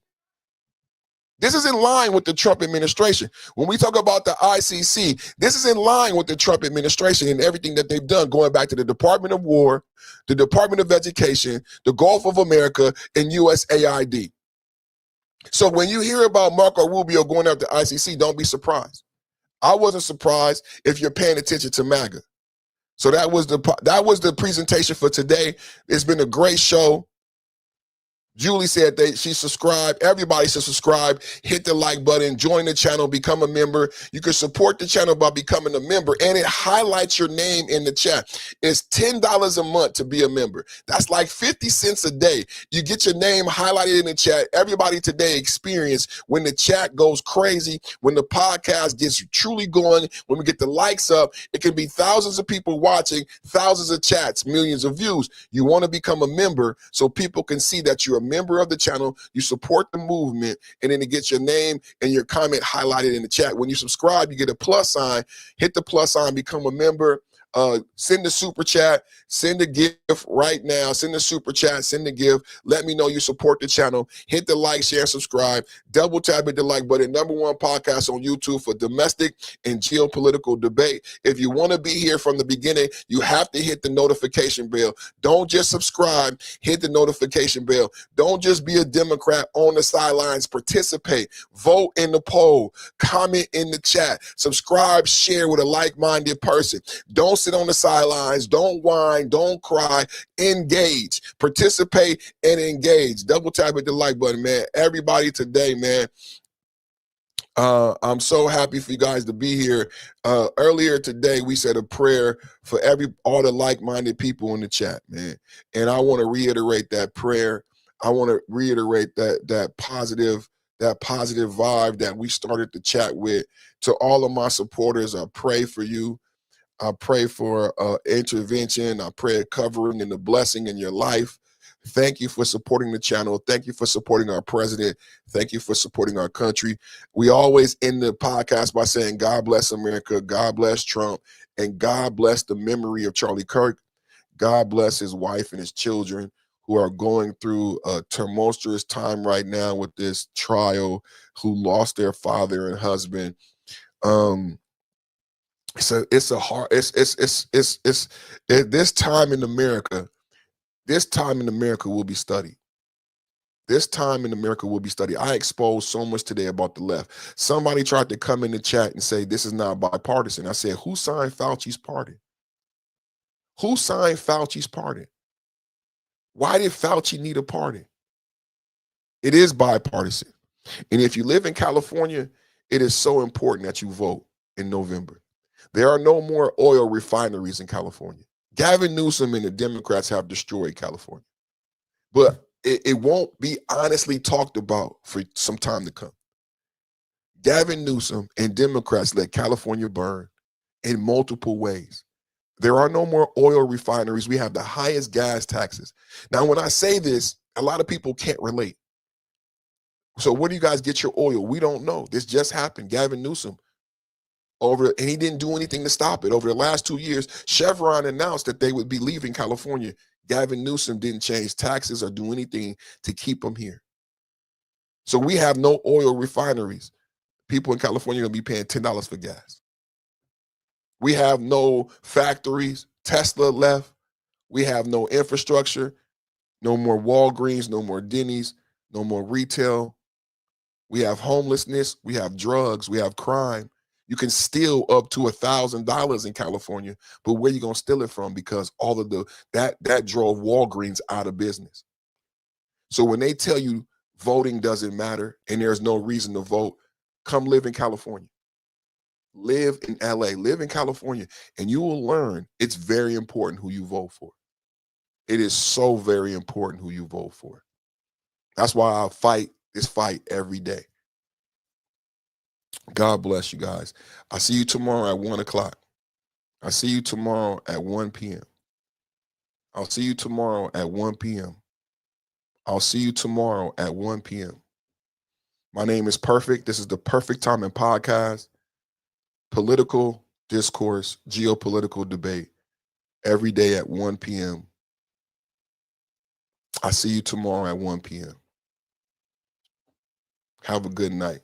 This is in line with the Trump administration. When we talk about the ICC, this is in line with the Trump administration and everything that they've done, going back to the Department of War, the Department of Education, the Gulf of America, and USAID. So when you hear about Marco Rubio going after the ICC, don't be surprised. I wasn't surprised if you're paying attention to MAGA. So that was the presentation for today. It's been a great show. Julie said that she subscribed. Everybody should subscribe. Hit the like button. Join the channel. Become a member. You can support the channel by becoming a member, and it highlights your name in the chat. It's $10 a month to be a member. That's like 50 cents a day. You get your name highlighted in the chat. Everybody today experienced when the chat goes crazy, when the podcast gets truly going, when we get the likes up. It can be thousands of people watching, thousands of chats, millions of views. You want to become a member so people can see that you're a member of the channel, you support the movement, and then it gets your name and your comment highlighted in the chat. When you subscribe, you get a plus sign. Hit the plus sign, become a member. Send the super chat, send a gift right now, send the super chat, send the gift. Let me know you support the channel. Hit the like, share, subscribe. Double tap at the like button. #1 podcast on YouTube for domestic and geopolitical debate. If you want to be here from the beginning, you have to hit the notification bell. Don't just subscribe, hit the notification bell. Don't just be a Democrat on the sidelines. Participate, vote in the poll, comment in the chat, subscribe, share with a like-minded person. Don't sit on the sidelines. Don't whine. Don't cry. Engage. Participate and engage. Double tap at the like button, man. Everybody today, man. I'm so happy for you guys to be here. Earlier today, we said a prayer for all the like-minded people in the chat, man. And I want to reiterate that prayer. I want to reiterate that positive vibe that we started the chat with. To all of my supporters, I pray for you. I pray for intervention. I pray a covering and a blessing in your life. Thank you for supporting the channel. Thank you for supporting our president. Thank you for supporting our country. We always end the podcast by saying, God bless America, God bless Trump, and God bless the memory of Charlie Kirk. God bless his wife and his children who are going through a tumultuous time right now with this trial, who lost their father and husband. This time in America will be studied. This time in America will be studied. I exposed so much today about the left. Somebody tried to come in the chat and say this is not bipartisan. I said, who signed Fauci's pardon? Who signed Fauci's pardon? Why did Fauci need a pardon? It is bipartisan. And if you live in California, it is so important that you vote in November. There are no more oil refineries in California. Gavin Newsom and the Democrats have destroyed California. But it won't be honestly talked about for some time to come. Gavin Newsom and Democrats let California burn in multiple ways. There are no more oil refineries. We have the highest gas taxes. Now, when I say this, a lot of people can't relate. So where do you guys get your oil? We don't know. This just happened. Gavin Newsom, and he didn't do anything to stop it. Over the last 2 years, Chevron announced that they would be leaving California. Gavin Newsom didn't change taxes or do anything to keep them here. So we have no oil refineries. People in California are going to be paying $10 for gas. We have no factories. Tesla left. We have no infrastructure. No more Walgreens, no more Denny's, no more retail. We have homelessness. We have drugs. We have crime. You can steal up to $1,000 in California, but where you gonna steal it from? Because all of that drove Walgreens out of business. So when they tell you voting doesn't matter and there's no reason to vote, come live in California. Live in LA, live in California, and you will learn it's very important who you vote for. It is so very important who you vote for. That's why I fight this fight every day. God bless you guys. I see you tomorrow at 1 o'clock. I see you tomorrow at 1 p.m. I'll see you tomorrow at 1 p.m. I'll see you tomorrow at 1 p.m. My name is Perfect. This is the Perfect Timing Podcast. Political discourse, geopolitical debate every day at 1 p.m. I see you tomorrow at 1 p.m. Have a good night.